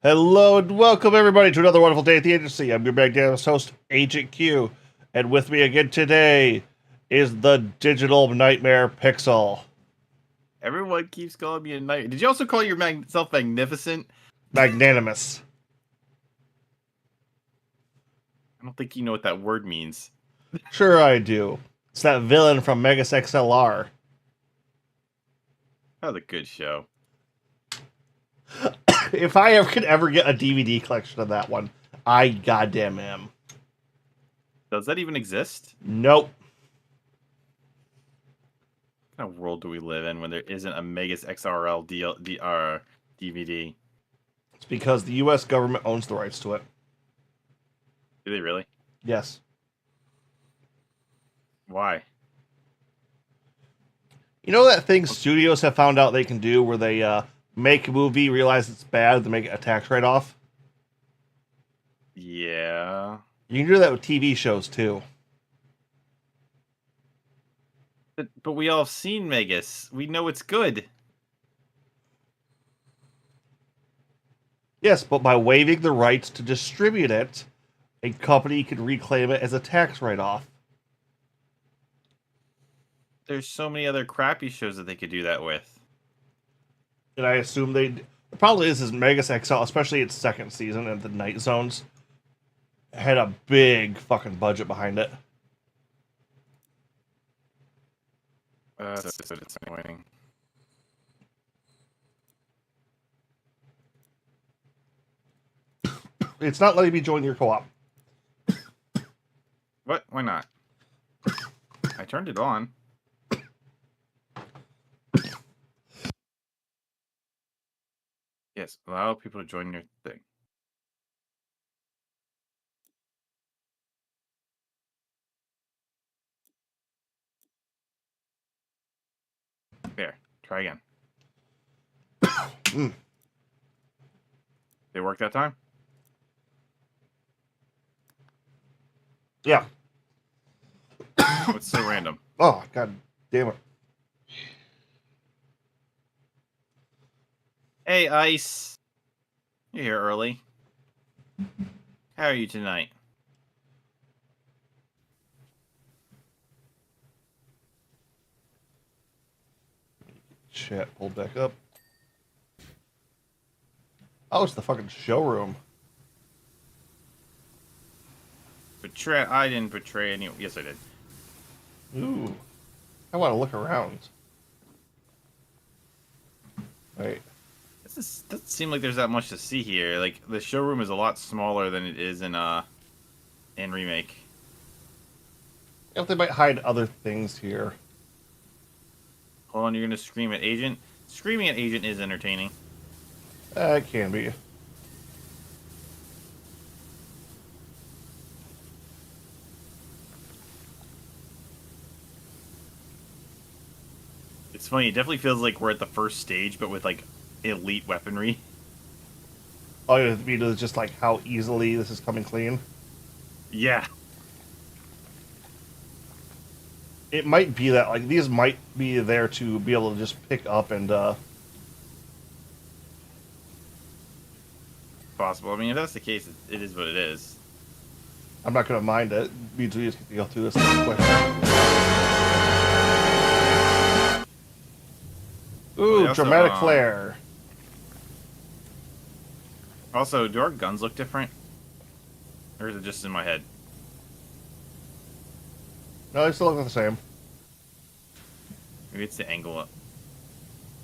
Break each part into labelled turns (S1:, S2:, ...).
S1: Hello and welcome everybody to another wonderful day at the agency. I'm your magnanimous host, Agent Q, and with me again today is the digital nightmare Pixel.
S2: Everyone keeps calling me a knight. Did you also call yourself magnificent?
S1: Magnanimous.
S2: I don't think you know what that word means.
S1: Sure I do. It's that villain from Megas XLR.
S2: That was a good show.
S1: If I could ever get a DVD collection of that one, I goddamn am.
S2: Does that even exist?
S1: Nope.
S2: What kind of world do we live in when there isn't a Megas XRL DVD?
S1: It's because the US government owns the rights to it.
S2: Do they really?
S1: Yes.
S2: Why?
S1: You know that thing studios have found out they can do where they make a movie, realize it's bad, they make it a tax write-off?
S2: Yeah.
S1: You can do that with TV shows, too.
S2: But we all have seen Megas. We know it's good.
S1: Yes, but by waiving the rights to distribute it, a company could reclaim it as a tax write-off.
S2: There's so many other crappy shows that they could do that with.
S1: And I assume they'd... The problem is Megas XL, especially its second season and the Night Zones, had a big fucking budget behind it.
S2: That's disappointing.
S1: It's not letting me join your co-op.
S2: What? Why not? I turned it on. Yes, allow people to join your thing. There. Try again.
S1: Mm.
S2: Did it work that time?
S1: Yeah.
S2: It's so random.
S1: Oh, god damn it.
S2: Hey, Ice. You're here early. How are you tonight?
S1: chat pulled back up. Oh, it's the fucking showroom.
S2: I didn't betray anyone. Yes, I did.
S1: Ooh. I want to look around. Wait.
S2: Doesn't seem like there's that much to see here. Like, the showroom is a lot smaller than it is in Remake.
S1: If they might hide other things here.
S2: Hold on, you're gonna scream at Agent? Screaming at Agent is entertaining.
S1: It can be.
S2: It's funny, it definitely feels like we're at the first stage, but with, like, elite weaponry.
S1: Oh, you mean it's just like how easily this is coming clean?
S2: Yeah.
S1: It might be that, like, these might be there to be able to just pick up and,
S2: Possible. I mean, if that's the case, it is what it is.
S1: I'm not going to mind it. We just get to go through this quick. Ooh,
S2: also,
S1: dramatic flare.
S2: Also, do our guns look different? Or is it just in my head?
S1: No, they still look the same.
S2: Maybe it's the angle up.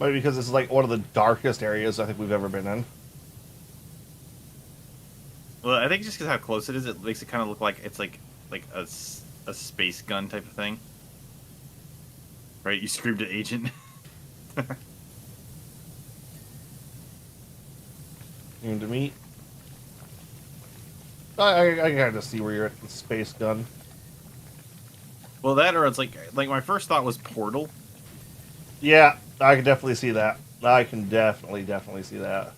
S1: Maybe because this is like one of the darkest areas I think we've ever been in.
S2: Well, I think just because how close it is, it makes it kind of look like it's like a space gun type of thing. Right? You screamed at Agent.
S1: Aim to meet. I kind of see where you're at the space gun.
S2: Well, that or it's like my first thought was Portal.
S1: Yeah, I can definitely see that. I can definitely see that.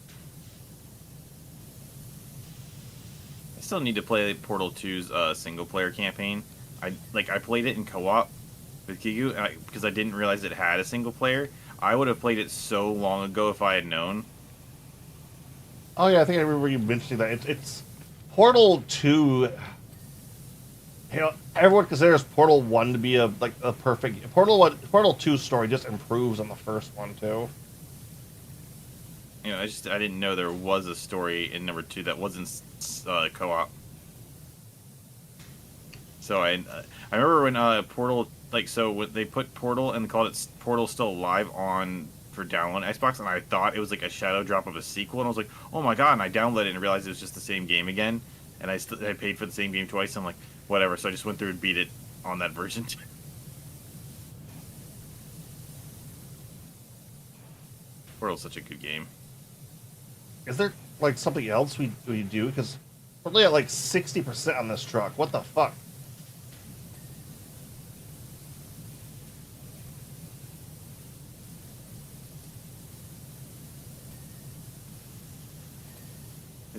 S2: I still need to play Portal 2's single player campaign. I played it in co-op with Kiku because I didn't realize it had a single player. I would have played it so long ago if I had known.
S1: Oh yeah, I think I remember you mentioning that. It's Portal 2. You know, everyone considers Portal 1 to be a perfect Portal 2 story just improves on the first one too.
S2: You know, I didn't know there was a story in number 2 that wasn't co-op. So I remember when Portal when they put Portal and called it Portal Still Alive on for download on Xbox, and I thought it was like a shadow drop of a sequel, and I was like, oh my god, and I downloaded it and realized it was just the same game again, and I paid for the same game twice, and I'm like, whatever, so I just went through and beat it on that version. Portal's such a good game.
S1: Is there like something else we do? Because we're only at like 60% on this truck. What the fuck?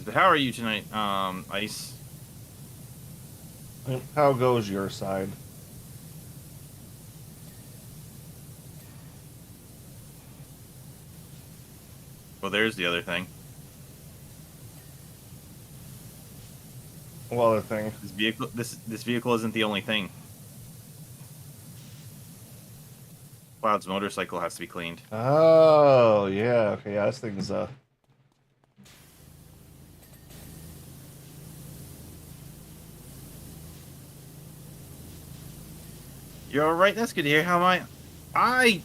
S2: But how are you tonight, Ice?
S1: How goes your side?
S2: Well, there's the other thing.
S1: What other thing?
S2: This vehicle isn't the only thing. Cloud's motorcycle has to be cleaned.
S1: Oh yeah, okay, yeah, this thing's
S2: You're all right. That's good to hear. How am I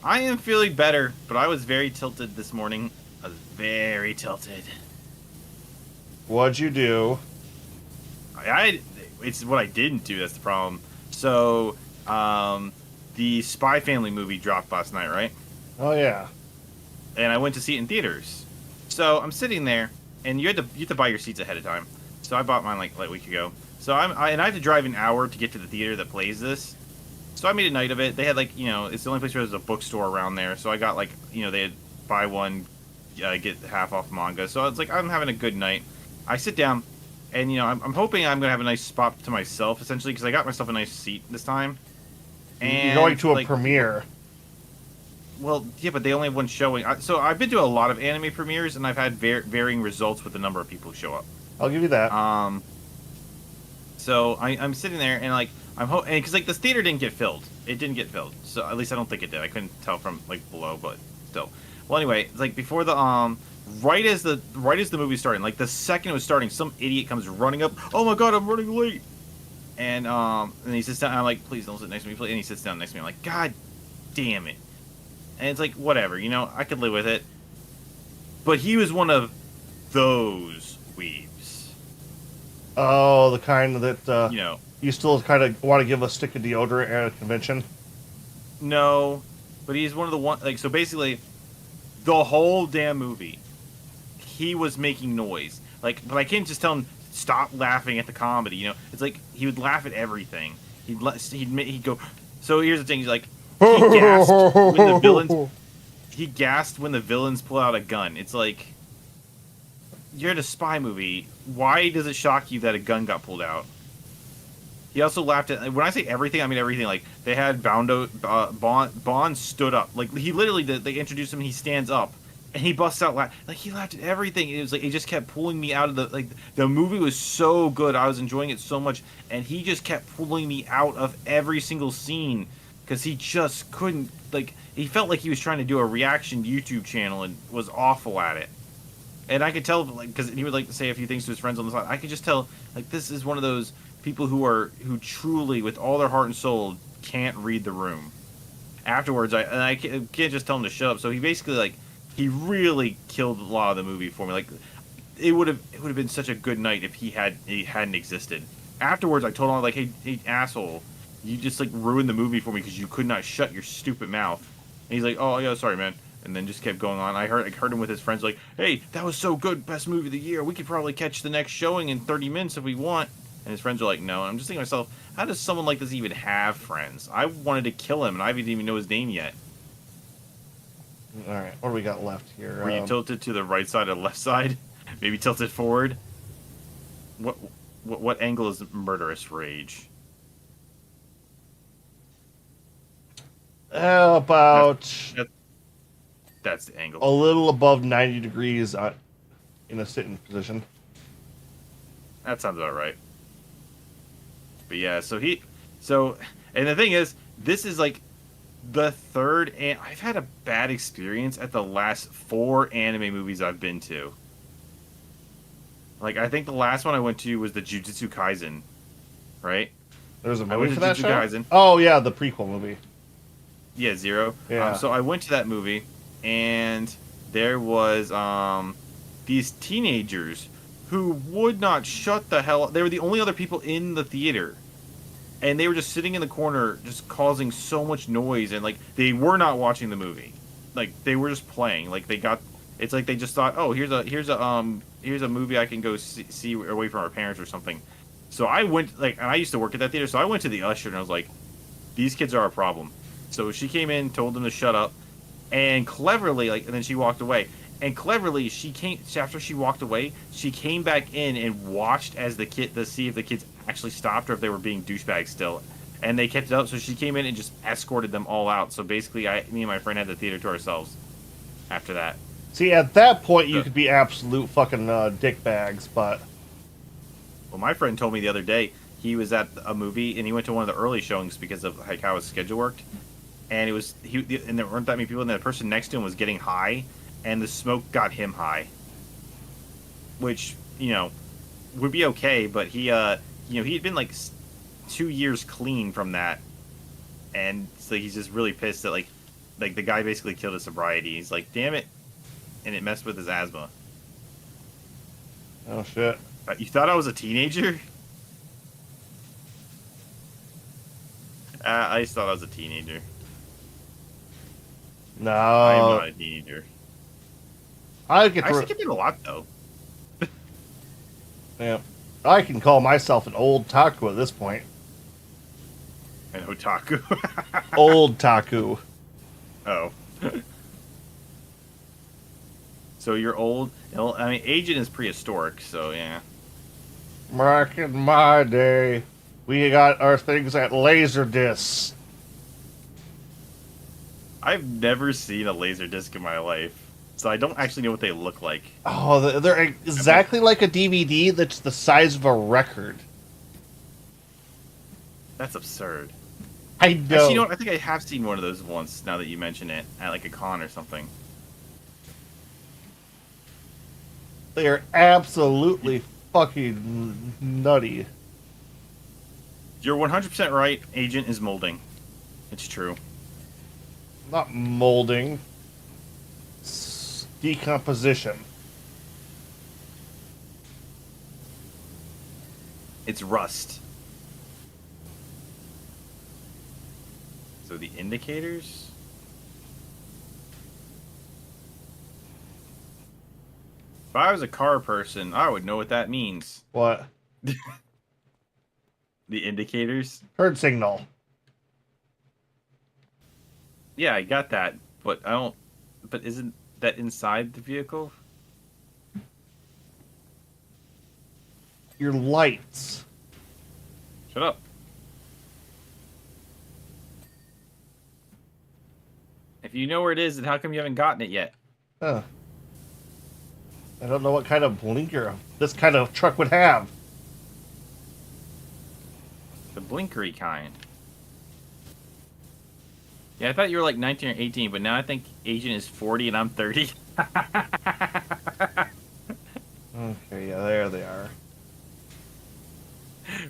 S2: am feeling better, but I was very tilted this morning. I was very tilted.
S1: What'd you do?
S2: It's what I didn't do. That's the problem. So, the Spy Family movie dropped last night, right?
S1: Oh yeah.
S2: And I went to see it in theaters. So I'm sitting there, and you have to buy your seats ahead of time. So I bought mine like a week ago. So I have to drive an hour to get to the theater that plays this. So I made a night of it. They had it's the only place where there's a bookstore around there. So I got they had buy one, get half off manga. So it's like I'm having a good night. I sit down, and I'm hoping I'm gonna have a nice spot to myself essentially because I got myself a nice seat this time. And
S1: you're going to a premiere.
S2: Well, yeah, but they only have one showing. So I've been to a lot of anime premieres, and I've had varying results with the number of people who show up.
S1: I'll give you that.
S2: So I'm sitting there and like because like the theater didn't get filled. It didn't get filled. So at least I don't think it did. I couldn't tell from like below, but still. Well, anyway, it's like before the right as the movie starting, like the second it was starting, some idiot comes running up. Oh my god, I'm running late. And he sits down. And I'm like, please don't sit next to me, please. And he sits down next to me. I'm like, God damn it. And it's like, whatever, you know, I could live with it. But he was one of those weebs.
S1: Oh, the kind that
S2: You know.
S1: you still kind of want to give a stick of deodorant at a convention.
S2: No, but he's one of the like. So basically, the whole damn movie, he was making noise. Like, but I can't just tell him stop laughing at the comedy. You know, it's like he would laugh at everything. He'd go. So here's the thing. He's like, he gasped when the villains. He gasped when the villains pull out a gun. It's like, you're in a spy movie. Why does it shock you that a gun got pulled out? He also laughed at, when I say everything, I mean everything. Like, they had Bond stood up. Like, he literally did, they introduced him and he stands up. And he busts out laughing. Like, he laughed at everything. It was like, it just kept pulling me out of the movie was so good. I was enjoying it so much. And he just kept pulling me out of every single scene. Because he just couldn't, like, he felt like he was trying to do a reaction YouTube channel and was awful at it. And I could tell, like, because he would like to say a few things to his friends on the side. I could just tell, like, this is one of those people who truly, with all their heart and soul, can't read the room. Afterwards, I can't just tell him to shut up. So he basically, like, he really killed a lot of the movie for me. Like, it would have been such a good night if he hadn't existed. Afterwards, I told him, like, hey asshole, you just like ruined the movie for me because you could not shut your stupid mouth. And he's like, oh yeah, sorry man. And then just kept going on. I heard him with his friends like, hey, that was so good, best movie of the year. We could probably catch the next showing in 30 minutes if we want. And his friends are like, no. And I'm just thinking to myself, how does someone like this even have friends? I wanted to kill him, and I didn't even know his name yet.
S1: All right, what do we got left here?
S2: Were you tilted to the right side or left side? Maybe tilted forward? What angle is murderous rage?
S1: About
S2: that's the angle.
S1: a little above 90 degrees in a sitting position.
S2: That sounds about right. But yeah, and the thing is, this is like the third, and I've had a bad experience at the last 4 anime movies I've been to. Like, I think the last one I went to was the Jujutsu Kaisen, right?
S1: There's a movie for that show?
S2: Kaisen.
S1: Oh, yeah, the prequel movie.
S2: Yeah, Zero.
S1: Yeah.
S2: So I went to that movie, and there was these teenagers who would not shut the hell up. They were the only other people in the theater. And they were just sitting in the corner, just causing so much noise, and like they were not watching the movie, like they were just playing. Like it's like they just thought, oh, here's a movie I can go see away from our parents or something. So I went, like, and I used to work at that theater, so I went to the usher and I was like, these kids are a problem. So she came in, told them to shut up, and cleverly, like, and then she walked away. And cleverly, after she walked away, she came back in and watched to see if the kids actually stopped or if they were being douchebags still. And they kept it up, so she came in and just escorted them all out. So basically, me and my friend had the theater to ourselves after that.
S1: See, at that point, you could be absolute fucking dickbags, but...
S2: Well, my friend told me the other day, he was at a movie, and he went to one of the early showings because of like how his schedule worked. And and there weren't that many people, and the person next to him was getting high, and the smoke got him high. Which, you know, would be okay, but he had been like 2 years clean from that. And so he's just really pissed that like the guy basically killed his sobriety. He's like, damn it. And it messed with his asthma.
S1: Oh, shit.
S2: You thought I was a teenager? I just thought I was a teenager.
S1: No.
S2: I'm not a teenager.
S1: I
S2: actually get it a lot, though.
S1: Yeah. I can call myself an old taku at this point.
S2: An otaku.
S1: Old taku.
S2: Oh. So you're old. I mean, aging is prehistoric, so yeah.
S1: Back in my day, we got our things at Laserdiscs.
S2: I've never seen a Laserdisc in my life, so I don't actually know what they look like.
S1: Oh, they're exactly like a DVD that's the size of a record.
S2: That's absurd.
S1: I know.
S2: Actually, you know what? I think I have seen one of those once. Now that you mention it, at like a con or something.
S1: They are absolutely fucking nutty.
S2: You're 100% right. Agent is molding. It's true.
S1: Not molding. Decomposition.
S2: It's rust. So the indicators? If I was a car person, I would know what that means.
S1: What?
S2: The indicators?
S1: Turn signal.
S2: Yeah, I got that, but I don't. But isn't that inside the vehicle?
S1: Your lights.
S2: Shut up. If you know where it is, then how come you haven't gotten it yet?
S1: Huh. I don't know what kind of blinker this kind of truck would have.
S2: The blinkery kind. Yeah, I thought you were like 19 or 18, but now I think Agent is 40 and I'm 30.
S1: Okay, yeah, there they are.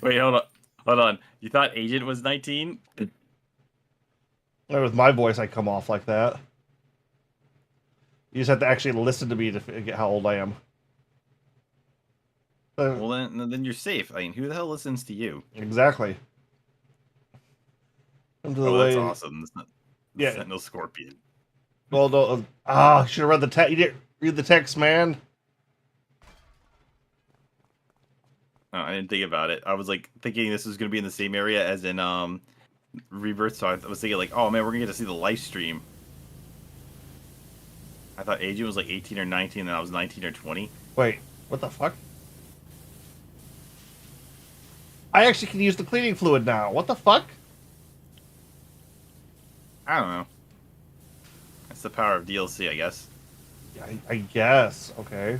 S2: Wait, hold on. Hold on. You thought Agent was 19?
S1: With my voice, I come off like that. You just have to actually listen to me to get how old I am.
S2: Well, then you're safe. I mean, who the hell listens to you?
S1: Exactly.
S2: Oh, that's awesome.
S1: Yeah.
S2: Sentinel Scorpion.
S1: Well, no. I should have read the text. You didn't read the text, man.
S2: Oh, I didn't think about it. I was like thinking this was going to be in the same area as in Rebirth, so I was thinking like, oh man, we're going to get to see the live stream. I thought Agent was like 18 or 19, and I was 19 or 20.
S1: Wait, what the fuck? I actually can use the cleaning fluid now. What the fuck?
S2: I don't know. That's the power of DLC, I guess.
S1: I guess. Okay.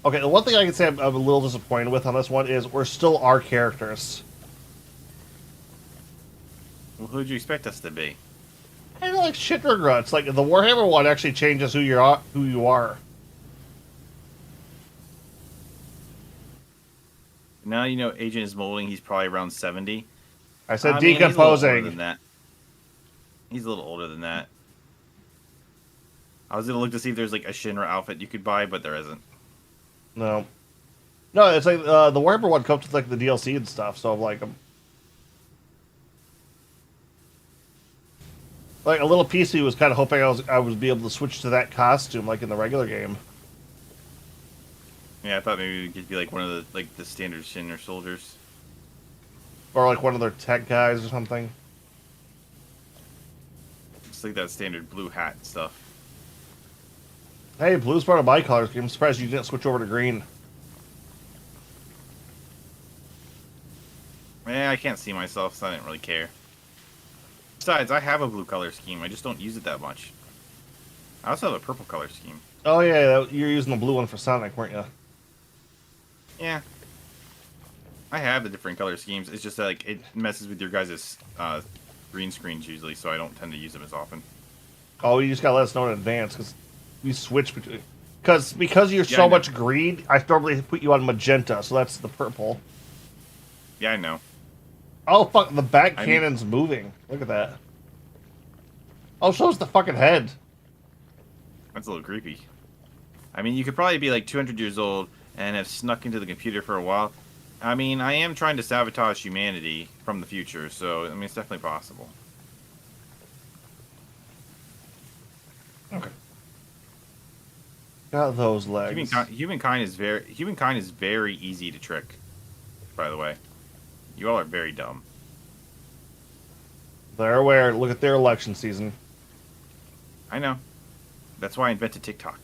S1: Okay, the one thing I can say I'm a little disappointed with on this one is we're still our characters.
S2: Well, who'd you expect us to be?
S1: I don't like shit regrets. Like the Warhammer one actually changes who you are.
S2: Now you know Agent is molding. He's probably around 70.
S1: I said
S2: mean,
S1: decomposing.
S2: He's a little older than that. I was gonna look to see if there's like a Shinra outfit you could buy, but there isn't.
S1: No, it's like the Warhammer one comes with like the DLC and stuff. So I'm like, like a little PC was kind of hoping I would be able to switch to that costume like in the regular game.
S2: Yeah, I thought maybe we could be like one of the standard Shinra soldiers,
S1: Or like one of their tech guys or something.
S2: just like that standard blue hat and stuff.
S1: Hey, blue's part of my color scheme. I'm surprised you didn't switch over to green.
S2: I can't see myself, so I didn't really care. Besides, I have a blue color scheme. I just don't use it that much. I also have a purple color scheme.
S1: Oh yeah, you're using the blue one for Sonic, weren't you?
S2: Yeah. I have the different color schemes. It's just that, like, it messes with your guys' green screens usually, so I don't tend to use them as often.
S1: Oh, you just gotta let us know in advance because we switch between. Because you're
S2: Yeah,
S1: so
S2: I know.
S1: much green, I normally put you on magenta, so that's the purple.
S2: Yeah, I know.
S1: Oh fuck, the back
S2: I mean-
S1: cannon's moving. Look at that. Oh, so's the fucking head.
S2: That's a little creepy. I mean, you could probably be like 200 years old and have snuck into the computer for a while. I mean, I am trying to sabotage humanity from the future, so I mean, it's definitely possible.
S1: Okay. Got those legs.
S2: Humankind is very easy to trick. By the way, you all are very dumb.
S1: They're aware. Look at their election season.
S2: I know. That's why I invented TikTok.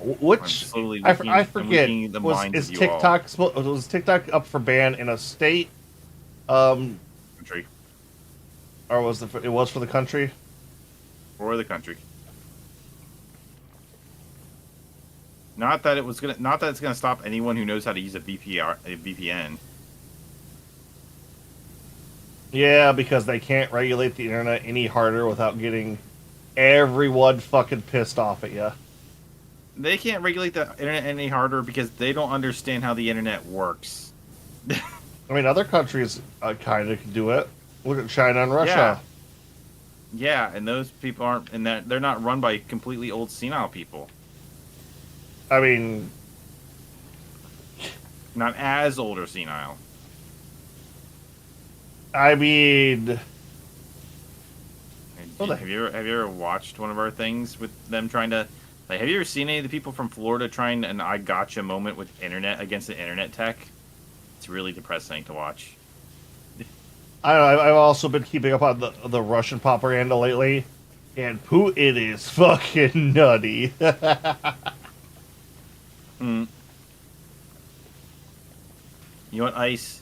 S1: Which
S2: I'm slowly
S1: I
S2: leaking-
S1: I
S2: I'm
S1: forget.
S2: leaking the
S1: Was
S2: minds of you all.
S1: Was TikTok up for ban in a state? Or
S2: Country
S1: was it was for the country?
S2: or the country. Not that it's gonna stop anyone who knows how to use a VPN.
S1: Yeah, because they can't regulate the internet any harder without getting everyone fucking pissed off at you.
S2: They can't regulate the internet any harder because they don't understand how the internet works.
S1: I mean, other countries kind of can do it. Look at China and Russia.
S2: Yeah, and those people aren't, and they're not run by completely old senile people.
S1: I mean,
S2: Not as old or senile.
S1: I mean,
S2: Have you ever watched one of our things with them trying to, like, have you ever seen any of the people from Florida trying an I gotcha moment with internet against the internet tech? It's really depressing to watch.
S1: I don't know. I've also been keeping up on the Russian propaganda lately, and Putin is fucking nutty.
S2: You know what, Ice?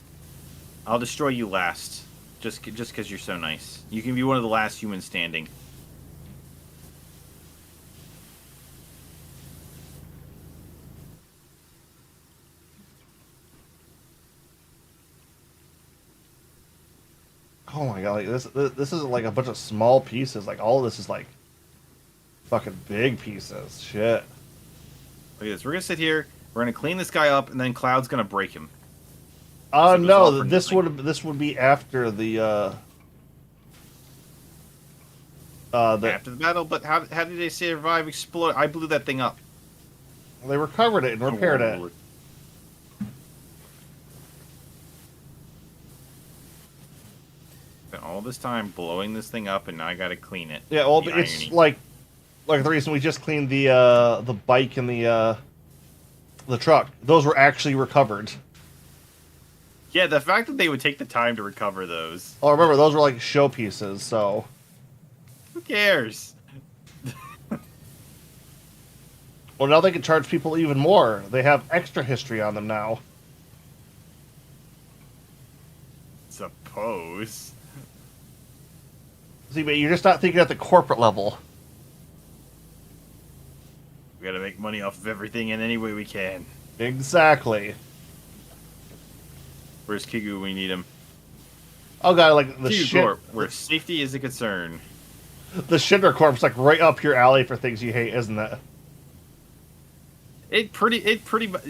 S2: I'll destroy you last, just because you're so nice. You can be one of the last humans standing.
S1: Oh my god! Like this isn't like a bunch of small pieces. Like all of this is like fucking big pieces. Shit.
S2: Look at this. We're gonna sit here. We're gonna clean this guy up, and then Cloud's gonna break him. So
S1: No. This would be after the
S2: After the battle. But how did they survive? Explode? I blew that thing up.
S1: they recovered it and repaired it.
S2: Lord. Spent all this time blowing this thing up, and now I gotta clean it.
S1: Yeah, well,
S2: The
S1: it's
S2: irony.
S1: like the reason we just cleaned the bike and the truck. Those were actually recovered.
S2: Yeah, the fact that they would take the time to recover those.
S1: Oh, remember those were like showpieces. So
S2: Who cares?
S1: well, now they can charge people even more. They have extra history on them now.
S2: Suppose.
S1: See, but you're just not thinking at the corporate level.
S2: We gotta make money off of everything in any way we can.
S1: Exactly.
S2: Where's Kigu when we need him?
S1: Oh god, like the
S2: Kigu
S1: shit.
S2: Corp, where safety is a concern.
S1: The Shinder Corp's like right up your alley for things you hate, isn't it?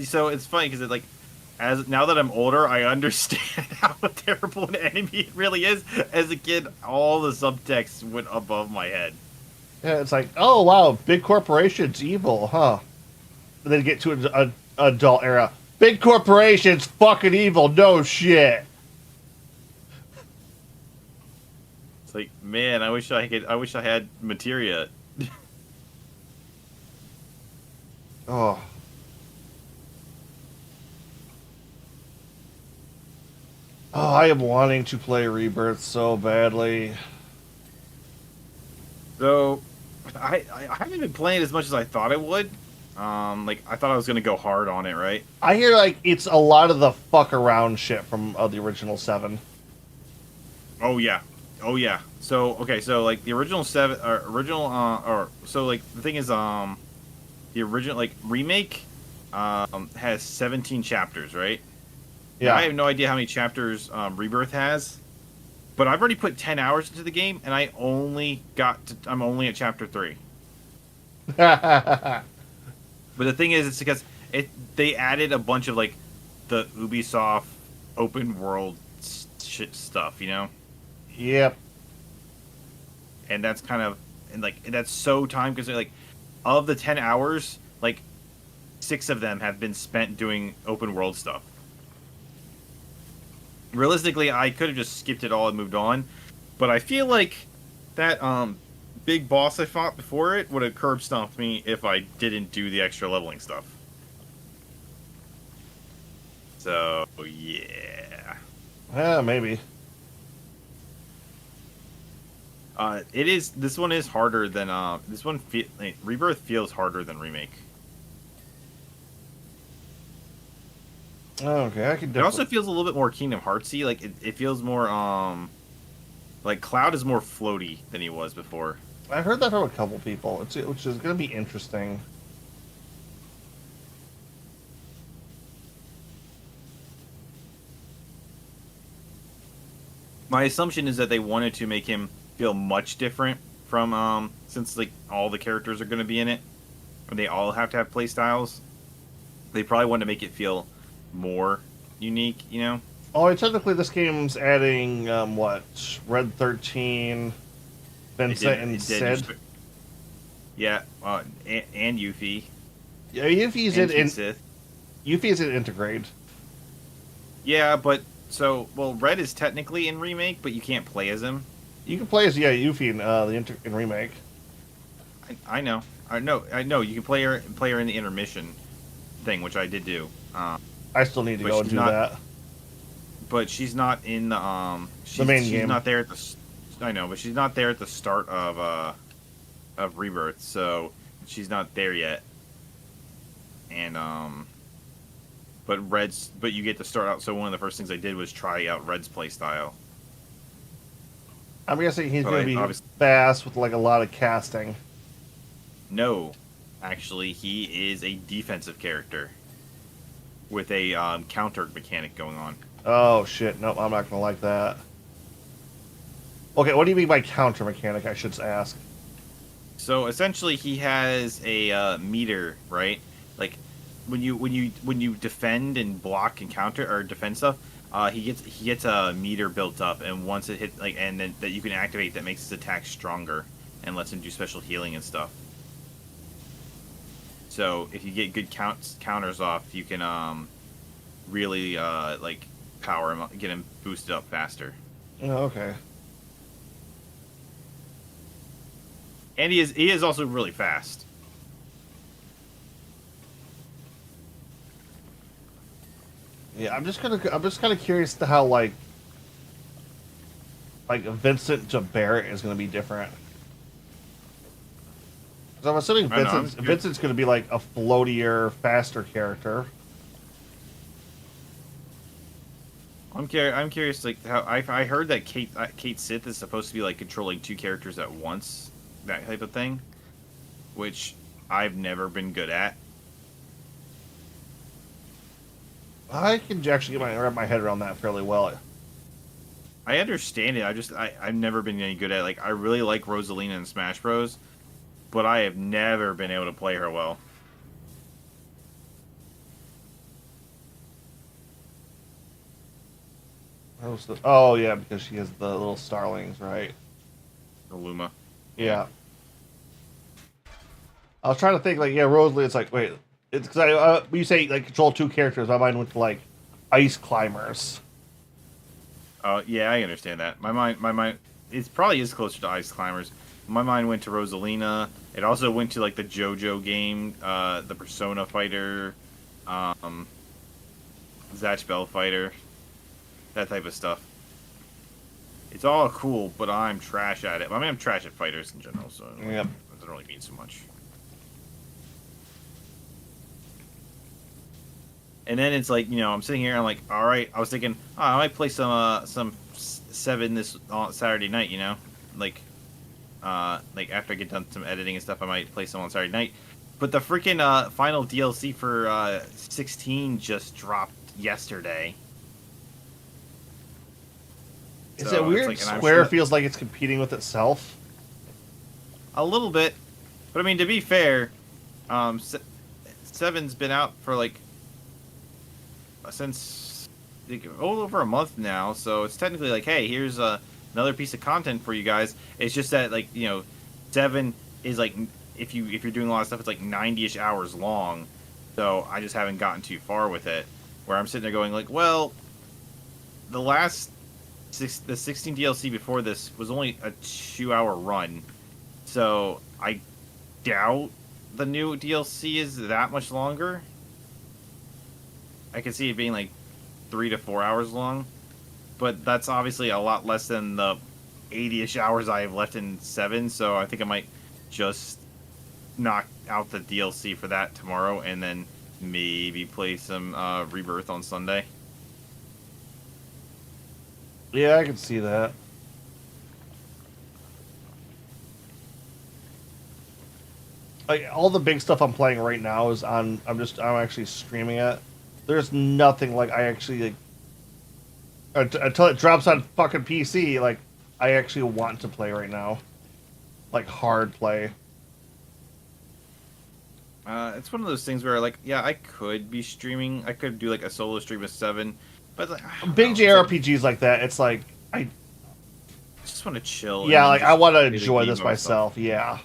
S2: So it's funny because now that I'm older, I understand how terrible an enemy it really is. As a kid, all the subtext went above my head.
S1: Yeah, it's like, oh wow, big corporations evil, huh? And then get to an adult era. Big corporations fucking evil, no shit.
S2: It's like, man, I wish I had materia.
S1: Oh. Oh, I am wanting to play Rebirth so badly.
S2: So, I haven't been playing as much as I thought I would. I thought I was gonna go hard on it, right?
S1: I hear like it's a lot of the fuck around shit from the original 7.
S2: Oh yeah. So okay, so like the original 7, the thing is, the original remake, has 17 chapters, right?
S1: Yeah.
S2: Now, I have no idea how many chapters Rebirth has, but I've already put 10 hours into the game, and I'm only at chapter 3. But the thing is, it's because they added a bunch of the Ubisoft open world shit stuff, you know?
S1: Yep.
S2: And that's kind of that's so time consuming. Of the 10 hours, 6 of them have been spent doing open world stuff. Realistically, I could have just skipped it all and moved on, but I feel like that big boss I fought before it would have curb stomped me if I didn't do the extra leveling stuff. So yeah.
S1: Yeah, maybe.
S2: This one is harder than Rebirth feels harder than Remake.
S1: Okay, I can
S2: It
S1: definitely...
S2: also feels a little bit more Kingdom Heartsy. It feels more Cloud is more floaty than he was before.
S1: I've heard that from a couple people, which is going to be interesting.
S2: My assumption is that they wanted to make him feel much different from since like all the characters are going to be in it, and they all have to have play styles. They probably wanted to make it feel more unique, you know.
S1: Oh, technically, this game's adding what? Red 13, Vincent, and Sid.
S2: Yeah, and Yuffie.
S1: Yeah, Yuffie's
S2: and
S1: in
S2: Sith.
S1: Yuffie's in Integrate.
S2: Yeah, but well, Red is technically in remake, but you can't play as him.
S1: You can play as Yuffie in remake.
S2: I know. I know. You can play her in the intermission thing, which I did do.
S1: I still need to go and do that.
S2: But she's not in the
S1: the main
S2: she's
S1: game.
S2: Not there at the. I know, but she's not there at the start of Rebirth, so she's not there yet. And but you get to start out. So one of the first things I did was try out Red's play style.
S1: I'm guessing he's going to be fast with like a lot of casting.
S2: No, actually, he is a defensive character with a counter mechanic going on.
S1: Oh shit! Nope, I'm not going to like that. Okay, what do you mean by counter mechanic? I should ask.
S2: So essentially, he has a meter, right? Like when you defend and block and counter or defend stuff, he gets a meter built up, and once it hits and then that you can activate that makes his attack stronger and lets him do special healing and stuff. So if you get good counters off, you can really power him up, get him boosted up faster.
S1: Oh, okay.
S2: And he is also really fast.
S1: Yeah, I'm just kind of curious to how like Vincent to Barrett is going to be different. Because I'm assuming Vincent's going to be like a floatier, faster character.
S2: I'm curious, like how I heard that Kate Sith is supposed to be like controlling two characters at once, that type of thing, which I've never been good at.
S1: I can actually wrap my head around that fairly well.
S2: I understand it. I've never been any good at it. Like I really like Rosalina in Smash Bros, but I have never been able to play her well.
S1: Oh yeah, because she has the little starlings, right?
S2: The Luma.
S1: Yeah. I was trying to think Rosalie. It's like wait, it's because when you say control two characters, my mind went to ice climbers.
S2: Oh yeah, I understand that. My mind, it probably is closer to Ice Climbers. My mind went to Rosalina. It also went to the JoJo game, the Persona fighter, Zatch Bell fighter, that type of stuff. It's all cool, but I'm trash at it. I mean, I'm trash at fighters in general, so
S1: yep.
S2: It doesn't really mean so much. And then it's I'm sitting here, I'm like, all right. I was thinking, I might play some 7 this Saturday night, after I get done some editing and stuff, I might play some on Saturday night. But the freaking final DLC for 16 just dropped yesterday.
S1: Is it weird? Square feels like it's competing with itself.
S2: A little bit, but I mean, to be fair, 7's been out for since over a month now, so it's technically hey, here's another piece of content for you guys. It's just that 7 is if you're doing a lot of stuff, it's 90-ish hours long. So I just haven't gotten too far with it. Where I'm sitting there going well, the 16 DLC before this was only a 2-hour run, so I doubt the new DLC is that much longer. I could see it being 3 to 4 hours long, but that's obviously a lot less than the 80-ish hours I have left in 7, so I think I might just knock out the DLC for that tomorrow, and then maybe play some Rebirth on Sunday.
S1: Yeah, I can see that. All the big stuff I'm playing right now is on. I'm actually streaming it. There's nothing I actually until it drops on fucking PC. Like, I actually want to play right now, like hard play.
S2: It's one of those things where, like, yeah, I could be streaming. I could do like a solo stream of 7, but like, I don't
S1: Big
S2: know,
S1: JRPGs like that, it's like I
S2: just want to chill.
S1: yeah,
S2: and
S1: like
S2: just
S1: I want to
S2: play the
S1: enjoy
S2: game
S1: this
S2: by
S1: myself. Yeah.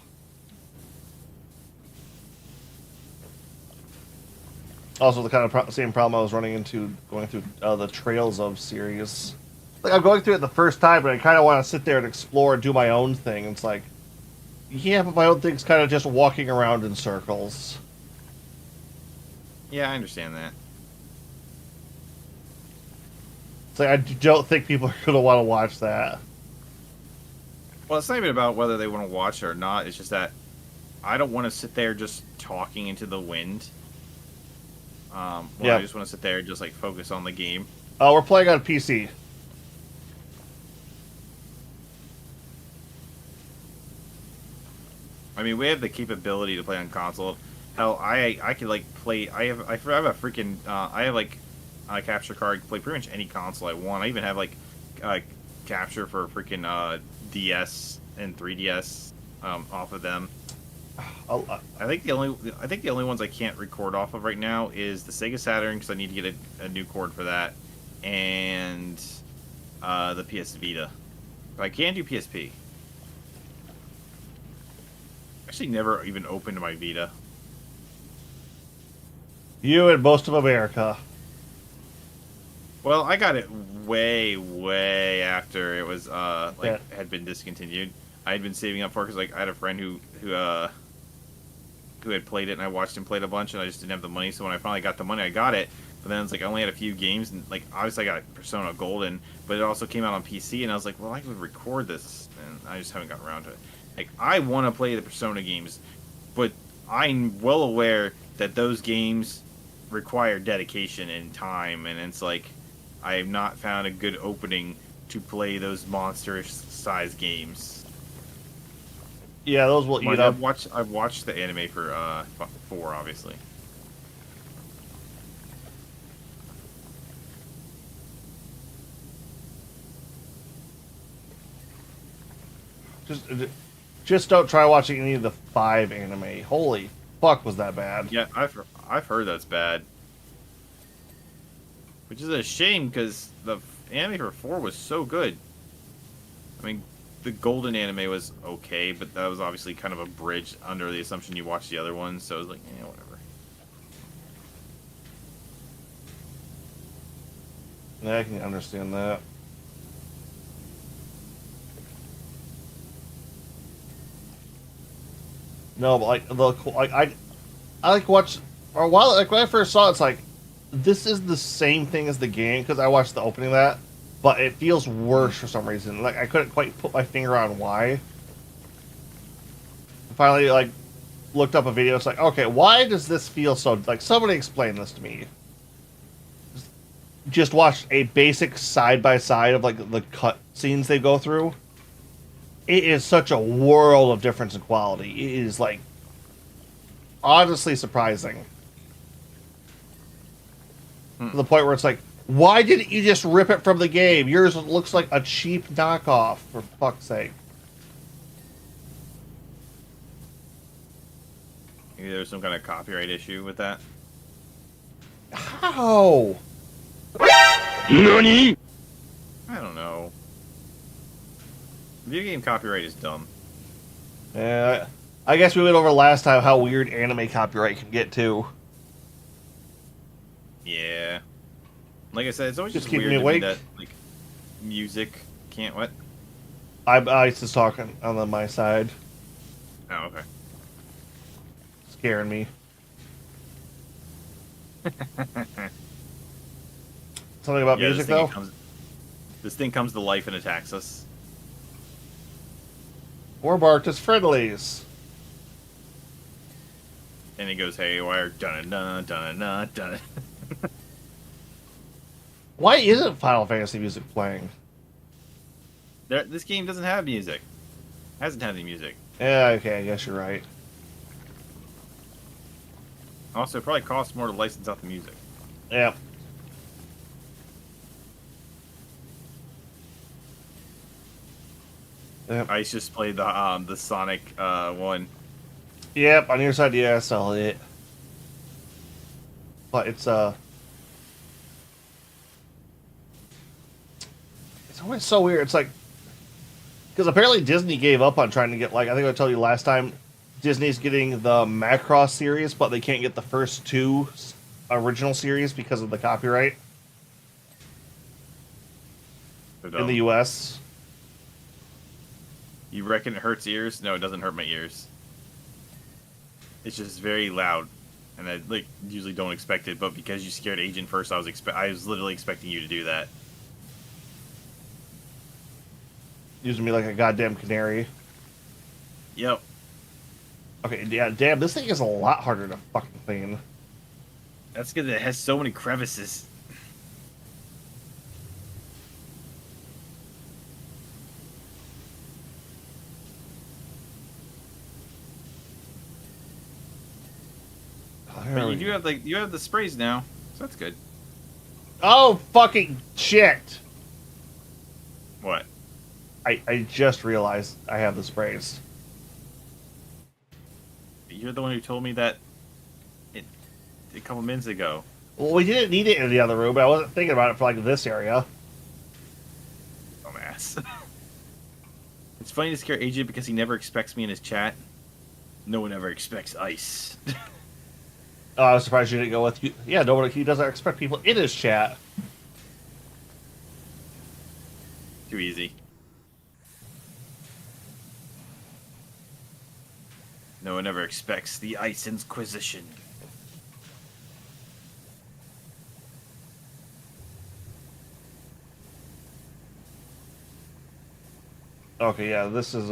S1: Also, the kind of same problem I was running into going through the Trails of series. Like, I'm going through it the first time, but I kind of want to sit there and explore and do my own thing. It's like, yeah, but my own thing's kind of just walking around in circles.
S2: Yeah, I understand that.
S1: It's like, I don't think people are going to want to watch that.
S2: Well, it's not even about whether they want to watch it or not. It's just that I don't want to sit there just talking into the wind.
S1: Yeah.
S2: I just want to sit there and just like focus on the game.
S1: Oh, we're playing on PC.
S2: I mean, we have the capability to play on console. Hell, I could like play. I have a freaking I have like a capture card to play pretty much any console I want. I even have like capture for freaking DS and 3DS off of them. I think the only ones I can't record off of right now is the Sega Saturn because I need to get a new cord for that, and the PS Vita. But I can do PSP. Actually, never even opened my Vita.
S1: You and most of America.
S2: Well, I got it way after it was had been discontinued. I had been saving up for it because like I had a friend who had played it and I watched him play it a bunch and I just didn't have the money. So when I finally got the money, I got it. But then it's like I only had a few games and like obviously I got Persona Golden, but it also came out on PC and I was like, well, I could record this and I just haven't gotten around to it. Like I want to play the Persona games, but I'm well aware that those games require dedication and time, and it's like I have not found a good opening to play those monstrous size games.
S1: Yeah, those will eat up.
S2: I've watched the anime for 4, obviously.
S1: Just don't try watching any of the 5 anime. Holy fuck, was that bad?
S2: Yeah, I've heard that's bad, which is a shame because the anime for 4 was so good. I mean, the Golden anime was okay, but that was obviously kind of a bridge under the assumption you watched the other ones, so it was like, whatever.
S1: Yeah, I can understand that. No, but I like watch or while like when I first saw it, it's like this is the same thing as the game because I watched the opening of that, but it feels worse for some reason. Like I couldn't quite put my finger on why. Finally, like looked up a video. It's like, okay, why does this feel so? Like somebody explain this to me. Just watched a basic side by side of like the cut scenes they go through. It is such a world of difference in quality. It is like honestly surprising. To the point where it's like, why didn't you just rip it from the game? Yours looks like a cheap knockoff, for fuck's sake.
S2: Maybe there was some kind of copyright issue with that.
S1: How?
S2: NANI? I don't know. Video game copyright is dumb.
S1: Yeah, I guess we went over last time how weird anime copyright can get too.
S2: Yeah. Like I said, it's always
S1: Just
S2: just
S1: keeping
S2: weird
S1: me
S2: to
S1: awake.
S2: me that like music can't what?
S1: I was talking on my side,
S2: Oh, okay.
S1: scaring me. Something about music though.
S2: This thing comes to life and attacks us.
S1: Or barked as friendlies.
S2: And it goes haywire. Dun dun dun dun dun.
S1: Why isn't Final Fantasy music playing?
S2: This game doesn't have music. Hasn't had any music.
S1: Yeah, okay, I guess you're right.
S2: Also, it probably costs more to license out the music.
S1: Yeah. Yep.
S2: I just played the Sonic one.
S1: Yep, on your side, yeah, I saw it. But it's always so weird. It's like, because apparently Disney gave up on trying to get, like, I think I told you last time, Disney's getting the Macross series, but they can't get the first two original series because of the copyright in the US.
S2: You reckon it hurts ears? No, it doesn't hurt my ears. It's just very loud, and I like usually don't expect it. But because you scared Agent first, I was literally expecting you to do that.
S1: Using me like a goddamn canary.
S2: Yep.
S1: Okay, yeah, damn, this thing is a lot harder to fucking clean.
S2: That's because it has so many crevices. But you do have the sprays now, so that's good.
S1: Oh, fucking shit!
S2: What?
S1: I just realized I have the sprays.
S2: You're the one who told me that a couple minutes ago.
S1: Well, we didn't need it in the other room, but I wasn't thinking about it for, like, this area.
S2: Dumbass. It's funny to scare AJ because he never expects me in his chat. No one ever expects ice.
S1: Oh, I was surprised you didn't go with you. Yeah, no, he doesn't expect people in his chat.
S2: Too easy. No one ever expects the Ice Inquisition.
S1: Okay, yeah, this is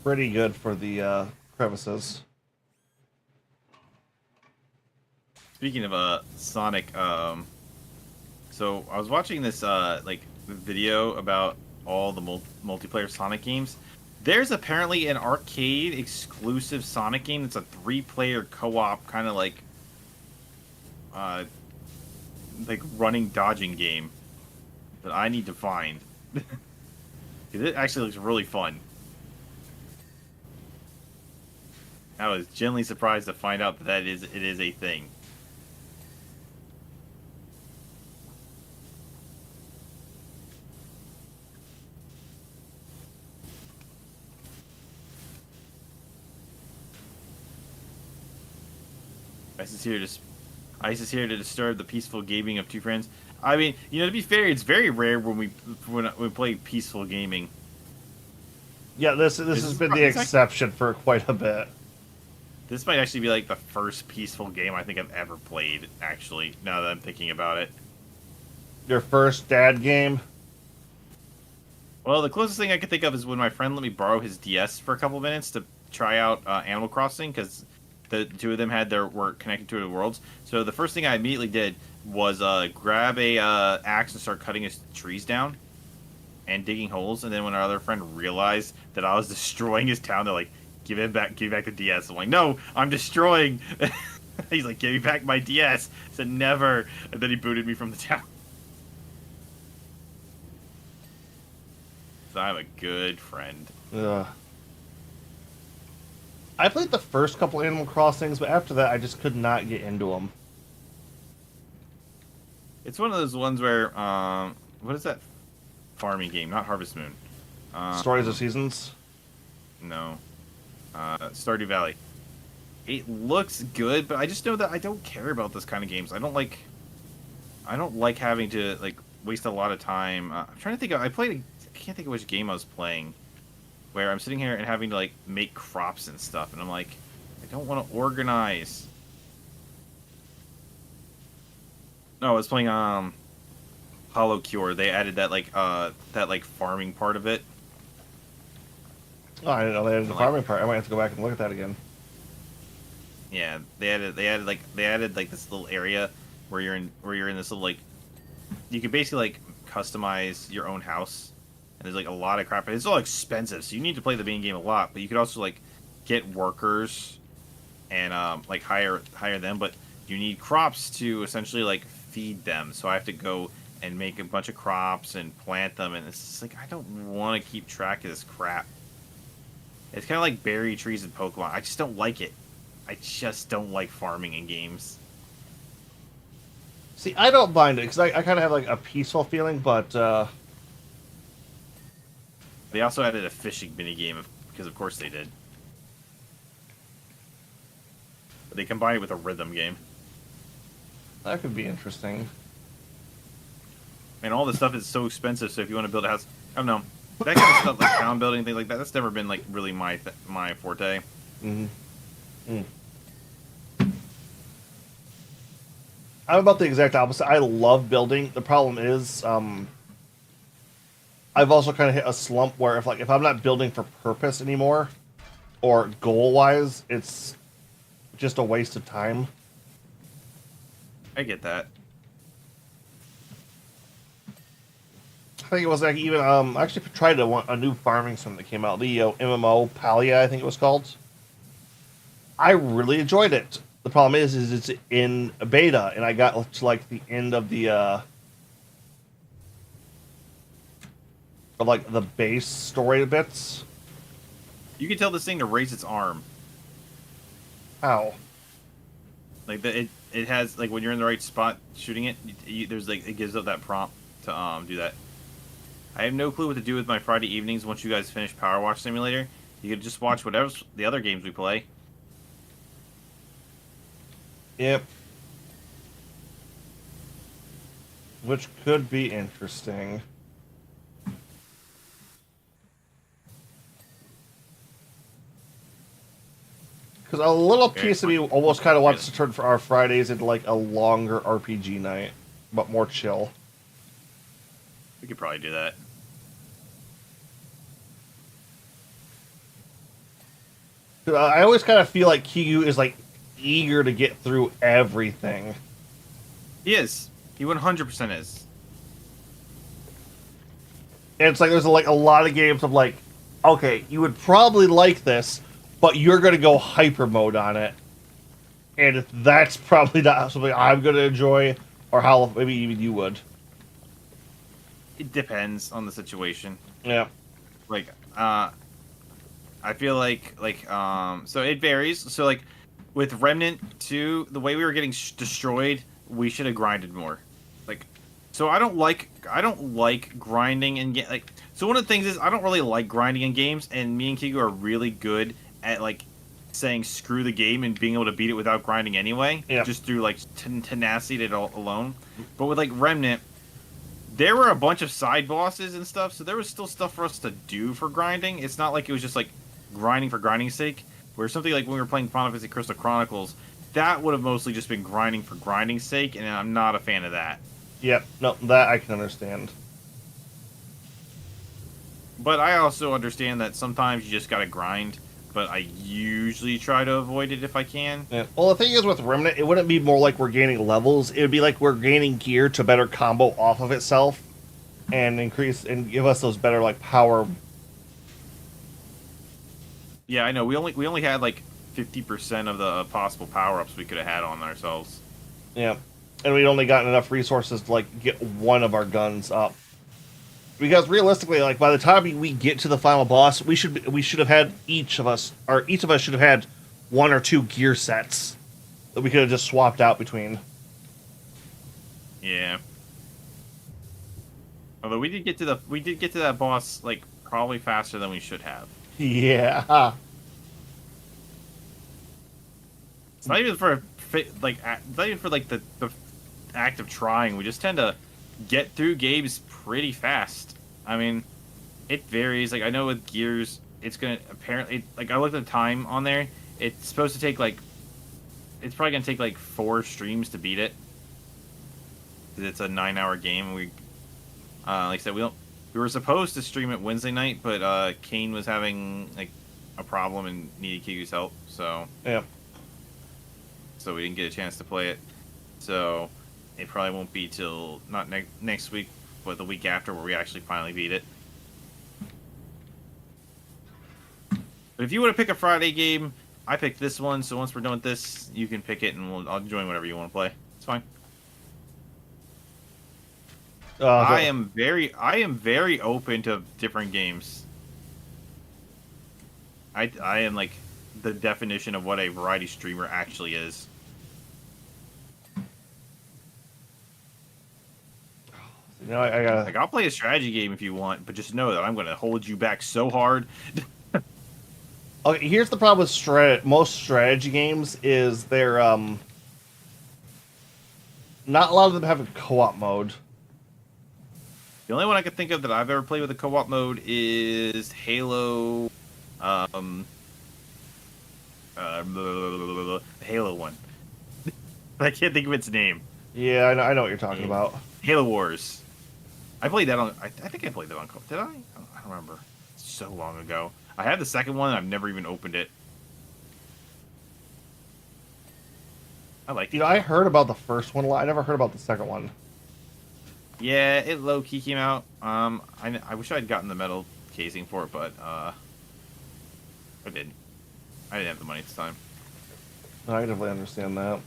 S1: pretty good for the crevices.
S2: Speaking of Sonic, so I was watching this like video about all the multiplayer Sonic games. There's apparently an arcade exclusive Sonic game that's a 3-player co-op kind of like running dodging game that I need to find. 'Cause it actually looks really fun. I was genuinely surprised to find out that it is a thing. Ice is here to disturb the peaceful gaming of two friends. I mean, you know, to be fair, it's very rare when we play peaceful gaming.
S1: Yeah, this has been the exception for quite a bit.
S2: This might actually be like the first peaceful game I think I've ever played, actually, now that I'm thinking about it.
S1: Your first dad game?
S2: Well, the closest thing I could think of is when my friend let me borrow his DS for a couple minutes to try out Animal Crossing, because the two of them were connected to the worlds. So the first thing I immediately did was grab a axe and start cutting his trees down and digging holes. And then when our other friend realized that I was destroying his town, they're like, give me back the DS. I'm like, no, I'm destroying. He's like, give me back my DS. I said, never. And then he booted me from the town. So I'm a good friend.
S1: Ugh. I played the first couple Animal Crossings, but after that, I just could not get into them.
S2: It's one of those ones where, what is that farming game? Not Harvest Moon.
S1: Stories of Seasons?
S2: No. Stardew Valley. It looks good, but I just know that I don't care about this kind of games. I don't like having to like waste a lot of time. I'm trying to think. I can't think of which game I was playing, where I'm sitting here and having to like make crops and stuff, and I'm like, I don't want to organize. No, I was playing Hollow Cure. They added that like farming part of it.
S1: Oh, I didn't know they added the farming part. I might have to go back and look at that again.
S2: Yeah, they added like this little area where you're in this little like, you can basically like customize your own house, and there's like a lot of crap. It's all expensive, so you need to play the main game a lot. But you could also like get workers and like hire them, but you need crops to essentially like feed them. So I have to go and make a bunch of crops and plant them, and it's just like I don't want to keep track of this crap. It's kind of like berry trees in Pokemon. I just don't like it. I just don't like farming in games.
S1: See, I don't mind it because I kind of have like a peaceful feeling, but
S2: They also added a fishing minigame because, of course, they did. But they combined it with a rhythm game.
S1: that could be interesting.
S2: And all this stuff is so expensive. So if you want to build a house, I don't know, that kind of stuff like town building, things like that. That's never been like really my forte.
S1: Mm-hmm. I'm about the exact opposite. I love building. The problem is, I've also kind of hit a slump where if I'm not building for purpose anymore, or goal wise, it's just a waste of time.
S2: I get that.
S1: I think it was like even I actually tried a new farming sim that came out, the MMO Palia, I think it was called. I really enjoyed it. The problem is it's in beta, and I got to like the end of the like the base story bits.
S2: You can tell this thing to raise its arm.
S1: How?
S2: Like it has like when you're in the right spot shooting it, there's like it gives up that prompt to do that. I have no clue what to do with my Friday evenings once you guys finish Powerwash Simulator. You could just watch whatever the other games we play.
S1: Yep. Which could be interesting. Because a little piece of me almost kind of wants to turn for our Fridays into like a longer RPG night, but more chill.
S2: We could probably do that.
S1: I always kind of feel like Kiyu is like eager to get through everything.
S2: He is. He 100% is.
S1: And it's like there's like a lot of games of like, okay, you would probably like this, but you're going to go hyper mode on it. And that's probably not something I'm going to enjoy, or how maybe even you would.
S2: It depends on the situation.
S1: Yeah.
S2: Like, I feel like so it varies. So like with Remnant 2, the way we were getting destroyed, we should have grinded more. Like, so I don't like grinding and get like. So one of the things is I don't really like grinding in games, and me and Kiku are really good at like saying screw the game and being able to beat it without grinding anyway, just through like tenacity alone. But with like Remnant, there were a bunch of side bosses and stuff, so there was still stuff for us to do for grinding. It's not like it was just like grinding for grinding's sake. Where something like when we were playing Final Fantasy Crystal Chronicles, that would have mostly just been grinding for grinding's sake, and I'm not a fan of that.
S1: Yep, no, that I can understand.
S2: But I also understand that sometimes you just gotta grind, but I usually try to avoid it if I can.
S1: Yeah. Well, the thing is with Remnant, it wouldn't be more like we're gaining levels. It would be like we're gaining gear to better combo off of itself and increase and give us those better like power.
S2: Yeah, I know. We only had like 50% of the possible power-ups we could have had on ourselves.
S1: Yeah. And we'd only gotten enough resources to like get one of our guns up. Because realistically, like by the time we get to the final boss, we should have had each of us should have had one or two gear sets that we could have just swapped out between.
S2: Yeah. Although we did get to that boss like probably faster than we should have.
S1: Yeah.
S2: It's not even for the act of trying. We just tend to get through games pretty fast. I mean, it varies. Like I know with Gears, it's gonna apparently like I looked at the time on there. It's supposed to take like it's probably gonna take like 4 streams to beat it. 'Cause it's a 9-hour game. We like I said, we were supposed to stream it Wednesday night, but Kane was having like a problem and needed Kiku's help, so
S1: Yeah.
S2: we didn't get a chance to play it. So it probably won't be till not next week, but the week after where we actually finally beat it. But if you want to pick a Friday game, I picked this one, so once we're done with this, you can pick it and I'll join whatever you want to play. It's fine. I am very open to different games. I am like the definition of what a variety streamer actually is.
S1: You know, I gotta.
S2: Like, I'll play a strategy game if you want, but just know that I'm going to hold you back so hard.
S1: Okay, here's the problem with most strategy games is they're not a lot of them have a co-op mode.
S2: The only one I can think of that I've ever played with a co-op mode is Halo, the Halo one. I can't think of its name.
S1: Yeah, I know what you're talking about.
S2: Halo Wars. I played that on. I think I played that on. Did I? I don't remember. It's so long ago. I had the second one. And I've never even opened it. I like.
S1: You know, I heard about the first one a lot. I never heard about the second one.
S2: Yeah, it low key came out. I wish I'd gotten the metal casing for it, but I didn't. I didn't have the money at the time.
S1: I definitely understand that.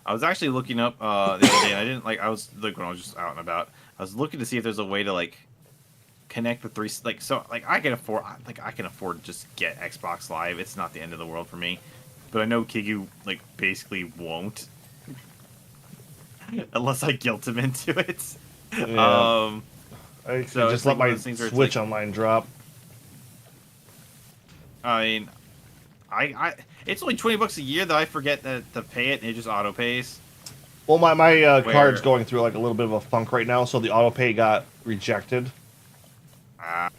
S2: I was actually looking up the other day. And I didn't like. I was like when I was just out and about. I was looking to see if there's a way to like connect the three. Like so, like I can afford. Like I can afford to just get Xbox Live. It's not the end of the world for me. But I know Kigu like basically won't, unless I guilt him into it.
S1: Yeah. I
S2: So
S1: just
S2: like
S1: let my
S2: Switch
S1: Switch online drop.
S2: I mean, I it's only $20 a year that I forget to pay it, and it just auto pays.
S1: Well, my
S2: Where-
S1: card's going through like a little bit of a funk right now, so the auto pay got rejected. Yeah,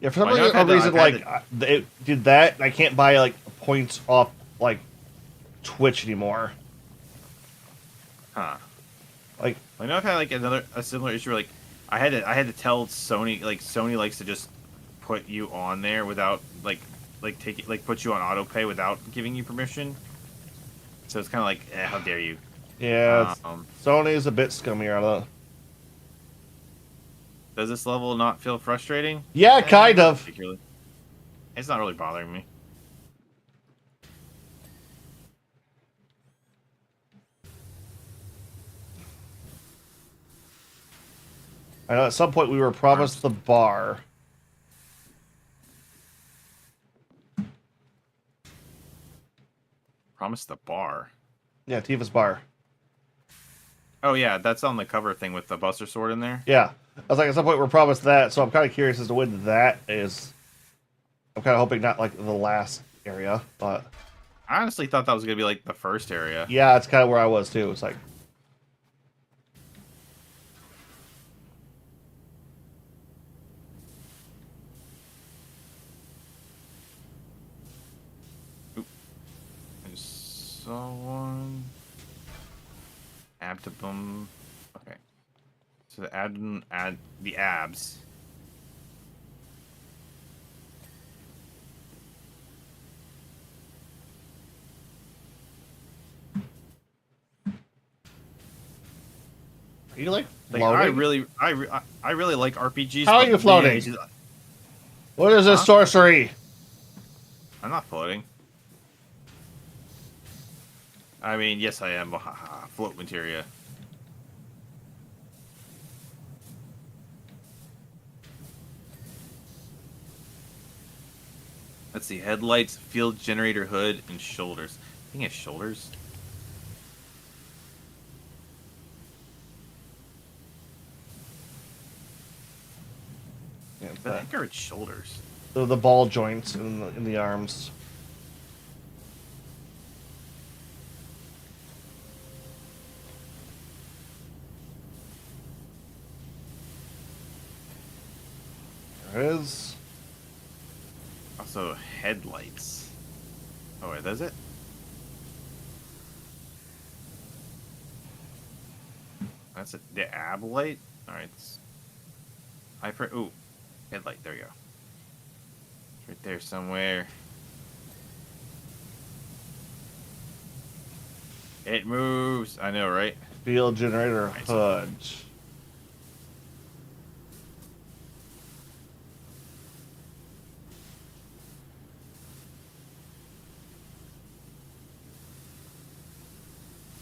S1: for some
S2: Well, I know I've had
S1: reason,
S2: I've had
S1: like it did that, and I can't buy like points off like Twitch anymore.
S2: Huh.
S1: Like,
S2: I know I've had like a similar issue where like I had to tell Sony, like Sony likes to just put you on there without like take it, like put you on auto pay without giving you permission. So it's kind of like, how dare you?
S1: yeah,
S2: Um,
S1: Sony is a bit scummier on that.
S2: Does this level not feel frustrating?
S1: Yeah, kind
S2: Not
S1: of.
S2: particularly. It's not really bothering me.
S1: I know at some point we were promised the bar.
S2: Promise the bar.
S1: Yeah, Tifa's bar.
S2: Oh yeah, that's on the cover thing with the Buster Sword in there.
S1: Yeah, I was like, at some point we're promised that, so I'm kind of curious as to when that is. I'm kind of hoping not like the last area, but
S2: I honestly thought that was gonna be like the first area.
S1: yeah, it's kind of where I was too. It's like,
S2: I just saw one. Abdomen. Okay. So the abdomen, the abs.
S1: are you like
S2: Like
S1: floating?
S2: I really like RPGs.
S1: How are
S2: but
S1: you
S2: man,
S1: floating?
S2: it's just-
S1: What is this
S2: Huh?
S1: sorcery?
S2: I'm not floating. I mean, yes, I am. Float materia. Let's see. Headlights, field generator hood, and shoulders. I think it's shoulders.
S1: Yeah,
S2: I think are its shoulders.
S1: the ball joints in the arms. There it is.
S2: Also, headlights. Oh, wait, that's it? That's it. The ab light? Alright. Ooh. Headlight. There we go. It's right there somewhere. It moves. I know, right?
S1: Field generator
S2: Nice.
S1: hood.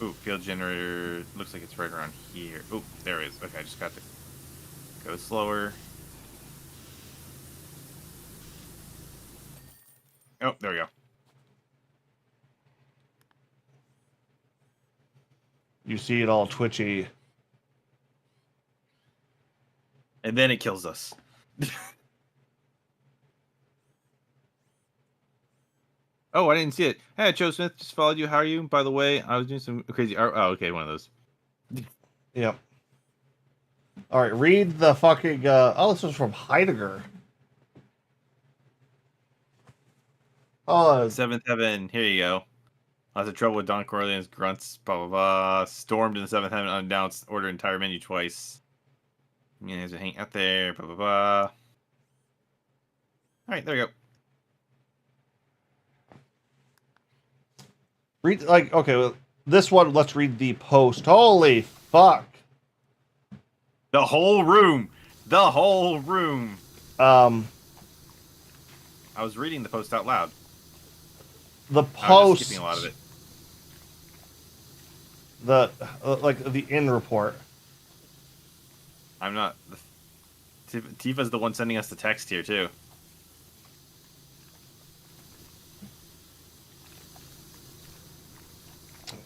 S2: Ooh, field generator. Looks like it's right around here. Ooh, there it is. Okay, I just got to go slower. Oh, there we go.
S1: You see it all twitchy.
S2: And then it kills us. Oh, I didn't see it. Hey, Joe Smith just followed you. How are you? By the way, I was doing some crazy art. Oh, okay, one of those.
S1: Yep. All right, read the fucking. Oh, this was from Heidegger. Oh,
S2: Seventh Heaven. Here you go. Lots of trouble with Don Corleone's grunts. Blah blah blah. Stormed in the Seventh Heaven unannounced. Ordered entire menu twice. Yeah, there's a hang out there. Blah blah blah. All right, there we go.
S1: read like okay. Well, this one. Let's read the post. Holy fuck.
S2: The whole room. The whole room.
S1: Um,
S2: I was reading the post out loud.
S1: the
S2: I was
S1: post.
S2: just skipping a lot of it.
S1: The like the in report.
S2: I'm not. Tifa's the one sending us the text here too.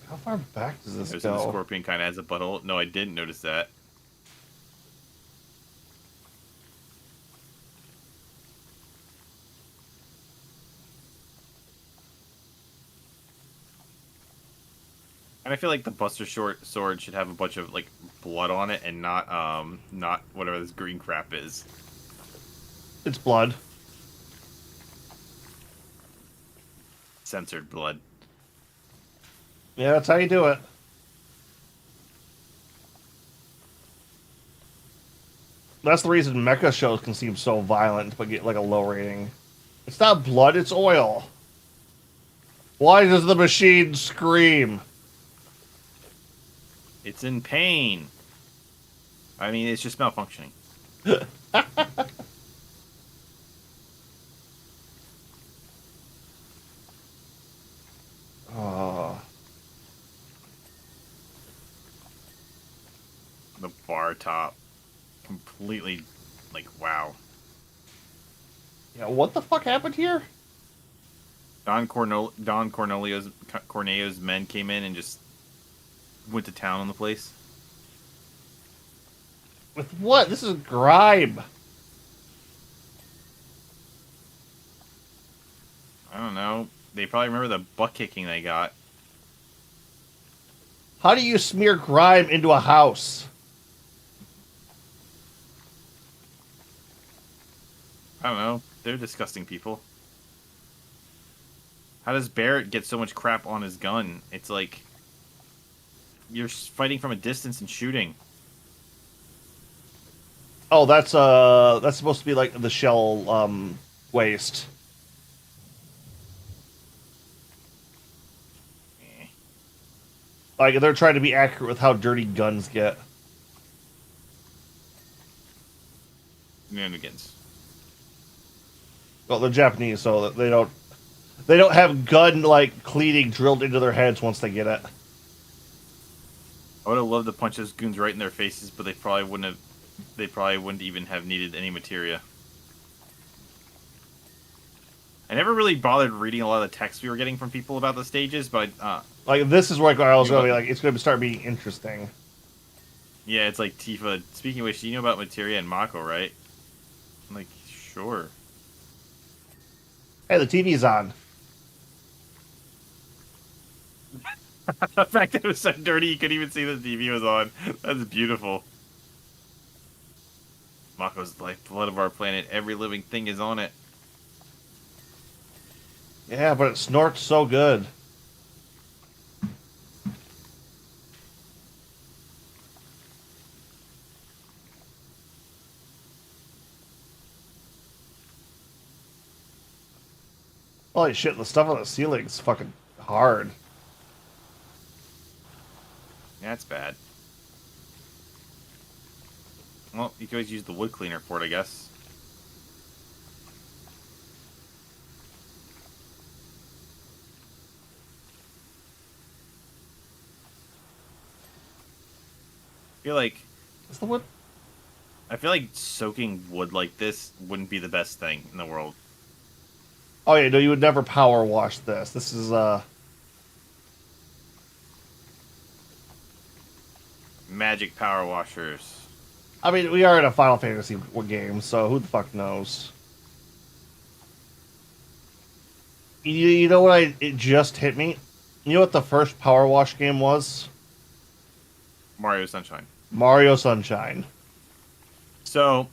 S1: How far back does this
S2: There's
S1: go?
S2: the scorpion kind of has a butthole. No, I didn't notice that. And I feel like the Buster Short sword should have a bunch of like blood on it and not whatever this green crap is.
S1: It's blood.
S2: Censored blood.
S1: Yeah, that's how you do it. That's the reason mecha shows can seem so violent but get like a low rating. It's not blood, it's oil. Why does the machine scream?
S2: It's in pain. I mean, it's just malfunctioning.
S1: Oh.
S2: The bar top. Completely, like, wow.
S1: Yeah, what the fuck happened here?
S2: Don Corneo's men came in and just went to town on the place.
S1: With what? This is grime.
S2: I don't know. They probably remember the butt kicking they got.
S1: How do you smear grime into a house?
S2: I don't know. They're disgusting people. How does Barrett get so much crap on his gun? It's like you're fighting from a distance and shooting.
S1: Oh, that's supposed to be like the shell waste.
S2: Eh.
S1: Like they're trying to be accurate with how dirty guns get.
S2: Shenanigans.
S1: Well, they're Japanese, so they don't have gun like cleaning drilled into their heads once they get it.
S2: I would have loved to punch those goons right in their faces, but they probably wouldn't have. They probably wouldn't even have needed any materia. I never really bothered reading a lot of the texts we were getting from people about the stages, but
S1: Like this is where I was going to be like, it's going to start being interesting.
S2: yeah, it's like Tifa. Speaking of which, you know about materia and Mako, right? I'm like, sure.
S1: Hey, the TV's on.
S2: The fact that it was so dirty you couldn't even see the TV was on. That's beautiful. Mako's the lifeblood of our planet. Every living thing is on it.
S1: Yeah, but it snorts so good. Holy shit, the stuff on the ceiling's fucking hard.
S2: That's bad. Well, you can always use the wood cleaner for it, I guess. feel like
S1: Is the wood?
S2: I feel like soaking wood like this wouldn't be the best thing in the world.
S1: Oh yeah, no, you would never power wash this. This is
S2: Magic power washers.
S1: I mean, we are in a Final Fantasy game, so who the fuck knows? You know what? It just hit me. You know what the first power wash game was?
S2: Mario Sunshine.
S1: Mario Sunshine.
S2: So,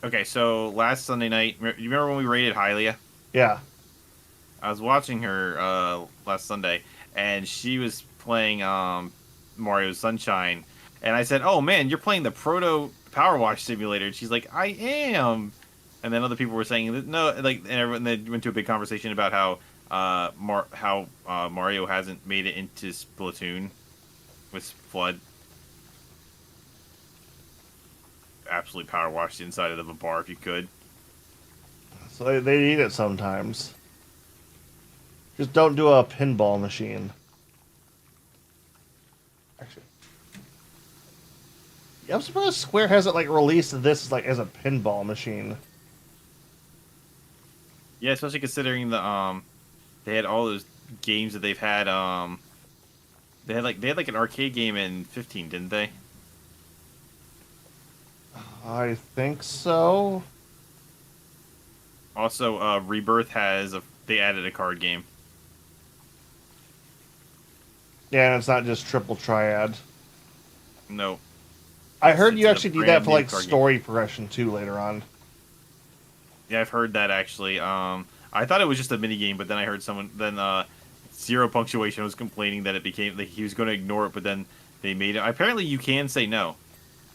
S2: okay, so last Sunday night, you remember when we raided Hylia?
S1: Yeah.
S2: I was watching her last Sunday, and she was playing Mario Sunshine, and I said, "Oh man, you're playing the Proto Power Wash Simulator." And she's like, "I am." And then other people were saying that no, like, and everyone then went to a big conversation about how Mario hasn't made it into Splatoon with Flood. Absolutely power wash the inside of a bar if you could.
S1: So they need it sometimes. Just don't do a pinball machine. Actually, yeah, I'm surprised Square hasn't like released this like as a pinball machine.
S2: Yeah, especially considering they had all those games that they've had they had like an arcade game in 15, didn't they?
S1: I think so.
S2: Also, Rebirth they added a card game.
S1: Yeah, and it's not just triple triad.
S2: No,
S1: I heard
S2: it's
S1: you
S2: a
S1: actually do
S2: brand
S1: that for
S2: new
S1: like
S2: card game.
S1: story progression too later on.
S2: Yeah, I've heard that actually. I thought it was just a mini game, but then I heard Zero Punctuation was complaining that it became like he was going to ignore it, but then they made it. Apparently, you can say no.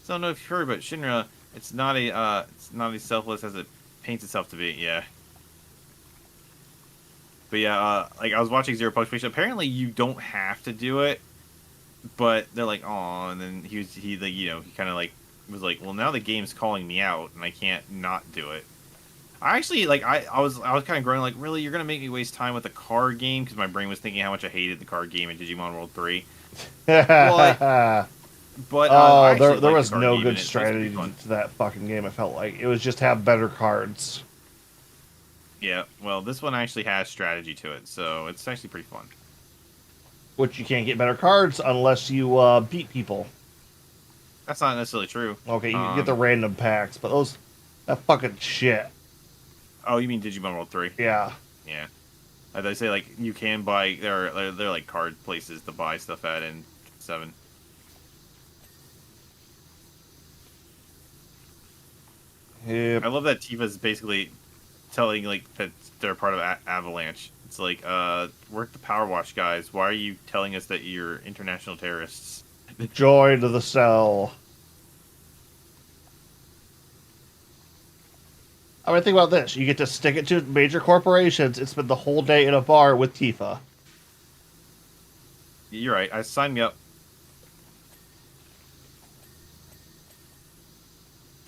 S2: So I don't know if you've heard, but Shinra, it's not as selfless as it paints itself to be. Yeah. But yeah, like I was watching Zero Punctuation. Apparently, you don't have to do it, but they're like, oh, and then he like he kind of like was like, well, now the game's calling me out, and I can't not do it. I actually like I was kind of growing like, really, you're gonna make me waste time with the card game because my brain was thinking how much I hated the card game in Digimon World 3. But I
S1: Oh,
S2: actually
S1: there
S2: liked
S1: was
S2: the card
S1: no
S2: game,
S1: good
S2: and it's supposed to be
S1: strategy
S2: fun.
S1: to that fucking game. I felt like it was just have better cards,
S2: Yeah, well, this one actually has strategy to it, so it's actually pretty fun.
S1: which you can't get better cards unless you beat people.
S2: That's not necessarily true.
S1: Okay, you can get the random packs, but that fucking shit.
S2: Oh, you mean Digimon World 3?
S1: Yeah.
S2: Yeah. They say like you can buy there are like card places to buy stuff at in 7.
S1: Yep.
S2: I love that Tifa's basically telling like that they're part of Avalanche. It's like, we're the Power Wash guys. Why are you telling us that you're international terrorists?
S1: Joy to the cell. I mean, think about this. You get to stick it to major corporations and spend the whole day in a bar with Tifa.
S2: You're right. I signed me up.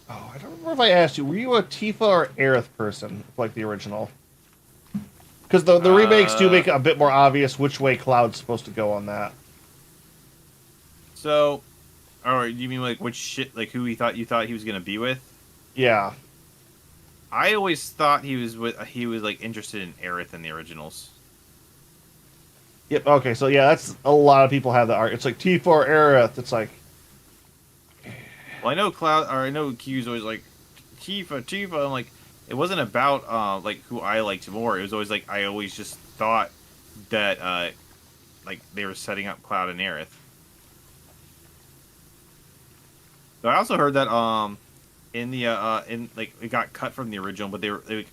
S1: Oh, I don't remember if I asked you. Were you a Tifa or Aerith person, like the original? Because the remakes do make it a bit more obvious which way Cloud's supposed to go on that.
S2: So, or you mean like which shit, like who you thought he was gonna be with?
S1: Yeah.
S2: I always thought he was like interested in Aerith in the originals.
S1: Yep. Okay. So yeah, that's a lot of people have that art. It's like Tifa or Aerith. It's like,
S2: Well, I know I know Q's always like Tifa. I'm like, it wasn't about like who I liked more. It was always like I always just thought that like they were setting up Cloud and Aerith. But I also heard that in the in like it got cut from the original, but they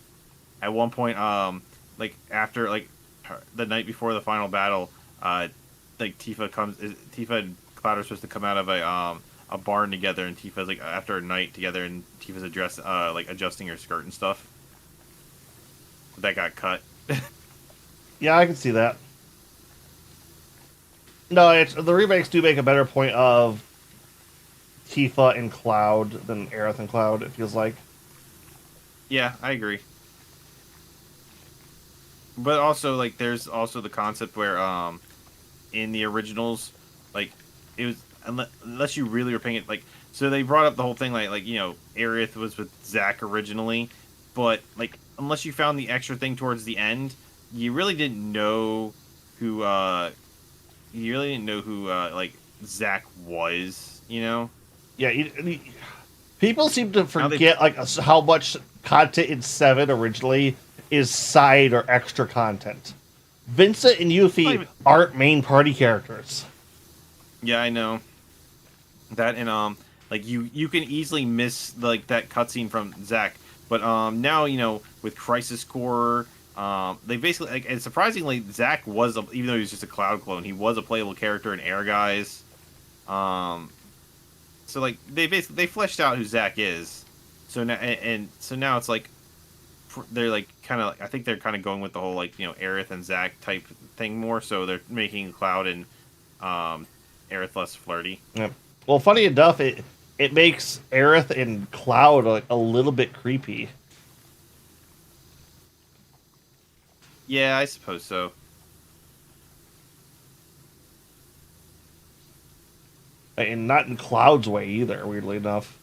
S2: at one point like after like the night before the final battle, like Tifa and Cloud are supposed to come out of a barn together, and Tifa's like after a night together, and Tifa's like adjusting her skirt and stuff. But that got cut.
S1: yeah, I can see that. No, it's the remakes do make a better point of Tifa and Cloud than Aerith and Cloud. It feels like.
S2: Yeah, I agree. But also, like, there's also the concept where, in the originals, like, it was unless you really were paying it like. So they brought up the whole thing like Aerith was with Zack originally, but like unless you found the extra thing towards the end, you really didn't know who like Zack was.
S1: Yeah, people seem to forget like how much content in 7 originally is side or extra content. Vincent and Yuffie aren't main party characters.
S2: Yeah, I know that, and like you can easily miss like that cutscene from Zack, but now with Crisis Core, they basically like, and surprisingly Zack was even though he was just a Cloud clone, he was a playable character in Air Guys. So like they fleshed out who Zack is. So now so now it's like they're like kind of I think they're kind of going with the whole like Aerith and Zack type thing more. So they're making Cloud and Aerith less flirty.
S1: Yeah. Well, funny enough, it makes Aerith and Cloud like a little bit creepy.
S2: Yeah, I suppose so.
S1: And not in Cloud's way either, weirdly enough.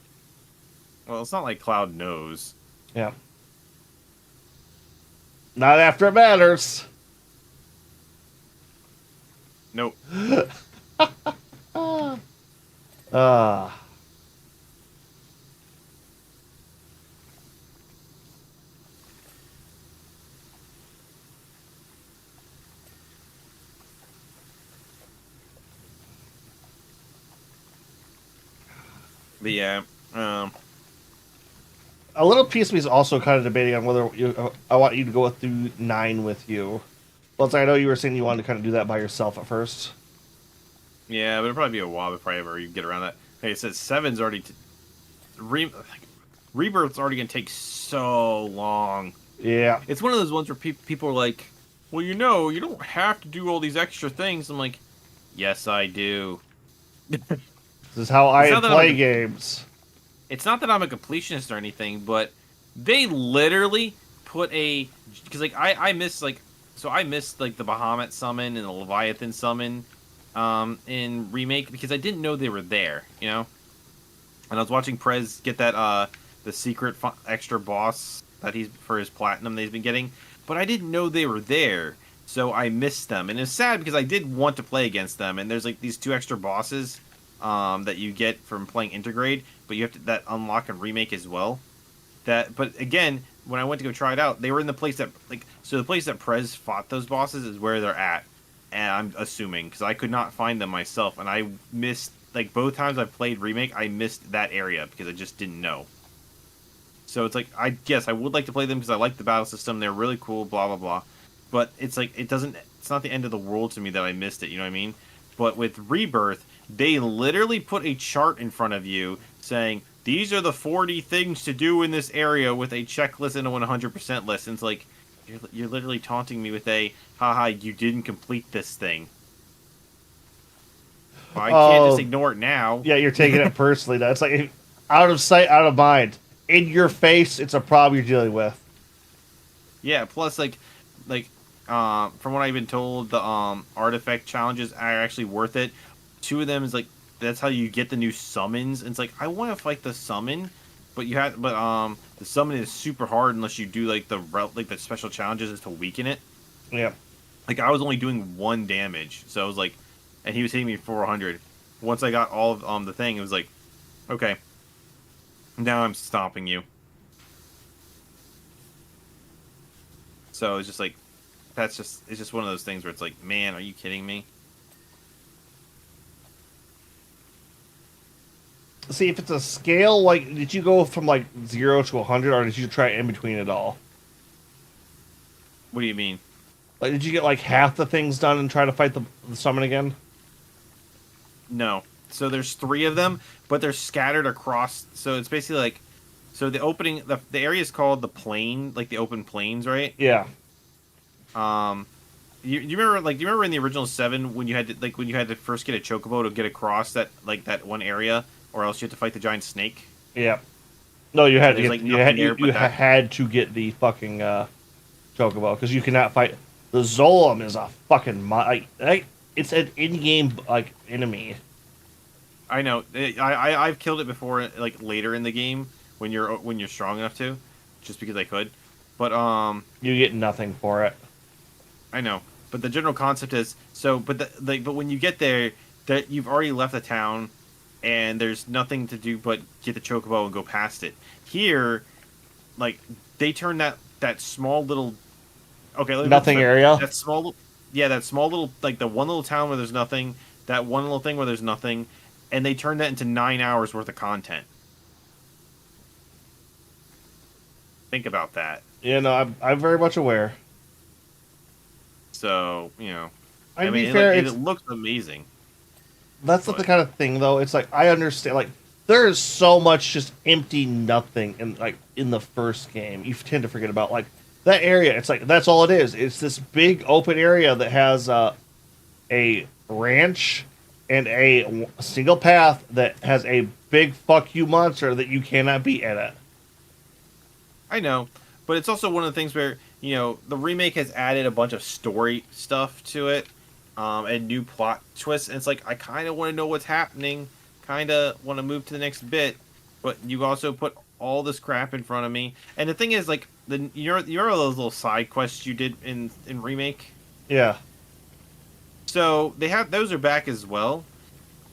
S2: Well, it's not like Cloud knows.
S1: Yeah. Not after it matters.
S2: Nope.
S1: Ah.
S2: But yeah,
S1: a little piece of me is also kind of debating on whether I want you to go through 9 with you. Well, I know you were saying you wanted to kind of do that by yourself at first.
S2: Yeah, but it'll probably be a while before I ever get around that. Hey, it says 7's already... Rebirth's already going to take so long.
S1: Yeah.
S2: It's one of those ones where people are like, well, you don't have to do all these extra things. I'm like, yes, I do.
S1: This is how I play games.
S2: It's not that I'm a completionist or anything, but they literally put a... Because, like, I missed, like... So I missed, like, the Bahamut summon and the Leviathan summon in Remake because I didn't know they were there, And I was watching Prez get that, the secret extra boss that he's... For his Platinum that he's been getting. But I didn't know they were there, so I missed them. And it's sad because I did want to play against them. And there's, like, these 2 extra bosses... that you get from playing Intergrade, but you have to that unlock and Remake as well. But again, when I went to go try it out, they were in the place that so the place that Prez fought those bosses is where they're at, and I'm assuming because I could not find them myself, and I missed both times I've played Remake, I missed that area because I just didn't know. So it's like I guess I would like to play them because I like the battle system, they're really cool, blah blah blah. But it's like it's not the end of the world to me that I missed it, you know what I mean? But with Rebirth, they literally put a chart in front of you saying, these are the 40 things to do in this area with a checklist and a 100% list. And it's like, you're literally taunting me with a, haha, you didn't complete this thing. Well, I can't just ignore it now.
S1: Yeah, you're taking it personally. That's like, out of sight, out of mind. In your face, it's a problem you're dealing with.
S2: Yeah, plus, from what I've been told, the artifact challenges are actually worth it. 2 of them is that's how you get the new summons. And it's like I want to fight the summon, but the summon is super hard unless you do the special challenges is to weaken it.
S1: Yeah.
S2: I was only doing 1 damage, so I was like, and he was hitting me 400. Once I got all of the thing, it was like, okay, now I'm stomping you. So it's just like. It's just one of those things where it's like, man, are you kidding me?
S1: See, if it's a scale, did you go from 0 to 100, or did you try in between it all?
S2: What do you mean?
S1: Did you get half the things done and try to fight the summon again?
S2: No. So there's 3 of them, but they're scattered across. So it's basically so the opening, the area is called the plain, the open plains, right?
S1: Yeah.
S2: You remember do you remember in the original 7 when you had to first get a chocobo to get across that that one area, or else you had to fight the giant snake?
S1: Yeah. No, you had to
S2: There's,
S1: get you had to get the fucking chocobo because you cannot fight the Zolom is a fucking it's an in-game enemy.
S2: I know. I've killed it before, like later in the game when you're strong enough to, just because I could. But
S1: You get nothing for it.
S2: I know. But the general concept is so. But but when you get there, that you've already left the town, and there's nothing to do but get the chocobo and go past it. Here, like they turn that small little
S1: Nothing area.
S2: that small yeah that small little like the one little town where there's nothing, that one little thing where there's nothing, and they turn that into 9 hours worth of content. Think about that.
S1: You know, I'm very much aware.
S2: So you know,
S1: I
S2: I
S1: mean,
S2: mean,
S1: fair,
S2: it looks amazing.
S1: that's not the kind of thing though. It's like I understand. Like there is so much just empty nothing in the first game. You tend to forget about like that area. It's like that's all it is. It's this big open area that has a ranch and a single path that has a big fuck you monster that you cannot beat in it.
S2: I know, but it's also one of the things where the remake has added a bunch of story stuff to it, and new plot twists. And it's like I kind of want to know what's happening, kind of want to move to the next bit, but you also put all this crap in front of me. And the thing is, like you're those little side quests you did in remake.
S1: Yeah.
S2: So those are back as well,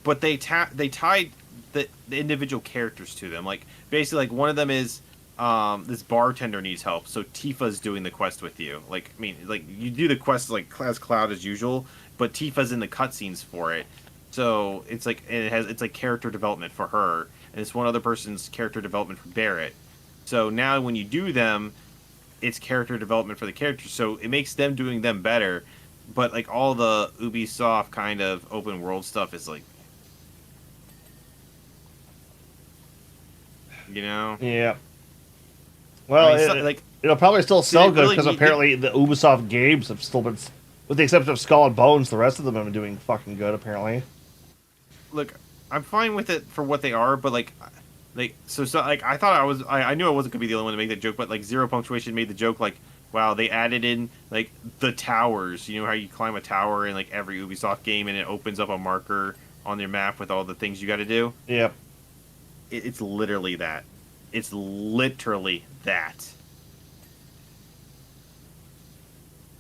S2: but they tied the individual characters to them. Like basically, like one of them is this bartender needs help, so Tifa's doing the quest with you. Like I mean, like you do the quest like as Cloud as usual, but Tifa's in the cutscenes for it. So it's like it's like character development for her, and it's one other person's character development for Barrett. So now when you do them, it's character development for the characters. So it makes them doing them better. But like all the Ubisoft kind of open world stuff is like,
S1: Yeah. Well,
S2: I mean,
S1: it'll probably still sell good
S2: really
S1: because apparently the Ubisoft games have still been, with the exception of Skull and Bones, the rest of them have been doing fucking good apparently.
S2: Look, I'm fine with it for what they are, but like so like I thought I knew I wasn't gonna be the only one to make that joke, but like Zero Punctuation made the joke like, wow, they added in like the towers. You know how you climb a tower in like every Ubisoft game, and it opens up a marker on your map with all the things you got to do.
S1: Yep.
S2: It's literally that. It's literally that.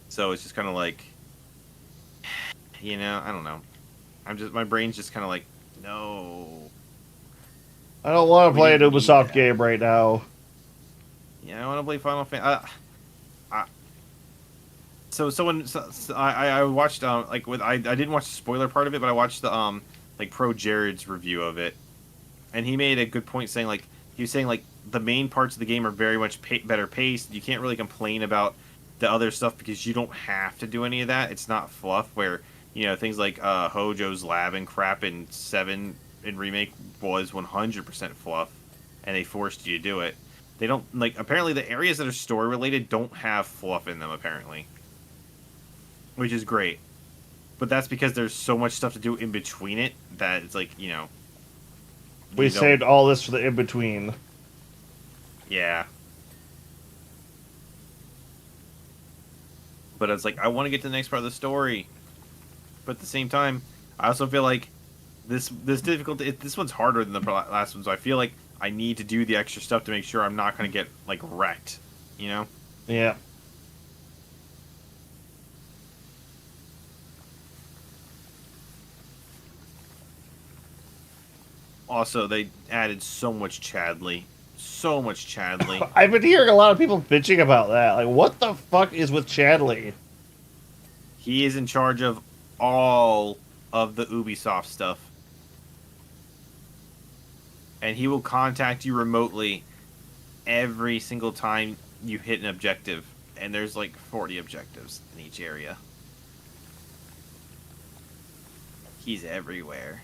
S2: So it's just kind of like, I don't know. My brain's just kind of like, no.
S1: I don't want to play an
S2: didn't need
S1: Ubisoft
S2: that.
S1: game right now.
S2: Yeah, I want to play Final Fantasy. I watched I didn't watch the spoiler part of it, but I watched the like Pro Jared's review of it, and he made a good point saying like he was saying like the main parts of the game are very much better paced. You can't really complain about the other stuff because you don't have to do any of that. It's not fluff where things like Hojo's lab and crap in 7 in remake was 100% fluff, and they forced you to do it. They don't like apparently the areas that are story related don't have fluff in them apparently, which is great. But that's because there's so much stuff to do in between it that it's like,
S1: We saved all this for the in between.
S2: Yeah. But it's like I want to get to the next part of the story. But at the same time, I also feel like this difficulty, this one's harder than the last one, so I feel like I need to do the extra stuff to make sure I'm not going to get like wrecked,
S1: Yeah.
S2: Also, they added so much Chadley. So much Chadley.
S1: I've been hearing a lot of people bitching about that. Like, what the fuck is with Chadley?
S2: He is in charge of all of the Ubisoft stuff. And he will contact you remotely every single time you hit an objective. And there's like 40 objectives in each area. He's everywhere.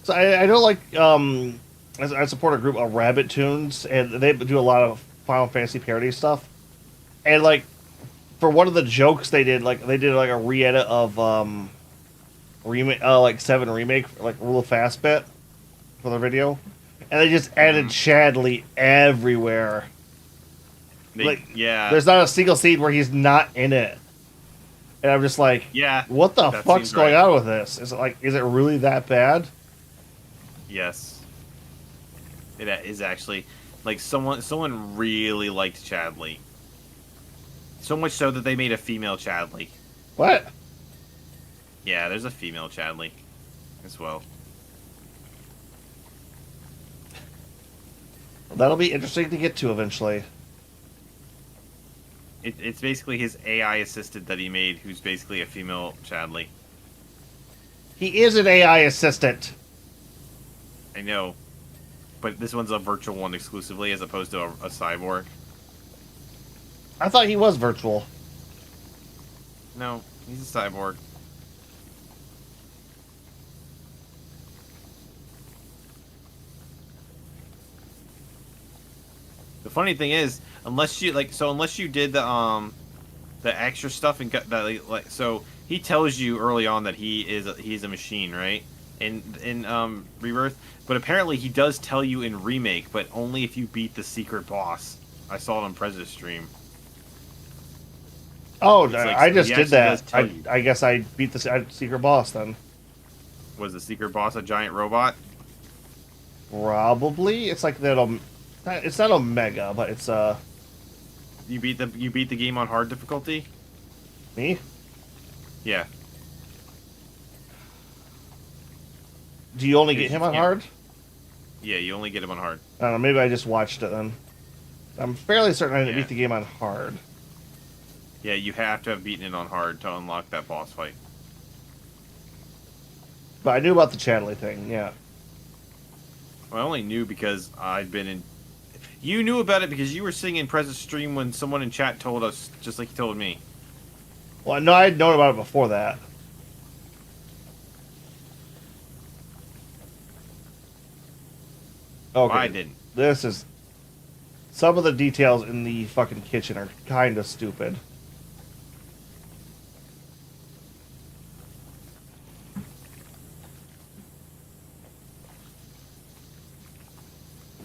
S1: So I know, like, I support a group of Rabbit Tunes, and they do a lot of Final Fantasy parody stuff. And, like, for one of the jokes they did like a re-edit of, like, 7 Remake, like, real fast bit for the video. And they just added Chadley everywhere.
S2: Yeah.
S1: There's not a single scene where he's not in it. And I'm just like,
S2: yeah,
S1: what the fuck's going on with this? Is it really that bad?
S2: Yes. It is actually like someone really liked Chadley. So much so that they made a female Chadley.
S1: What?
S2: Yeah, there's a female Chadley as well.
S1: That'll be interesting to get to eventually.
S2: It's basically his AI assistant that he made, who's basically a female Chadley.
S1: He is an AI assistant.
S2: I know, but this one's a virtual one exclusively, as opposed to a cyborg.
S1: I thought he was virtual.
S2: No, he's a cyborg. The funny thing is, unless you did the extra stuff and got that so he tells you early on that he's a machine, right? In Rebirth, but apparently he does tell you in Remake, but only if you beat the secret boss. I saw it on Prez's stream.
S1: Oh,
S2: It's like,
S1: I
S2: so
S1: just
S2: he
S1: did
S2: actually does
S1: that.
S2: tell you.
S1: I guess I beat the secret boss then.
S2: Was the secret boss a giant robot?
S1: Probably. It's like that. It's not Omega, but it's
S2: You beat the game on hard difficulty?
S1: me.
S2: Yeah.
S1: Do you only
S2: Yes,
S1: get him
S2: you
S1: on
S2: can.
S1: hard?
S2: Yeah, you only get him on hard.
S1: I don't know. Maybe I just watched it then. I'm fairly certain I didn't
S2: Yeah.
S1: beat the game on hard.
S2: Yeah, you have to have beaten it on hard to unlock that boss fight.
S1: But I knew about the Chadley thing. Yeah.
S2: Well, I only knew because I'd been in. You knew about it because you were sitting in Prez's stream when someone in chat told us, just like he told me.
S1: Well, no, I'd known about it before that. Okay.
S2: I didn't.
S1: This is... Some of the details in the fucking kitchen are kind of stupid.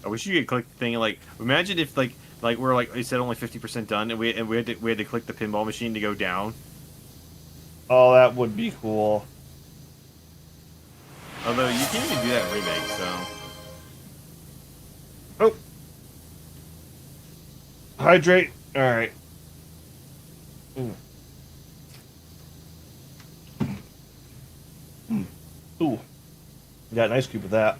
S2: I wish you could click the thing like. Imagine if like we're like it said only 50% done, and we had to click the pinball machine to go down.
S1: Oh, that would be cool.
S2: Although you can't even do that in Remake, so.
S1: Oh. Hydrate. Alright. Ooh. Ooh. Got an ice cube with that.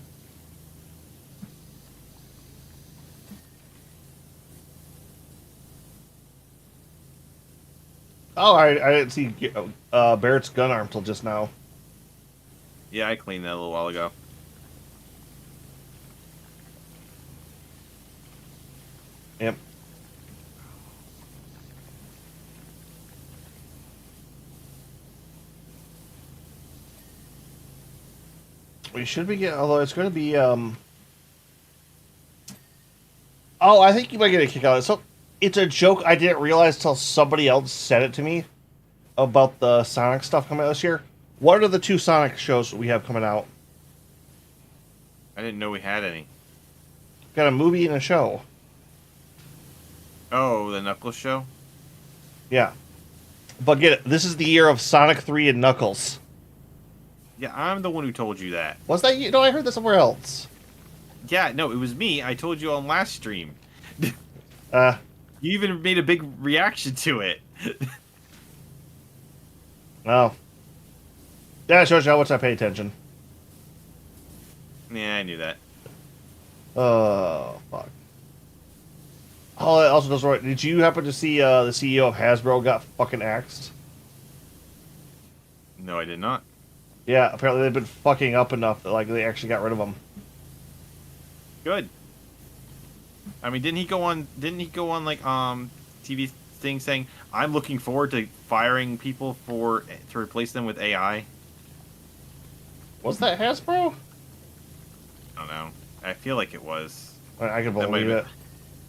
S1: Oh, I didn't see Barrett's gun arm till just now.
S2: Yeah, I cleaned that a little while ago.
S1: Yep. We should be getting, although it's going to be, Oh, I think you might get a kick out of it. So, it's a joke I didn't realize till somebody else said it to me about the Sonic stuff coming out this year. What are the two Sonic shows we have coming out?
S2: I didn't know we had any.
S1: Got a movie and a show.
S2: Oh, the Knuckles show?
S1: Yeah. But get it, this is the year of Sonic 3 and Knuckles.
S2: Yeah, I'm the one who told you that.
S1: Was that you? No, I heard that somewhere else.
S2: Yeah, no, it was me. I told you on last stream.
S1: Uh,
S2: You even made a big reaction to it.
S1: oh. Yeah, it shows you how much I pay attention.
S2: Yeah, I knew that.
S1: Oh, fuck. Oh, that also does right. Did you happen to see the CEO of Hasbro got fucking axed?
S2: No, I did not.
S1: Yeah, apparently they've been fucking up enough that like they actually got rid of him.
S2: Good. I mean, didn't he go on like TV thing saying, "I'm looking forward to firing people to replace them with AI"?
S1: Was that Hasbro?
S2: I don't know. I feel like it was.
S1: I can
S2: That might
S1: believe
S2: have
S1: it.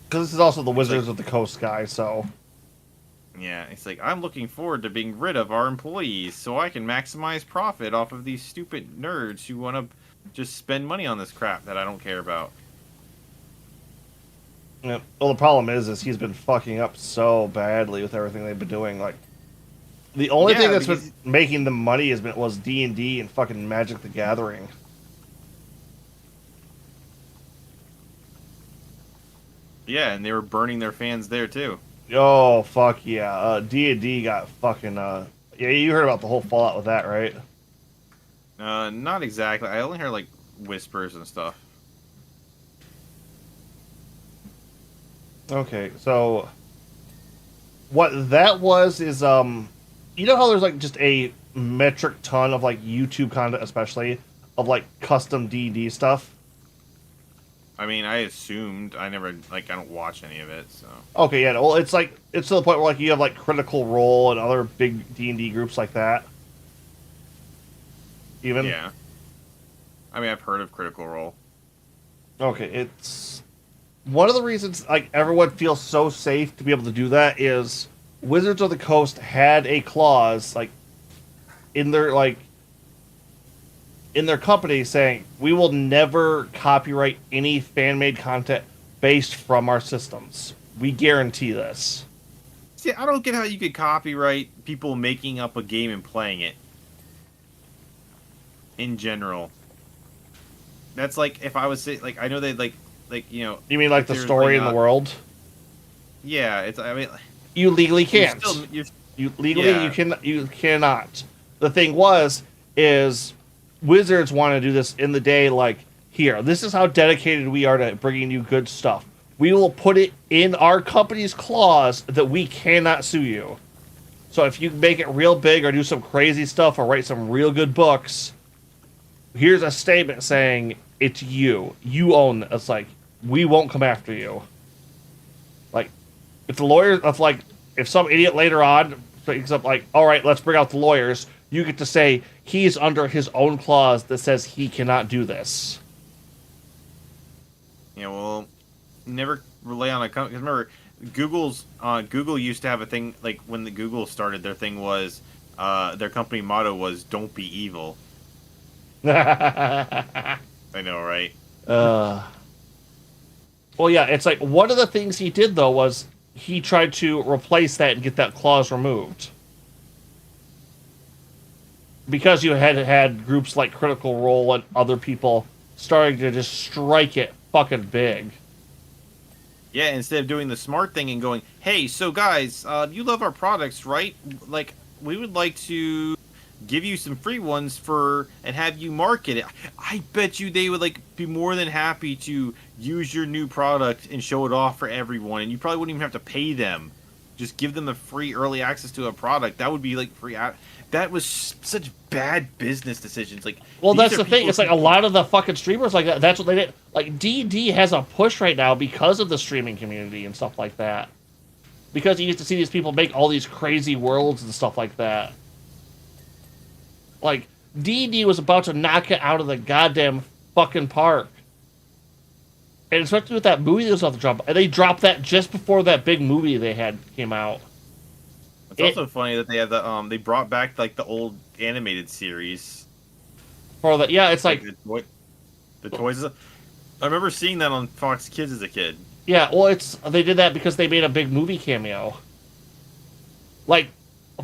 S1: Because this is also the Wizards
S2: like-
S1: of the Coast guy, so...
S2: Yeah, it's like, I'm looking forward to being rid of our employees so I can maximize profit off of these stupid nerds who want to just spend money on this crap that I don't care about.
S1: Yeah. Well, the problem is he's been fucking up so badly with everything they've been doing. Like, the only
S2: Yeah,
S1: thing that's
S2: because-
S1: been making them money was D&D and fucking Magic the Gathering.
S2: Yeah, and they were burning their fans there too.
S1: Oh fuck yeah! D&D got fucking yeah. You heard about the whole fallout with that, right?
S2: Not exactly. I only heard like whispers and stuff.
S1: Okay, so what that was is you know how there's like just a metric ton of like YouTube content, especially of like custom D&D stuff.
S2: I mean, I assumed I never I don't watch any of it, so.
S1: Okay, yeah. Well, it's like it's to the point where like you have like Critical Role and other big D&D groups like that. Even
S2: Yeah. I mean, I've heard of Critical Role.
S1: okay, it's one of the reasons like everyone feels so safe to be able to do that is Wizards of the Coast had a clause like in their company saying we will never copyright any fan-made content based from our systems. We guarantee this.
S2: See, I don't get how you could copyright people making up a game and playing it. In general. That's like if I was say like I know they like you know.
S1: You mean like the story in the world?
S2: Yeah, it's I mean.
S1: You legally can't. You legally
S2: yeah.
S1: you cannot. The thing is Wizards want to do this in the day like here. This is how dedicated we are to bringing you good stuff. We will put it in our company's clause that we cannot sue you. So if you make it real big or do some crazy stuff or write some real good books, here's a statement saying it's you. You own it. It's like we won't come after you. Like if the lawyers if some idiot later on picks up like, all right, let's bring out the lawyers, you get to say he's under his own clause that says he cannot do this.
S2: Yeah, well, never rely on a company. Because remember, Google used to have a thing like when the Google started. Their thing was their company motto was "Don't be evil." I know, right?
S1: Well, yeah, it's like one of the things he did though was he tried to replace that and get that clause removed. Because you had groups like Critical Role and other people starting to just strike it fucking big.
S2: Yeah, instead of doing the smart thing and going, "Hey, so guys, you love our products, right? Like, we would like to give you some free ones and have you market it." I bet you they would be more than happy to use your new product and show it off for everyone, and you probably wouldn't even have to pay them. Just give them the free early access to a product. That would be free. That was such bad business decisions.
S1: Well, that's the thing. It's a lot of the fucking streamers like that. That's what they did. D&D has a push right now because of the streaming community and stuff like that. Because you used to see these people make all these crazy worlds and stuff like that. D&D was about to knock it out of the goddamn fucking park. And especially with that movie that was off the drop. And they dropped that just before that big movie they had came out.
S2: It's also funny that they have they brought back the old animated series.
S1: For the it's
S2: the toys. I remember seeing that on Fox Kids as a kid.
S1: Yeah, well, they did that because they made a big movie cameo.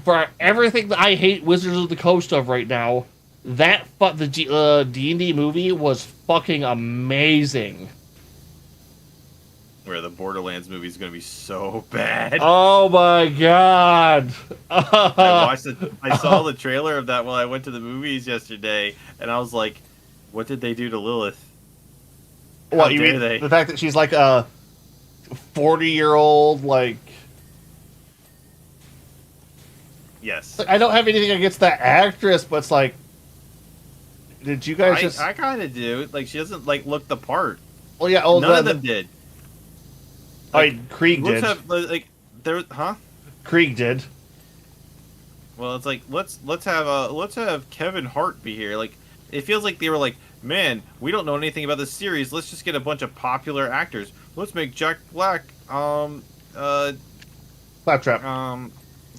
S1: For everything that I hate Wizards of the Coast of right now, the D&D movie was fucking amazing.
S2: Where the Borderlands movie is going to be so bad.
S1: Oh my god!
S2: I saw the trailer of that while I went to the movies yesterday, and I was like, "What did they do to Lilith?
S1: What you mean? The fact that she's a 40-year-old
S2: Yes.
S1: I don't have anything against that actress, but it's did you guys
S2: I kind of do. She doesn't look the part.
S1: Well, yeah.
S2: None of them did.
S1: Krieg did. Krieg did.
S2: Well, it's let's have Kevin Hart be here. It feels like they were man, we don't know anything about this series. Let's just get a bunch of popular actors. Let's make Jack Black
S1: Claptrap.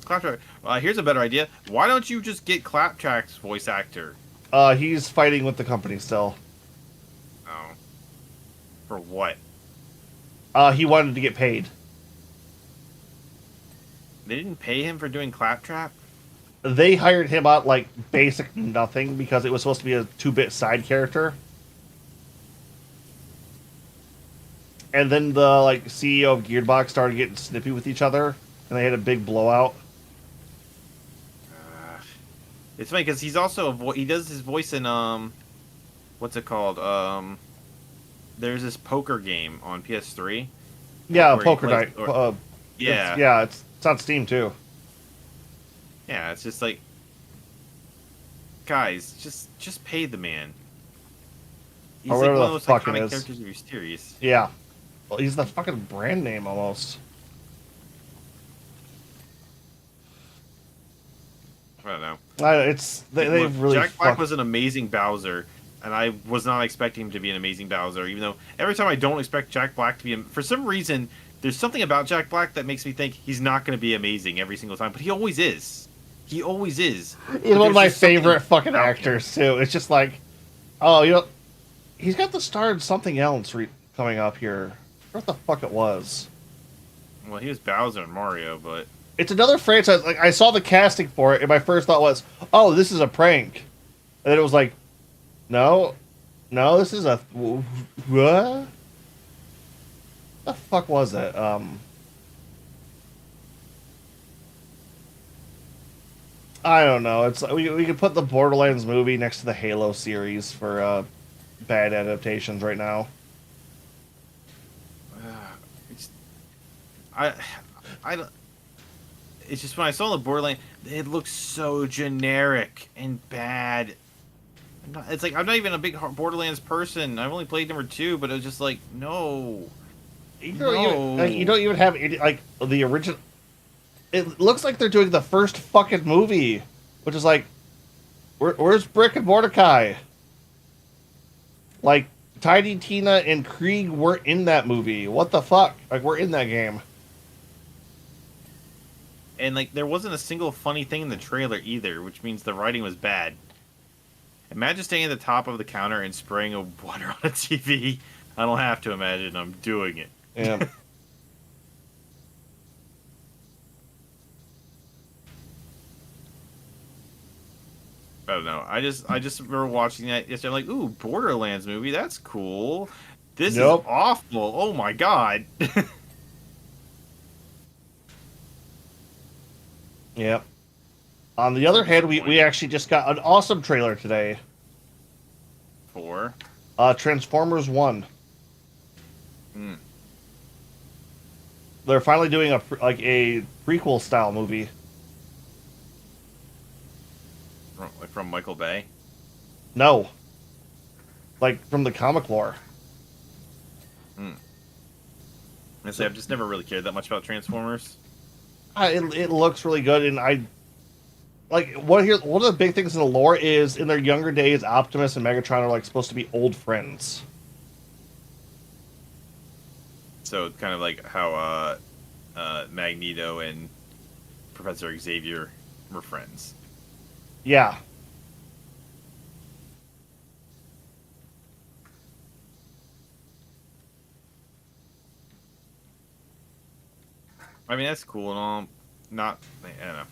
S2: Claptrap. Here's a better idea. Why don't you just get Claptrap's voice actor?
S1: He's fighting with the company still.
S2: Oh. For what?
S1: He wanted to get paid.
S2: They didn't pay him for doing Claptrap?
S1: They hired him out basic nothing because it was supposed to be a 2-bit side character. and then the like CEO of Gearbox started getting snippy with each other, and they had a big blowout.
S2: It's funny because he's also he does his voice in what's it called? There's this poker game on PS3.
S1: Yeah,
S2: where he
S1: Poker
S2: plays-
S1: Night.
S2: or- yeah,
S1: Yeah, it's on Steam too.
S2: yeah. It's just like, guys, just pay the man. He's
S1: Or
S2: like
S1: whatever
S2: one
S1: the
S2: of the
S1: fuck
S2: most
S1: it
S2: iconic
S1: is.
S2: characters of your series.
S1: Yeah, well, he's the fucking brand name almost.
S2: I don't know.
S1: They've really
S2: Jack Black
S1: fucked.
S2: was an amazing Bowser, and I was not expecting him to be an amazing Bowser. Even though every time I don't expect Jack Black to be, for some reason, there's something about Jack Black that makes me think he's not going to be amazing every single time. But he always is. He always is.
S1: He's one of my favorite fucking actors too. It's just like, oh, he's got the star in something else coming up here. What the fuck it was?
S2: Well, he was Bowser in Mario, but
S1: It's another franchise. Like I saw the casting for it, and my first thought was, "Oh, this is a prank," and then it was like, "No, this is a what? The fuck was it?" I don't know. It's we could put the Borderlands movie next to the Halo series for bad adaptations right now.
S2: it's I don't. It's just when I saw the Borderlands, it looked so generic and bad. It's like I'm not even a big Borderlands person. I've only played number 2, but it was just like no.
S1: You don't even have any, like the original. It looks like they're doing the first fucking movie, which is like, where's Brick and Mordecai? Like, Tiny Tina and Krieg weren't in that movie. What the fuck? Like, we're in that game.
S2: And like there wasn't a single funny thing in the trailer either, which means the writing was bad. Imagine standing at the top of the counter and spraying a water on a TV. I don't have to imagine. I'm doing it.
S1: Yeah.
S2: I don't know. I just remember watching that yesterday. I'm like, ooh, Borderlands movie. That's cool. This
S1: Nope.
S2: is awful. Oh my god.
S1: Yep. On the other hand, we actually just got an awesome trailer today.
S2: For
S1: Transformers 1.
S2: Hmm.
S1: They're finally doing a prequel style movie.
S2: Like from Michael Bay.
S1: No. Like from the comic lore.
S2: I say I've just never really cared that much about Transformers.
S1: It looks really good, and one of the big things in the lore is in their younger days, Optimus and Megatron are like supposed to be old friends.
S2: So kind of like how Magneto and Professor Xavier were friends.
S1: Yeah.
S2: I mean, that's cool and all. Not, I don't know.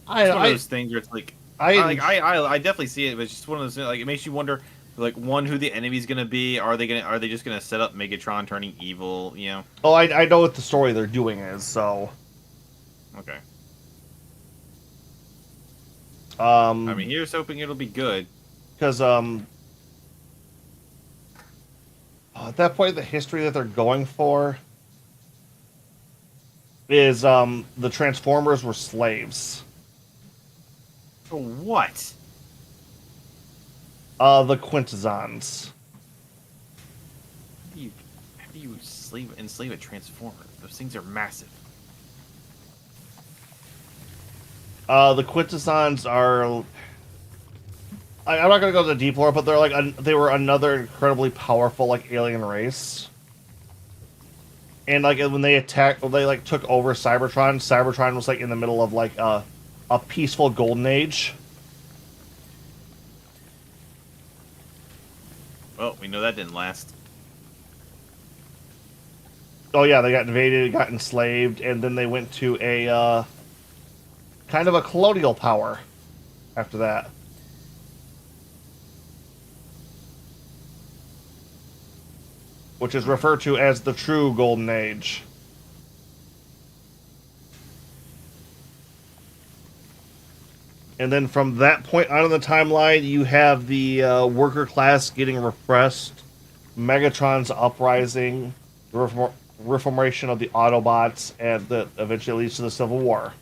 S1: I
S2: It's one of those things where it's like,
S1: I
S2: I definitely see it, but it's just one of those things, like it makes you wonder, like one, who the enemy's gonna be. Are they just gonna set up Megatron turning evil? You know?
S1: Oh, I know what the story they're doing is, so.
S2: Okay.
S1: I
S2: mean, here's hoping it'll be good.
S1: because at that point, the history that they're going for is the Transformers were slaves.
S2: For what?
S1: The Quintessons.
S2: How do you enslave a Transformer? Those things are massive.
S1: The Quintessons are. I'm not gonna go to the deep lore, but they're like they were another incredibly powerful like alien race. And like when they took over Cybertron. Cybertron was like in the middle of like a peaceful golden age.
S2: Well, we know that didn't last.
S1: Oh yeah, they got invaded, got enslaved, and then they went to a kind of a colonial power after that. which is referred to as the true Golden Age. And then from that point on in the timeline, you have the worker class getting repressed, Megatron's uprising, the reformation of the Autobots, and that eventually leads to the Civil War.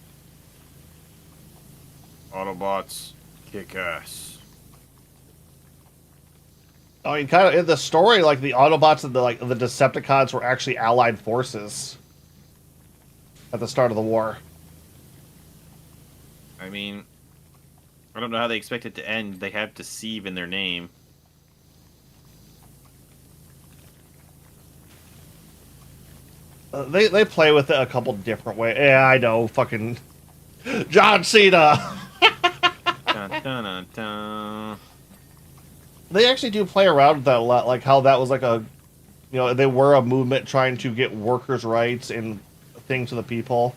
S2: Autobots kick ass.
S1: I mean, kind of in the story, like the Autobots and the Decepticons were actually allied forces at the start of the war.
S2: I mean, I don't know how they expect it to end. They have deceive in their name.
S1: They play with it a couple different ways. Yeah, I know, fucking John Cena.
S2: Dun, dun, dun, dun.
S1: They actually do play around with that a lot, like how that was like a, they were a movement trying to get workers' rights and things to the people,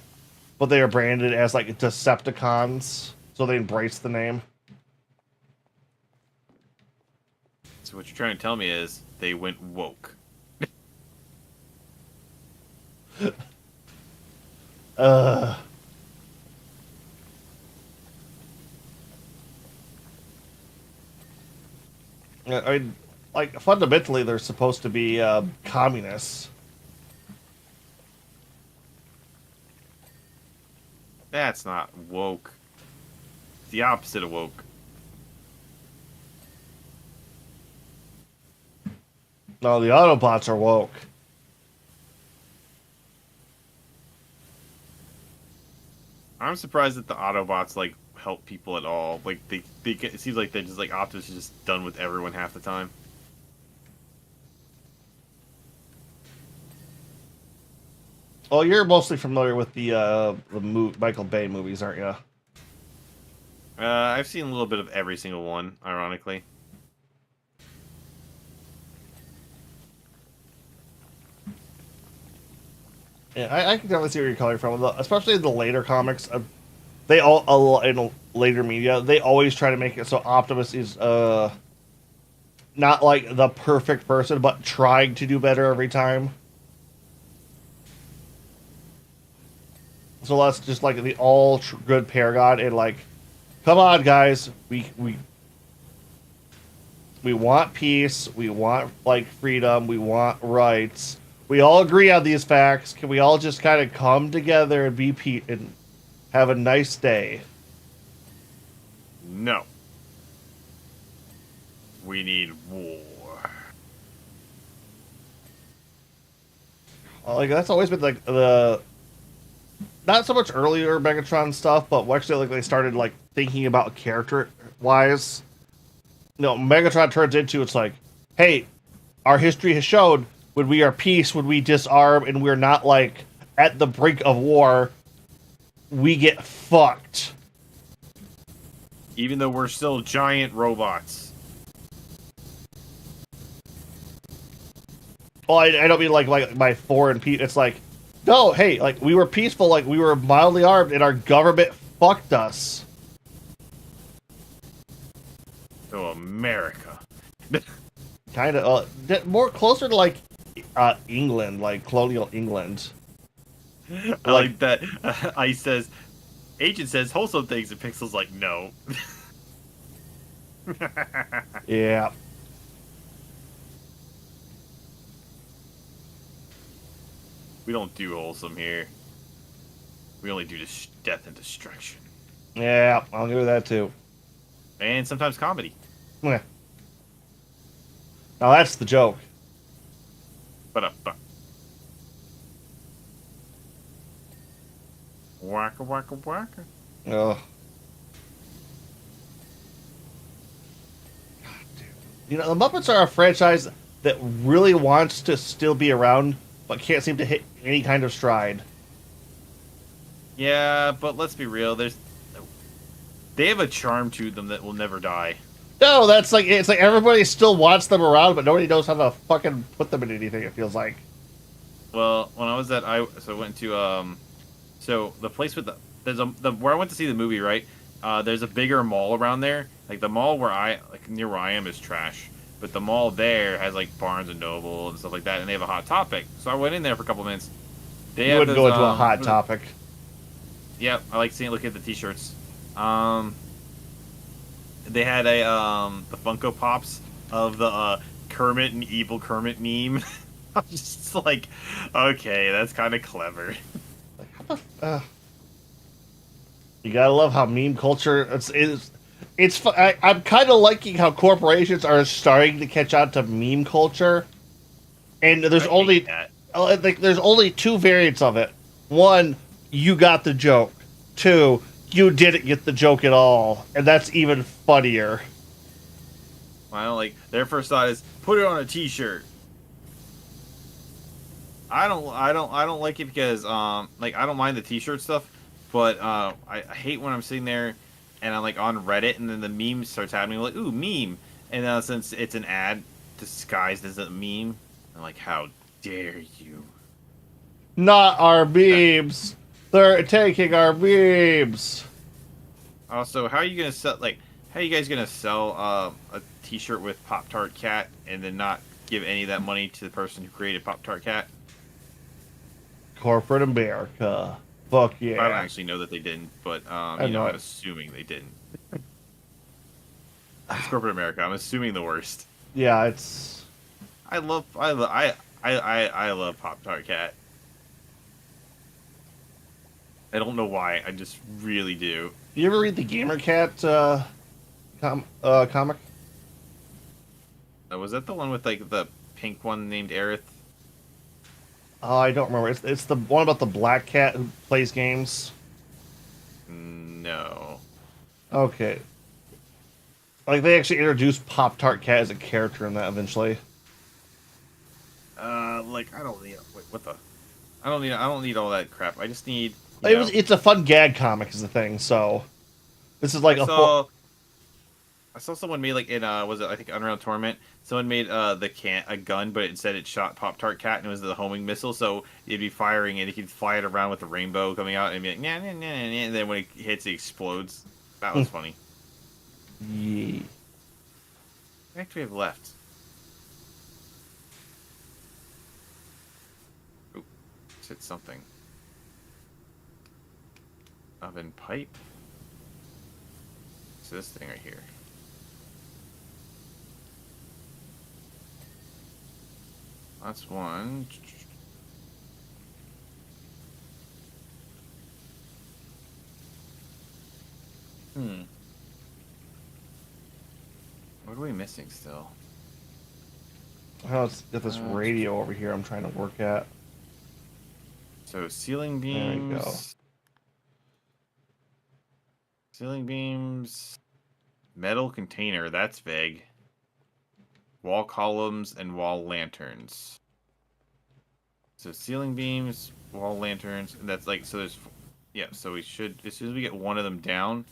S1: but they are branded as like Decepticons, so they embrace the name.
S2: So what you're trying to tell me is they went woke.
S1: uh. I mean, like, fundamentally, they're supposed to be communists.
S2: That's not woke. It's the opposite of woke.
S1: No, the Autobots are woke.
S2: I'm surprised that the Autobots, like, help people at all. Like, they get, it seems like they're just, like, Optimus is just done with everyone half the time.
S1: Well, you're mostly familiar with the Michael Bay movies, aren't you?
S2: I've seen a little bit of every single one, ironically.
S1: Yeah, I can definitely see where you're coming from, especially the later comics. They all in later media, they always try to make it so Optimus is not like the perfect person, but trying to do better every time. So that's just like the all good paragon, and like, come on, guys, we want peace, we want like freedom, we want rights. We all agree on these facts. Can we all just kind of come together and be and have a nice day?
S2: No. We need war.
S1: Like, that's always been like the not so much earlier Megatron stuff, but actually like they started like thinking about character wise. Megatron turns into, it's like, hey, our history has shown when we are peace, when we disarm, and we're not like at the brink of war, we get fucked.
S2: Even though we're still giant robots.
S1: Well, I don't mean like by foreign people. It's like, no, hey, like we were peaceful, like we were mildly armed, and our government fucked us.
S2: So America.
S1: Kind of more closer to like England, like colonial England.
S2: I like that. Ice says, Agent says wholesome things, and Pixel's like, no.
S1: Yeah.
S2: We don't do wholesome here. We only do death and destruction.
S1: Yeah, I'll give it that too.
S2: And sometimes comedy.
S1: Yeah. Now that's the joke.
S2: But Waka waka waka.
S1: Oh. God, dude. The Muppets are a franchise that really wants to still be around, but can't seem to hit any kind of stride.
S2: Yeah, but let's be real. They have a charm to them that will never die.
S1: No, it's like everybody still wants them around, but nobody knows how to fucking put them in anything. It feels like.
S2: Well, when I was at I went to so the place with where I went to see the movie, right? There's a bigger mall around there. Like the mall near where I am is trash. but the mall there has like Barnes and Noble and stuff like that, and they have a Hot Topic. So I went in there for a couple minutes. They
S1: You
S2: have
S1: wouldn't
S2: those,
S1: go into a Hot Topic.
S2: Yep, I like seeing look at the T-shirts. They had the Funko Pops of the Kermit and Evil Kermit meme. I'm just like, okay, that's kind of clever.
S1: You gotta love how meme culture. I'm kind of liking how corporations are starting to catch on to meme culture, and there's there's only two variants of it. One, you got the joke. Two, you didn't get the joke at all, and that's even funnier.
S2: I don't like their first thought is put it on a T-shirt. I don't like it because like I don't mind the T-shirt stuff, but I hate when I'm sitting there and I'm like on Reddit and then the meme starts happening like ooh meme, and since it's an ad disguised as a meme, I'm like how dare you?
S1: Not our memes. They're taking our memes.
S2: Also, how are you gonna sell how are you guys gonna sell a T-shirt with Pop-Tart Cat and then not give any of that money to the person who created Pop-Tart Cat?
S1: Corporate America. Fuck yeah.
S2: I don't actually know that they didn't, but I'm assuming they didn't. It's corporate America. I'm assuming the worst.
S1: Yeah, it's.
S2: I love Pop-Tart Cat. I don't know why. I just really do.
S1: You ever read the Gamer Cat comic?
S2: Was that the one with like the pink one named Aerith?
S1: Oh, I don't remember. It's the one about the black cat who plays games.
S2: No.
S1: Okay. Like they actually introduced Pop-Tart Cat as a character in that eventually.
S2: Like I don't need. Wait, what the? I don't need all that crap. I just need.
S1: It's a fun gag comic is the thing. So this is like
S2: I saw someone made like in was it I think Unreal Tournament. Someone made a gun, but instead it shot Pop-Tart Cat and it was the homing missile. So it'd be firing and it could fly it around with the rainbow coming out and be like nah, nah, nah, nah, and then when it hits, it explodes. That was funny.
S1: Yeah.
S2: I actually have left. Oop, just hit something. Oven pipe. It's this thing right here. That's one. What are we missing still?
S1: Let's get this radio over here I'm trying to work at.
S2: So ceiling beams.
S1: There we go.
S2: Ceiling beams. Metal container, that's vague. Wall columns and wall lanterns. So ceiling beams, wall lanterns, and that's like so there's so we should as soon as we get one of them down,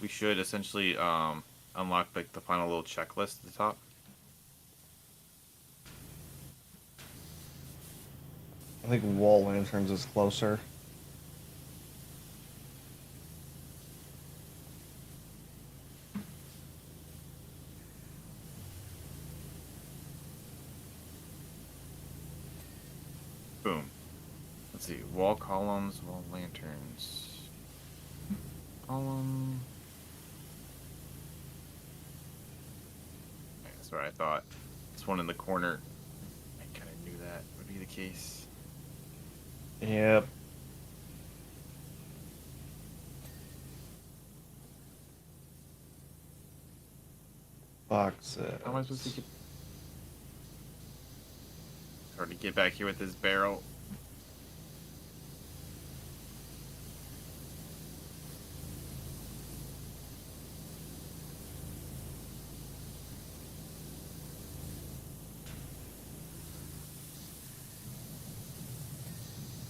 S2: we should essentially unlock like the final little checklist at the top.
S1: I think wall lanterns is closer.
S2: Boom. Let's see. Wall columns, wall lanterns. Column. Okay, that's what I thought. This one in the corner. I kind of knew that would be the case.
S1: Yep. Boxes.
S2: How am I supposed to get... It's hard to get back here with this barrel.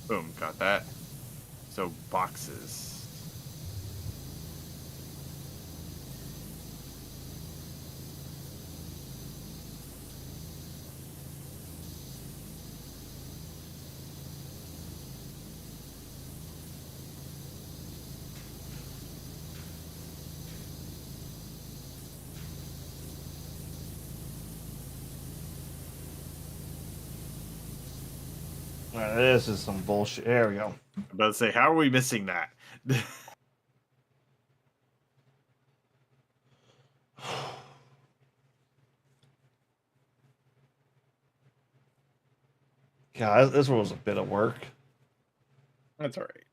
S2: Boom, got that. So, boxes.
S1: This is some bullshit. There we go.
S2: I'm about to say, how are we missing that?
S1: God, this one was a bit of work.
S2: That's all right.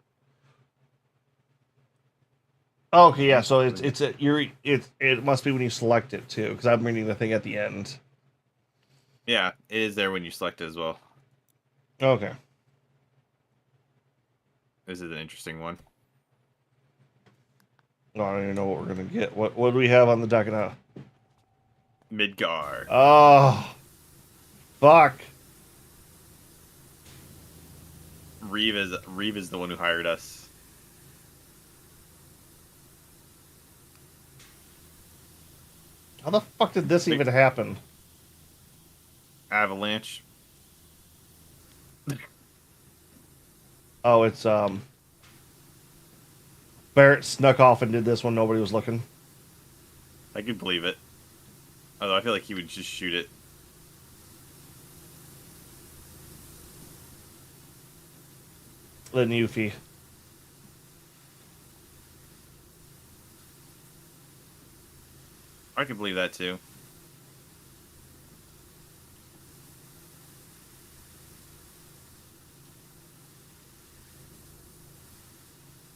S1: Okay, yeah. So it must be when you select it too, because I'm reading the thing at the end.
S2: Yeah, it is there when you select it as well.
S1: Okay.
S2: This is an interesting one.
S1: No, I don't even know what we're gonna get. What do we have on the docket now?
S2: Midgar.
S1: Oh, fuck.
S2: Reeve is the one who hired us.
S1: How the fuck did this even happen?
S2: Avalanche.
S1: Oh, it's Barrett snuck off and did this when nobody was looking.
S2: I could believe it. Although I feel like he would just shoot it.
S1: Then Yuffie.
S2: I could believe that too.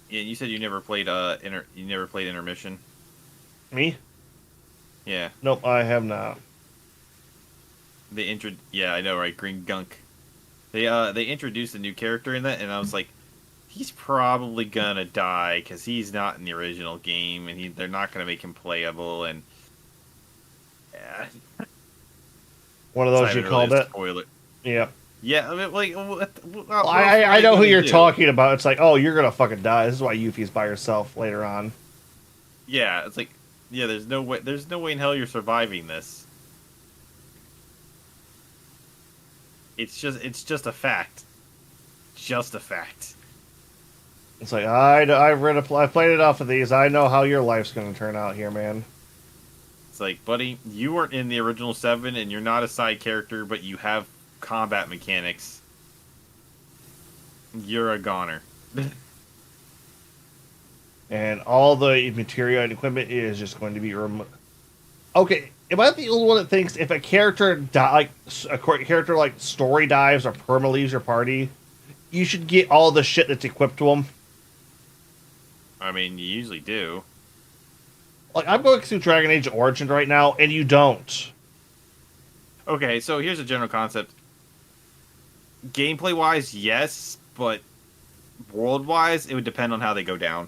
S2: Yeah, you said you never played intermission.
S1: Me?
S2: Yeah.
S1: Nope, I have not.
S2: Yeah, I know, right? Green Gunk. They introduced a new character in that, and I was like, he's probably gonna die because he's not in the original game, and they're not gonna make him playable. And yeah,
S1: One of those you called it?
S2: Spoiler.
S1: Yep.
S2: Yeah, I mean, like,
S1: I know who you're talking about. It's like, oh, you're gonna fucking die. This is why Yuffie's by herself later on.
S2: Yeah, it's like, yeah, there's no way in hell you're surviving this. It's just a fact. Just a fact.
S1: It's like, I played enough of these. I know how your life's gonna turn out here, man.
S2: It's like, buddy, you weren't in the original 7, and you're not a side character, but you have combat mechanics. You're a goner.
S1: And all the material and equipment is just going to be removed. Okay, am I the only one that thinks if a character character like story dives or perma leaves your party, you should get all the shit that's equipped to them?
S2: I mean, you usually do.
S1: Like, I'm going through Dragon Age Origin right now, and you don't.
S2: Okay, so here's a general concept. Gameplay-wise, yes, but world-wise, it would depend on how they go down.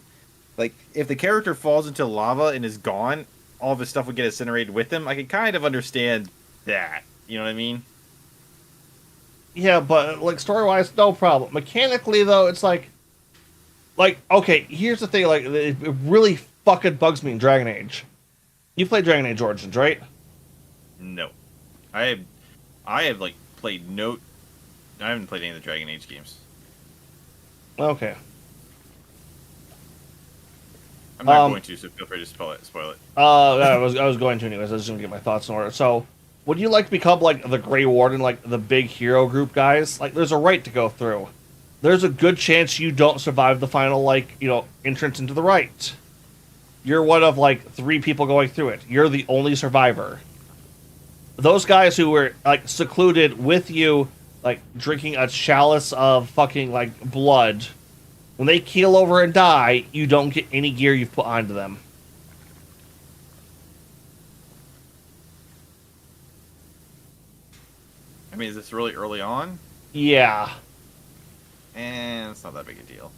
S2: Like, if the character falls into lava and is gone, all of his stuff would get incinerated with him. I can kind of understand that. You know what I mean?
S1: Yeah, but, like, story-wise, no problem. Mechanically, though, it's like, okay, here's the thing, like, it really fucking bugs me in Dragon Age. You played Dragon Age Origins, right?
S2: No. I have like, played no... I haven't played any of the Dragon Age games.
S1: Okay.
S2: I'm not going to, so feel free to spoil it.
S1: I was going to anyways. I was just gonna get my thoughts in order. So, would you like to become like the Grey Warden, like the big hero group guys? Like, there's a rite to go through. There's a good chance you don't survive the final, like, entrance into the rite. You're one of like 3 people going through it. You're the only survivor. Those guys who were like secluded with you, like drinking a chalice of fucking like blood. When they keel over and die, you don't get any gear you've put onto them.
S2: I mean, is this really early on?
S1: Yeah.
S2: And it's not that big a deal.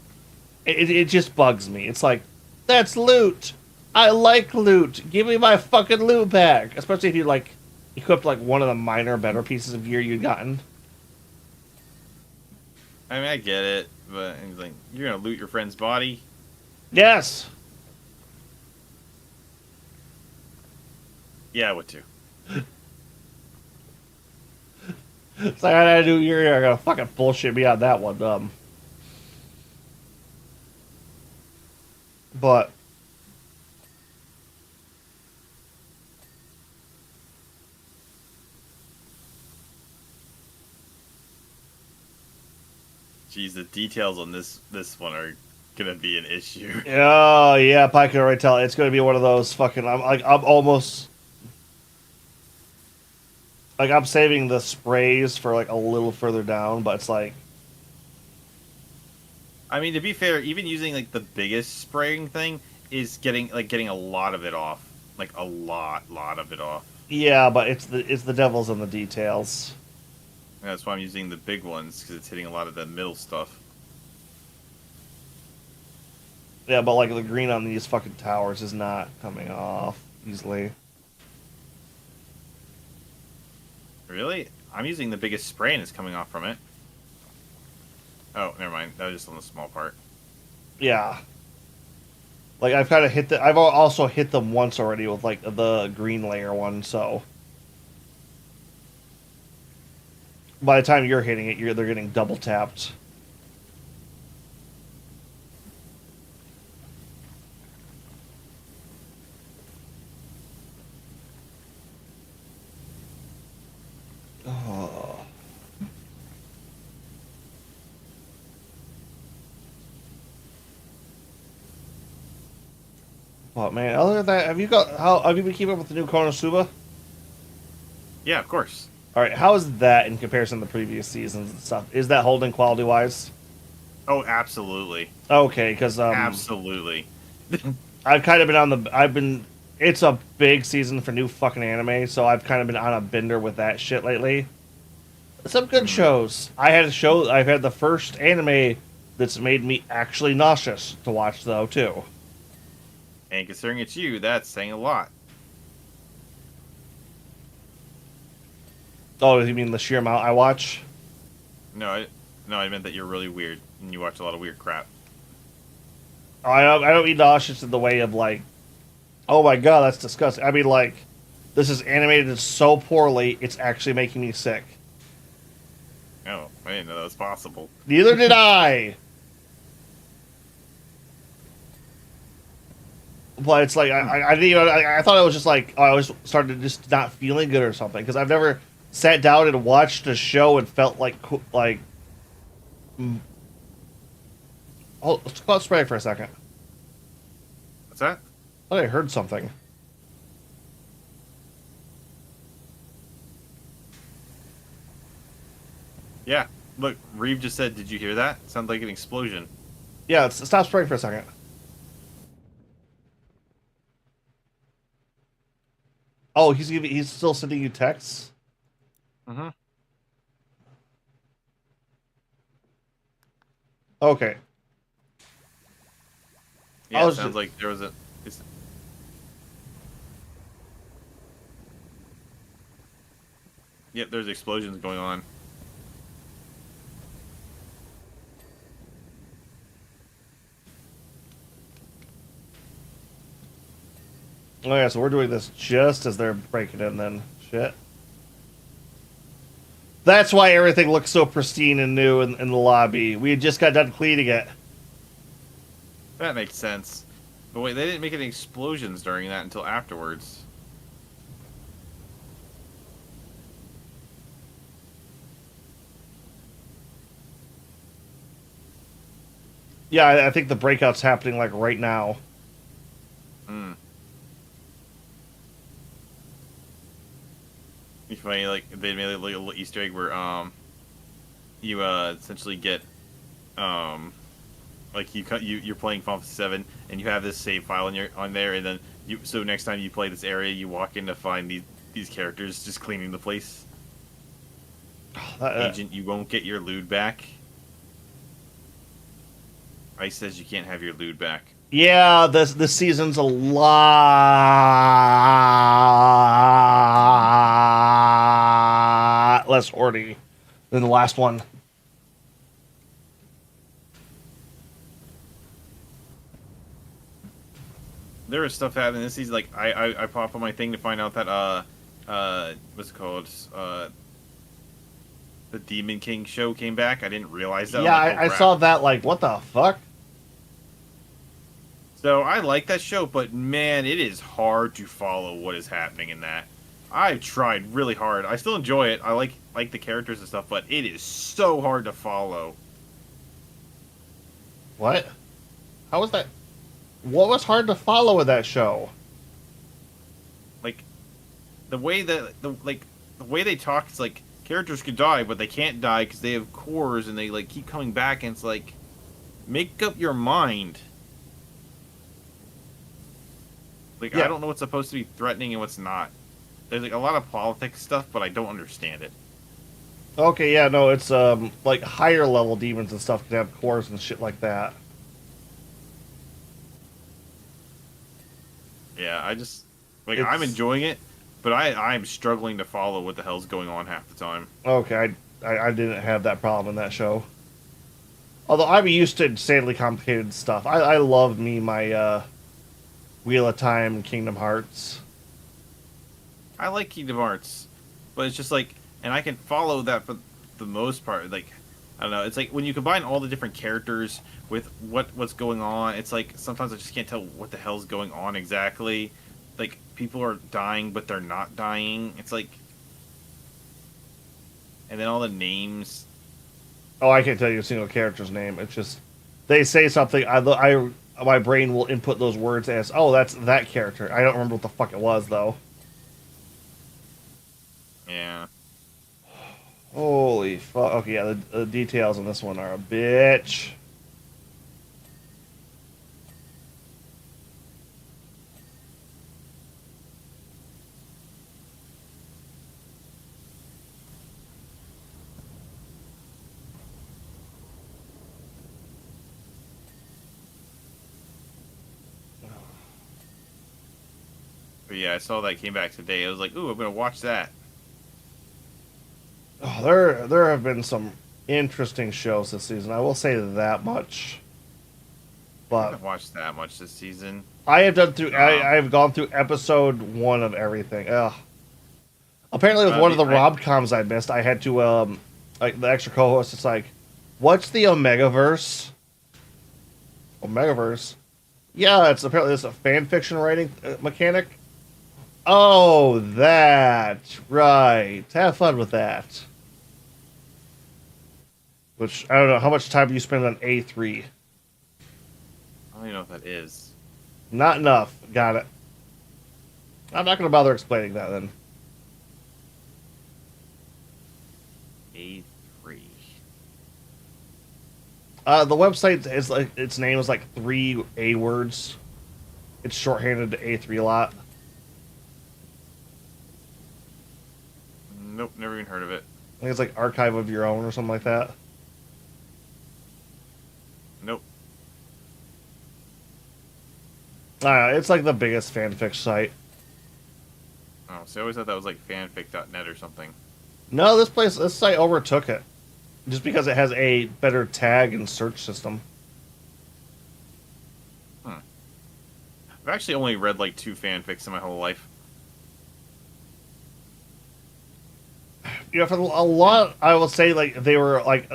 S1: It just bugs me. It's like, that's loot. I like loot. Give me my fucking loot back. Especially if you like equipped like one of the minor better pieces of gear you'd gotten.
S2: I mean, I get it, but it's like, you're gonna loot your friend's body?
S1: Yes.
S2: Yeah, I would too.
S1: It's like, I do. You're gonna fucking bullshit me on that one. But
S2: Geez, the details on this one are gonna be an issue.
S1: Oh yeah, I can already tell it's going to be one of those fucking. I'm almost like I'm saving the sprays for like a little further down, but it's like
S2: I mean, to be fair, even using like the biggest spraying thing is getting a lot of it off, like a lot of it off.
S1: yeah, but it's the devil's in the details.
S2: And that's why I'm using the big ones because it's hitting a lot of the middle stuff.
S1: Yeah, but like the green on these fucking towers is not coming off easily.
S2: Really? I'm using the biggest spray and it's coming off from it. Oh, never mind. That was just on the small part.
S1: Yeah. Like I've kind of hit I've also hit them once already with like the green layer one. So by the time you're hitting it, they're getting double tapped. Oh. Well, man, other than that, have you been keeping up with the new Konosuba?
S2: Yeah, of course.
S1: All right, how is that in comparison to the previous seasons and stuff? Is that holding quality wise?
S2: Oh, absolutely.
S1: Okay, because
S2: Absolutely.
S1: I've kind of been on the I've been it's a big season for new fucking anime, so I've kind of been on a bender with that shit lately. Some good shows. I've had the first anime that's made me actually nauseous to watch though too.
S2: And considering it's you, that's saying a lot.
S1: Oh, you mean the sheer amount I watch?
S2: No, I meant that you're really weird and you watch a lot of weird crap.
S1: I don't mean nauseous in the way of like, oh my god, that's disgusting. I mean like, this is animated so poorly, it's actually making me sick.
S2: Oh, I didn't know that was possible.
S1: Neither did I. But it's like I didn't even, I thought it was just like I was started just not feeling good or something because I've never sat down and watched a show and felt like oh, let's go spray for a second.
S2: What's that?
S1: I thought I heard something.
S2: Yeah. Look, Reeve just said, did you hear that? Sounds like an explosion.
S1: Yeah, stop spraying for a second. Oh, he's still sending you texts?
S2: Mm-hmm.
S1: Okay.
S2: Yeah, it sounds like there was Yep, there's explosions going on.
S1: Oh yeah, so we're doing this just as they're breaking in then. Shit. That's why everything looks so pristine and new in the lobby. We had just got done cleaning it.
S2: That makes sense. But wait, they didn't make any explosions during that until afterwards.
S1: Yeah, I think the breakout's happening like right now.
S2: Hmm. It's funny, like they made a little Easter egg where you essentially get like you're playing Final Fantasy 7 and you have this save file on there and then so next time you play this area you walk in to find these characters just cleaning the place. Agent, you won't get your loot back. Ice says you can't have your loot back.
S1: Yeah, this season's a lot less horny than the last one.
S2: There is stuff happening this season. Like I pop on my thing to find out that what's it called? The Demon King show came back. I didn't realize that.
S1: Yeah,
S2: like, oh,
S1: I saw that. Like, what the fuck?
S2: So I like that show, but man, it is hard to follow what is happening in that. I've tried really hard. I still enjoy it. I like the characters and stuff, but it is so hard to follow.
S1: What? How was that? What was hard to follow in that show?
S2: Like the way that the way they talk, it's like characters could die, but they can't die because they have cores and they like keep coming back, and it's like, make up your mind. Like,
S1: Yeah.
S2: I don't know what's supposed to be threatening and what's not. There's like a lot of politics stuff, but I don't understand it.
S1: Okay, yeah, no, it's like higher level demons and stuff can have cores and shit like that.
S2: Yeah, I just like
S1: It's,
S2: I'm enjoying it, but I'm struggling to follow what the hell's going on half the time.
S1: okay, I didn't have that problem in that show. Although I'm used to insanely complicated stuff. I love me my Wheel of Time and Kingdom Hearts.
S2: I like Kingdom Hearts, but it's just like, and I can follow that for the most part. Like, I don't know. It's like when you combine all the different characters with what's going on. It's like sometimes I just can't tell what the hell's going on exactly. Like people are dying, but they're not dying. It's like, and then all the names.
S1: Oh, I can't tell you a single character's name. It's just they say something. My brain will input those words as, oh, that's that character. I don't remember what the fuck it was though.
S2: Yeah.
S1: Holy fuck. Okay, yeah, the details on this one are a bitch.
S2: But yeah, I saw that came back today. I was like, ooh, I'm gonna watch that.
S1: Oh, there have been some interesting shows this season. I will say that much.
S2: I
S1: But
S2: haven't watched that much this season.
S1: I have done through. I have gone through episode 1 of everything. Ugh. Apparently, with one of the rom-coms I missed, I had to like the extra co-host. It's like, what's the Omegaverse? Omegaverse. Yeah, it's a fan fiction writing mechanic. Oh, that right. Have fun with that. Which I don't know how much time do you spend on A3.
S2: I don't even know what that is.
S1: Not enough. Got it. I'm not going to bother explaining that then.
S2: A3.
S1: The website is like its name is like 3 A words. It's shorthanded to A3 a lot.
S2: Nope, never even heard of it.
S1: I think it's like Archive of Your Own or something like that.
S2: Nope.
S1: It's like the biggest fanfic site.
S2: Oh, so I always thought that was like fanfic.net or something.
S1: No, this site overtook it. Just because it has a better tag and search system.
S2: I've actually only read like 2 fanfics in my whole life.
S1: You know, for a lot, I will say like they were like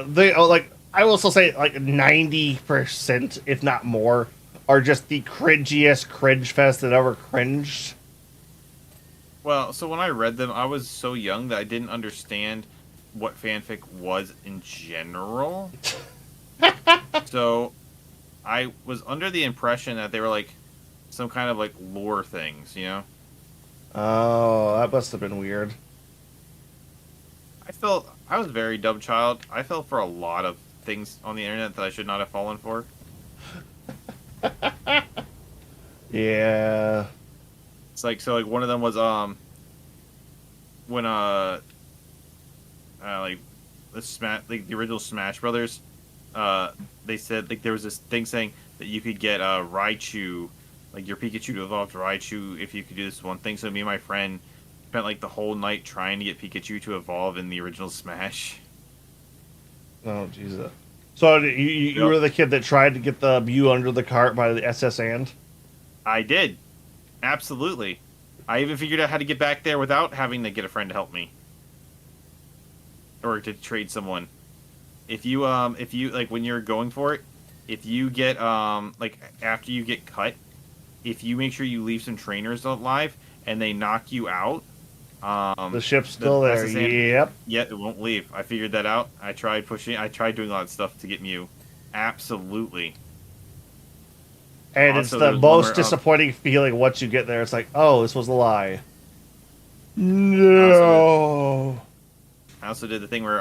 S1: I will still say like 90%, if not more, are just the cringiest cringe fest that ever cringed.
S2: Well, so when I read them, I was so young that I didn't understand what fanfic was in general. So I was under the impression that they were like some kind of like lore things, you know?
S1: Oh, that must have been weird.
S2: I was a very dumb child. I fell for a lot of things on the internet that I should not have fallen for.
S1: Yeah.
S2: It's like, so like one of them was when like the original Smash Brothers, they said like there was this thing saying that you could get Raichu, like your Pikachu to evolve to Raichu if you could do this one thing. So me and my friend spent like the whole night trying to get Pikachu to evolve in the original Smash.
S1: Oh, Jesus. So you were the kid that tried to get the Mew under the cart by the SS and?
S2: I did. Absolutely. I even figured out how to get back there without having to get a friend to help me. Or to trade someone. If you like when you're going for it, if you get like after you get cut, if you make sure you leave some trainers alive and they knock you out,
S1: the ship's still there. Yep.
S2: Yeah, it won't leave. I figured that out. I tried doing a lot of stuff to get Mew. Absolutely.
S1: And it's
S2: Also,
S1: the
S2: there's one
S1: most
S2: where,
S1: disappointing feeling once you get there. It's like, oh, this was a lie.
S2: also
S1: No.
S2: I also did the thing where,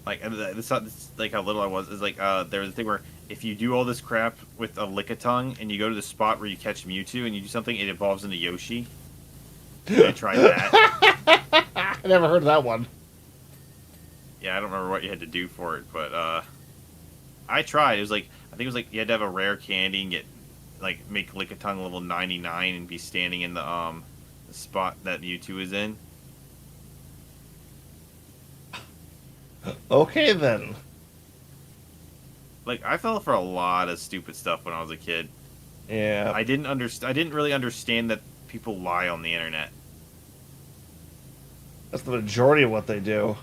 S2: this like how little I was, is like, there was a thing where if you do all this crap with a Lickitung and you go to the spot where you catch Mewtwo and you do something, it evolves into Yoshi. And I tried that.
S1: I never heard of that one.
S2: Yeah, I don't remember what you had to do for it, but, I tried. It was like, I think it was like you had to have a rare candy and make Lickitung level 99 and be standing in the spot that Mewtwo is in.
S1: Okay, then.
S2: Like, I fell for a lot of stupid stuff when I was a kid.
S1: Yeah.
S2: I didn't really understand that people lie on the internet.
S1: That's the majority of what they do.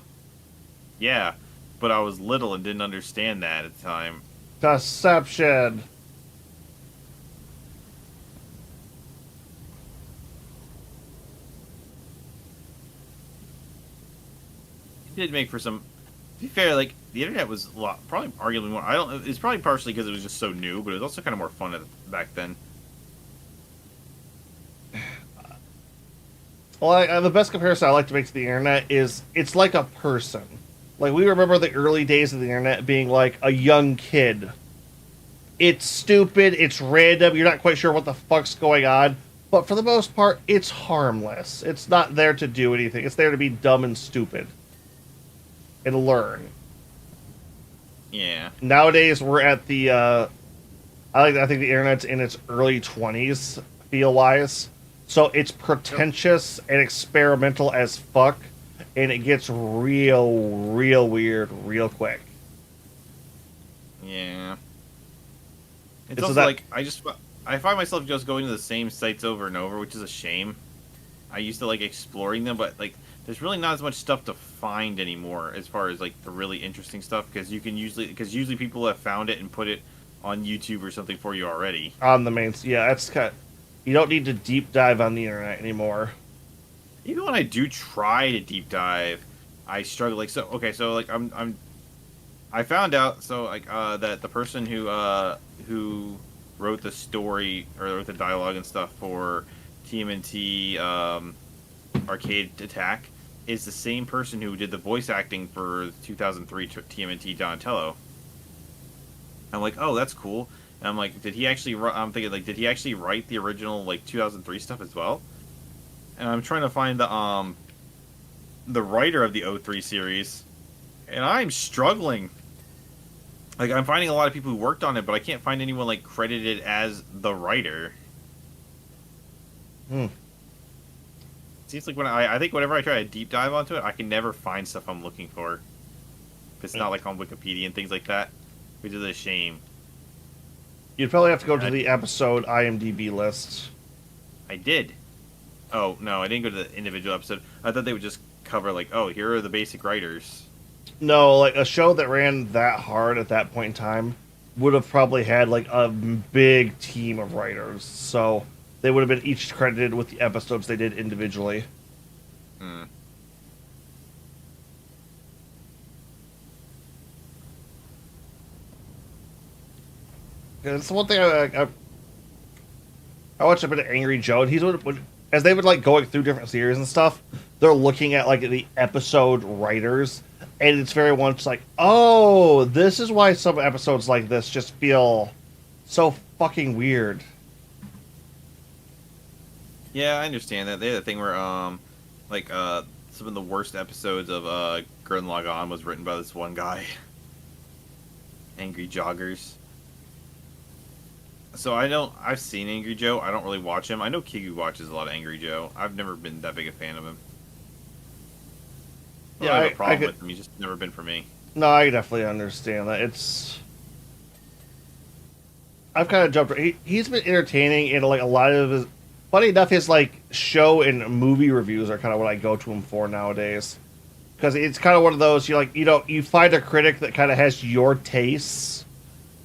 S2: Yeah, but I was little and didn't understand that at the time.
S1: Deception.
S2: It did make for some. To be fair, like the internet was a lot, probably arguably more. I don't. It's probably partially because it was just so new, but it was also kind of more fun back then.
S1: Well, the best comparison I like to make to the internet is it's like a person. Like, we remember the early days of the internet being like a young kid. It's stupid, it's random, you're not quite sure what the fuck's going on, but for the most part, it's harmless. It's not there to do anything. It's there to be dumb and stupid. And learn.
S2: Yeah.
S1: Nowadays, we're at the, I think the internet's in its early 20s, feel-wise. So it's pretentious and experimental as fuck, and it gets real weird real quick.
S2: Yeah. It's
S1: So
S2: also
S1: that-
S2: like I find myself just going to the same sites over and over, which is a shame. I used to like exploring them, but like there's really not as much stuff to find anymore as far as like the really interesting stuff, because usually people have found it and put it on YouTube or something for you already.
S1: On the main... Yeah, that's kind of... You don't need to deep dive on the internet anymore.
S2: Even when I do try to deep dive, I struggle. Like, so okay, so like I found out that the person who wrote the story or wrote the dialogue and stuff for TMNT Arcade Attack is the same person who did the voice acting for 2003 TMNT Donatello. I'm like, oh, that's cool. And I'm like, did he actually? I'm thinking, like, did he actually write the original like 2003 stuff as well? And I'm trying to find the writer of the 03 series, and I'm struggling. Like, I'm finding a lot of people who worked on it, but I can't find anyone like credited as the writer. Seems like I think whenever I try to deep dive onto it, I can never find stuff I'm looking for. It's not like on Wikipedia and things like that, which is a shame.
S1: You'd probably have to go to the episode IMDb list.
S2: I did. Oh, no, I didn't go to the individual episode. I thought they would just cover, like, oh, here are the basic writers.
S1: No, like, a show that ran that hard at that point in time would have probably had, like, a big team of writers. So they would have been each credited with the episodes they did individually.
S2: Hmm.
S1: It's the one thing I watched a bit of Angry Joe, and as they would like going through different series and stuff, they're looking at like the episode writers, and it's very much like, oh, this is why some episodes like this just feel so fucking weird.
S2: Yeah, I understand that. They had a thing where, some of the worst episodes of Gurren Lagann was written by this one guy. Angry Joggers. So I've seen Angry Joe. I don't really watch him. I know Kigu watches a lot of Angry Joe. I've never been that big a fan of him.
S1: Yeah,
S2: I have a problem with him. He's just never been for me.
S1: No, I definitely understand that. I've kind of jumped. He's been entertaining in like a lot of his. Funny enough, his like show and movie reviews are kind of what I go to him for nowadays, because it's kind of one of those you find a critic that kind of has your tastes,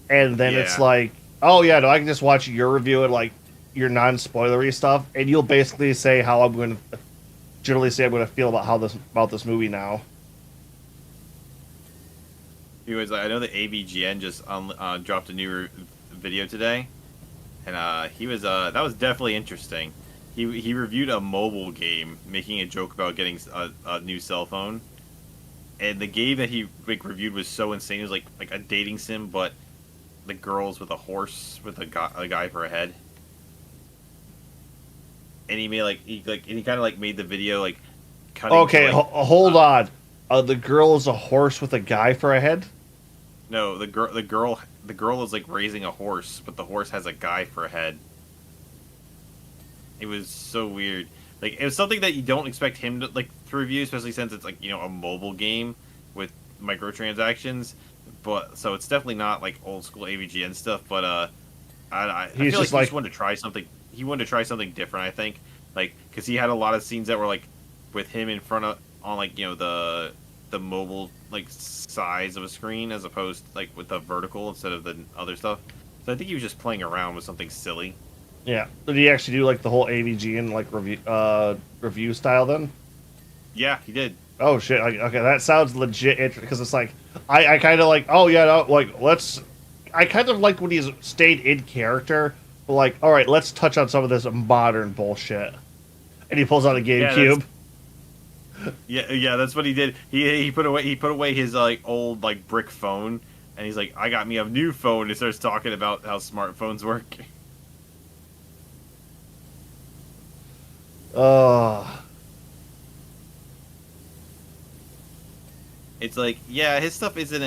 S1: and then it's like, oh yeah, no, I can just watch your review and like your non-spoilery stuff, and you'll basically say how I'm going to generally say I'm going to feel about this movie now.
S2: Anyways, I know that AVGN just dropped a new video today, and he was that was definitely interesting. He reviewed a mobile game, making a joke about getting a new cell phone, and the game that he reviewed was so insane. It was like a dating sim, but the girls with a horse with a guy for a head. And he made and he kind of made the video cutting.
S1: Okay, hold on. The girl is a horse with a guy for a head?
S2: No, the girl is raising a horse, but the horse has a guy for a head. It was so weird. It was something that you don't expect him to review, especially since it's a mobile game with microtransactions. But so it's definitely not old school AVGN stuff. But I feel he just wanted to try something. He wanted to try something different. I think because he had a lot of scenes that were with him in front of on the mobile size of a screen as opposed with the vertical instead of the other stuff. So I think he was just playing around with something silly.
S1: Yeah. Did he actually do the whole AVG and review style then?
S2: Yeah, he did.
S1: Oh shit! Okay, that sounds legit because it's I kind of oh yeah no, let's. I kind of liked when he's stayed in character, but all right, let's touch on some of this modern bullshit. And he pulls out a GameCube.
S2: Yeah, that's what he did. He put away his old brick phone, and he's I got me a new phone. And starts talking about how smartphones work. It's yeah, his stuff isn't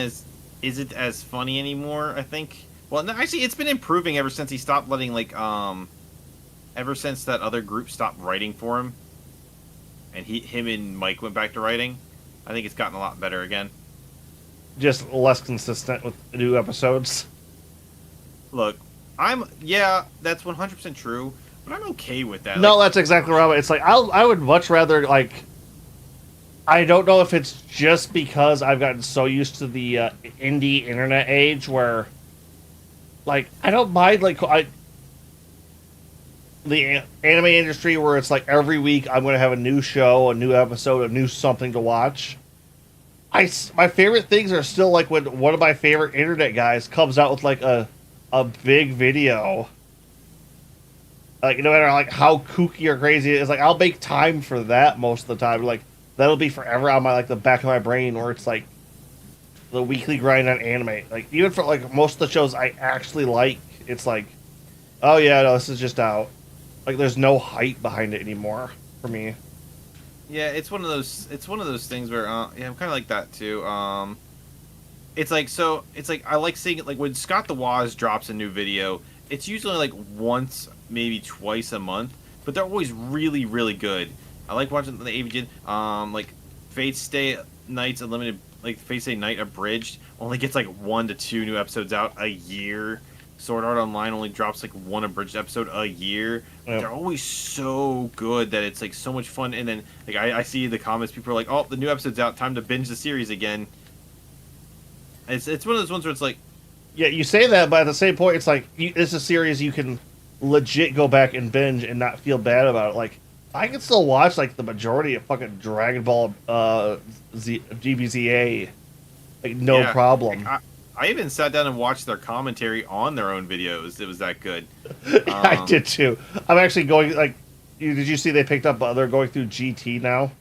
S2: as funny anymore, I think. Well, no, actually, it's been improving ever since he stopped letting ever since that other group stopped writing for him, and him and Mike went back to writing. I think it's gotten a lot better again.
S1: Just less consistent with new episodes.
S2: Look, that's 100% true, but I'm okay with that.
S1: No, that's exactly right. It's I would much rather I don't know if it's just because I've gotten so used to the indie internet age where, I don't mind the anime industry where it's every week I'm going to have a new show, a new episode, a new something to watch. My favorite things are still when one of my favorite internet guys comes out with a big video. No matter how kooky or crazy it is, I'll make time for that most of the time. That'll be forever on my the back of my brain where it's the weekly grind on anime. Even for most of the shows I actually like, it's oh yeah, no, this is just out. There's no hype behind it anymore for me.
S2: Yeah, it's one of those things where yeah, I'm kind of like that too. It's I like seeing it when Scott the Woz drops a new video. It's usually once, maybe twice a month, but they're always really, really good. I like watching the AVGN. Fate Stay Night's Unlimited, Fate Stay Night Abridged only gets 1 to 2 new episodes out a year. Sword Art Online only drops 1 abridged episode a year. Yep. They're always so good that it's so much fun. And then I see the comments, people are oh, the new episode's out, time to binge the series again. It's one of those ones where it's
S1: yeah, you say that, but at the same point, it's it's a series you can legit go back and binge and not feel bad about it. I can still watch the majority of fucking Dragon Ball GBZA, no problem.
S2: I even sat down and watched their commentary on their own videos. It was that good.
S1: I did too. I'm actually going did you see they picked up? They're going through GT now.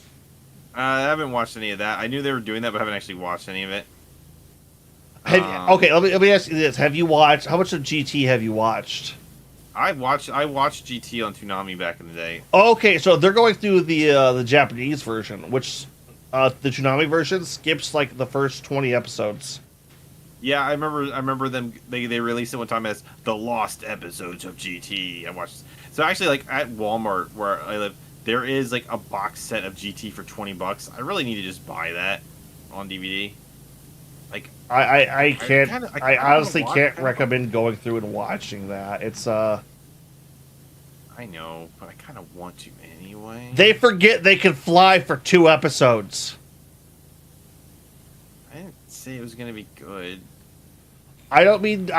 S2: I haven't watched any of that. I knew they were doing that, but I haven't actually watched any of it.
S1: Okay, let me ask you this: have you watched? How much of GT have you watched?
S2: I watched GT on Toonami back in the day.
S1: Okay, so they're going through the Japanese version, which the Toonami version skips the first 20 episodes.
S2: Yeah, I remember them. They released it one time as the lost episodes of GT. I watched. So actually, at Walmart where I live, there is a box set of GT for $20. I really need to just buy that on DVD.
S1: I can't. I honestly can't recommend going through and watching that. It's
S2: I know, but I kind of want to anyway.
S1: They forget they can fly for 2 episodes.
S2: I didn't say it was gonna be good.
S1: I don't mean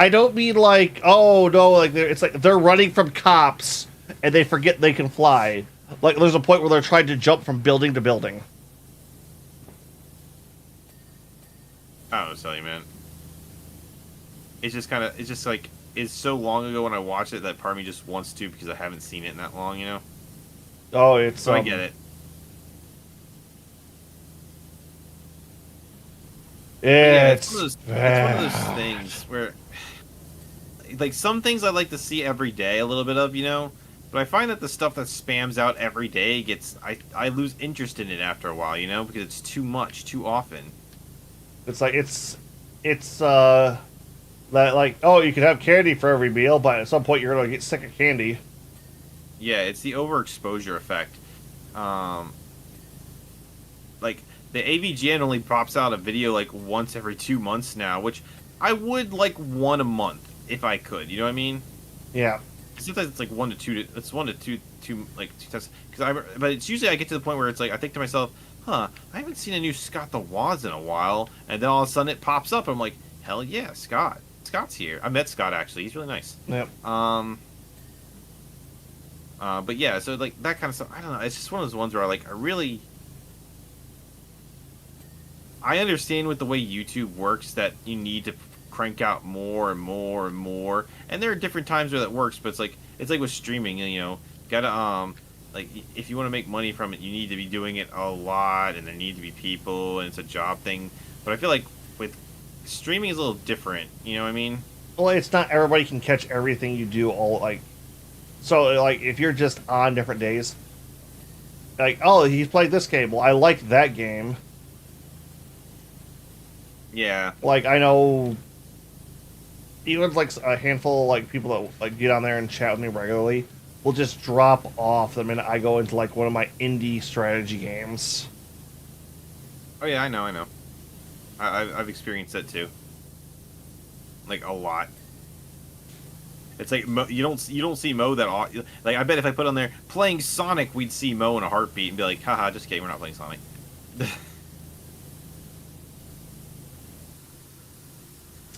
S1: oh no, they're running from cops and they forget they can fly. There's a point where they're trying to jump from building to building. I
S2: don't know, tell you, man. It's just is so long ago when I watched it that part of me just wants to because I haven't seen it in that long, you know.
S1: Oh, it's
S2: So I get it.
S1: Yeah,
S2: It's one of those. It's one of those things where, like, some things I like to see every day a little bit of, you know. But I find that the stuff that spams out every day I lose interest in it after a while, you know, because it's too much, too often.
S1: It's like it's that like, oh, you can have candy for every meal, but at some point you're gonna get sick of candy.
S2: Yeah, it's the overexposure effect. Um, like the AVGN only pops out a video like once every 2 months now, which I would like one a month if I could. You know what I mean?
S1: Yeah.
S2: Sometimes it's like 1 to 2. It's 1 to 2 like 2 times. But it's usually I get to the point where it's like I think to myself, huh, I haven't seen a new Scott the Woz in a while, and then all of a sudden it pops up. And I'm like, hell yeah, Scott. Scott's here. I met Scott actually. He's really nice.
S1: Yep.
S2: But yeah, so like that kind of stuff. I don't know. It's just one of those ones where I understand with the way YouTube works that you need to crank out more and more and more, and there are different times where that works. But it's like with streaming, you know, gotta like if you want to make money from it, you need to be doing it a lot, and there need to be people, and it's a job thing. But I feel like with streaming is a little different. You know what I mean?
S1: Well, it's not everybody can catch everything you do all like. So like if you're just on different days, like, oh, he's played this game. Well, I like that game.
S2: Yeah.
S1: Like I know even like a handful of like people that like get on there and chat with me regularly will just drop off the minute I go into like one of my indie strategy games.
S2: Oh yeah, I know. I've experienced that too. Like a lot. It's like you don't see Mo that often. Like I bet if I put on there playing Sonic, we'd see Mo in a heartbeat and be like, haha, just kidding, we're not playing Sonic.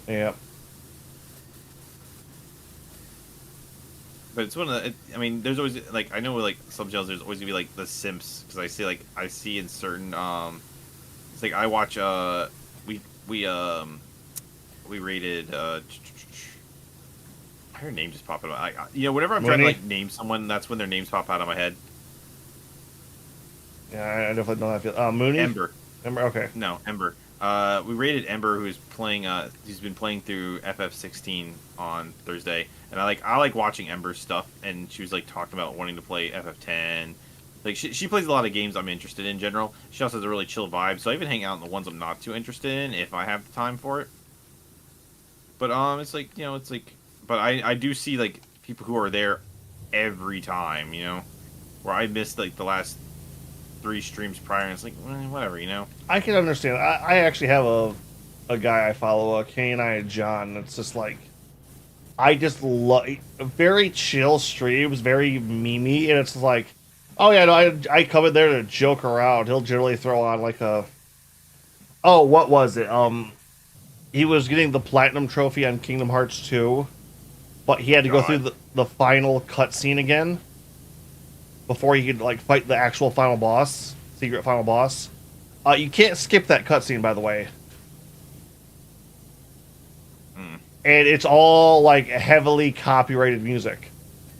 S1: Yeah.
S2: But it's one of the. I mean, there's always like I know like some channels. There's always gonna be like the simps because I see in certain It's like I watch we rated her name just popping up. You know, whenever I'm trying to like name someone, that's when their names pop out of my head.
S1: Yeah, I definitely know that feel. Mooney?
S2: Ember.
S1: Okay.
S2: No, Ember. We rated Ember, who's playing. He's been playing through FF16 on Thursday, and I like watching Ember's stuff. And she was like talking about wanting to play FF10. Like she plays a lot of games I'm interested in general. She also has a really chill vibe, so I even hang out in the ones I'm not too interested in if I have the time for it. But it's like but I do see like people who are there every time, you know, where I missed like the last 3 streams prior, and it's like whatever, you know.
S1: I can understand. I actually have a guy I follow, a John. It's just like I just love very chill streams, very memey, and it's like, oh yeah, no, I come in there to joke around. He'll generally throw on like what was it? He was getting the platinum trophy on Kingdom Hearts 2, but he had to go through the final cutscene again before he could like fight the actual final boss, secret final boss. You can't skip that cutscene, by the way. And it's all like heavily copyrighted music.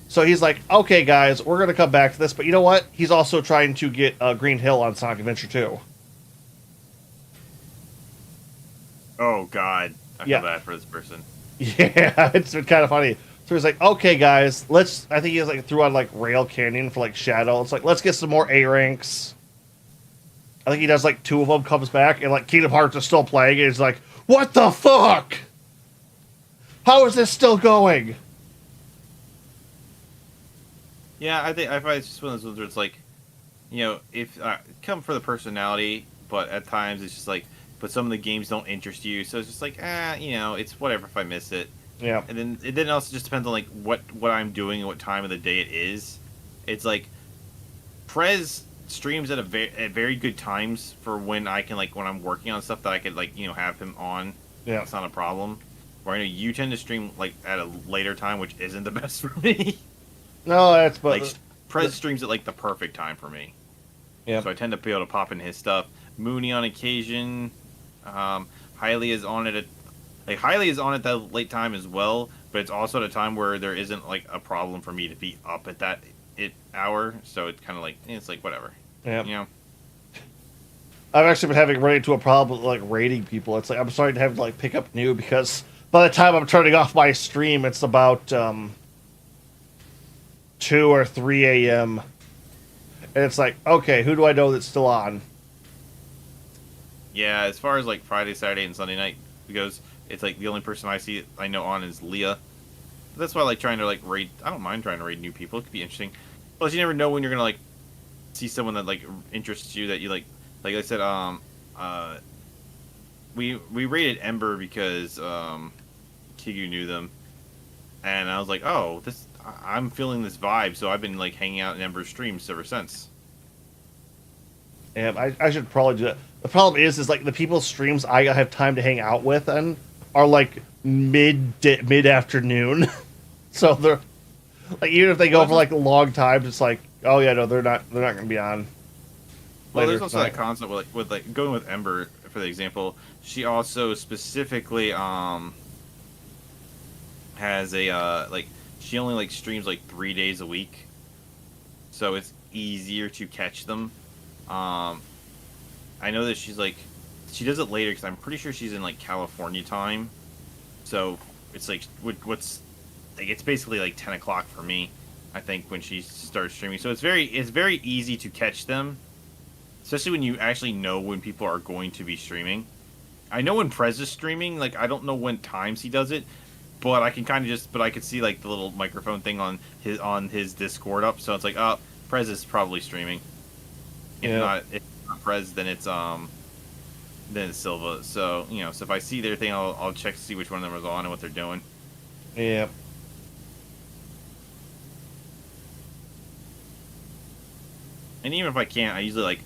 S1: So he's like, okay, guys, we're going to come back to this. But you know what? He's also trying to get Green Hill on Sonic Adventure 2.
S2: Oh, God. I feel bad for this person.
S1: Yeah, it's been kind of funny. So he's like, okay, guys, I think he like threw on like Rail Canyon for like Shadow. It's like, let's get some more A ranks. I think he does like 2 of them, comes back, and like Kingdom Hearts is still playing, and he's like, what the fuck? How is this still going?
S2: Yeah, I find it's just one of those ones where it's like, you know, if come for the personality, but at times it's just like, but some of the games don't interest you, so it's just like, you know, it's whatever if I miss it.
S1: Yeah.
S2: And then it also just depends on like what I'm doing and what time of the day it is. It's like Prez streams at very good times for when I can like when I'm working on stuff that I could like, you know, have him on.
S1: Yeah.
S2: It's not a problem. Where I know you tend to stream like at a later time, which isn't the best for me.
S1: No, that's but
S2: like Prez streams at like the perfect time for me.
S1: Yeah.
S2: So I tend to be able to pop in his stuff. Mooney on occasion. Hailey is on it at that late time as well. but it's also at a time where there isn't like a problem for me to be up at that hour. So it's kind of like it's like whatever.
S1: Yeah.
S2: You know.
S1: I've actually been having running into a problem with like rating people. It's like I'm starting to have to like pick up new because by the time I'm turning off my stream, it's about 2 or 3 a.m. And it's like, okay, who do I know that's still on?
S2: Yeah, as far as like Friday, Saturday, and Sunday night goes, it's like the only person I know on is Leah. That's why I like trying to like raid. I don't mind trying to raid new people. It could be interesting. Plus, you never know when you're gonna like see someone that like interests you that you like. Like I said, we raided Ember because Kigu knew them, and I was like, oh, I'm feeling this vibe, so I've been like hanging out in Ember's streams ever since.
S1: And I should probably do that. The problem is like the people's streams I have time to hang out with and are like mid afternoon, so they're like even if they go for like a long time, it's like oh yeah no they're not going to be on.
S2: Well, there's also that concept with like going with Ember for the example. She also specifically has a like she only like streams like 3 days a week, so it's easier to catch them. I know that she does it later because I'm pretty sure she's in like California time, so it's like what's like it's basically like 10 o'clock for me, I think, when she starts streaming. So it's very easy to catch them, especially when you actually know when people are going to be streaming. I know when Prez is streaming, like I don't know when times he does it, but I can kind of but I could see like the little microphone thing on his Discord up, so it's like Prez is probably streaming. If not Prez, then it's Silva. So so if I see their thing, I'll check to see which one of them is on and what they're doing.
S1: Yeah.
S2: And even if I can't, I usually like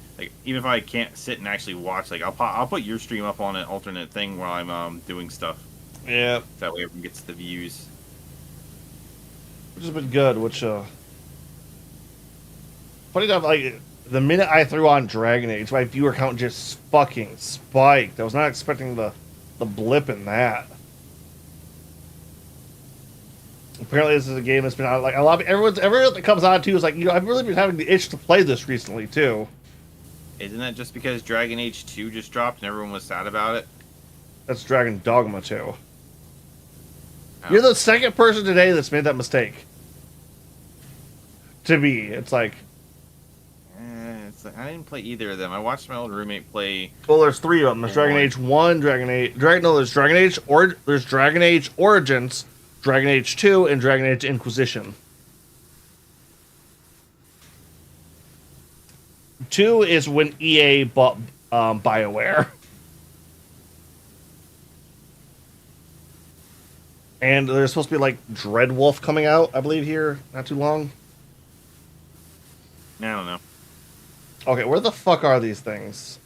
S2: even if I can't sit and actually watch, like I'll put your stream up on an alternate thing while I'm doing stuff.
S1: Yeah.
S2: That way everyone gets the views.
S1: Which has been good. Funny enough, like the minute I threw on Dragon Age, my viewer count just fucking spiked. I was not expecting the blip in that. Apparently, this is a game that's been on like a lot. Everyone that comes on too is like, I've really been having the itch to play this recently too.
S2: Isn't that just because Dragon Age 2 just dropped and everyone was sad about it?
S1: That's Dragon Dogma 2.
S2: Oh.
S1: You're the second person today that's made that mistake. To me, it's like
S2: I didn't play either of them. I watched my old roommate play.
S1: Well, there's 3 of them. There's Dragon Age 1, there's Dragon Age there's Dragon Age Origins, Dragon Age 2, and Dragon Age Inquisition. 2 is when EA bought BioWare. And there's supposed to be like Dreadwolf coming out, I believe, here not too long.
S2: I don't know.
S1: Okay, where the fuck are these things?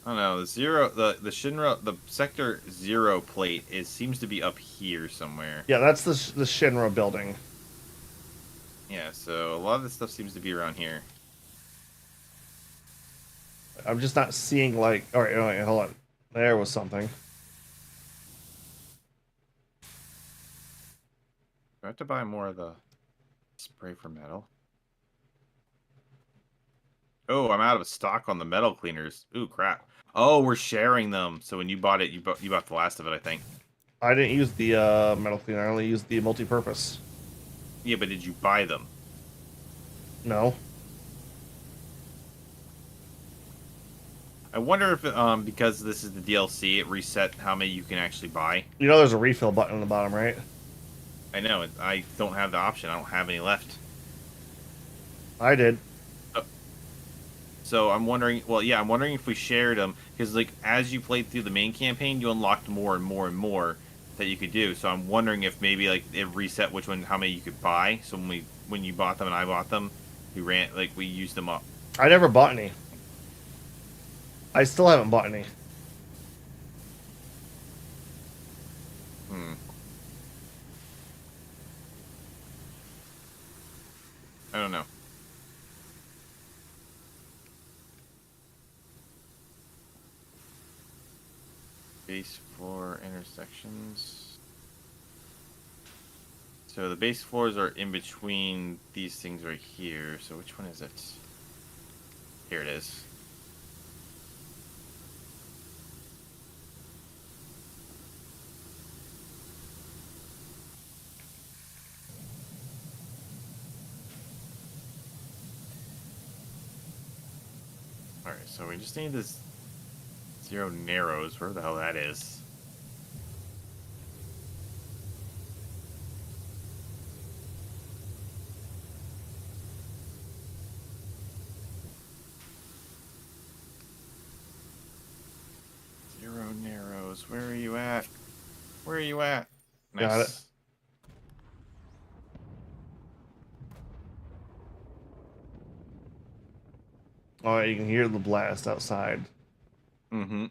S2: I don't know. The Shinra, the Sector 0 plate seems to be up here somewhere.
S1: Yeah, that's the Shinra building.
S2: Yeah, so a lot of this stuff seems to be around here.
S1: I'm just not seeing like. All right, hold on. There was something.
S2: Do I have to buy more of the spray for metal? Oh, I'm out of stock on the metal cleaners. Ooh, crap. Oh, we're sharing them. So when you bought it, you bought the last of it, I think.
S1: I didn't use the metal cleaner. I only used the multi-purpose.
S2: Yeah, but did you buy them?
S1: No.
S2: I wonder if because this is the DLC, it reset how many you can actually buy.
S1: You know, there's a refill button on the bottom, right?
S2: I know. I don't have the option. I don't have any left.
S1: I did.
S2: So I'm wondering. Well, yeah, I'm wondering if we shared them because, like, as you played through the main campaign, you unlocked more and more and more that you could do. So I'm wondering if maybe like it reset how many you could buy. So when you bought them and I bought them, we used them up.
S1: I never bought any. I still haven't bought any.
S2: I don't know. Base 4 intersections. So the base floors are in between these things right here. So which one is it? Here it is. Alright, so we just need this zero narrows, where the hell that is. Zero narrows, where are you at? Where are you at? Nice.
S1: Got it. Oh, you can hear the blast outside.
S2: Mm-hmm.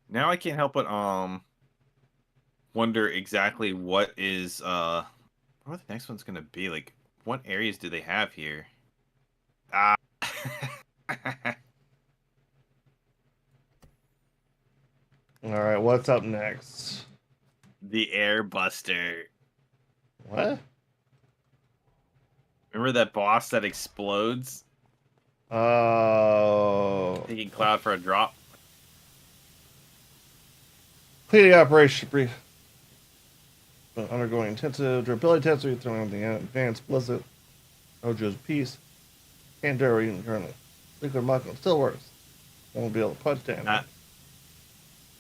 S2: Now I can't help but wonder exactly what is what the next one's gonna be. Like, what areas do they have here? Ah.
S1: All right, what's up next?
S2: The Air Buster.
S1: What?
S2: Remember that boss that explodes?
S1: Oh.
S2: Taking Cloud for a drop?
S1: Completing operation brief. Undergoing intensive durability tests. We're throwing on the advanced blizzard. Ojo's piece. Pandora kernel. Liquid Mako still works. Won't be able to punch down.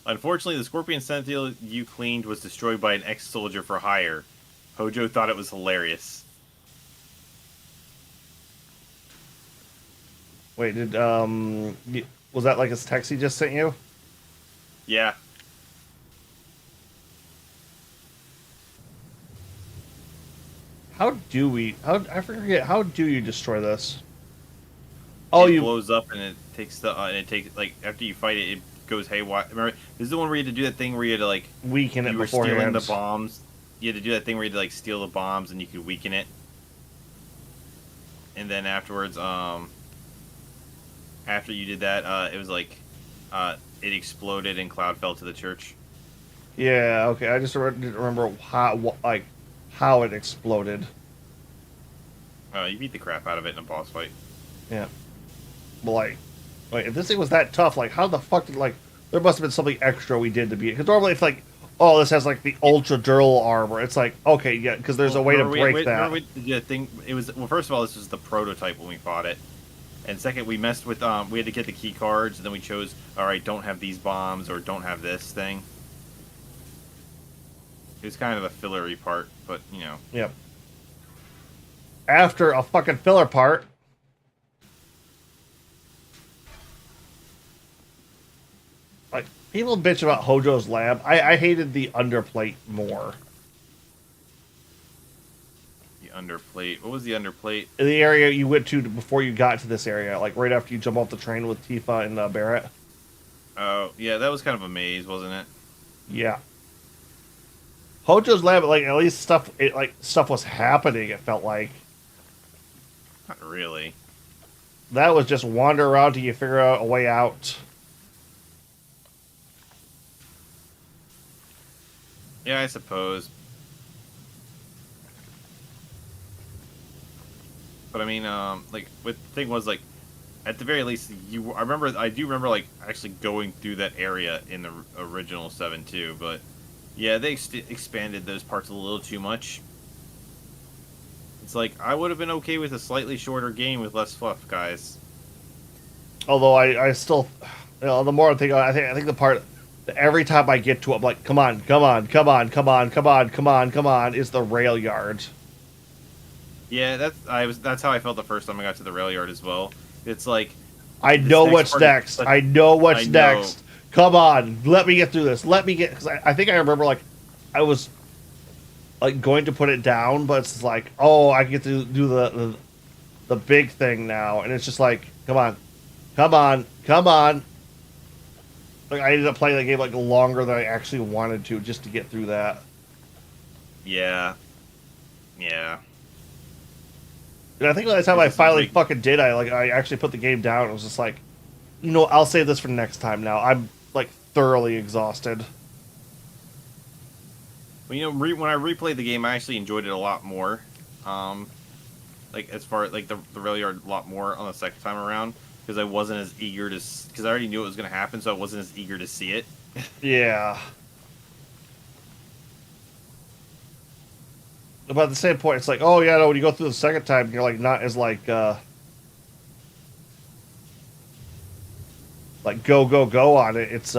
S2: Unfortunately, the Scorpion Sentinel you cleaned was destroyed by an ex-soldier for hire. Hojo thought it was hilarious.
S1: Wait, did was that like his text he just sent you?
S2: Yeah.
S1: How do we? I forget. How do you destroy this?
S2: It blows up and it takes the and it takes like after you fight it, it goes haywire. Remember, this is the one where you had to do that thing where you had to like
S1: weaken it
S2: you were stealing
S1: beforehand.
S2: the bombs. You had to do that thing where you had to like steal the bombs and you could weaken it. And then afterwards, after you did that, it was like it exploded and Cloud fell to the church.
S1: Yeah. Okay. I just didn't remember how it exploded.
S2: You beat the crap out of it in a boss fight.
S1: Yeah. But like, if this thing was that tough, like, how the fuck did there must have been something extra we did to beat it? Because normally, if like, oh, this has like the ultra durable armor, it's like, okay, yeah, because there's a way to break that.
S2: First of all, this was the prototype when we fought it, and second, we messed with we had to get the key cards, and then we chose, all right, don't have these bombs or don't have this thing. It was kind of a fillery part, but you know.
S1: Yep. After a fucking filler part. Like, people bitch about Hojo's lab. I hated the underplate more.
S2: The underplate. What was the underplate?
S1: The area you went to before you got to this area, like right after you jump off the train with Tifa and Barrett.
S2: Oh, yeah, that was kind of a maze, wasn't it?
S1: Yeah. Hojo's lab, like, at least stuff was happening, it felt like.
S2: Not really.
S1: That was just wander around till you figure out a way out.
S2: Yeah, I suppose. But I mean, like, the thing was, like, at the very least, I do remember, like, actually going through that area in the original 7 too, but yeah, they expanded those parts a little too much. It's like, I would have been okay with a slightly shorter game with less fluff, guys.
S1: Although I still, the more I think the part, every time I get to it, I'm like, come on, is the rail yard.
S2: Yeah, that's how I felt the first time I got to the rail yard as well. It's like,
S1: I know what's next. I know what's next. Come on, let me get through this. Because I think I remember, like, I was like going to put it down, but it's like, oh, I get to do the big thing now, and it's just like, come on. Like, I ended up playing the game like longer than I actually wanted to just to get through that.
S2: Yeah.
S1: And I think by the time I finally fucking did, I actually put the game down. And it was just like, I'll save this for next time now. I'm like thoroughly exhausted.
S2: Well, when I replayed the game, I actually enjoyed it a lot more. Like as far like the rail yard a lot more on the second time around because I wasn't as eager to because I already knew it was going to happen, so I wasn't as eager to see it.
S1: Yeah. But at the same point, it's like, oh yeah, no, when you go through the second time, you're like not as like go go on it. It's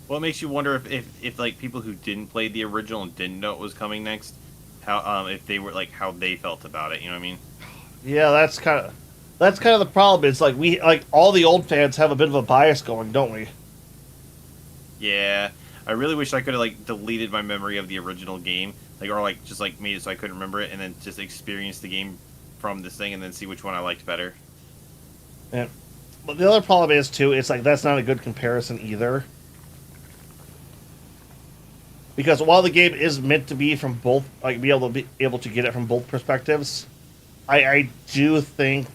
S2: Well, it makes you wonder if like people who didn't play the original and didn't know it was coming next, how if they were like how they felt about it. You know what I mean?
S1: yeah, that's kind of the problem. It's like we like all the old fans have a bit of a bias going, don't we?
S2: Yeah. I really wish I could have like deleted my memory of the original game, like or like just like made it so I couldn't remember it, and then just experience the game from this thing, and then see which one I liked better.
S1: Yeah. But the other problem is too, it's like that's not a good comparison either. Because while the game is meant to be from both, like be able to get it from both perspectives, I do think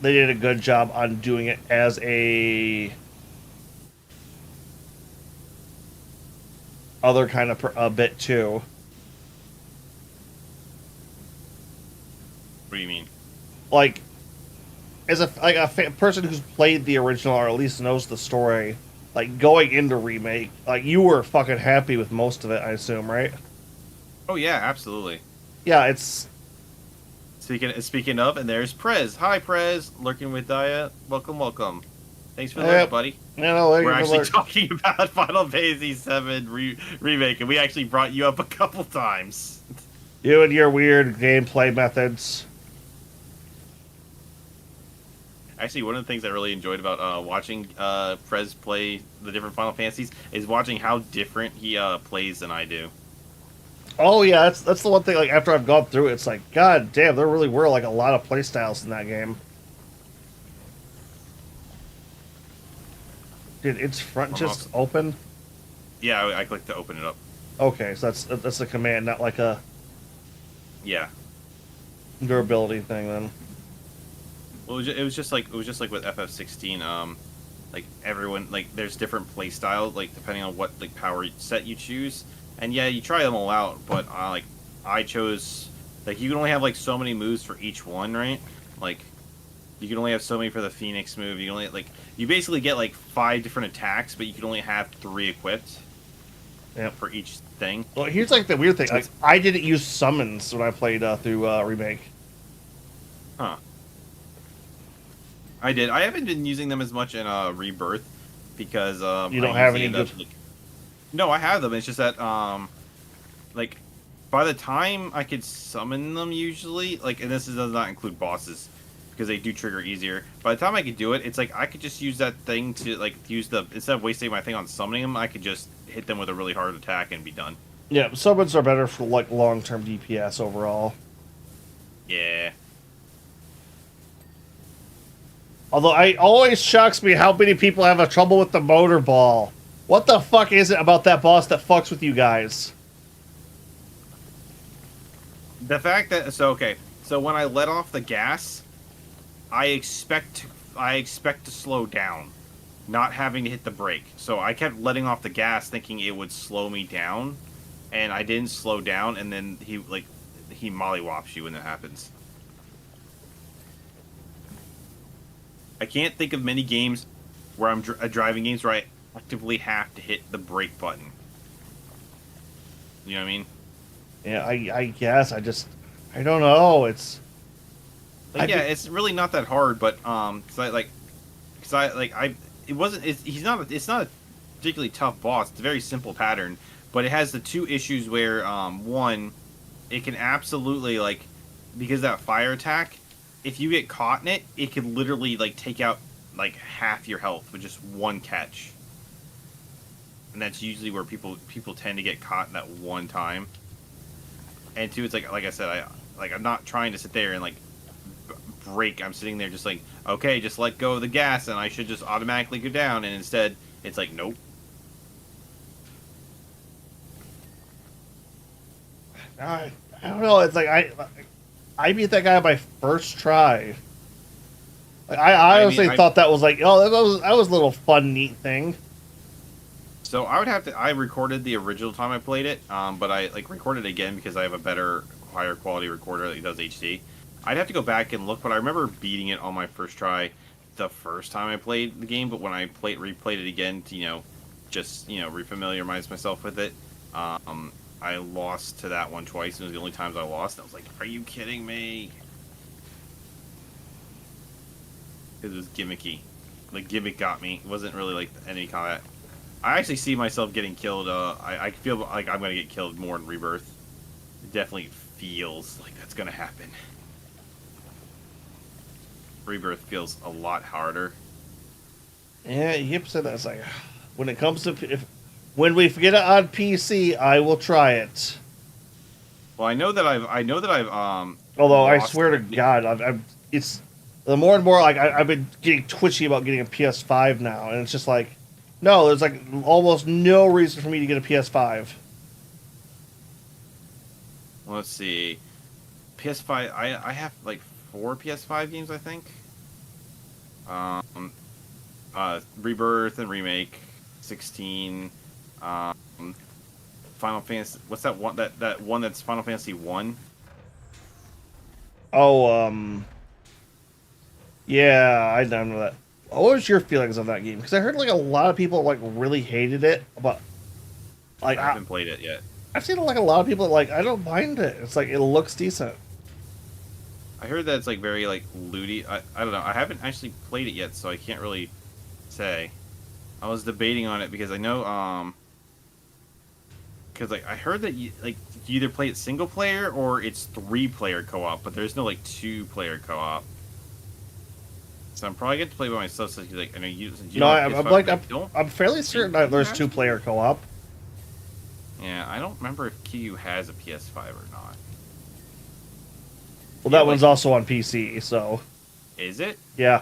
S1: they did a good job on doing it as a other kind of a bit too.
S2: What do you mean?
S1: Like as a person who's played the original or at least knows the story, like going into remake, like you were fucking happy with most of it, I assume, right?
S2: Oh yeah, absolutely.
S1: Yeah, it's
S2: Speaking of, and there's Prez. Hi, Prez. Lurking with Dia. Welcome, welcome. Thanks for the lurk, buddy. We're actually talking about Final Fantasy VII Remake, and we actually brought you up a couple times.
S1: You and your weird gameplay methods.
S2: Actually, one of the things I really enjoyed about watching Prez play the different Final Fantasies is watching how different he plays than I do.
S1: Oh yeah, that's the one thing. Like after I've gone through it, it's like, god damn, there really were like a lot of playstyles in that game. Did its front just open?
S2: Yeah, I clicked to open it up.
S1: Okay, so that's a command, not like a
S2: yeah
S1: durability thing then.
S2: Well, it was just like with FF16. Like everyone like there's different play styles like depending on what like power set you choose. And yeah, you try them all out, but like I chose like you can only have like so many moves for each one, right? Like you can only have so many for the Phoenix move. You can only like you basically get like 5 different attacks, but you can only have 3 equipped.
S1: Yep.
S2: For each thing.
S1: Well, here's like the weird thing. Like I didn't use summons when I played through remake.
S2: Huh. I did. I haven't been using them as much in Rebirth because
S1: you don't have any good.
S2: No, I have them. It's just that, like, by the time I could summon them, usually, like, and this does not include bosses, because they do trigger easier. By the time I could do it, it's like I could just use that thing to, like, instead of wasting my thing on summoning them, I could just hit them with a really hard attack and be done.
S1: Yeah, summons are better for, like, long-term DPS overall.
S2: Yeah.
S1: Although it always shocks me how many people have a trouble with the motor ball. What the fuck is it about that boss that fucks with you guys?
S2: The fact that so when I let off the gas, I expect to slow down, not having to hit the brake. So I kept letting off the gas, thinking it would slow me down, and I didn't slow down. And then he mollywops you when that happens. I can't think of many games where I'm driving games where I actively have to hit the brake button. You know what I mean?
S1: Yeah, I guess I don't know. It's
S2: like, it's really not that hard, but it's not a particularly tough boss. It's a very simple pattern, but it has the 2 issues where one, it can absolutely like because that fire attack, if you get caught in it, it could literally like take out like half your health with just one catch. And that's usually where people tend to get caught in that one time. And 2, it's like I said, I'm not trying to sit there and like brake. I'm sitting there just like, okay, just let go of the gas, and I should just automatically go down. And instead, it's like, nope.
S1: I don't know. It's like I beat that guy on my first try. Like, I honestly thought that was like, oh, that was a little fun, neat thing.
S2: So I would have to. I recorded the original time I played it, but I like recorded it again because I have a better, higher quality recorder that does HD. I'd have to go back and look, but I remember beating it on my first try, the first time I played the game. But when I replayed it again to just refamiliarize myself with it, I lost to that one twice. It was the only times I lost. I was like, "Are you kidding me?" It was gimmicky. The gimmick got me. It wasn't really like any combat. I actually see myself getting killed. I feel like I'm gonna get killed more in Rebirth. It definitely feels like that's gonna happen. Rebirth feels a lot harder.
S1: Yeah, you keep saying that. It's like, when it comes to when we get it on PC, I will try it.
S2: Well, I know that I've
S1: Although I swear to God, it's the more and more like I've been getting twitchy about getting a PS5 now, and it's just like, no, there's like almost no reason for me to get a PS5.
S2: Let's see, PS5. I have like 4 PS5 games, I think. Rebirth and Remake, 16. Final Fantasy. What's that one? That one that's Final Fantasy 1.
S1: Oh, yeah, I don't know that. What was your feelings on that game? Because I heard like a lot of people like really hated it, but like
S2: I haven't played it yet.
S1: I've seen like a lot of people like I don't mind it. It's like it looks decent.
S2: I heard that it's like very like looty. I don't know. I haven't actually played it yet, so I can't really say. I was debating on it because I know because like I heard that you either play it single player or it's 3-player co-op, but there's no like 2-player co-op. So I'm probably going to play by myself. So like I know you.
S1: No, I'm fairly certain that there's 2-player co-op.
S2: Yeah, I don't remember if Q has a PS5 or not.
S1: Well, that one's also on PC, so.
S2: Is it?
S1: Yeah.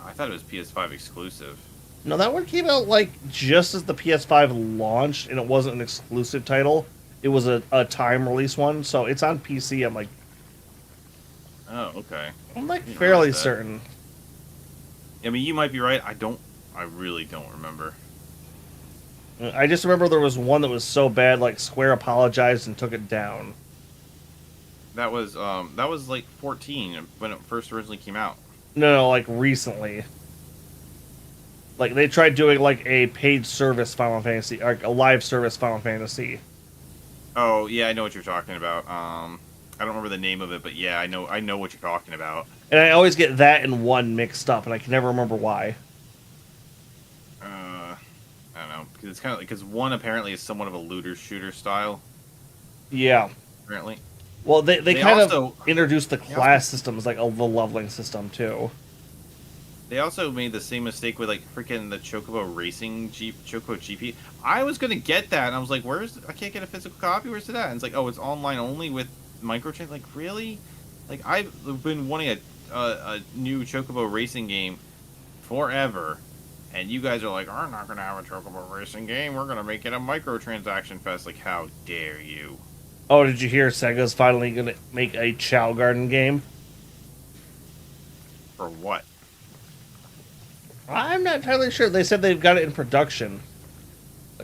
S2: I thought it was PS5 exclusive.
S1: No, that one came out like just as the PS5 launched, and it wasn't an exclusive title. It was a time release one, so it's on PC. I'm like,
S2: oh, okay.
S1: I'm like fairly certain.
S2: I mean, you might be right. I really don't remember.
S1: I just remember there was one that was so bad, like Square apologized and took it down.
S2: That was like 14 when it first originally came out.
S1: No, like recently. Like they tried doing like a paid service Final Fantasy, or a live service Final Fantasy.
S2: Oh yeah, I know what you're talking about. I don't remember the name of it, but yeah, I know what you're talking about.
S1: And I always get that and one mixed up, and I can never remember why.
S2: I don't know, because it's kind of like because one apparently is somewhat of a looter shooter style.
S1: Yeah.
S2: Apparently.
S1: Well, they kind
S2: also,
S1: of introduced the class systems, like the leveling system too.
S2: They also made the same mistake with like freaking the Chocobo Racing Chocobo GP. I was gonna get that, and I was like, I can't get a physical copy. Where's it at? And it's like, oh, it's online only with microtrans. Like, really? Like, I've been wanting a new Chocobo Racing game forever, and you guys are like, I'm not gonna have a Chocobo Racing game. We're gonna make it a microtransaction fest. Like, how dare you?
S1: Oh, did you hear Sega's finally going to make a Chow Garden game?
S2: For what?
S1: I'm not entirely sure. They said they've got it in production.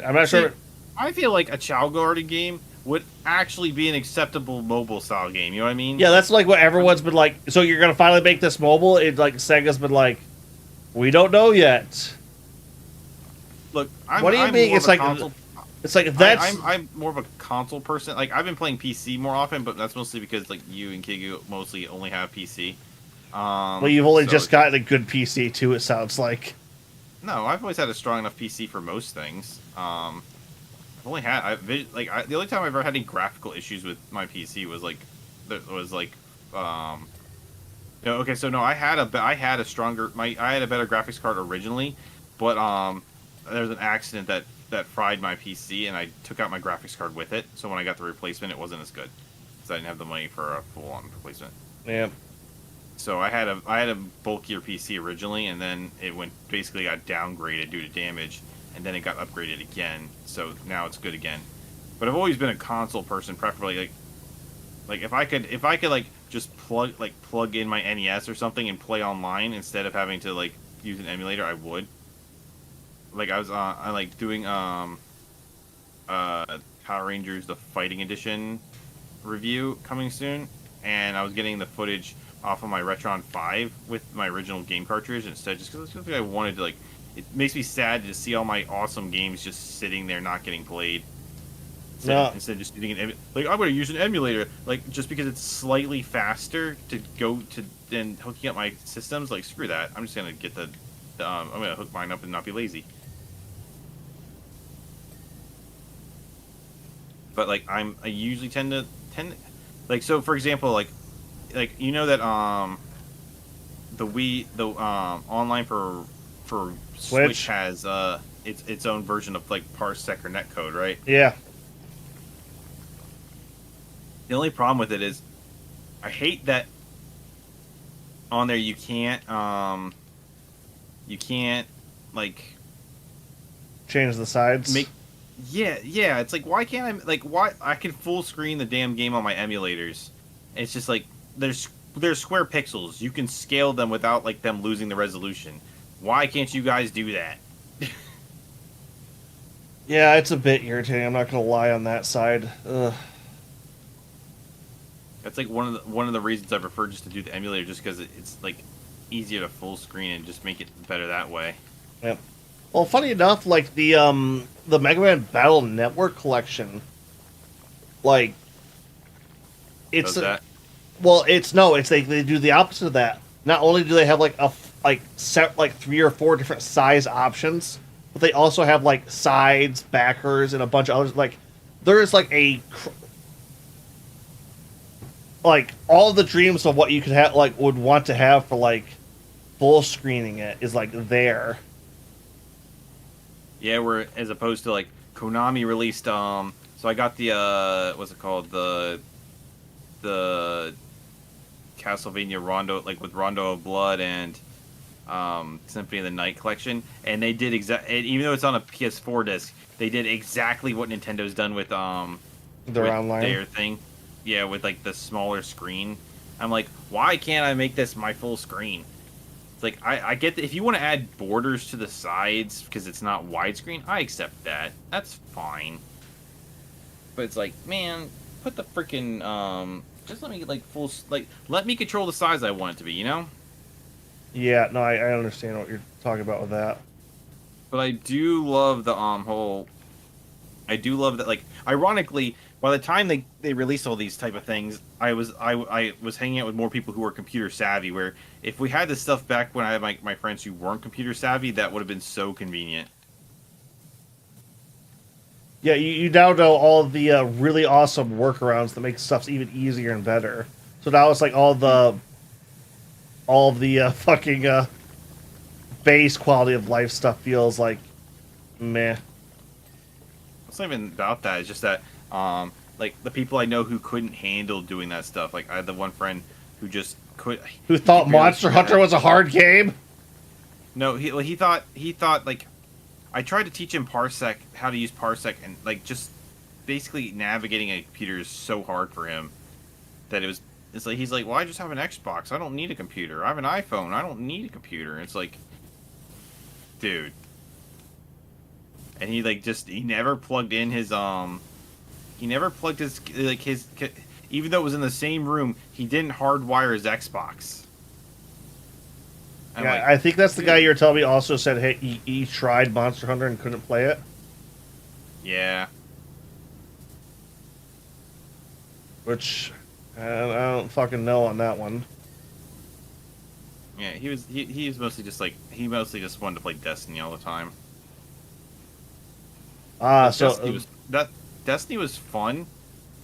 S1: I'm not sure.
S2: I feel like a Chow Garden game would actually be an acceptable mobile style game. You know what I mean?
S1: Yeah, that's like what everyone's been like. So you're going to finally make this mobile? It's like Sega's been like, we don't know yet.
S2: Look,
S1: what do you mean? It's like
S2: console...
S1: It's like that's.
S2: I'm more of a console person. Like I've been playing PC more often, but that's mostly because like you and Kigu mostly only have PC.
S1: Well, you've only just gotten a good PC too. It sounds like.
S2: No, I've always had a strong enough PC for most things. I've only had the only time I've ever had any graphical issues with my PC was like okay, so no, I had a better graphics card originally, but there was an accident that fried my PC, and I took out my graphics card with it. So when I got the replacement, it wasn't as good, because I didn't have the money for a full-on replacement.
S1: Yeah.
S2: So I had a bulkier PC originally, and then it basically got downgraded due to damage, and then it got upgraded again. So now it's good again. But I've always been a console person, preferably like if I could like just plug in my NES or something and play online instead of having to like use an emulator, I would. like I like doing Power Rangers the Fighting Edition review coming soon, and I was getting the footage off of my Retron 5 with my original game cartridge instead, just because I wanted to, like, it makes me sad to see all my awesome games just sitting there not getting played. Instead of just using like, I'm going to use an emulator, like, just because it's slightly faster to go to than hooking up my systems. Like, screw that. I'm just going to get I'm going to hook mine up and not be lazy. But like, I usually tend to like, so for example, like you know that the online for Switch has its own version of like parsec or netcode, right?
S1: Yeah.
S2: The only problem with it is I hate that on there you can't like
S1: change the sides.
S2: Yeah, it's like, why can't I, like, why I can full screen the damn game on my emulators? It's just like there's square pixels. You can scale them without like them losing the resolution. Why can't you guys do that?
S1: Yeah, it's a bit irritating. I'm not gonna lie on that side. Ugh.
S2: That's like one of the reasons I prefer just to do the emulator, just because it's like easier to full screen and just make it better that way.
S1: Yep. Well, funny enough, like the Mega Man Battle Network collection, like it's well, it's they do the opposite of that. Not only do they have like set like 3 or 4 different size options, but they also have like sides, backers, and a bunch of others. Like there is like like all the dreams of what you could have, like would want to have for like full screening it is like there.
S2: Yeah, where as opposed to like Konami released so I got the what's it called, the Castlevania Rondo, like with Rondo of Blood and Symphony of the Night collection, and they did even though it's on a PS4 disc, they did exactly what Nintendo's done with
S1: their
S2: thing. Yeah, with like the smaller screen. I'm like, why can't I make this my full screen? It's like, I get that if you want to add borders to the sides because it's not widescreen, I accept that. That's fine. But it's like, man, put the freaking just let me like let me control the size I want it to be, you know?
S1: Yeah, no, I understand what you're talking about with that.
S2: But I do love the I do love that, like, ironically, by the time they released all these type of things, I was hanging out with more people who were computer savvy, where if we had this stuff back when I had my friends who weren't computer savvy, that would have been so convenient.
S1: Yeah, you now know all the really awesome workarounds that make stuff even easier and better. So now it's like all the fucking base quality of life stuff feels like meh.
S2: It's not even about that. It's just that like the people I know who couldn't handle doing that stuff. Like I had the one friend who just
S1: who thought Monster Hunter was a hard game.
S2: No, he thought like, I tried to teach him parsec, how to use parsec, and like just basically navigating a computer is so hard for him that it's like he's like, well, I just have an Xbox, I don't need a computer. I have an iPhone, I don't need a computer. And it's like, dude. And he like he never plugged in his even though it was in the same room, he didn't hardwire his Xbox.
S1: Yeah, like, I think that's the guy you were telling me also said, hey, he tried Monster Hunter and couldn't play it.
S2: Yeah.
S1: Which, I don't fucking know on that one.
S2: Yeah, he was mostly just like, he mostly just wanted to play Destiny all the time. Destiny was fun.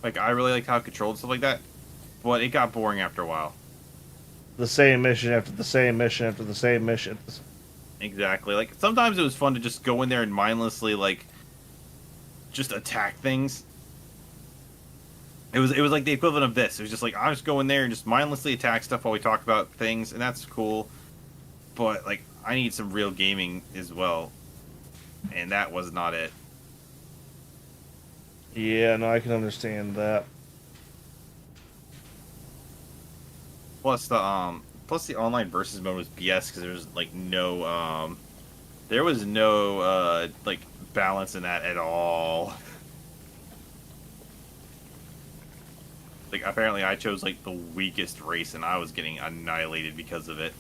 S2: Like, I really liked how it controlled and stuff like that. But it got boring after a while.
S1: The same mission after the same mission after the same mission.
S2: Exactly. Like, sometimes it was fun to just go in there and mindlessly, like, just attack things. It was like the equivalent of this. It was just like, I just go in there and just mindlessly attack stuff while we talk about things, and that's cool. But, like, I need some real gaming as well. And that was not it.
S1: Yeah, no, I can understand that.
S2: Plus the online versus mode was BS because there was like no There was no like balance in that at all. Like apparently I chose like the weakest race and I was getting annihilated because of it.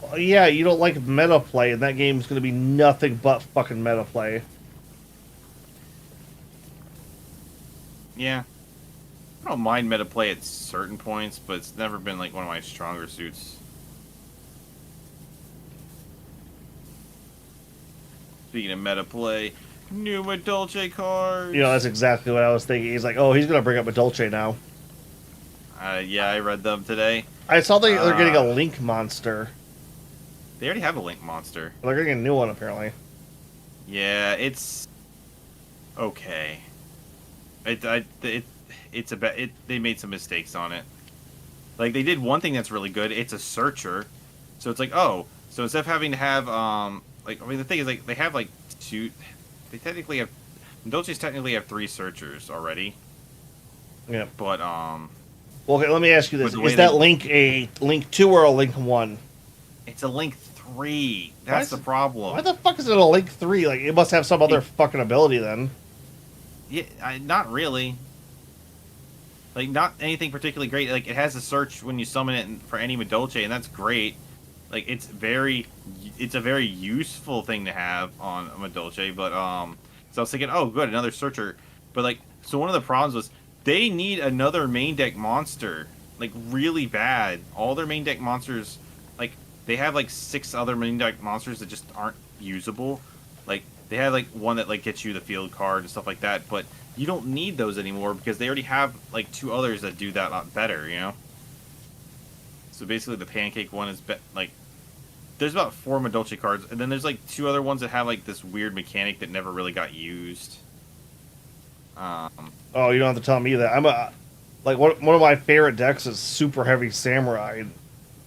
S1: Well, yeah, you don't like meta play, and that game's going to be nothing but fucking meta play.
S2: Yeah. I don't mind meta play at certain points, but it's never been like one of my stronger suits. Speaking of meta play, new Madolche cards.
S1: You know, that's exactly what I was thinking. He's like, oh, he's going to bring up a Dolce now.
S2: Yeah, I read them today.
S1: I saw they're getting a Link monster.
S2: They already have a Link monster.
S1: They're getting a new one, apparently.
S2: Yeah, it's okay. It's they made some mistakes on it. Like they did one thing that's really good. It's a searcher, so it's like so instead of having to have like I mean the thing is like they have like two, they technically have Dolces technically have 3 searchers already.
S1: Yeah.
S2: But
S1: well, okay, let me ask you this:
S2: Is
S1: that Link a Link 2 or a Link 1?
S2: it's a Link 3. That's the problem.
S1: Why the fuck is it a Link 3? Like it must have some other fucking ability then.
S2: Yeah, not really. Like, not anything particularly great. Like, it has a search when you summon it for any Madolche, and that's great. Like, it's a very useful thing to have on a Madolche, but, so I was thinking, oh, good, another searcher. But, like, so one of the problems was, they need another main deck monster. Like, really bad. All their main deck monsters, like, they have, like, 6 other main deck monsters that just aren't usable. Like, they have, like, one that, like, gets you the field card and stuff like that, but you don't need those anymore because they already have, like, 2 others that do that a lot better, you know? So basically the pancake one is, like, there's about 4 Madolche cards, and then there's, like, 2 other ones that have, like, this weird mechanic that never really got used.
S1: Oh, you don't have to tell me that. I'm like, one of my favorite decks is Super Heavy Samurai.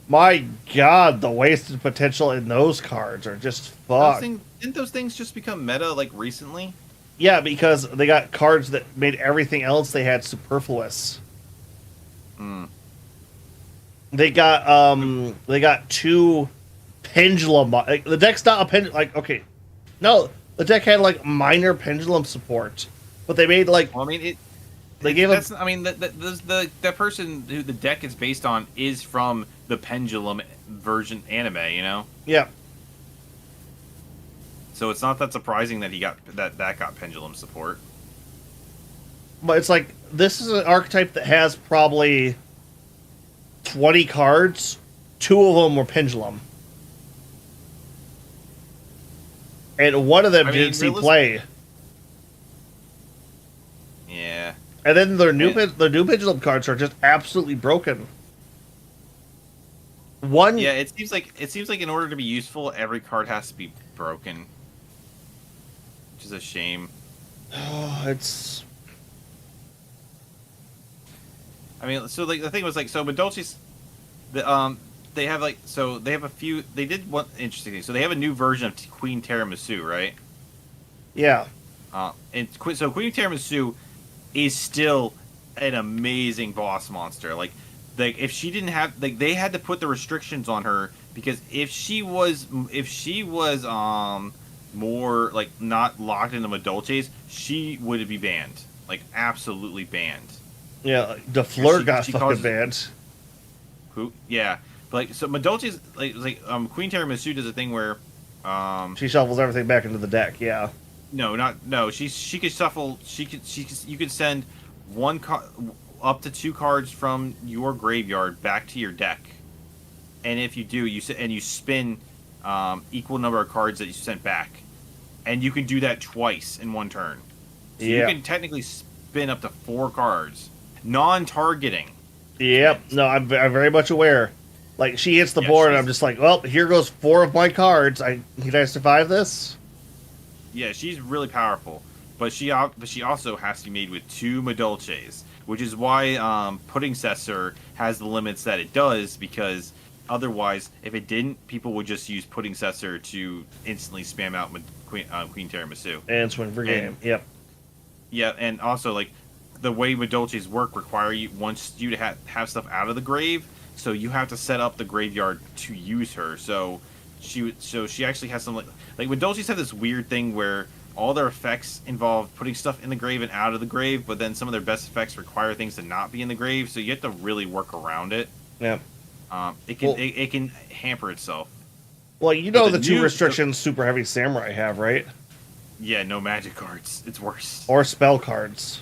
S1: My god, the wasted potential in those cards are just fucked.
S2: Didn't those things just become meta, like, recently?
S1: Yeah, because they got cards that made everything else they had superfluous. They got 2 pendulum. Like, the deck's not a pendulum. Like, okay, no, the deck had like minor pendulum support, but they made like.
S2: Well, I mean,
S1: they gave
S2: that's. I mean, the person who the deck is based on is from the Pendulum version anime, you know.
S1: Yeah.
S2: So it's not that surprising that he got that got Pendulum support.
S1: But it's like, this is an archetype that has probably 20 cards. 2 of them were Pendulum. And one of them didn't see play.
S2: Yeah.
S1: And then their new Pendulum cards are just absolutely broken.
S2: Yeah, it seems like in order to be useful, every card has to be broken. Which is a shame.
S1: Oh, it's.
S2: I mean, so like the thing was like, so Madolche's, they have like, so they have a few. They did one interesting thing. So they have a new version of Queen Tiramisu, right?
S1: Yeah.
S2: So Queen Tiramisu is still an amazing boss monster. Like if she didn't have, like, they had to put the restrictions on her because if she was more like not locked into Madolches, she would be banned, like absolutely banned.
S1: Yeah, the Fleur got fucking banned.
S2: Who? Yeah, but like so Madolches Queen Tiramisu does a thing where
S1: she shuffles everything back into the deck. Yeah.
S2: No. She could shuffle. You could send up to 2 cards from your graveyard back to your deck, and if you do, you spin equal number of cards that you sent back, and you can do that twice in one turn. So you can technically spin up to 4 cards, non-targeting.
S1: Yep. No, I'm very much aware. Like, she hits the board, and I'm just like, well, here goes 4 of my cards. Can I survive this?
S2: Yeah, she's really powerful, but she also has to be made with 2 Madolches, which is why Pudding Cessor has the limits that it does, because otherwise, if it didn't, people would just use Pudding Cessor to instantly spam out Queen Tiramisu.
S1: And swing for game. Yep.
S2: Yeah, and also, like, the way Madolches work require you to have stuff out of the grave, so you have to set up the graveyard to use her. So she actually has some like when Dolces have this weird thing where all their effects involve putting stuff in the grave and out of the grave, but then some of their best effects require things to not be in the grave, so you have to really work around it.
S1: Yeah.
S2: It can hamper itself.
S1: Well, you know the two restrictions Super Heavy Samurai have, right?
S2: Yeah, no magic cards. It's worse.
S1: Or spell cards.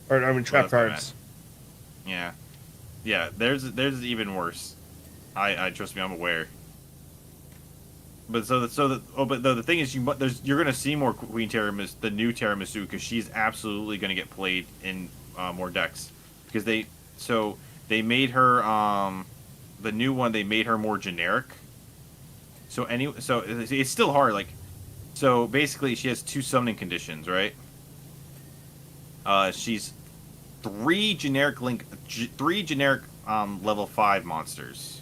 S1: Or, I mean, trap cards.
S2: Yeah. Yeah, there's even worse. I trust me, I'm aware. But the thing is, you're gonna see more Queen Tiramisu, the new Tiramisu, because she's absolutely gonna get played in more decks, because they made her the new one, they made her more generic. So it's still hard. Like, so basically, she has 2 summoning conditions, right? She's 3 generic level 5 monsters.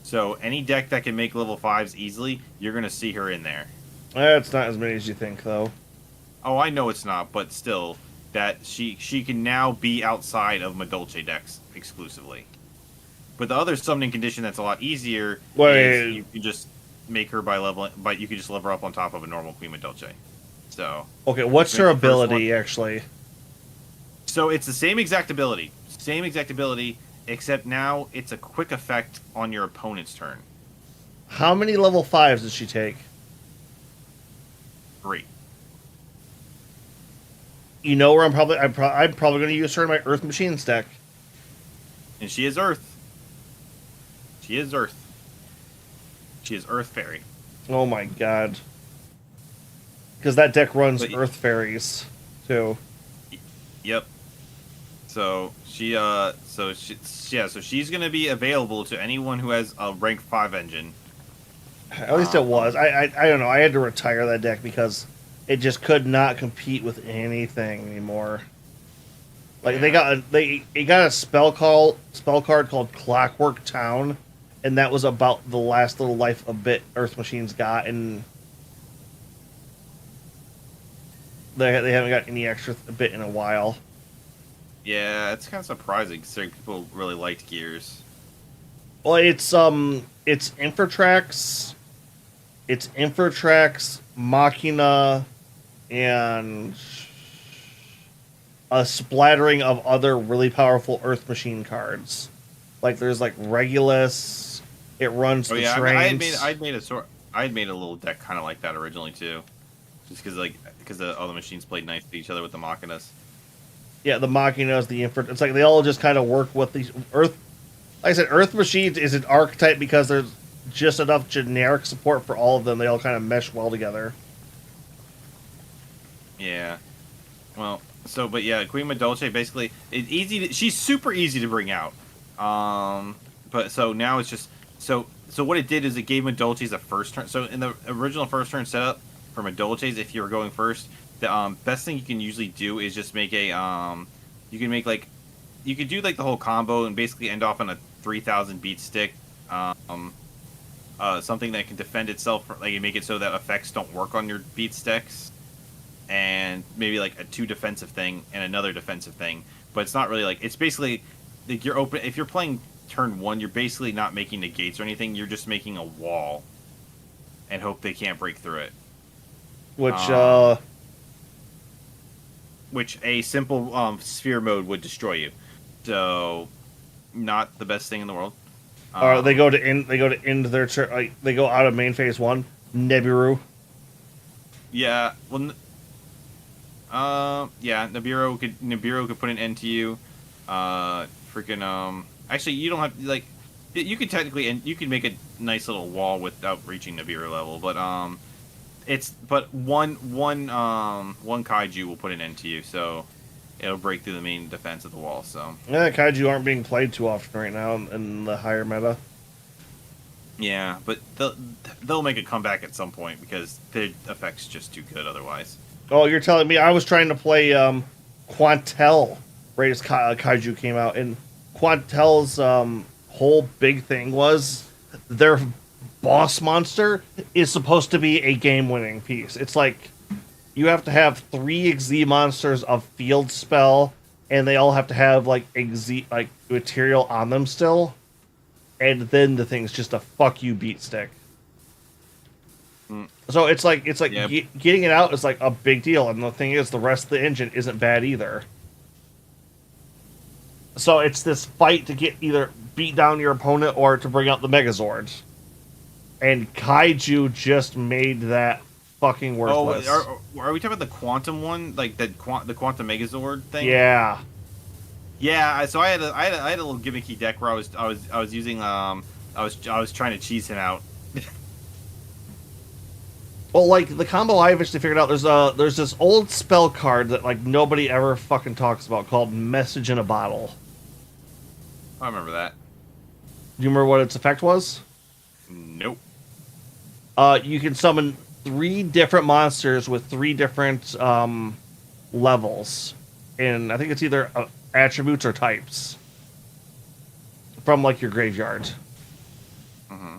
S2: So any deck that can make level 5s easily, you're gonna see her in there.
S1: It's not as many as you think, though.
S2: Oh, I know it's not, but still, that she can now be outside of Madolche decks exclusively. But the other summoning condition that's a lot easier is you can just make her you can just level her up on top of a normal Queen Madolche. So
S1: okay, what's her ability actually?
S2: So it's the same exact ability, except now it's a quick effect on your opponent's turn.
S1: How many level 5s does she take?
S2: 3.
S1: You know where I'm probably going to use her in my Earth Machines deck.
S2: And she is Earth. She is Earth. She is Earth Fairy.
S1: Oh my god. Because that deck runs Earth Fairies too.
S2: Yep. So she's gonna be available to anyone who has a rank 5 engine.
S1: At least it was. I don't know. I had to retire that deck because it just could not compete with anything anymore. Like they got a spell card called Clockwork Town, and that was about the last little life a bit Earth Machines got, and they haven't got any extra bit in a while.
S2: Yeah, it's kind of surprising considering people really liked Gears.
S1: Well, it's Infratrax, Machina, and a splattering of other really powerful Earth Machine cards. Like there's like Regulus. It runs the trains.
S2: I had made a little deck kind of like that originally too, just because all the machines played nice to each other with the Machinas.
S1: Yeah, the Machinas, the Infra. It's like they all just kind of work with these Earth. Like I said, Earth Machines is an archetype because there's just enough generic support for all of them. They all kind of mesh well together.
S2: Yeah. Well, but yeah, Queen Madolche basically it's easy. She's super easy to bring out. But so now it's just so what it did is it gave Madolches a first turn. So in the original first turn setup for Madolches, if you were going first, the best thing you can usually do is just make a you could do like the whole combo and basically end off on a 3,000 beat stick. Something that can defend itself, like you make it so that effects don't work on your beat sticks, and maybe like a 2 defensive thing and another defensive thing. But it's not really like it's basically like you're open. If you're playing turn 1, you're basically not making negates or anything. You're just making a wall and hope they can't break through it. Which a simple sphere mode would destroy you. So, not the best thing in the world.
S1: They go to end their turn. Like, they go out of main phase 1. Nibiru.
S2: Yeah. Well. Yeah. Nibiru could put an end to you. Actually, you don't have you could technically you could make a nice little wall without reaching Nibiru level, but one kaiju will put an end to you, so it'll break through the main defense of the wall. So
S1: yeah, kaiju aren't being played too often right now in the higher meta.
S2: Yeah, but they'll make a comeback at some point because their effect's just too good otherwise.
S1: Oh, you're telling me I was trying to play Quantel right as kaiju came out, and Quantel's whole big thing was their boss monster is supposed to be a game-winning piece. It's like you have to have 3 Xyz monsters of field spell, and they all have to have like material on them still, and then the thing's just a fuck you beat stick.
S2: Mm,
S1: So it's like
S2: yeah.
S1: getting it out is like a big deal, and the thing is, the rest of the engine isn't bad either. So it's this fight to get either beat down your opponent or to bring out the Megazord. And Kaiju just made that fucking
S2: Oh,
S1: worthless.
S2: are we talking about the quantum one, like the quantum Megazord thing?
S1: Yeah.
S2: Yeah. So I had a little gimmicky deck where I was using I was trying to cheese him out.
S1: Well, like the combo I eventually figured out, there's this old spell card that like nobody ever fucking talks about called Message in a Bottle.
S2: I remember that.
S1: Do you remember what its effect was?
S2: Nope.
S1: You can summon 3 different monsters with 3 different levels, and I think it's either attributes or types from like your graveyard,
S2: Hmm.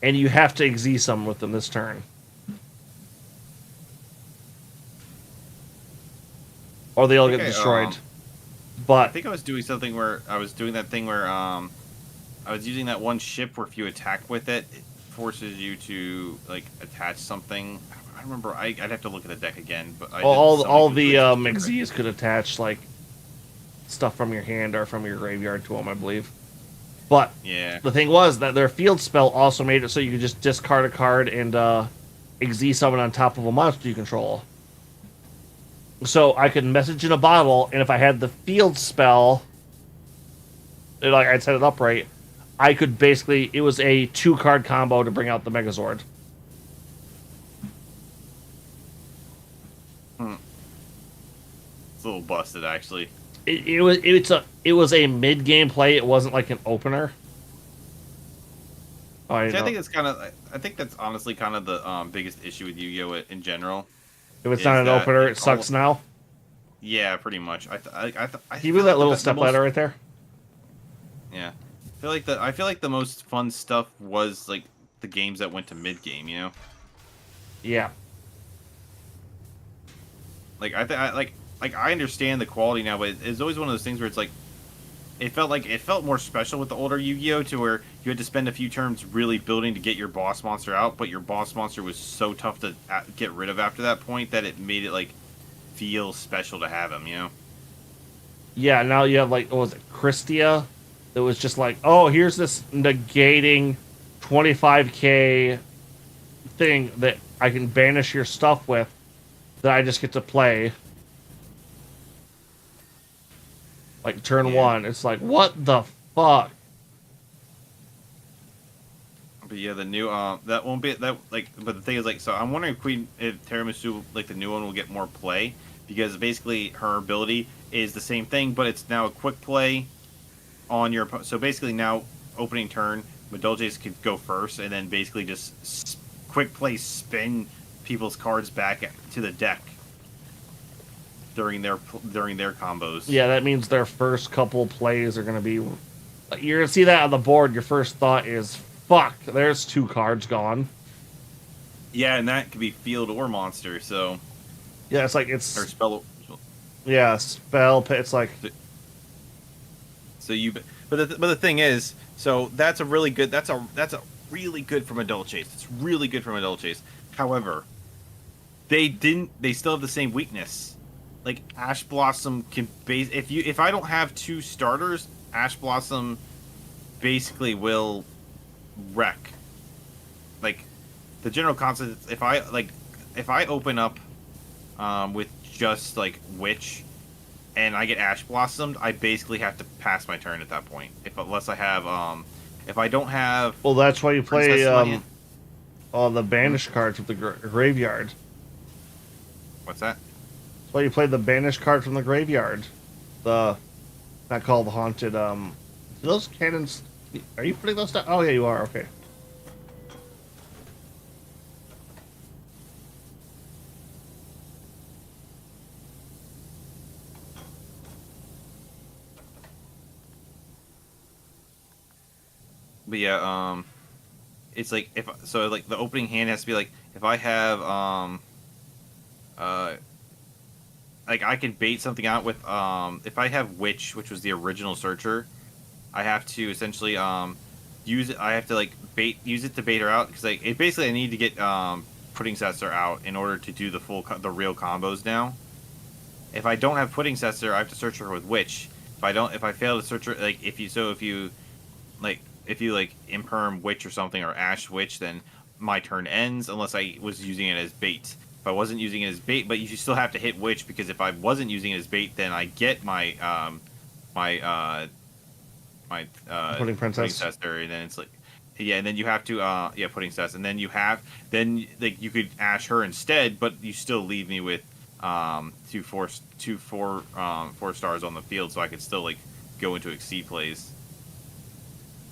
S1: and you have to exile some with them this turn, or they'll get
S2: Okay.
S1: destroyed.
S2: I
S1: But
S2: think I was doing something where I was doing that thing where I was using that one ship where if you attack with it, it forces you to like attach something. I don't remember. I'd have to look at the deck again, but I did
S1: all
S2: something
S1: the
S2: with
S1: exiles could attach like stuff from your hand or from your graveyard to them, I believe. But
S2: yeah.
S1: the thing was that their field spell also made it so you could just discard a card and exile someone on top of a monster you control. So I could message in a bottle, and if I had the field spell, like I'd set it up right, I could basically, it was a 2-card combo to bring out the Megazord.
S2: Hmm. It's a little busted actually.
S1: It was a mid game play. It wasn't like an opener. Oh, I
S2: See,
S1: know.
S2: I think that's honestly kind of the biggest issue with Yu-Gi-Oh in general
S1: If it's
S2: is
S1: not an
S2: that
S1: opener, it
S2: it's all
S1: sucks now.
S2: yeah, pretty much. I
S1: Can you move
S2: feel
S1: that
S2: like
S1: little
S2: the
S1: step
S2: most
S1: ladder right there?
S2: yeah. I feel like the most fun stuff was like the games that went to mid game, you know?
S1: Yeah.
S2: Like like I understand the quality now, but it's always one of those things where it's like it felt more special with the older Yu-Gi-Oh to where you had to spend a few turns really building to get your boss monster out, but your boss monster was so tough to get rid of after that point that it made it like feel special to have him, you know?
S1: Yeah, now you have like, what was it, Christia? That was just like, oh, here's this negating 25k thing that I can banish your stuff with that I just get to play. Like turn
S2: Yeah.
S1: 1. It's like, what the fuck?
S2: But yeah, the new that won't be that like. But the thing is like, so I'm wondering if Tiramisu like the new one will get more play because basically her ability is the same thing, but it's now a quick play on your. So basically now opening turn, Madolches could go first and then basically just quick play spin people's cards back to the deck during their combos.
S1: Yeah, that means their first couple plays are going to be. You're going to see that on the board. Your first thought is, fuck, there's 2 cards gone.
S2: Yeah, and that could be field or monster. So
S1: Yeah, it's like,
S2: or spell.
S1: yeah, spell, it's like,
S2: So you, but the thing is, so that's a really good. That's a really good from Adult Chase. It's really good from Adult Chase. However, they didn't. They still have the same weakness. Like Ash Blossom can base if I don't have 2 starters, Ash Blossom basically will wreck. Like the general concept. If I open up with just like Witch and I get Ash Blossomed, I basically have to pass my turn at that point. Unless I have if I don't have
S1: well, that's why you play
S2: Princess Leia.
S1: all the banish cards with the graveyard.
S2: What's that?
S1: That's why you play the banish card from the graveyard. The, not called the haunted, those cannons, are you putting those down? Oh, yeah, you are, okay.
S2: But yeah, it's like if so like the opening hand has to be like if I have uh like I can bait something out with if I have Witch, which was the original searcher, I have to essentially use it. I have to like use it to bait her out because like it basically I need to get pudding sensor out in order to do the real combos now. If I don't have pudding sensor, I have to search her with witch. If I fail to search her, like if you like imperm witch or something or ash witch, then my turn ends unless I was using it as bait. If I wasn't using it as bait, but you still have to hit witch because if I wasn't using it as bait, then I get my my
S1: Pudding
S2: pudding
S1: princess.
S2: tester, and then it's like yeah, and then you have to pudding test, and then like you could ash her instead, but you still leave me with four stars on the field, so I could still like go into exceed plays.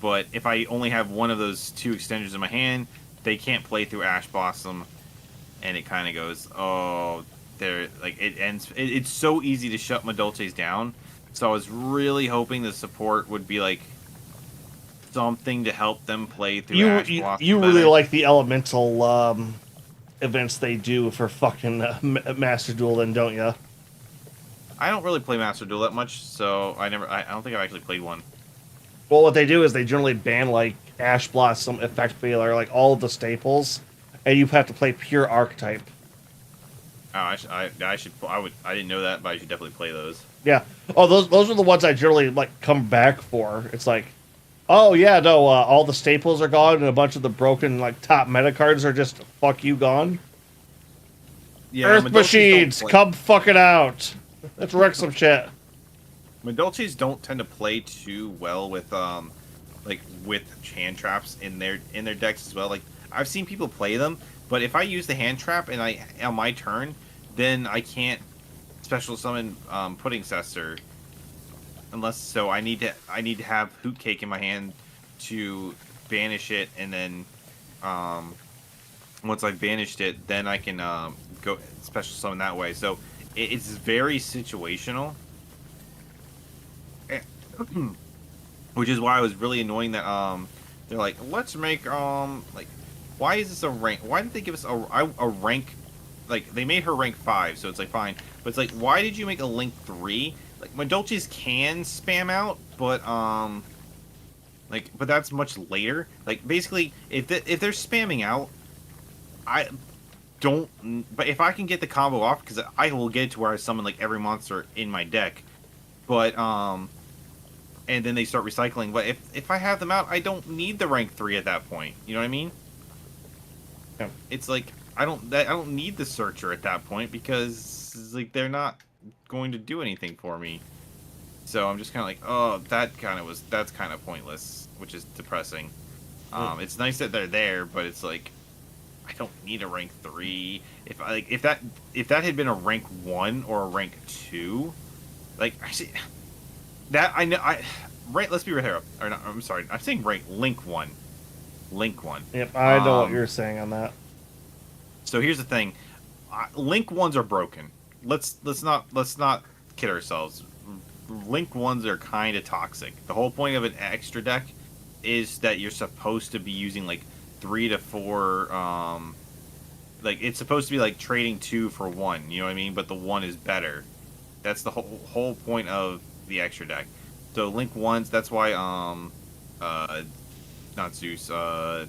S2: But if I only have one of those two extenders in my hand, they can't play through Ash Blossom, and it kind of goes, oh, there, like it ends. It's so easy to shut Madolches down. So I was really hoping the support would be like something to help them play through Ash Blossom.
S1: You really like the elemental events they do for fucking Master Duel, then, don't you?
S2: I don't really play Master Duel that much, so I don't think I've actually played one.
S1: Well, what they do is they generally ban like Ash Blossom, Effect Failure, like all of the staples, and you have to play pure Archetype.
S2: Oh, I didn't know that, but I should definitely play those.
S1: Yeah. Oh, those are the ones I generally like come back for. It's like, oh yeah, no, all the staples are gone, and a bunch of the broken like top meta cards are just fuck you gone.
S2: Yeah,
S1: Earth Machines, come fucking out. Let's wreck some shit.
S2: Madolches don't tend to play too well with with hand traps in their decks as well. Like I've seen people play them, but if I use the hand trap and on my turn, then I can't special summon Pudding Cessor unless I need to have Hoot Cake in my hand to banish it, and then once I've banished it, then I can go special summon that way. So it's very situational. Which is why I was really annoying that they're like, let's make like, why is this a rank? Why did they give us a rank? Like they made her rank 5, so it's like fine, but it's like, why did you make a link 3? Like Madolches can spam out, but but that's much later. Like basically, if they're spamming out, I don't. But if I can get the combo off, because I will get it to where I summon like every monster in my deck, but and then they start recycling. But if I have them out, I don't need the rank 3 at that point. You know what I mean?
S1: Yeah.
S2: It's like I don't need the searcher at that point because like they're not going to do anything for me. So I'm just kind of like, oh, that's kind of pointless, which is depressing. It's nice that they're there, but it's like I don't need a rank 3. If that had been a rank 1 or a rank 2, like actually. That I know. Right. Let's be right here. Or not, I'm sorry. I'm saying rank link 1. Link 1.
S1: Yep, I know what you're saying on that.
S2: So here's the thing. Link 1s are broken. Let's not kid ourselves. Link 1s are kind of toxic. The whole point of an extra deck is that you're supposed to be using like 3 to 4. Like it's supposed to be like trading 2 for 1. You know what I mean? But the 1 is better. That's the whole point of the extra deck. So link 1s, that's why not Zeus, what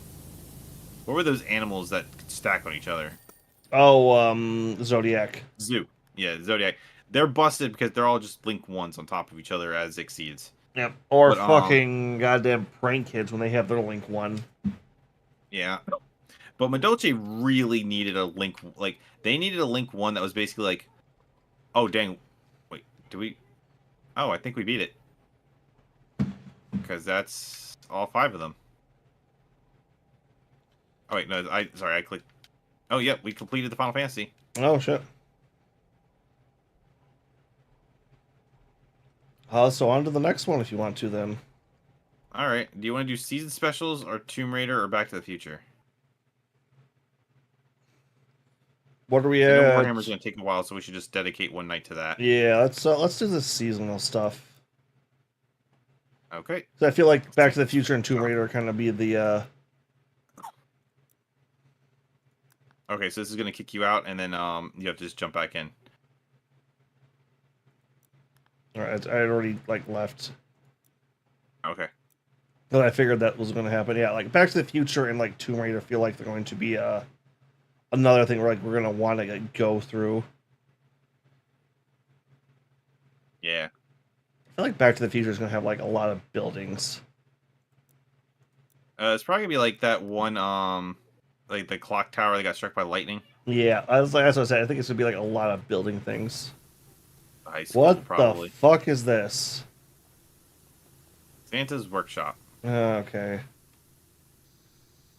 S2: were those animals that stack on each other?
S1: Oh, Zodiac.
S2: Zoo. Yeah, Zodiac. They're busted because they're all just link 1s on top of each other as exceeds.
S1: Yep. Or fucking goddamn prank kids when they have their link 1.
S2: Yeah. But Madolche really needed a link, like they needed a link 1 that was basically like, oh dang, wait, do we? Oh, I think we beat it. Because that's all 5 of them. Oh, wait, no, sorry, I clicked. Oh, yep, we completed the Final Fantasy.
S1: Oh, shit. So on to the next one if you want to, then.
S2: Alright, do you want to do Season Specials or Tomb Raider or Back to the Future?
S1: What are we at?
S2: Warhammer's going to take a while, so we should just dedicate one night to that.
S1: Yeah, let's do the seasonal stuff.
S2: Okay.
S1: So I feel like Back to the Future and Tomb Raider kind of be the.
S2: Okay, so this is going to kick you out, and then you have to just jump back in.
S1: All right, I already like left.
S2: Okay.
S1: But I figured that was going to happen. Yeah, like Back to the Future and like Tomb Raider feel like they're going to be another thing where like we're going to want to like, go through.
S2: Yeah.
S1: I feel like Back to the Future is going to have like a lot of buildings.
S2: It's probably gonna be like that one, like the clock tower that got struck by lightning.
S1: Yeah, I was like, that's what I said. I think it's going to be like a lot of building things.
S2: High school,
S1: What
S2: probably.
S1: the fuck is this?
S2: Santa's workshop.
S1: Okay.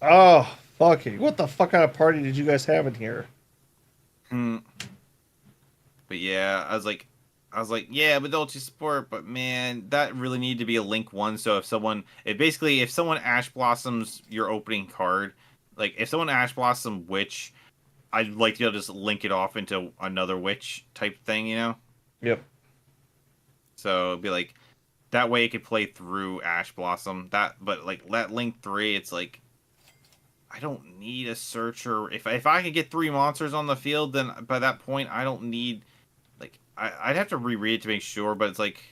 S1: Oh, fucking. What the fuck kind of party did you guys have in here?
S2: But yeah, I was like, yeah, but don't you sport, but man, that really needed to be a link one. So if someone, if someone Ash Blossoms your opening card, like if someone Ash Blossom Witch, I'd like to be able to just link it off into another Witch type thing, you know?
S1: Yep.
S2: So it'd be like, that way it could play through Ash Blossom. But like that link 3, it's like, I don't need a searcher. If I could get 3 monsters on the field, then by that point I don't need. Like I'd have to reread it to make sure, but it's like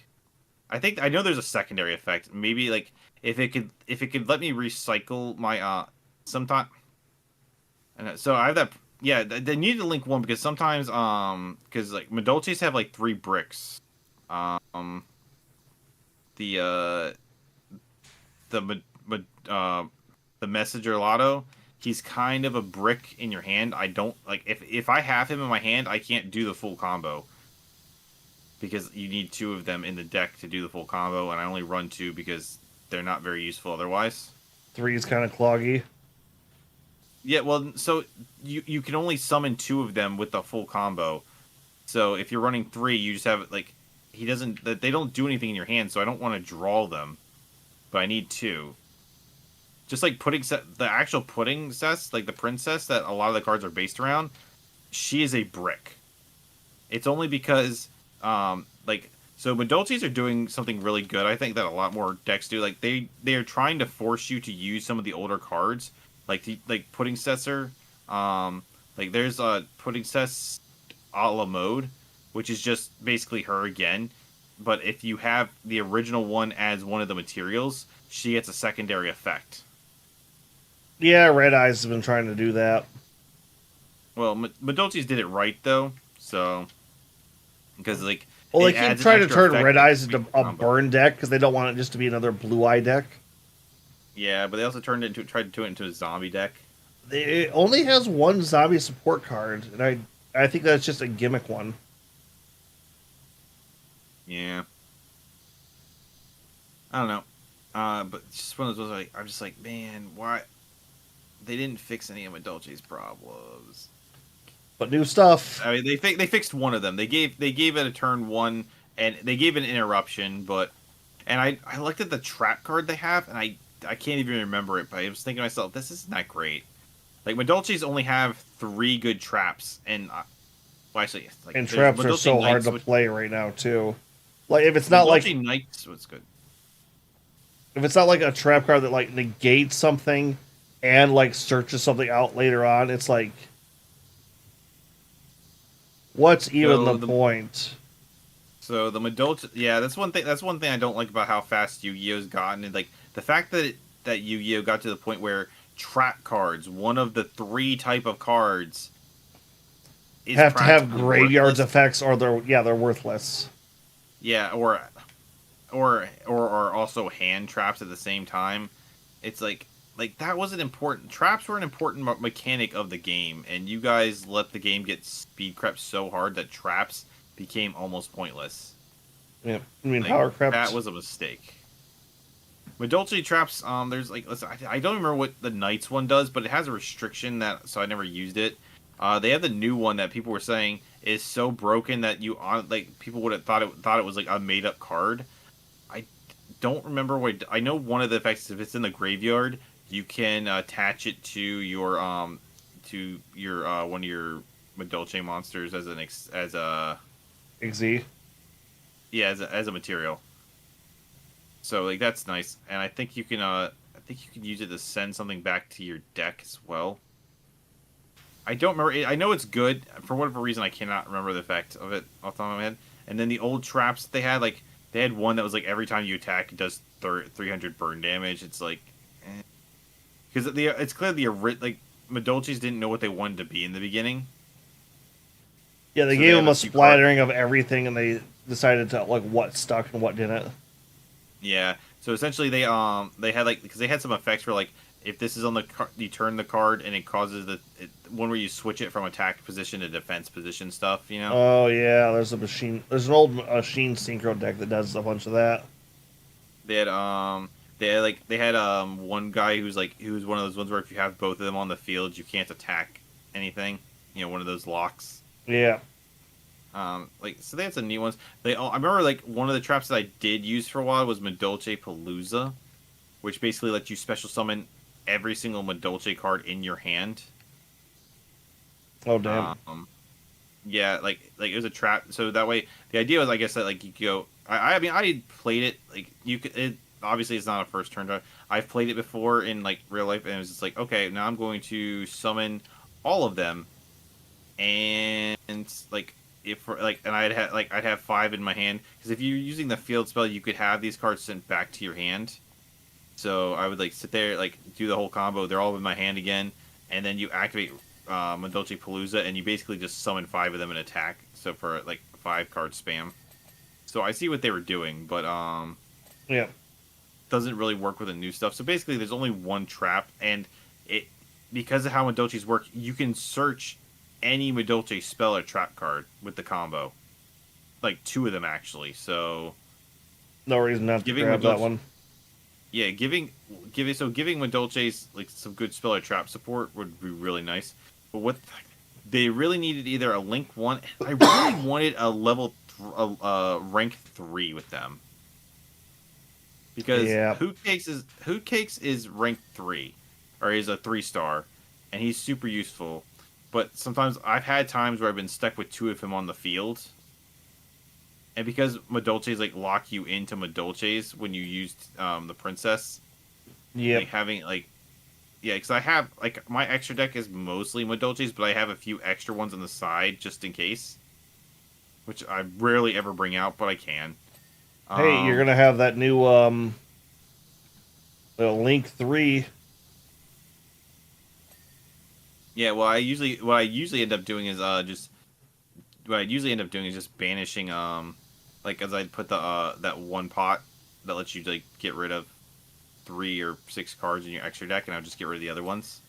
S2: I know there's a secondary effect. Maybe like if it could let me recycle my sometime. And so I have that. Yeah, they need to link 1 because sometimes because like Madolches have like 3 bricks. The the Messenger Lotto, he's kind of a brick in your hand. I don't like if I have him in my hand, I can't do the full combo because you need 2 of them in the deck to do the full combo, and I only run 2 because they're not very useful otherwise.
S1: 3 is kind of cloggy.
S2: Yeah, well, so you can only summon 2 of them with the full combo. So if you're running 3, you just have like they don't do anything in your hand, so I don't want to draw them, but I need 2. Just like the actual pudding cess, like the princess that a lot of the cards are based around, she is a brick. It's only because, so Madolches are doing something really good. I think that a lot more decks do. Like they are trying to force you to use some of the older cards, like pudding cessor. Like there's a pudding cess a la mode, which is just basically her again. But if you have the original one as one of the materials, she gets a secondary effect.
S1: Yeah, Red Eyes has been trying to do that.
S2: Well, Madolches did it right though, so because like
S1: well, they keep trying to turn Red Eyes into a burn deck because they don't want it just to be another Blue Eye deck.
S2: Yeah, but they also tried to turn it into a zombie deck.
S1: It only has 1 zombie support card, and I think that's just a gimmick one.
S2: Yeah, I don't know, but it's just one of those like I'm just like, man, why they didn't fix any of Madolche's problems?
S1: But new stuff.
S2: I mean, they fixed one of them. They gave it a turn 1, and they gave an interruption. And I looked at the trap card they have, and I can't even remember it. But I was thinking to myself, this is not great. Like Madolches only have 3 good traps, and well, actually, like,
S1: and traps are so hard to play right now too. Like if it's not like
S2: Knights, what's good.
S1: If it's not like a trap card that like negates something and like searches something out later on, it's like, what's even the point?
S2: So the Madolche, yeah, that's one thing. That's one thing I don't like about how fast Yu-Gi-Oh's gotten, and like the fact that Yu-Gi-Oh got to the point where trap cards, one of the 3 type of cards,
S1: have to have graveyards effects, or they're worthless.
S2: Yeah, or also hand traps at the same time. It's like that wasn't important. Traps were an important mechanic of the game, and you guys let the game get speed crept so hard that traps became almost pointless.
S1: Yeah, I mean power crept.
S2: That was a mistake. Madolche traps, there's like, listen, I don't remember what the Knights one does, but it has a restriction so I never used it. They have the new one that people were saying is so broken that people would have thought it was like a made up card. I don't remember I know one of the effects, if it's in the graveyard, you can attach it to your one of your Madolche monsters as a
S1: XZ.
S2: Yeah, as a material. So like that's nice, and I think you can use it to send something back to your deck as well. I don't remember. I know it's good. For whatever reason, I cannot remember the effect of it off the top of my head. And then the old traps they had, like they had one that was like every time you attack, it does 300 burn damage. It's like, because it's clear like Madolches didn't know what they wanted to be in the beginning.
S1: Yeah, they gave them a splattering of everything, and they decided to like what stuck and what didn't.
S2: Yeah. So essentially, they had like because they had some effects where like if this is on the you turn the card and it causes one where you switch it from attack position to defense position stuff. You know.
S1: Oh yeah, there's an old machine synchro deck that does a bunch of that.
S2: They had one guy who's one of those ones where if you have both of them on the field, you can't attack anything. You know, one of those locks.
S1: Yeah.
S2: So they had some neat ones. I remember like one of the traps that I did use for a while was Madolche Palooza, which basically lets you special summon every single Madolche card in your hand.
S1: Oh damn.
S2: Yeah, like it was a trap. So that way, the idea was, I guess, that like you could go. I mean, I played it like you could. Obviously, it's not a first turn draw. I've played it before in like real life, and it was just like, okay, now I'm going to summon all of them, and like and I'd have 5 in my hand, because if you're using the field spell, you could have these cards sent back to your hand. So I would like sit there, like do the whole combo. They're all in my hand again, and then you activate Madolche Palooza, and you basically just summon 5 of them and attack. So for like 5 card spam. So I see what they were doing, but
S1: yeah,
S2: doesn't really work with the new stuff. So basically, there's only one trap, and because of how Madolches work, you can search any Madolche spell or trap card with the combo, like 2 of them actually. So
S1: no reason not to grab that one.
S2: Yeah, giving Madolches like some good spell or trap support would be really nice. But what they really needed, either a Link 1. I really wanted a level rank 3 with them, because Hootcakes is rank 3, or is a 3-star, and he's super useful. But sometimes I've had times where I've been stuck with 2 of him on the field, and because Madolches like lock you into Madolches when you use the princess.
S1: Yeah,
S2: like having like. Yeah, because I have, like, my extra deck is mostly Madolches, but I have a few extra ones on the side just in case. Which I rarely ever bring out, but I can.
S1: Hey, you're going to have that new Link 3.
S2: Yeah, well, what I usually end up doing is just banishing, like, as I put that one pot that lets you, like, get rid of 3 or 6 cards in your extra deck, and I'll just get rid of the other ones.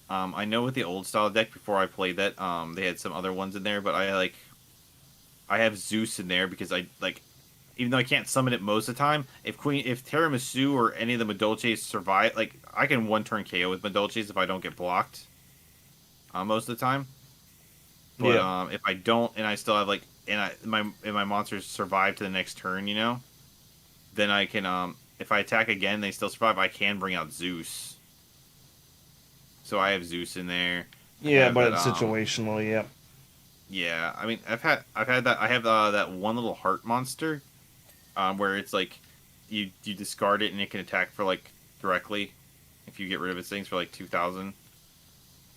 S2: I know with the old style deck, before I played that, they had some other ones in there, but I have Zeus in there because even though I can't summon it most of the time, if Tiramisu or any of the Madolches survive, like, I can 1-turn KO with Madolches if I don't get blocked, most of the time. But yeah. If I don't, and I still have my monsters survive to the next turn, you know, then I can, if I attack again, they still survive, I can bring out Zeus. So I have Zeus in there.
S1: Yeah, but it's situational, yeah.
S2: Yeah, I mean, I've had that. I have that one little heart monster, where it's like you discard it and it can attack for like directly if you get rid of its things for like 2,000.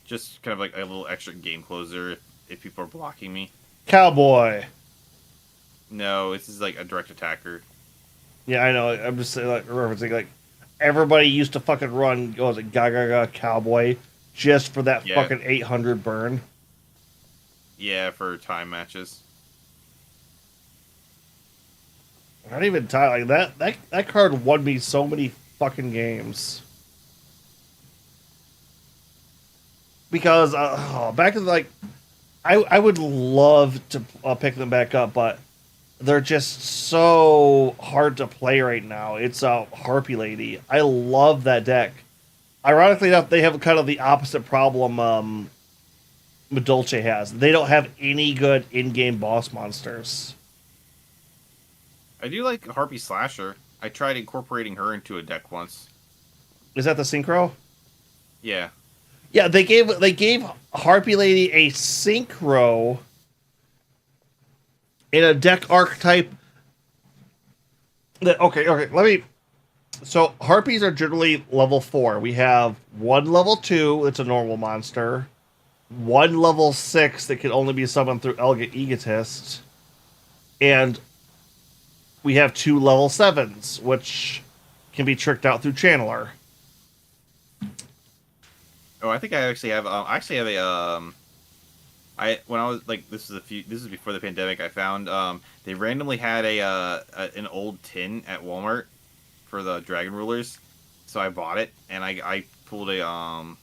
S2: Just kind of like a little extra game closer if people are blocking me.
S1: Cowboy.
S2: No, this is like a direct attacker.
S1: Yeah, I know. I'm just like referencing like everybody used to fucking run. What was it, Gaga Cowboy, just for that fucking 800 burn.
S2: Yeah, for time matches.
S1: Not even time like that card won me so many fucking games. Because back to like, I would love to pick them back up, but they're just so hard to play right now. It's a Harpy Lady. I love that deck. Ironically enough, they have kind of the opposite problem Madolche has. They don't have any good in-game boss monsters.
S2: I do like Harpy Slasher. I tried incorporating her into a deck once.
S1: Is that the synchro?
S2: Yeah.
S1: Yeah, they gave Harpy Lady a synchro in a deck archetype. So Harpies are generally level 4. We have one level 2 that's a normal monster, one level 6 that can only be summoned through Elegant Egotist, and we have 2 level 7s, which can be tricked out through Channeler.
S2: Oh, I think I actually have. I actually have a. I when I was like this is before the pandemic. I found they randomly had an old tin at Walmart for the Dragon Rulers, so I bought it and I pulled one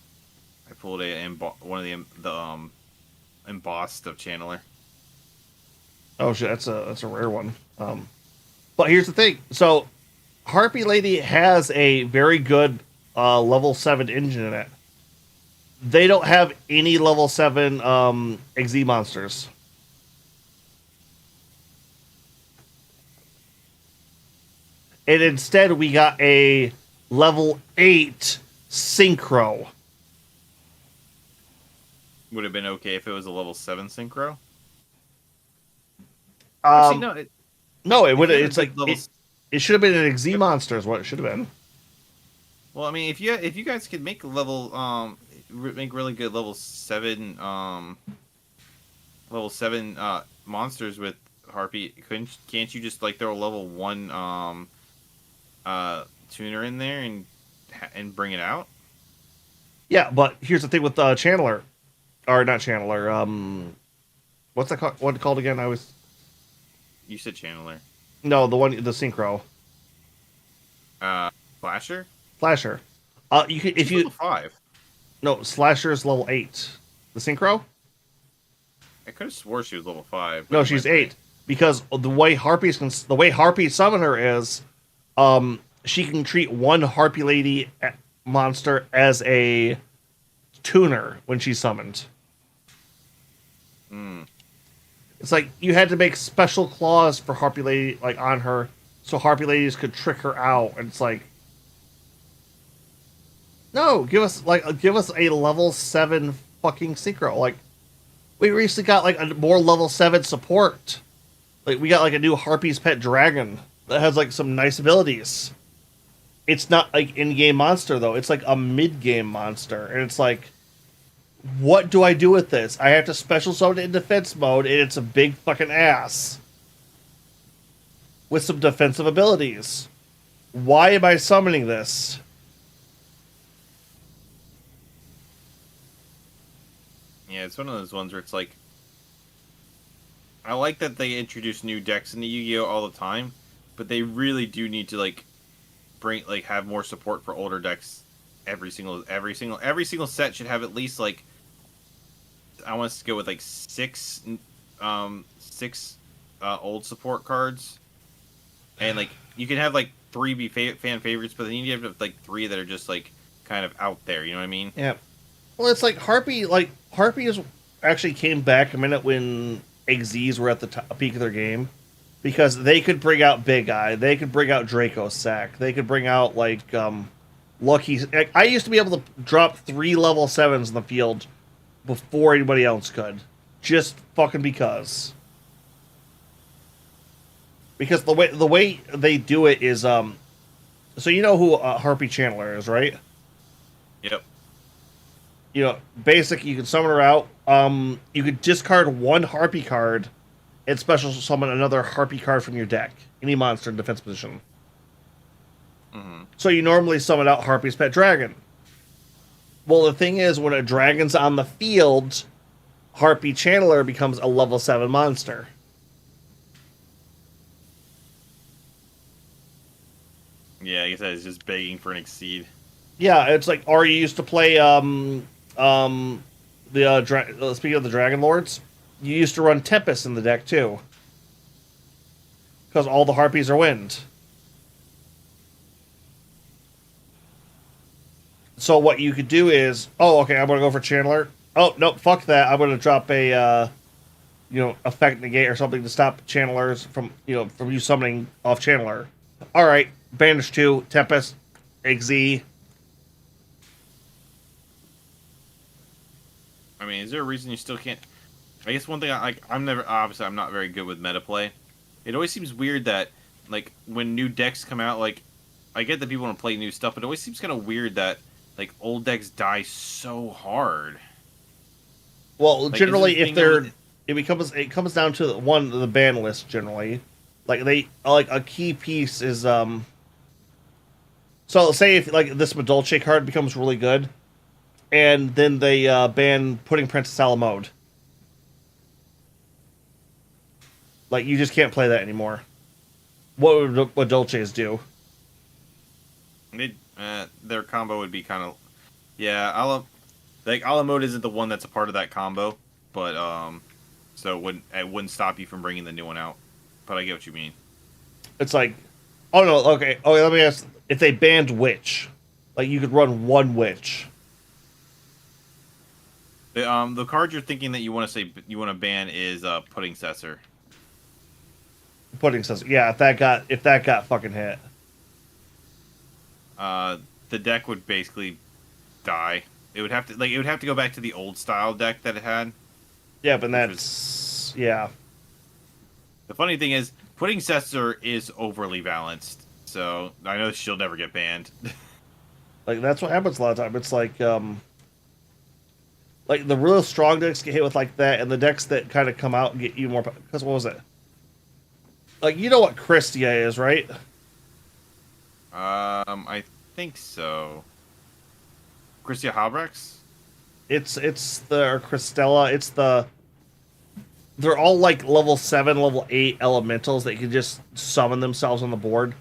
S2: of the embossed of Channeler.
S1: Oh shit, that's a rare one. But here's the thing. So Harpy Lady has a very good level 7 engine in it. They don't have any level 7 XZ monsters. And instead we got a level 8 Synchro.
S2: Would have been okay if it was a level 7 synchro.
S1: Um,
S2: Actually, no.
S1: no, it would. It's like
S2: level.
S1: it should have been an XZ monster. Is what it should have been.
S2: Well, I mean, if you guys could make make really good level 7 monsters with Harpy, can't you just like throw a level 1 tuner in there and bring it out?
S1: Yeah, but here's the thing with Channeler, or not Channeler. What's that called? What called again?
S2: You said Channeler.
S1: No, the Synchro.
S2: Flasher.
S1: Flasher. You could if
S2: She's
S1: you
S2: level 5.
S1: no Slasher's level 8. The Synchro.
S2: I could have swore she was level 5.
S1: No, she's 8 because the way Harpy Summoner is, she can treat one Harpy Lady monster as a tuner when she's summoned. It's like you had to make special claws for Harpy Lady, like on her, so Harpy Ladies could trick her out. And it's like, no, give us a level 7 fucking synchro. Like, we recently got like a more level 7 support. Like, we got like a new Harpy's Pet Dragon that has like some nice abilities. It's not like in-game monster though. It's like a mid-game monster, and it's like, what do I do with this? I have to special summon it in defense mode, and it's a big fucking ass with some defensive abilities. Why am I summoning this?
S2: Yeah, it's one of those ones where it's like, I like that they introduce new decks into Yu-Gi-Oh all the time, but they really do need to like have more support for older decks. Every single set should have at least like, I want us to go with like six old support cards, and like you can have like 3 be fan favorites, but then you have like 3 that are just like kind of out there. You know what I mean?
S1: Yeah. Well, it's like Harpy is actually came back a minute when XZs were at the peak of their game, because they could bring out Big Eye, they could bring out Draco Sack, they could bring out like Lucky. I used to be able to drop 3 level 7s in the field before anybody else could, just fucking because. Because the way they do it is so you know who Harpy Channeler is, right?
S2: Yep.
S1: You know, basic. You can summon her out. You could discard 1 Harpy card and special summon another Harpy card from your deck. Any monster in defense position.
S2: Mm-hmm.
S1: So you normally summon out Harpy's Pet Dragon. Well, the thing is, when a dragon's on the field, Harpy Channeler becomes a level 7 monster.
S2: Yeah, I guess that is just begging for an exceed.
S1: Yeah, it's like, or you used to play speaking of the Dragon Lords, you used to run Tempest in the deck too, because all the Harpies are wind. So what you could do is, oh, okay, I'm gonna go for Channeler. Oh no, fuck that! I'm gonna drop a effect negate or something to stop channelers from you summoning off Channeler. All right, banish 2, Tempest, XZ.
S2: I mean, is there a reason you still can't? I guess one thing I'm not very good with meta play. It always seems weird that like when new decks come out, like I get that people want to play new stuff, but it always seems kind of weird that like old decks die so hard.
S1: Well,
S2: Like,
S1: generally, if they're it comes down to the ban list generally. Like they like a key piece is So say if like this Madolche card becomes really good, and then they ban putting Princess Ala mode. Like you just can't play that anymore. What would Madolches do?
S2: Their combo would be kind of, yeah. Ala mode isn't the one that's a part of that combo, but so it wouldn't stop you from bringing the new one out. But I get what you mean.
S1: It's like, oh no, okay, let me ask: if they banned Witch, like you could run one Witch.
S2: The card you're thinking that you want to ban is Pudding Cessor.
S1: Pudding says, yeah, if that got fucking hit.
S2: The deck would basically die. It would have to go back to the old style deck that it had.
S1: Yeah, but yeah.
S2: The funny thing is, Pudding Cessor is overly balanced, so I know she'll never get banned.
S1: Like that's what happens a lot of time. It's like the real strong decks get hit with like that, and the decks that kind of come out and get you more. Because what was it? Like you know what Christia is, right?
S2: I think so. Christia Halbrex?
S1: It's the or Christella. It's the. They're all like level 7, level 8 elementals that can just summon themselves on the board,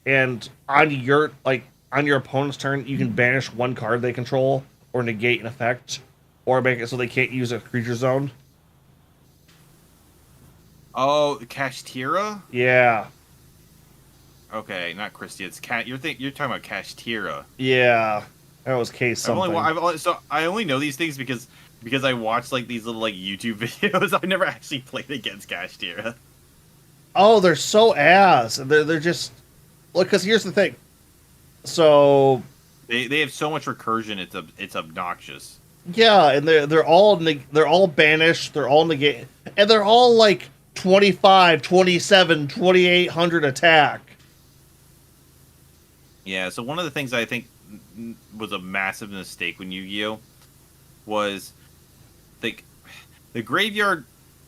S1: and on your opponent's turn, you can banish one card they control or negate an effect, or make it so they can't use a creature zone.
S2: Oh, Kashtira?
S1: Yeah.
S2: Okay, not Christia. It's You're talking about Kashtira.
S1: Yeah. That was case something.
S2: I only know these things because I watched like these little like YouTube videos. I've never actually played against Kashtira.
S1: Oh, they're so ass. They're just look. Because here's the thing. So
S2: they have so much recursion. It's obnoxious.
S1: Yeah, and they're all banished. They're all negate, and they're all like 25, 27, 2800 attack.
S2: Yeah. So one of the things I think was a massive mistake when Yu-Gi-Oh was the graveyard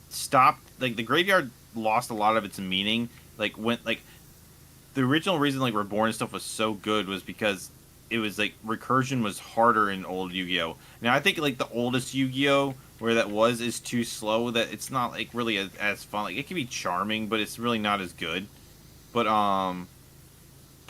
S2: stopped. Like the graveyard lost a lot of its meaning. Like when the original reason like Reborn stuff was so good was because it was like recursion was harder in old Yu-Gi-Oh. Now I think like the oldest Yu-Gi-Oh where that was is too slow that it's not like really as fun. Like it can be charming, but it's really not as good. But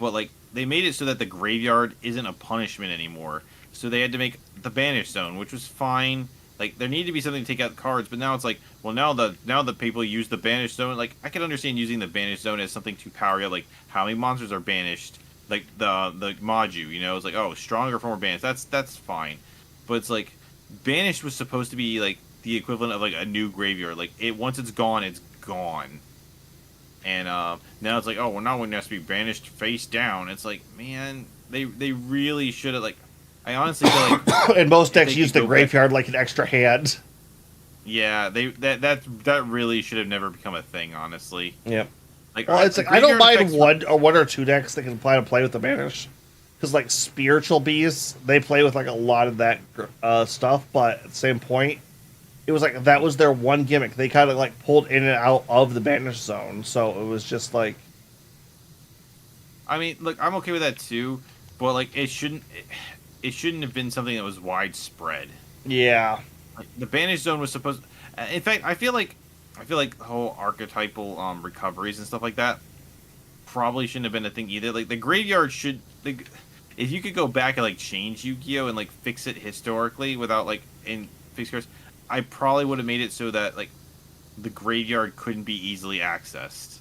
S2: like they made it so that the graveyard isn't a punishment anymore. So they had to make the banish zone, which was fine. Like there needed to be something to take out cards, but now it's like, well, now the people use the banish zone. Like I can understand using the banish zone as something to power up. Like how many monsters are banished? Like the Maju, you know, it's like, oh, stronger for more banish. That's fine, but it's like banished was supposed to be like the equivalent of like a new graveyard. Like once it's gone, it's gone. And now it's like, oh, well, now one has to be banished face down. It's like, man, they really should have like. I honestly feel like
S1: and most decks use the graveyard like an extra hand.
S2: Yeah, that really should have never become a thing, honestly.
S1: Yep.
S2: Like,
S1: well, it's like I don't mind one or two decks that can play with the banish, because like Spiritual Bees, they play with like a lot of that stuff. But at the same point, it was like that was their one gimmick. They kind of like pulled in and out of the banish zone, so it was just like.
S2: I mean, look, I'm okay with that too, but like it shouldn't have been something that was widespread.
S1: Yeah.
S2: Like, the banish zone was supposed. In fact, I feel like the whole archetypal recoveries and stuff like that probably shouldn't have been a thing either. Like the graveyard should. If you could go back and like change Yu-Gi-Oh and like fix it historically without like in fixed cards, I probably would have made it so that like the graveyard couldn't be easily accessed.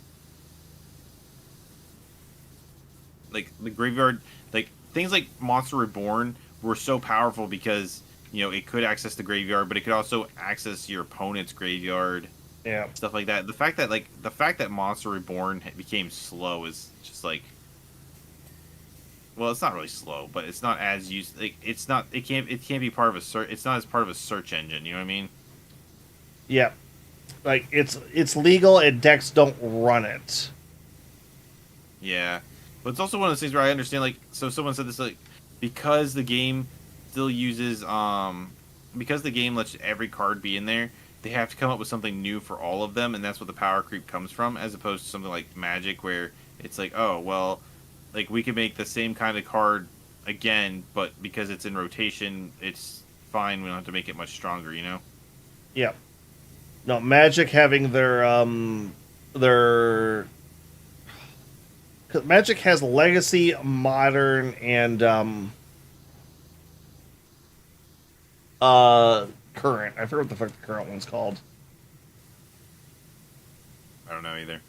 S2: Like the graveyard, like things like Monster Reborn were so powerful because you know it could access the graveyard, but it could also access your opponent's graveyard.
S1: Yeah,
S2: stuff like that. The fact that Monster Reborn became slow is just like, well, it's not really slow, but it's not as used. Like, it can't be part of a search. It's not as part of a search engine. You know what I mean?
S1: Yeah, like it's legal and decks don't run it.
S2: Yeah, but it's also one of those things where I understand. Like, so someone said this, like, because the game still uses because the game lets every card be in there. they have to come up with something new for all of them, and that's what the power creep comes from, as opposed to something like Magic, where it's like, oh well, like we can make the same kind of card again, but because it's in rotation, it's fine. We don't have to make it much stronger, you know?
S1: Yeah. No, Magic having their 'cause Magic has Legacy, Modern, and Current. I forget what the fuck the current one's called.
S2: I don't know either.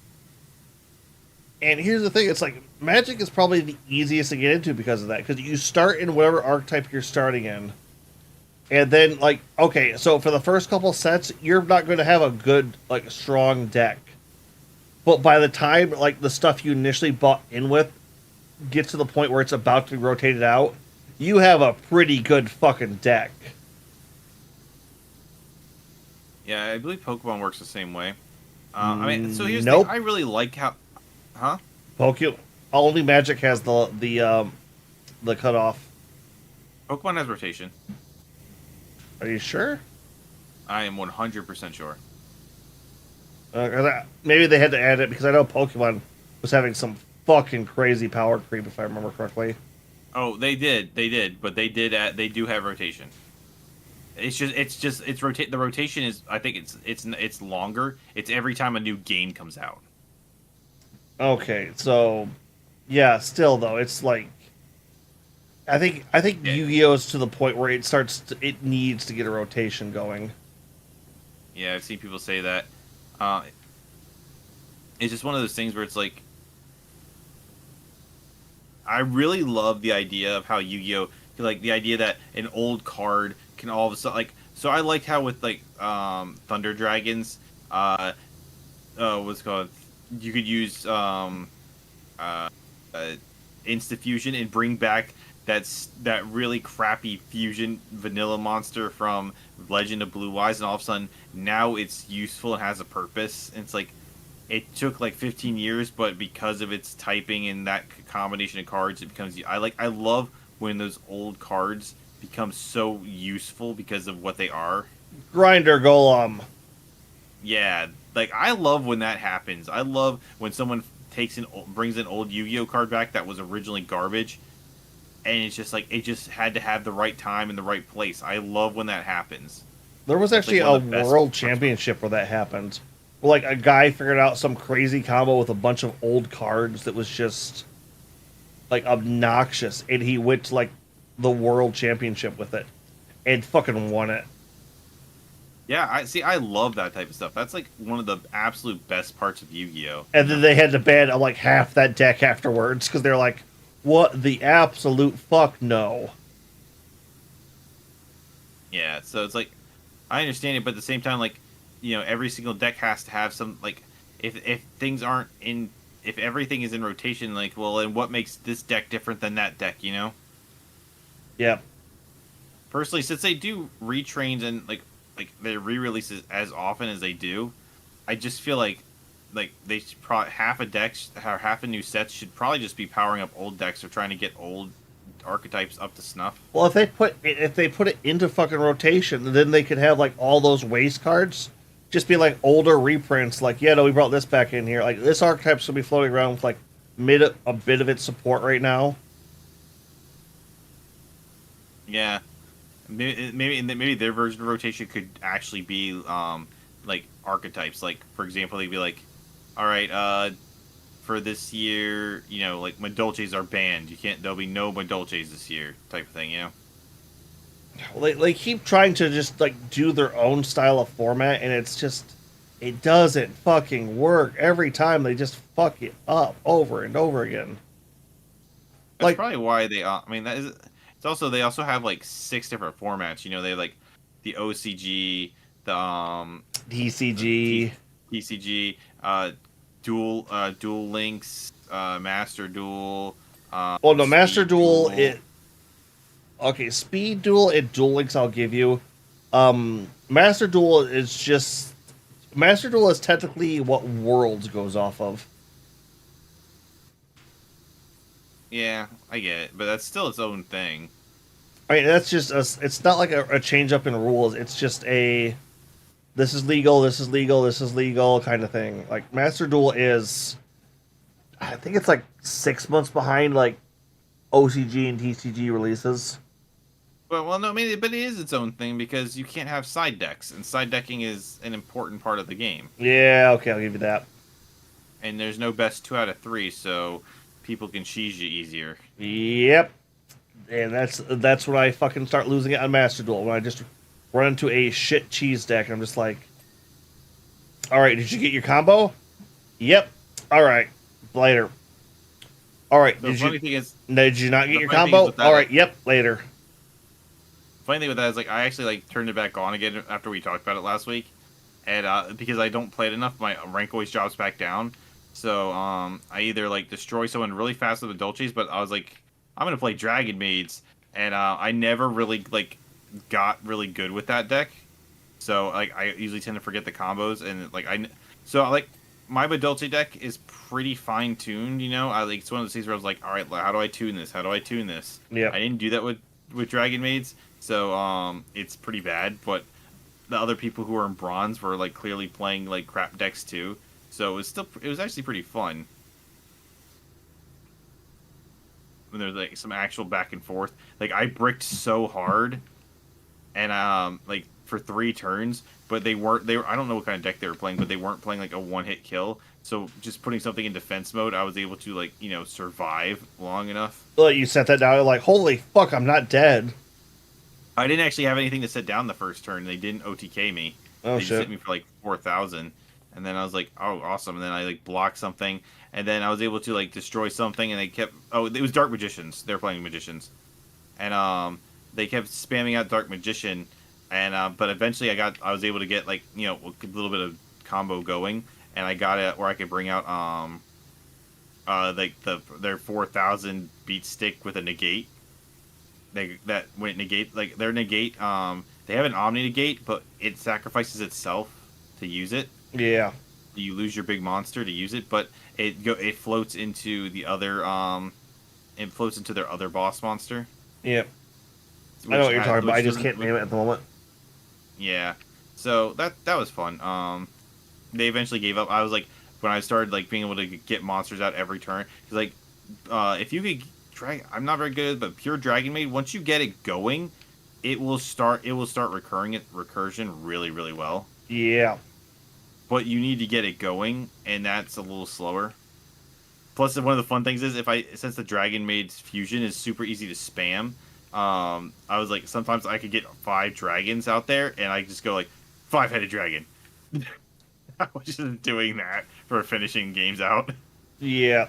S1: And here's the thing: it's like Magic is probably the easiest to get into because of that. Because you start in whatever archetype you're starting in, and then like okay, so for the first couple sets, you're not going to have a good like strong deck. But by the time like the stuff you initially bought in with gets to the point where it's about to be rotated out, you have a pretty good fucking deck.
S2: Yeah, I believe Pokemon works the same way. I mean, so here's
S1: Nope.
S2: the thing. I really like how, huh?
S1: Only Magic has the cutoff.
S2: Pokemon has rotation.
S1: Are you sure?
S2: I am 100% sure.
S1: Maybe they had to add it because I know Pokemon was having some fucking crazy power creep, if I remember correctly.
S2: Oh, they did, but they do have rotation. It's rotate. The rotation is, I think it's longer. It's every time a new game comes out.
S1: Okay, so yeah, still though, it's like I think
S2: Yeah.
S1: Yu-Gi-Oh is to the point where it needs to get a rotation going.
S2: Yeah, I've seen people say that. It's just one of those things where it's like, I really love the idea of how Yu-Gi-Oh, like the idea that an old card can all of a sudden like. So I liked how with like Thunder Dragons, what's it called? You could use Insta Fusion and bring back that really crappy fusion vanilla monster from Legend of Blue Eyes, and all of a sudden now it's useful and has a purpose. And it's like it took like 15 years, but because of its typing and that combination of cards, it becomes. I love when those old cards become so useful because of what they are.
S1: Grinder Golem.
S2: Yeah, like I love when that happens. I love when someone brings an old Yu-Gi-Oh card back that was originally garbage, and it's just like it just had to have the right time and the right place. I love when that happens.
S1: There was
S2: It's
S1: actually
S2: like one
S1: a
S2: of the best
S1: world
S2: parts.
S1: championship where that happened. Where, like a guy figured out some crazy combo with a bunch of old cards that was just like obnoxious, and he went to like the world championship with it and fucking won it.
S2: Yeah, I love that type of stuff. That's like one of the absolute best parts of Yu-Gi-Oh.
S1: And then they had to ban like half that deck afterwards because they're like, "What the absolute fuck no."
S2: Yeah, so it's like I understand it, but at the same time, like every single deck has to have some like if things aren't in if everything is in rotation, like well, then what makes this deck different than that deck? You know.
S1: Yep.
S2: Personally, since they do retrains and like they re-releases as often as they do, I just feel like they should half a deck or half a new set should probably just be powering up old decks or trying to get old archetypes up to snuff.
S1: Well, if they put it into fucking rotation, then they could have like all those waste cards just be like older reprints. Like, yeah, no, we brought this back in here. Like this archetype should be floating around with like a bit of its support right now.
S2: Yeah, maybe their version of rotation could actually be like archetypes. Like for example, they'd be like, all right, for this year, like Madolches are banned. There'll be no Madolches this year, type of thing.
S1: Well, they keep trying to just like do their own style of format, and it doesn't fucking work every time. They just fuck it up over and over again.
S2: That's
S1: Like,
S2: probably why they. I mean, that is. It's also they also have like 6 different formats. They have like the OCG, the
S1: DCG,
S2: TCG, dual links, master duel.
S1: well, no, Master
S2: Speed
S1: Duel. Okay, Speed Duel and Duel Links I'll give you. Master Duel is technically what Worlds goes off of.
S2: Yeah, I get it, but that's still its own thing.
S1: I mean, that's just it's not like a change up in rules. It's just a this is legal, this is legal, this is legal kind of thing. Like Master Duel is, I think it's like 6 months behind like OCG and TCG releases.
S2: Well, no, I mean, but it is its own thing because you can't have side decks, and side decking is an important part of the game.
S1: Yeah, okay, I'll give you that.
S2: And there's no best 2 out of 3, so people can cheese you easier.
S1: Yep. And that's when I fucking start losing it on Master Duel, when I just run into a shit cheese deck and I'm just like, alright, did you get your combo? Yep. Alright. Later. Alright,
S2: The funny thing is,
S1: did you not get
S2: the
S1: your
S2: funny thing
S1: combo?
S2: is with that,
S1: Alright, yep, later.
S2: funny thing with that is, like, I actually like turned it back on again after we talked about it last week, and because I don't play it enough, my rank always drops back down. So I either like destroy someone really fast with the Dolces, but I was like, I'm gonna play Dragon Maids, and I never really like got really good with that deck. So like I usually tend to forget the combos, and like like my Badolce deck is pretty fine tuned. You know, I like it's one of those things where I was like, all right, how do I tune this? How do I tune this?
S1: Yeah.
S2: I didn't do that with Dragon Maids, so it's pretty bad. But the other people who were in bronze were like clearly playing like crap decks too. So it was actually pretty fun. When there's like some actual back and forth. Like I bricked so hard, and like for 3 turns, but they were I don't know what kind of deck they were playing, but they weren't playing like a 1-hit kill. So just putting something in defense mode, I was able to like survive long enough.
S1: Well, you set that down, you're like, holy fuck, I'm not dead.
S2: I didn't actually have anything to set down the first turn. They didn't OTK me.
S1: Oh
S2: They
S1: shit.
S2: just hit me for like 4,000. And then I was like, oh, awesome. And then I like blocked something. And then I was able to like destroy something. And they kept, oh, it was Dark Magicians. They were playing Magicians. And they kept spamming out Dark Magician. And but eventually I was able to get like, a little bit of combo going. And I got it where I could bring out like their 4,000 beat stick with a negate. That when it negate, like their negate, they have an Omni negate, but it sacrifices itself to use it.
S1: Yeah.
S2: You lose your big monster to use it, but it floats into the other it floats into their other boss monster.
S1: Yep. I know what you're talking about. I just can't name it at the moment.
S2: Yeah. So that was fun. They eventually gave up. I was like, when I started like being able to get monsters out every turn, because like if you could I'm not very good at it, but pure Dragon Maid, once you get it going, it will start recursion really, really well.
S1: Yeah.
S2: But you need to get it going, and that's a little slower. Plus, one of the fun things is since the Dragon Maid's fusion is super easy to spam, I was like, sometimes I could get 5 dragons out there, and I just go like 5-headed dragon. I was just doing that for finishing games out.
S1: Yeah.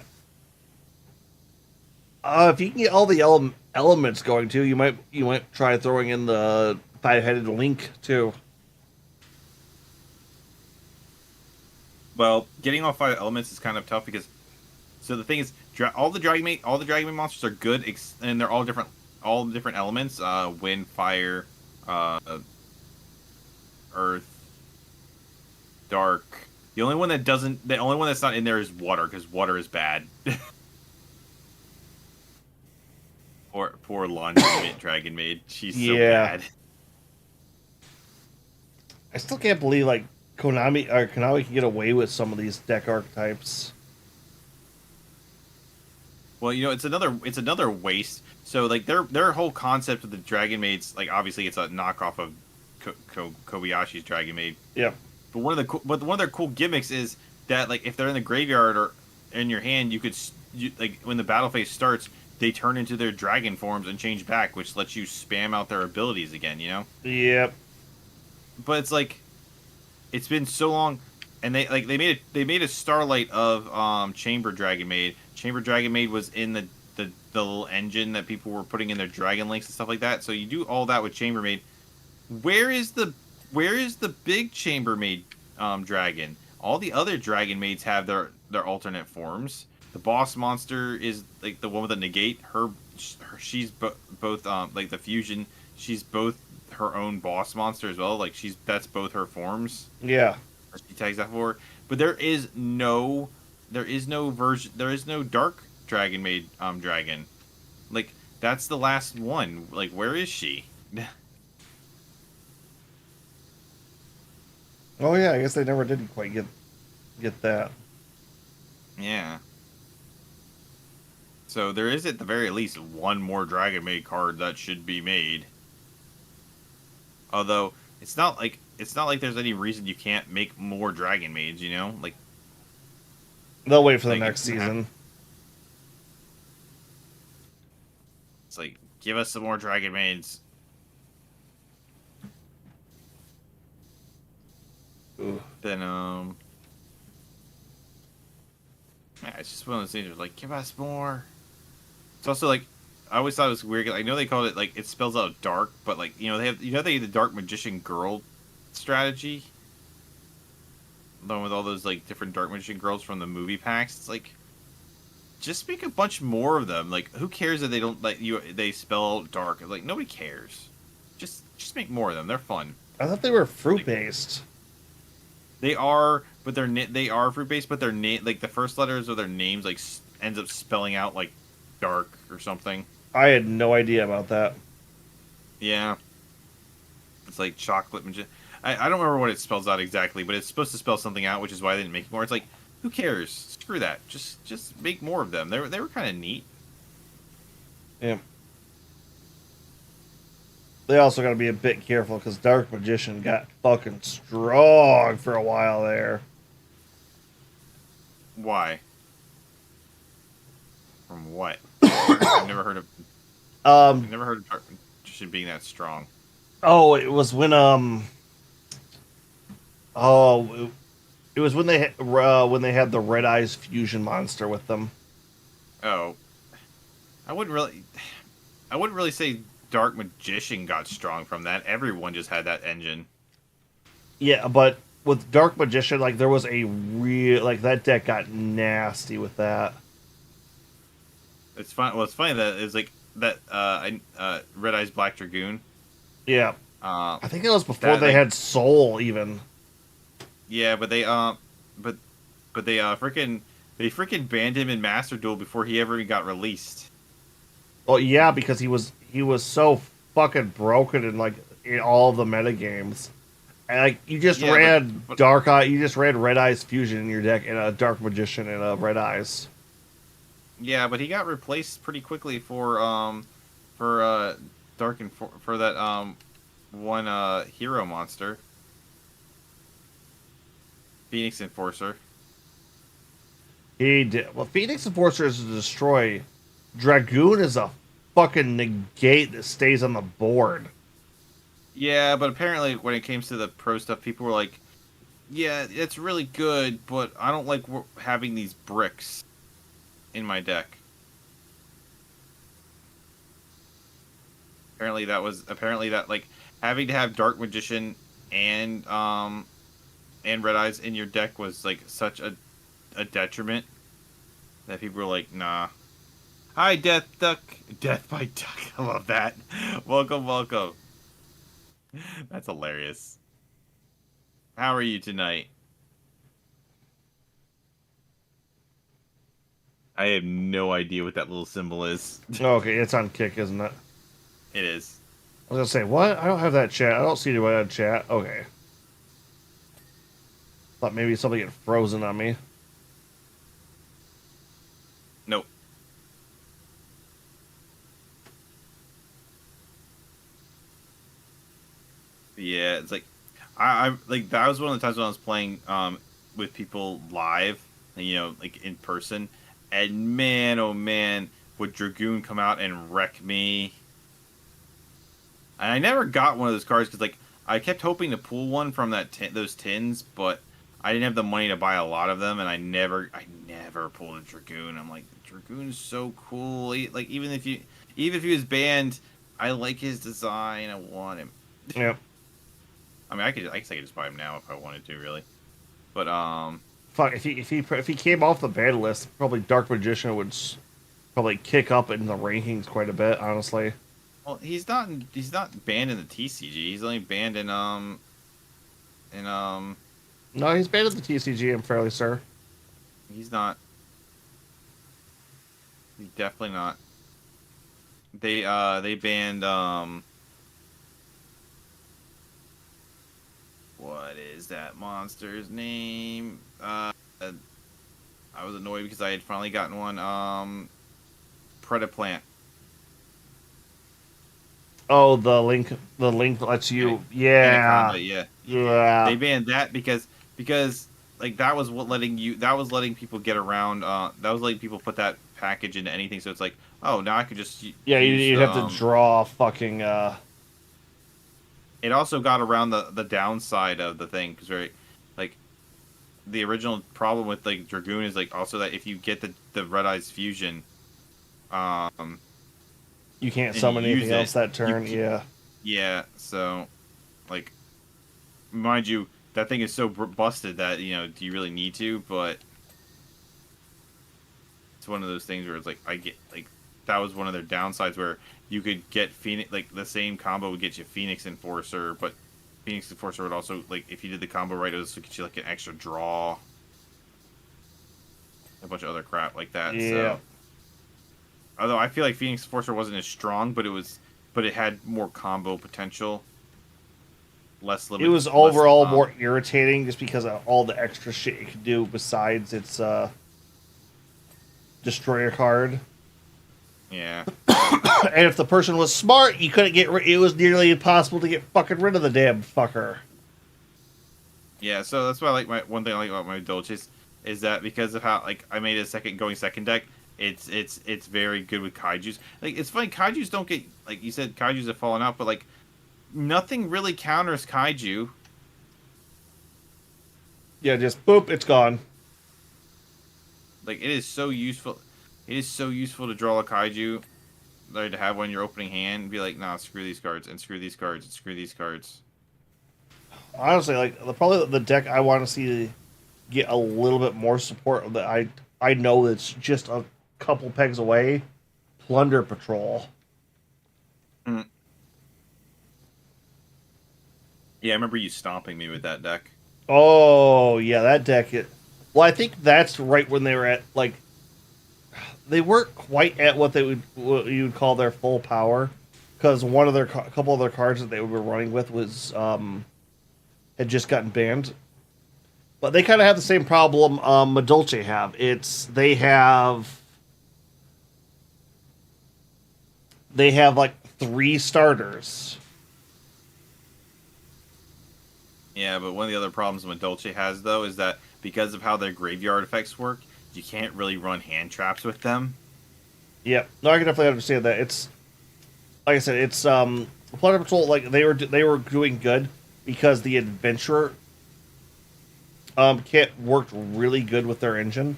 S1: If you can get all the elements going too, you might try throwing in the 5-headed link too.
S2: Well, getting all 5 elements is kind of tough because, so the thing is, all the Dragon Maid monsters are good, and they're all different elements: wind, fire, earth, dark. The only one that's not in there is water, because water is bad. Poor Laundry Dragon Maid. She's so bad.
S1: I still can't believe like Konami can get away with some of these deck archetypes.
S2: Well, it's another waste. So like their whole concept of the Dragon Maids, like obviously it's a knockoff of Kobayashi's Dragon Maid.
S1: Yeah.
S2: But one of their cool gimmicks is that like if they're in the graveyard or in your hand, like when the battle phase starts, they turn into their dragon forms and change back, which lets you spam out their abilities again,
S1: Yep.
S2: But it's like, it's been so long, and they made a Starlight of Chamber Dragon Maid. Chamber Dragon Maid was in the little engine that people were putting in their Dragon Links and stuff like that. So you do all that with Chamber Maid. Where is the big Chamber Maid dragon? All the other Dragon Maids have their alternate forms. The boss monster is like the one with the negate. She's both like the fusion. She's both her own boss monster as well. Like that's both her forms.
S1: Yeah.
S2: She tags that for. But there is no Dark Dragon Maid dragon. Like that's the last one. Like where is she?
S1: Oh yeah, I guess they never did quite get that.
S2: Yeah. So there is at the very least one more Dragon Maid card that should be made. Although it's not like there's any reason you can't make more Dragon Maids, you know?
S1: They'll wait for the
S2: It
S1: next
S2: doesn't have.
S1: season.
S2: It's like give us some more Dragon Maids.
S1: Ooh.
S2: Then yeah, it's just one of those things where like give us more. It's also like I always thought it was weird. I know they called it like it spells out dark, but like they have they have the Dark Magician Girl strategy, the one with all those like different Dark Magician girls from the movie packs. It's like just make a bunch more of them. Like who cares that they don't like they spell out dark? Like nobody cares. Just make more of them. They're fun.
S1: I thought they were fruit
S2: Like,
S1: based.
S2: they are, but they are fruit based, but their name like the first letters of their names like ends up spelling out like dark or something.
S1: I had no idea about that.
S2: Yeah. It's like chocolate magician. I don't remember what it spells out exactly, but it's supposed to spell something out, which is why they didn't make more. It's like, who cares? Screw that. Just make more of them. They were kind of neat.
S1: Yeah. They also got to be a bit careful because Dark Magician got fucking strong for a while there.
S2: Why? From what? I've never heard of.
S1: Um.
S2: I've never heard of Dark Magician being that strong.
S1: Oh, it was when Oh, it was when they had the Red Eyes fusion monster with them.
S2: Oh, I wouldn't really. I wouldn't really say Dark Magician got strong from that. Everyone just had that engine.
S1: Yeah, but with Dark Magician, like there was a real like that deck got nasty with that.
S2: It's fun. Well, it's funny that it's like that. Red Eyes Black Dragoon.
S1: Yeah,
S2: Uh,
S1: I think it was before
S2: that
S1: they
S2: like
S1: had Soul even.
S2: yeah, but but they freaking banned him in Master Duel before he ever even got released.
S1: Well, yeah, because he was so fucking broken in like in all of the meta games. And like you just
S2: Yeah,
S1: ran
S2: but
S1: Dark Eye, you just ran Red Eyes fusion in your deck and a Dark Magician and a Red Eyes.
S2: yeah, but he got replaced pretty quickly for Dark and for that one hero monster, Phoenix Enforcer.
S1: He did. Well, Phoenix Enforcer is to destroy. Dragoon is a fucking negate that stays on the board.
S2: Yeah, but apparently when it came to the pro stuff, people were like, "Yeah, it's really good, but I don't like having these bricks in my deck." Apparently that like having to have Dark Magician and Red Eyes in your deck was like such a detriment that people were like, "Nah." Hi, Death Duck. Death by Duck. I love that. Welcome, welcome. That's hilarious. How are you tonight? I have no idea what that little symbol is.
S1: Okay, it's on Kick, isn't it?
S2: It is.
S1: I was gonna say what? I don't have that chat. I don't see anybody on chat. Okay. Thought maybe somebody get frozen on me.
S2: Nope. Yeah, it's like I like that was one of the times when I was playing with people live, like in person, and man, oh man, would Dragoon come out and wreck me? And I never got one of those cards because like I kept hoping to pull one from those tins, but I didn't have the money to buy a lot of them, and I never pulled a Dragoon. I'm like, Dragoon's so cool. Like even if he was banned, I like his design. I want him.
S1: Yep.
S2: I mean, I guess I could just buy him now if I wanted to, really. But
S1: Fuck, if he came off the ban list, probably Dark Magician would probably kick up in the rankings quite a bit, honestly.
S2: well, he's not banned in the TCG. He's only banned in
S1: No, he's banned at the TCG, I'm fairly sure.
S2: he's not. He's definitely not. They banned what? what is that monster's name? I was annoyed because I had finally gotten one. Predaplant.
S1: Oh, the link lets you. Yeah,
S2: Anaconda, yeah.
S1: yeah.
S2: They banned that because like that was letting people get around. That was letting people put that package into anything. So it's like, oh, now I could just
S1: Yeah,
S2: use
S1: you'd
S2: the.
S1: have to draw fucking.
S2: It also got around the downside of the thing because like the original problem with like Dragoon is like also that if you get the Red Eyes fusion,
S1: You can't
S2: and
S1: summon
S2: you use
S1: anything
S2: it,
S1: else that turn. Yeah.
S2: yeah. So, like, mind you, that thing is so busted that do you really need to? But it's one of those things where it's like I get like that was one of their downsides where you could get Phoenix like the same combo would get you Phoenix Enforcer, but Phoenix Enforcer would also like if you did the combo right, it would also get you like an extra draw, a bunch of other crap like that.
S1: Yeah.
S2: So, although I feel like Phoenix Enforcer wasn't as strong, but it had more combo potential. Less limited.
S1: It was overall more irritating just because of all the extra shit you could do besides its destroyer card.
S2: Yeah.
S1: And if the person was smart, you couldn't get. It was nearly impossible to get fucking rid of the damn fucker.
S2: Yeah, so that's why I like one thing I like about my Dolces is that because of how like I made a second deck, it's very good with kaijus. Like it's funny, kaijus don't get like you said, kaijus have fallen out, but like nothing really counters kaiju.
S1: Yeah, just boop, it's gone.
S2: Like it is so useful. It is so useful to draw a kaiju, like to have one in your opening hand and be like, nah, screw these cards and screw these cards and screw these cards.
S1: Honestly, like probably the deck I want to see get a little bit more support that I know it's just a couple pegs away. Plunder Patrol.
S2: Mm. Yeah, I remember you stomping me with that deck.
S1: Oh yeah, that deck. Well, I think that's right when they were at like they weren't quite at what you would call their full power because one of their couple of their cards that they were running with was had just gotten banned. But they kind of have the same problem Madolche have. They have like 3 starters.
S2: Yeah, but one of the other problems Dolce has, though, is that because of how their graveyard effects work, you can't really run hand traps with them.
S1: Yeah, no, I can definitely understand that. It's like I said, it's Plunder Patrol. Like they were doing good because the Adventurer kit worked really good with their engine.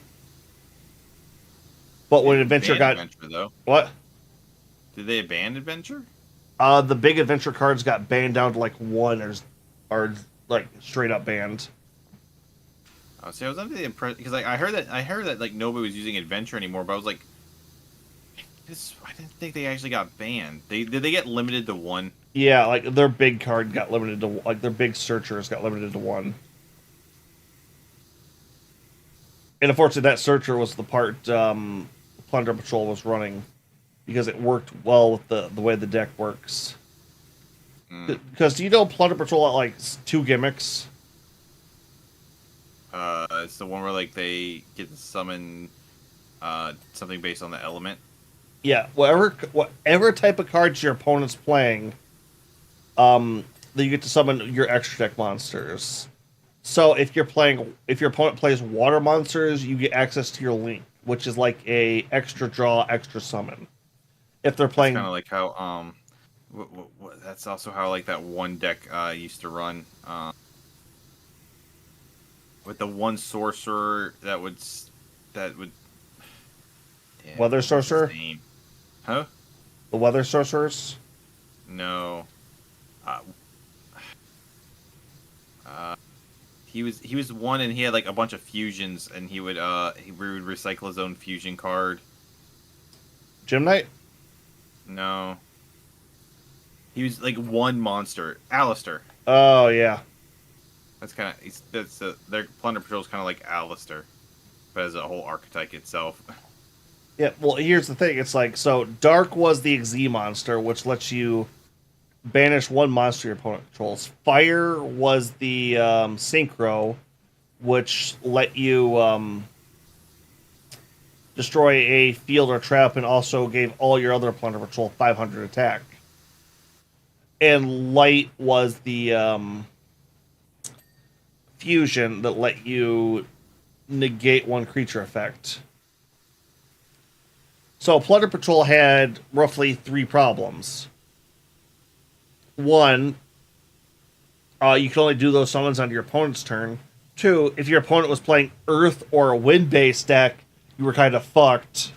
S1: But when Adventure got
S2: Adventure, though.
S1: What?
S2: Did they ban Adventure?
S1: The big Adventure cards got banned down to like 1 or like straight up banned.
S2: Oh, see, I was under the impression because like I heard that like nobody was using Adventure anymore, but I was like, I didn't think they actually got banned. Did they get limited to 1?
S1: Yeah, like their big card got limited to like their big Searchers got limited to 1. And unfortunately, that Searcher was the part Plunder Patrol was running because it worked well with the way the deck works. Because do you know Plunder Patrol at like 2 gimmicks?
S2: It's the one where like they get to summon something based on the element.
S1: Yeah, whatever type of cards your opponent's playing, then you get to summon your extra deck monsters. So if your opponent plays water monsters, you get access to your link, which is like a extra draw, extra summon. If they're playing,
S2: kind of like how that's also how like that one deck used to run with the one sorcerer that would damn,
S1: Weather Sorcerer?
S2: Huh?
S1: The Weather Sorcerers?
S2: No. He was one and he had like a bunch of fusions and he would recycle his own fusion card.
S1: Gem Knight?
S2: No. He was like one monster. Alistair.
S1: Oh yeah.
S2: Their Plunder Patrol is kind of like Alistair, but as a whole archetype itself.
S1: Yeah, well, here's the thing. It's like, so Dark was the Xe monster, which lets you banish one monster your opponent controls. Fire was the synchro, which let you destroy a field or trap, and also gave all your other Plunder Patrol 500 attack. And light was the fusion that let you negate one creature effect. So Plunder Patrol had roughly 3 problems. One, you can only do those summons on your opponent's turn. 2, if your opponent was playing Earth or a Wind-based deck, you were kind of fucked.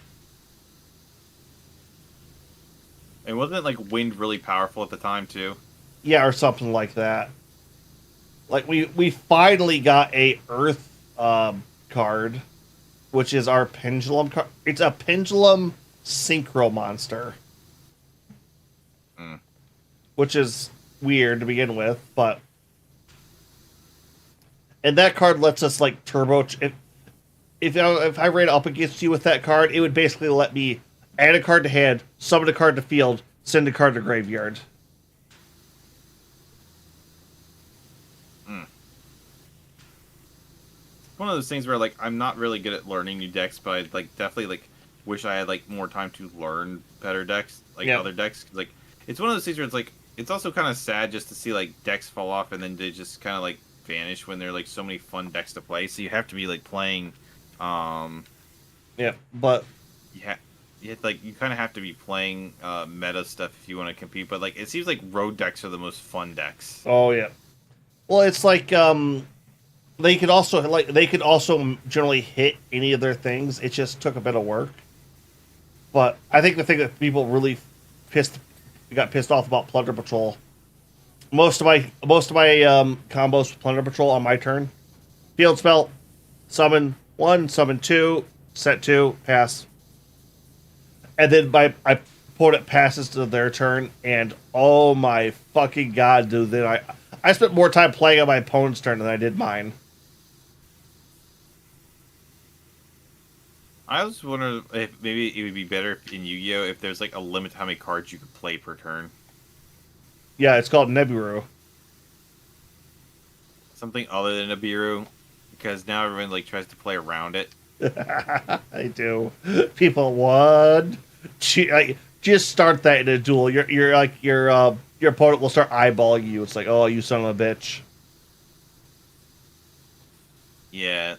S2: And wasn't like wind really powerful at the time too?
S1: Yeah, or something like that. Like we finally got a Earth card, which is our Pendulum card. It's a Pendulum Synchro monster. Which is weird to begin with, but... And that card lets us, like, turbo... If I ran up against you with that card, it would basically let me add a card to hand, summon a card to field, send a card to graveyard.
S2: One of those things where, like, I'm not really good at learning new decks, but I, like, definitely, like, wish I had, like, more time to learn better decks, like, other decks. 'Cause, like, it's one of those things where it's, like, it's also kind of sad just to see, like, decks fall off and then they just kind of, like, vanish when there are, like, so many fun decks to play. So you have to be, like, playing,
S1: Yeah, but...
S2: you kind of have to be playing meta stuff if you want to compete. But, like, it seems like road decks are the most fun decks.
S1: Oh, yeah. Well, it's like, they could also generally hit any of their things. It just took a bit of work. But I think the thing that people really got pissed off about Plunder Patrol. Most of my combos with Plunder Patrol on my turn. Field spell, summon 1, summon 2, set 2, pass. And then my opponent passes to their turn, and oh my fucking god, dude! Then I spent more time playing on my opponent's turn than I did mine.
S2: I was wondering if maybe it would be better in Yu-Gi-Oh! If there's like a limit to how many cards you could play per turn.
S1: Yeah, it's called Nebiru.
S2: Something other than a Biru, because now everyone like tries to play around it.
S1: I do. People would just start that in a duel. Your opponent will start eyeballing you. It's like, oh, you son of a bitch.
S2: Yeah,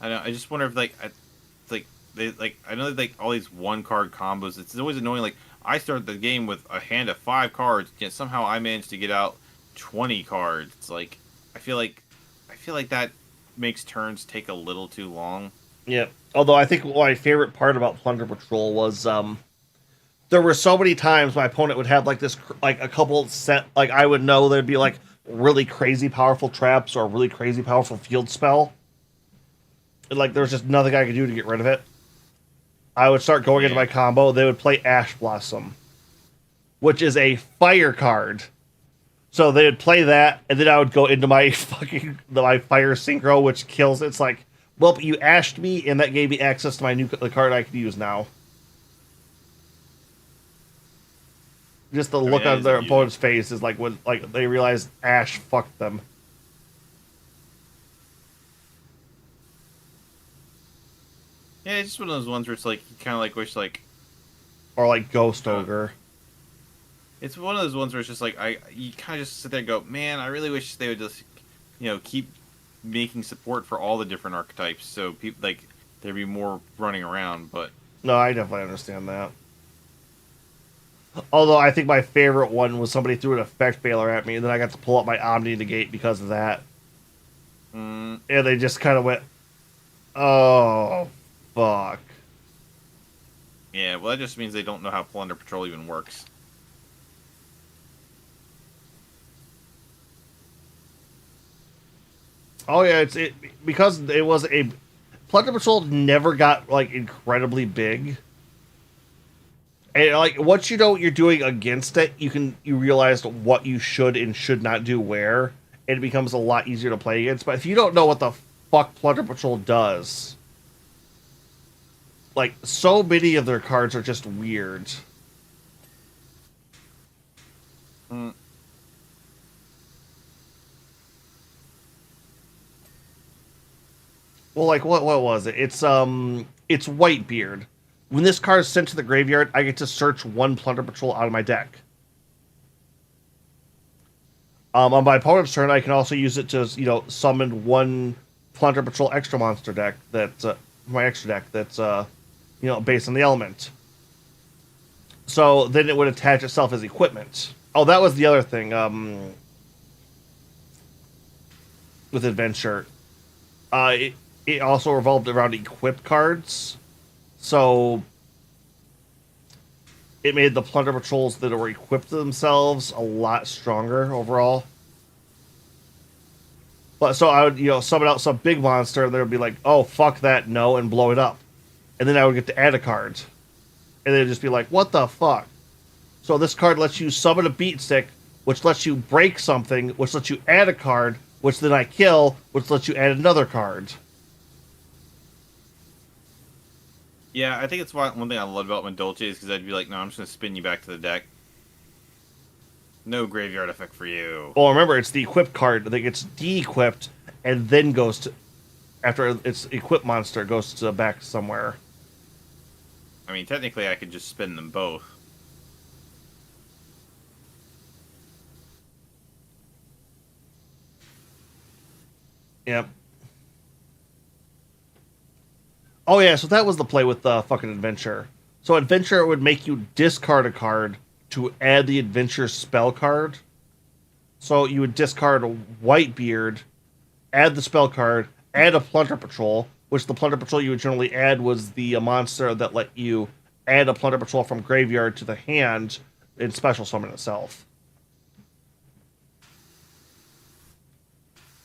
S2: I know. I just wonder if I know like all these 1-card combos. It's always annoying. Like I start the game with a hand of 5 cards, yet somehow I manage to get out 20 cards. It's like I feel like that makes turns take a little too long.
S1: Yeah. Although I think my favorite part about Plunder Patrol was there were so many times my opponent would have like this like a couple set like I would know there'd be like really crazy powerful traps or a really crazy powerful field spell. And, like there was just nothing I could do to get rid of it. I would start going into my combo. They would play Ash Blossom, which is a fire card. So they would play that, and then I would go into my my fire synchro, which kills. It's like, well, you ashed me, and that gave me access to the card I could use now. Just the look on their opponent's face is like when like they realize Ash fucked them.
S2: Yeah, it's just one of those ones where it's like you kind of like wish like,
S1: or like Ghost Ogre.
S2: It's one of those ones where it's just like you kind of just sit there and go, man, I really wish they would just, keep making support for all the different archetypes, so people like there'd be more running around. But
S1: no, I definitely understand that. Although I think my favorite one was somebody threw an effect bailer at me, and then I got to pull up my Omni Negate because of that. And they just kind of went, oh, fuck.
S2: Yeah, well, that just means they don't know how Plunder Patrol even works.
S1: Oh yeah, because it was a Plunder Patrol never got like incredibly big. And like once you know what you're doing against it, you realize what you should and should not do where, and it becomes a lot easier to play against. But if you don't know what the fuck Plunder Patrol does, like so many of their cards are just weird. Well, like what was it? It's Whitebeard. When this card is sent to the graveyard, I get to search one Plunder Patrol out of my deck. On my opponent's turn, I can also use it to summon one Plunder Patrol extra monster deck that's my extra deck that's based on the element. So then it would attach itself as equipment. Oh, that was the other thing. With Adventure, it also revolved around equip cards. So it made the Plunder Patrols that were equipped to themselves a lot stronger overall. But so I would, summon out some big monster, and they would be like, "Oh, fuck that, no," and blow it up. And then I would get to add a card, and they'd just be like, "What the fuck?" So this card lets you summon a beat stick, which lets you break something, which lets you add a card, which then I kill, which lets you add another card.
S2: Yeah, I think it's one thing I love about Madolche is because I'd be like, no, I'm just going to spin you back to the deck. No graveyard effect for you.
S1: Well, remember, it's the equip card that gets de-equipped and then goes to... After its equip monster goes to back somewhere.
S2: I mean, technically, I could just spin them both.
S1: Yep. Oh, yeah, so that was the play with the fucking Adventure. So Adventure would make you discard a card to add the Adventure spell card. So you would discard a Whitebeard, add the spell card, add a Plunder Patrol, which the Plunder Patrol you would generally add was the monster that let you add a Plunder Patrol from graveyard to the hand and special summon itself.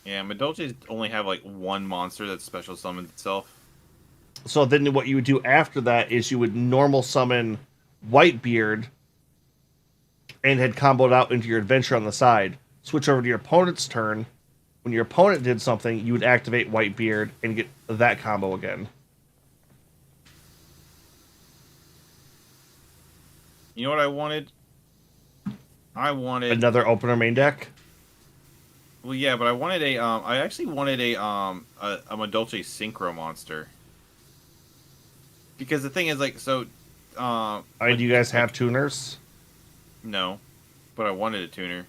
S2: Yeah, Madolches only have like one monster that special summons itself.
S1: So then what you would do after that is you would normal summon Whitebeard and had comboed out into your Adventure on the side. Switch over to your opponent's turn. When your opponent did something, you would activate Whitebeard and get that combo again.
S2: You know what I wanted? I wanted
S1: Another opener main deck?
S2: Well, yeah, but I wanted I actually wanted a Madolche Synchro monster. Because the thing is, like, so...
S1: do you guys have tuners?
S2: No, but I wanted a tuner.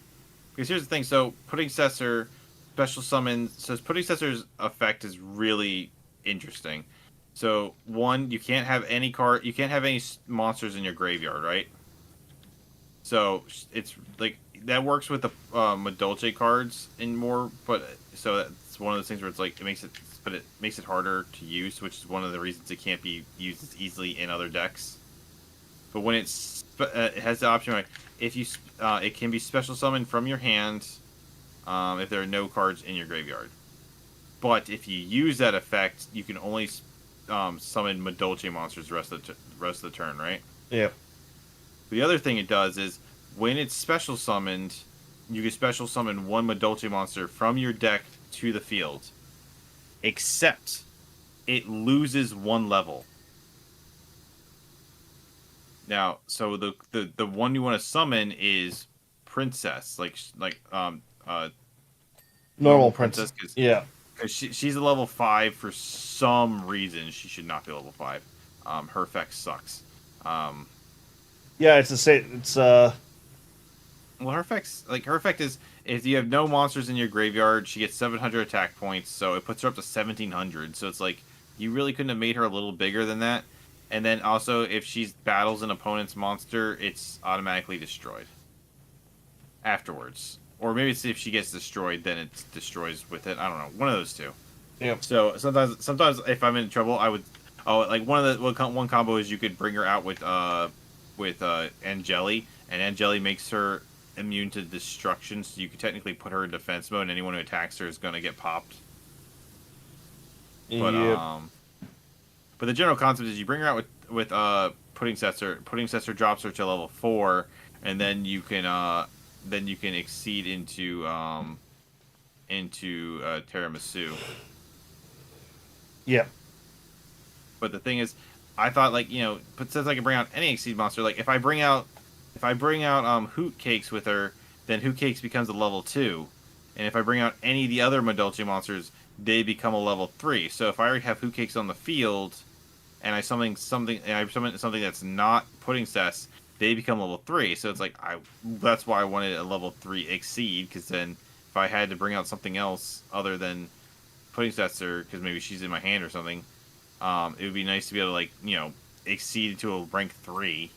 S2: Because here's the thing, so Pudding Cessor, special summon... So Pudding Cessor's effect is really interesting. So, one, you can't have any monsters in your graveyard, right? So, it's, like, that works with the Madolche cards and more, but... So, that's one of those things where it's, like, it makes it harder to use, which is one of the reasons it can't be used as easily in other decks. But when it has the option, like, if you it can be special summoned from your hand if there are no cards in your graveyard. But if you use that effect, you can only summon Madolche monsters the rest of the turn, right?
S1: Yep.
S2: The other thing it does is when it's special summoned, you can special summon one Madolche monster from your deck to the field. Except it loses one level. Now, so the one you want to summon is Princess,
S1: normal princess. Yeah,
S2: because she's a level 5 for some reason. She should not be level 5. Her effect sucks.
S1: Yeah, it's the same. It's
S2: Well, her effect is if you have no monsters in your graveyard, she gets 700 attack points, so it puts her up to 1700. So it's like you really couldn't have made her a little bigger than that. And then also, if she battles an opponent's monster, it's automatically destroyed afterwards. Or maybe it's if she gets destroyed, then it destroys with it. I don't know, one of those two.
S1: Yep.
S2: So sometimes if I'm in trouble, I would one combo is you could bring her out with Angeli, and Angeli makes her immune to destruction, so you could technically put her in defense mode, and anyone who attacks her is going to get popped. But
S1: yep.
S2: But the general concept is you bring her out with Pudding Cessor. Pudding Cessor drops her to level 4, and then you can exceed into Tiramisu.
S1: Yep.
S2: But the thing is, I thought since I can bring out any exceed monster, like if I bring out Hoot Cakes with her, then Hoot Cakes becomes a level 2, And if I bring out any of the other Madolche monsters, they become a level 3. So if I already have Hoot Cakes on the field, and I summon something that's not pudding cess, they become level 3. So it's like that's why I wanted a level 3 exceed, because then if I had to bring out something else other than pudding cess, or because maybe she's in my hand or something, it would be nice to be able to, like, exceed to a rank 3.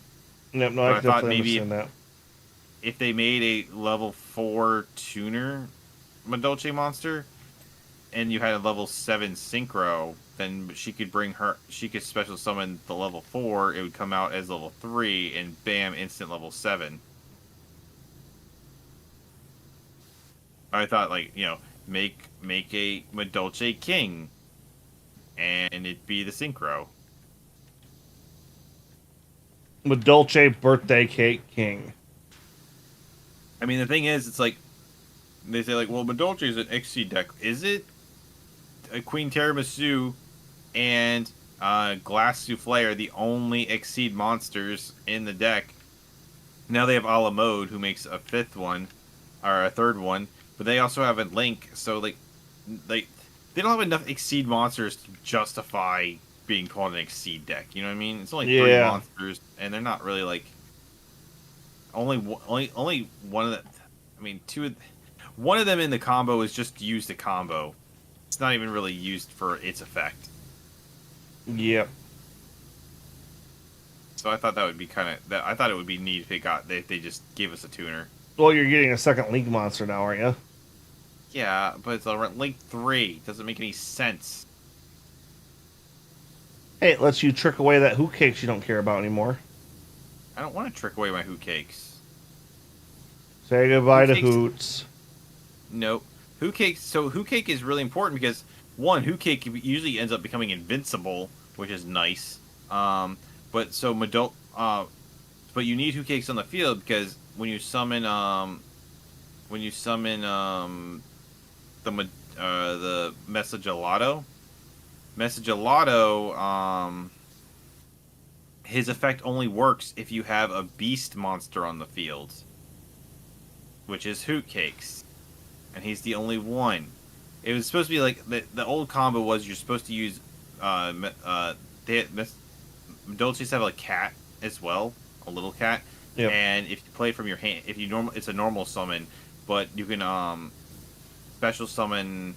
S1: Yep, no,
S2: But
S1: I
S2: I
S1: can
S2: thought
S1: definitely
S2: maybe
S1: understand that.
S2: if they made a level 4 tuner Madolche monster, and you had a level 7 synchro, then she could special summon the level 4, it would come out as level 3, and bam, instant level 7. I thought, like, make a Madolche king, and it'd be the synchro.
S1: Madolche Birthday Cake King.
S2: I mean, the thing is, it's like, they say, like, well, Madolche is an XC deck. Is it? A Queen Tiramisu and Glass Souffle are the only Exceed monsters in the deck. Now they have a la Mode, who makes a 5th one, or a 3rd one, but they also have a Link, so, like, they don't have enough Exceed monsters to justify being called an Exceed deck. You know what I mean? It's only 3 monsters, and they're not really, like, only one of the. I mean, one of them in the combo is just used to combo. It's not even really used for its effect.
S1: Yep.
S2: So I thought that would be I thought it would be neat if they just gave us a tuner.
S1: Well, you're getting a second Link monster now, aren't you?
S2: Yeah, but it's a Link 3. Doesn't make any sense.
S1: Hey, it lets you trick away that Hoot Cakes you don't care about anymore.
S2: I don't want to trick away my Hoot Cakes.
S1: Say goodbye to
S2: Cakes.
S1: Hoots.
S2: Nope. Hoot Cake. So Hoot Cake is really important because, one, Hoot Cake usually ends up becoming invincible, which is nice. But you need Hoot Cakes on the field because when you summon the Messagelato, his effect only works if you have a beast monster on the field, which is Hoot Cakes. And he's the only one. It was supposed to be like the old combo was you're supposed to use Madolches have a cat as well, a little cat.
S1: Yep.
S2: And if you play from your hand, it's a normal summon, but you can special summon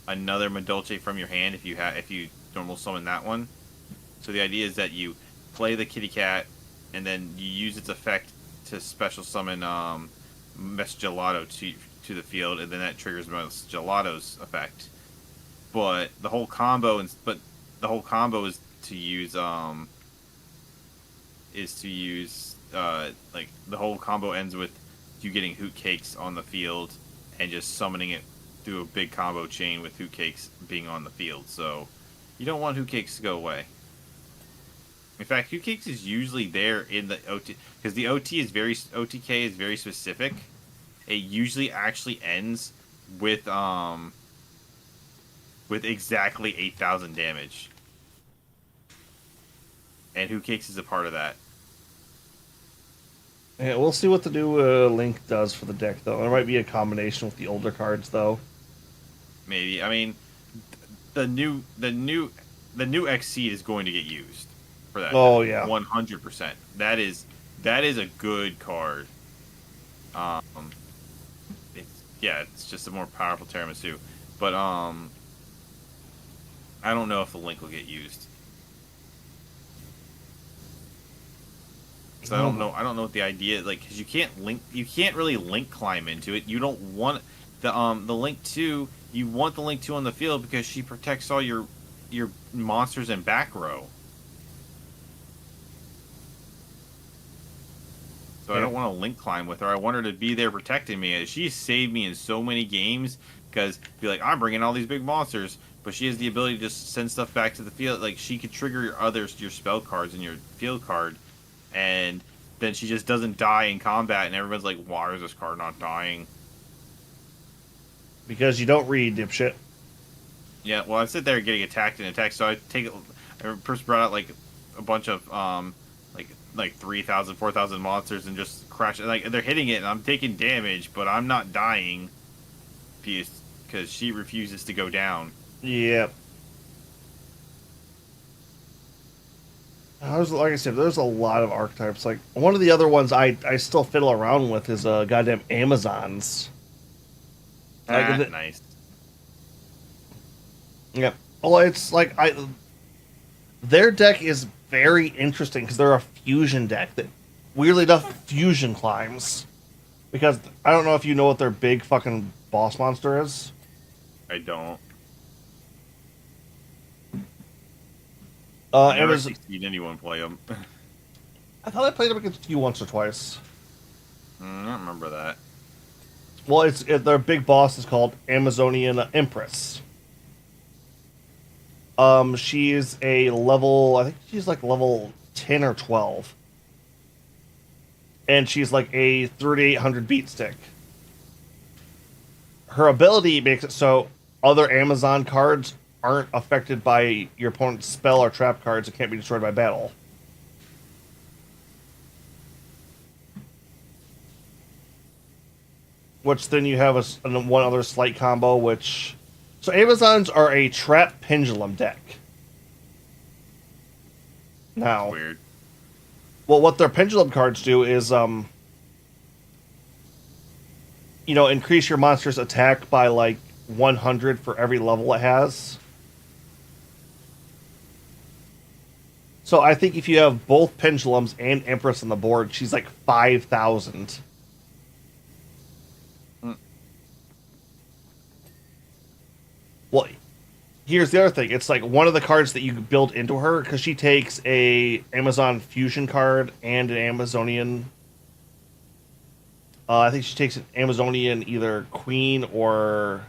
S2: another Madolche from your hand if you normal summon that one. So the idea is that you play the kitty cat, and then you use its effect to special summon Messagelato to the field, and then that triggers Messagelato's effect. But the whole combo is to use like the whole combo ends with you getting Hoot Cakes on the field and just summoning it through a big combo chain with Hoot Cakes being on the field. So you don't want Hoot Cakes to go away. In fact, Hoot Cakes is usually there in the OT because the OTK is very specific. It usually actually ends with exactly 8,000 damage, and Hoot Cakes is a part of that.
S1: Yeah, we'll see what the new Link does for the deck, though. There might be a combination with the older cards, though.
S2: Maybe. I mean, the new Xseed is going to get used for that.
S1: Oh yeah,
S2: 100%. That is a good card. It's just a more powerful tiramisu. But I don't know if the Link will get used. So I don't know what the idea is, like, because you can't really link climb into it. You don't want the Link 2. You want the Link 2 on the field because she protects all your monsters in back row. So I don't want to link climb with her. I want her to be there protecting me. She saved me in so many games because be like, I'm bringing all these big monsters, but she has the ability to just send stuff back to the field. Like, she could trigger your spell cards and your field card, and then she just doesn't die in combat, and everyone's like, why is this card not dying?
S1: because you don't read, dipshit.
S2: Yeah, well, I sit there getting attacked, so I first brought out like a bunch of like 3,000, 4,000 monsters and just crash. Like, they're hitting it, and I'm taking damage, but I'm not dying. piece because she refuses to go down.
S1: Yeah. Like I said, there's a lot of archetypes. Like one of the other ones I still fiddle around with is goddamn Amazons. Like
S2: Nice.
S1: yeah. Well, it's like their deck is very interesting because they're a fusion deck that weirdly enough fusion climbs. Because I don't know if you know what their big fucking boss monster is.
S2: I don't.
S1: I've
S2: never seen anyone play them.
S1: I thought I played them against you once or twice.
S2: I don't remember that.
S1: Well, their big boss is called Amazonian Empress. She is a level, I think she's like level 10 or 12. And she's like a 3800 beat stick. Her ability makes it so other Amazon cards aren't affected by your opponent's spell or trap cards that can't be destroyed by battle. Which then you have one other slight combo, which... So Amazons are a trap pendulum deck. Now...
S2: Weird.
S1: Well, what their pendulum cards do is, increase your monster's attack by, like, 100 for every level it has. So I think if you have both pendulums and Empress on the board, she's like 5,000. Well, here's the other thing. It's like one of the cards that you build into her, because she takes a Amazon Fusion card and an Amazonian... I think she takes an Amazonian either Queen or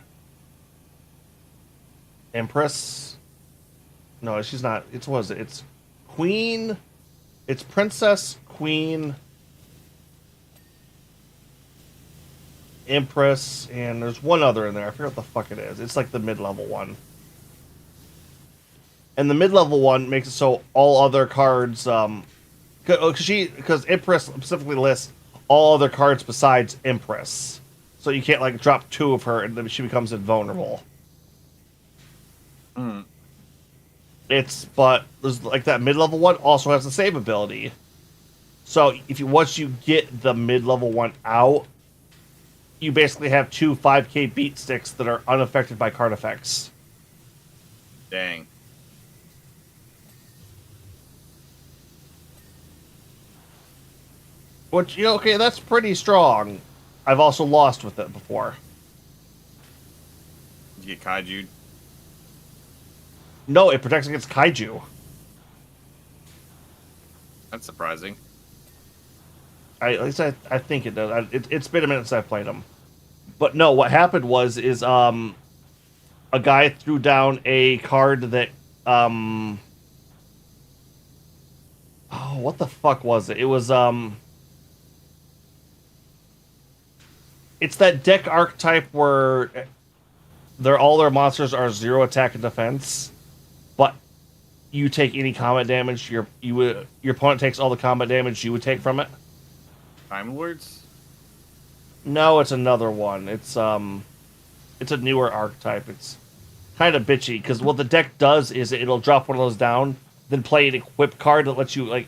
S1: Empress. No, she's not. It's Queen. It's Princess, Queen, Empress, and there's one other in there. I forget what the fuck it is. It's like the mid-level one. And the mid-level one makes it so all other cards, because Empress specifically lists all other cards besides Empress. So you can't, like, drop two of her and then she becomes invulnerable. But there's, like, that mid-level one also has the same ability. So once you get the mid-level one out, you basically have two 5k beat sticks that are unaffected by card effects.
S2: Dang.
S1: Which, okay, that's pretty strong. I've also lost with it before.
S2: Did you get kaiju'd?
S1: No, it protects against kaiju.
S2: That's surprising.
S1: At least I think it does. It's been a minute since I played them. But no, what happened was a guy threw down a card that oh, what the fuck was it? It was it's that deck archetype where all their monsters are 0 attack and defense, but you take any combat damage. Your opponent takes all the combat damage you would take from it.
S2: Time Lords?
S1: No, it's another one. It's a newer archetype. It's kind of bitchy because what the deck does is it'll drop one of those down, then play an equip card that lets you like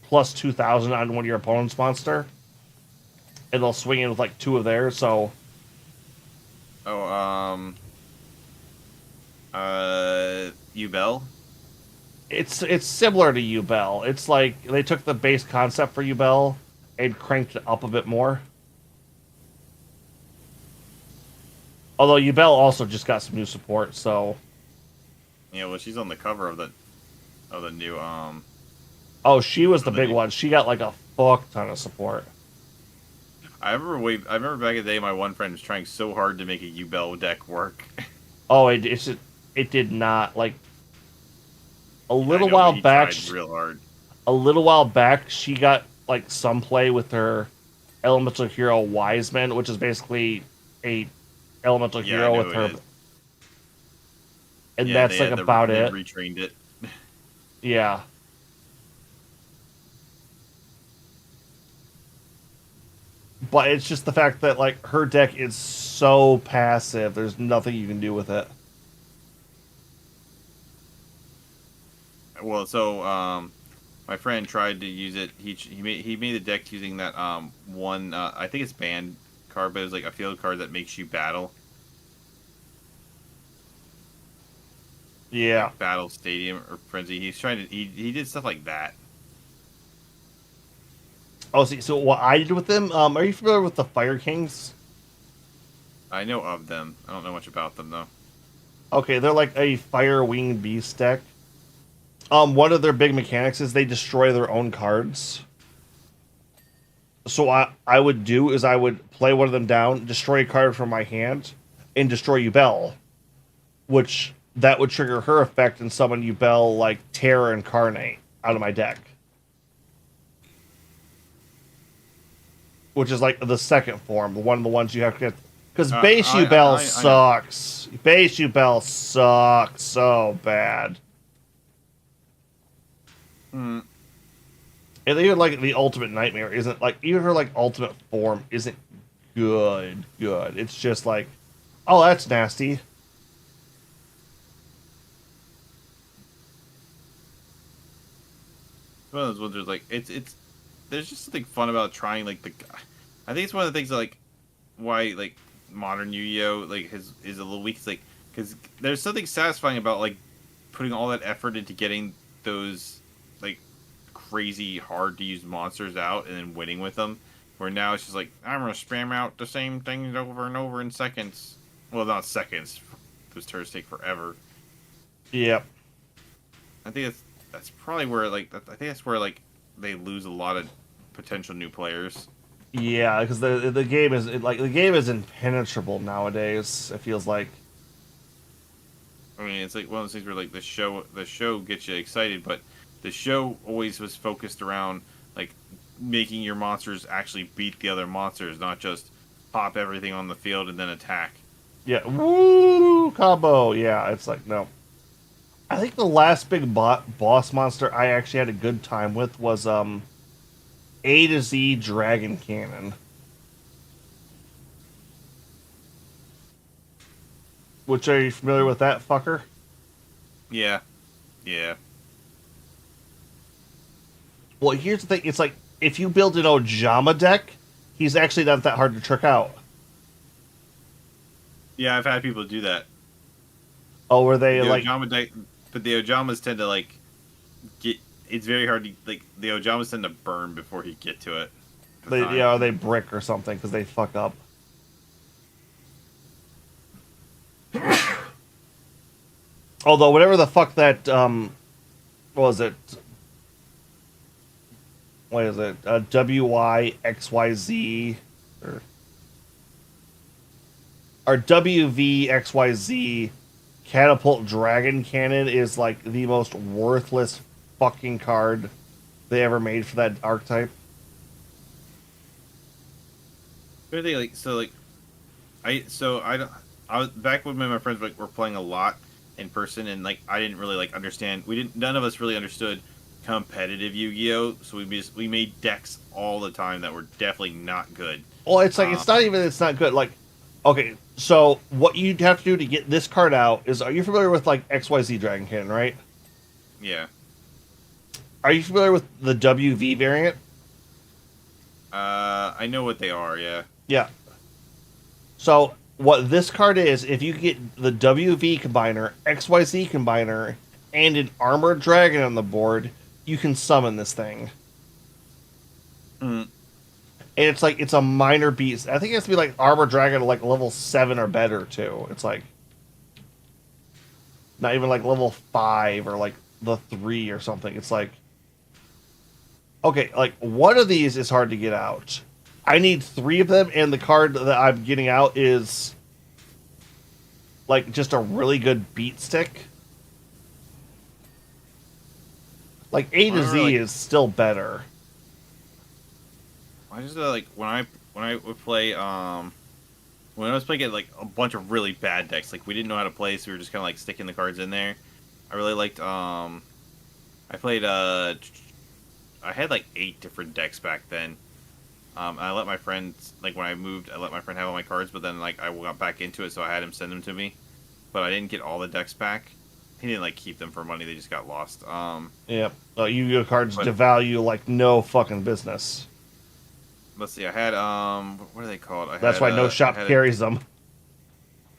S1: plus 2,000 on one of your opponent's monster, and they'll swing in with like two of theirs. So,
S2: Ubel?
S1: It's similar to Ubel. It's like they took the base concept for Ubel and cranked it up a bit more. Although Ubel also just got some new support, so...
S2: Yeah, well, she's on the cover of the new,
S1: Oh, she was the big one. She got like a fuck ton of support.
S2: I remember back in the day, my one friend was trying so hard to make a Ubel deck work.
S1: Oh, it did not, like... A little while back...
S2: Tried real hard.
S1: A little while back, she got, like, some play with her Elemental Hero Wiseman, which is basically a Elemental Hero with her... And that's, like, about it.
S2: They retrained it.
S1: but it's just the fact that like her deck is so passive. There's nothing you can do with it.
S2: Well, so my friend tried to use it. He made the deck using that one. I think it's banned card, but it's like a field card that makes you battle.
S1: Yeah.
S2: Like Battle Stadium or Frenzy. He's trying to. He did stuff like that.
S1: Oh, see, so what I did with them? Are you familiar with the Fire Kings?
S2: I know of them. I don't know much about them though.
S1: Okay, they're like a Fire Winged Beast deck. One of their big mechanics is they destroy their own cards. So I would do is I would play one of them down, destroy a card from my hand, and destroy Yubel, which that would trigger her effect and summon Yubel like Terra Incarnate out of my deck. Which is like the second form, one of the ones you have to get. Because base Yubel sucks. Base Yubel sucks so bad.
S2: Hmm.
S1: And even like the Ultimate Nightmare isn't like even her like ultimate form isn't good. It's just like, oh, that's nasty.
S2: One of those ones where like it's there's just something fun about trying like the. I think it's one of the things that, like why like modern Yu-Gi-Oh like is a little weak. It's like because there's something satisfying about like putting all that effort into getting those like crazy hard to use monsters out and then winning with them. Where now it's just like I'm gonna spam out the same things over and over in seconds. Well, not seconds. Those turns take forever.
S1: Yep.
S2: I think that's probably where like I think that's where like they lose a lot of potential new players.
S1: Yeah, because the game is like the game is impenetrable nowadays. It feels like.
S2: I mean, it's like one of those things where like the show gets you excited, but the show always was focused around like making your monsters actually beat the other monsters, not just pop everything on the field and then attack.
S1: Yeah, woo combo. Yeah, it's like no. I think the last big boss monster I actually had a good time with was A to Z Dragon Cannon. Which, are you familiar with that fucker?
S2: Yeah, yeah.
S1: Well, here's the thing. It's like, if you build an Ojama deck, he's actually not that hard to trick out.
S2: Yeah, I've had people do that.
S1: Oh, were they
S2: The
S1: like...
S2: Ojama deck, but the Ojamas tend to like get. It's very hard to like the Ojamas tend to burn before you get to it.
S1: They brick or something because they fuck up. Although, whatever the fuck that, what was it? What is it? WYXYZ? Or WVXYZ Catapult Dragon Cannon is like the most worthless fucking card they ever made for that archetype.
S2: They like so like I don't I was back when me and my friends like were playing a lot in person and like I didn't really like understand none of us really understood competitive Yu-Gi-Oh, so we made decks all the time that were definitely not good.
S1: Well, it's like it's not good. Like, okay, so what you'd have to do to get this card out is, are you familiar with like XYZ Dragon Cannon, right?
S2: Yeah.
S1: Are you familiar with the WV variant?
S2: I know what they are, yeah.
S1: Yeah. So what this card is, if you get the WV combiner, XYZ combiner, and an armored dragon on the board, you can summon this thing.
S2: Mm.
S1: And it's like, it's a minor beast. I think it has to be like armored dragon like level 7 or better too. It's like not even like level 5 or like the 3 or something. It's like, okay, like one of these is hard to get out. I need 3 of them, and the card that I'm getting out is like just a really good beat stick. Like A to Z is still better.
S2: I just like when I would play when I was playing like a bunch of really bad decks, like we didn't know how to play, so we were just kind of like sticking the cards in there. I really liked I played I had like 8 different decks back then. I let my friend, like when I moved, I let my friend have all my cards, but then like I got back into it, so I had him send them to me. But I didn't get all the decks back. He didn't like keep them for money; they just got lost.
S1: Yep. Yu-Gi-Oh cards
S2: But
S1: devalue like no fucking business.
S2: let's see. I had what are they called?
S1: That's why no shop carries them.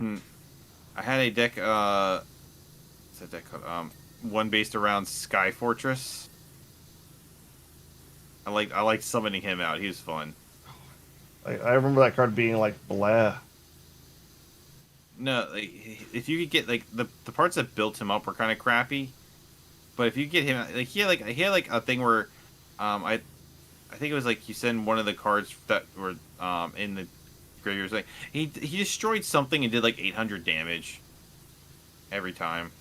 S2: I had a deck. What's that deck called? One based around Sky Fortress. I liked summoning him out. He was fun.
S1: I remember that card being like blah.
S2: No, like, if you could get like the parts that built him up were kind of crappy, but if you get him like he had like a thing where, I think it was like you send one of the cards that were in the graveyard. Like he destroyed something and did like 800 damage every time.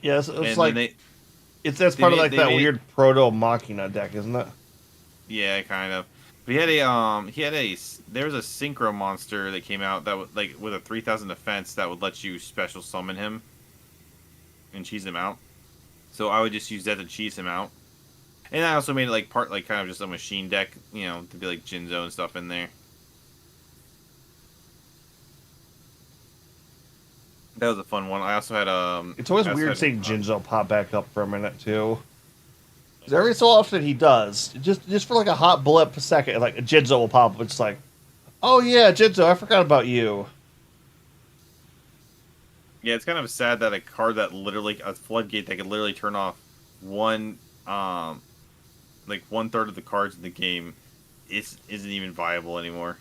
S1: Yes, it's
S2: And
S1: like that's part of like that weird proto Machina deck, isn't it?
S2: Yeah, kind of. But there was a synchro monster that came out that would like with a 3,000 defense that would let you special summon him and cheese him out. So I would just use that to cheese him out. And I also made it like part like kind of just a machine deck, you know, to be like Jinzo and stuff in there. That was a fun one. I also had
S1: It's always weird seeing Jinzo pop back up for a minute too. 'Cause every so often he does, just for like a hot blip a second, like a Jinzo will pop up. It's like, oh yeah, Jinzo, I forgot about you.
S2: Yeah, it's kind of sad that a card that literally a floodgate that could literally turn off one like 1/3 of the cards in the game isn't even viable anymore.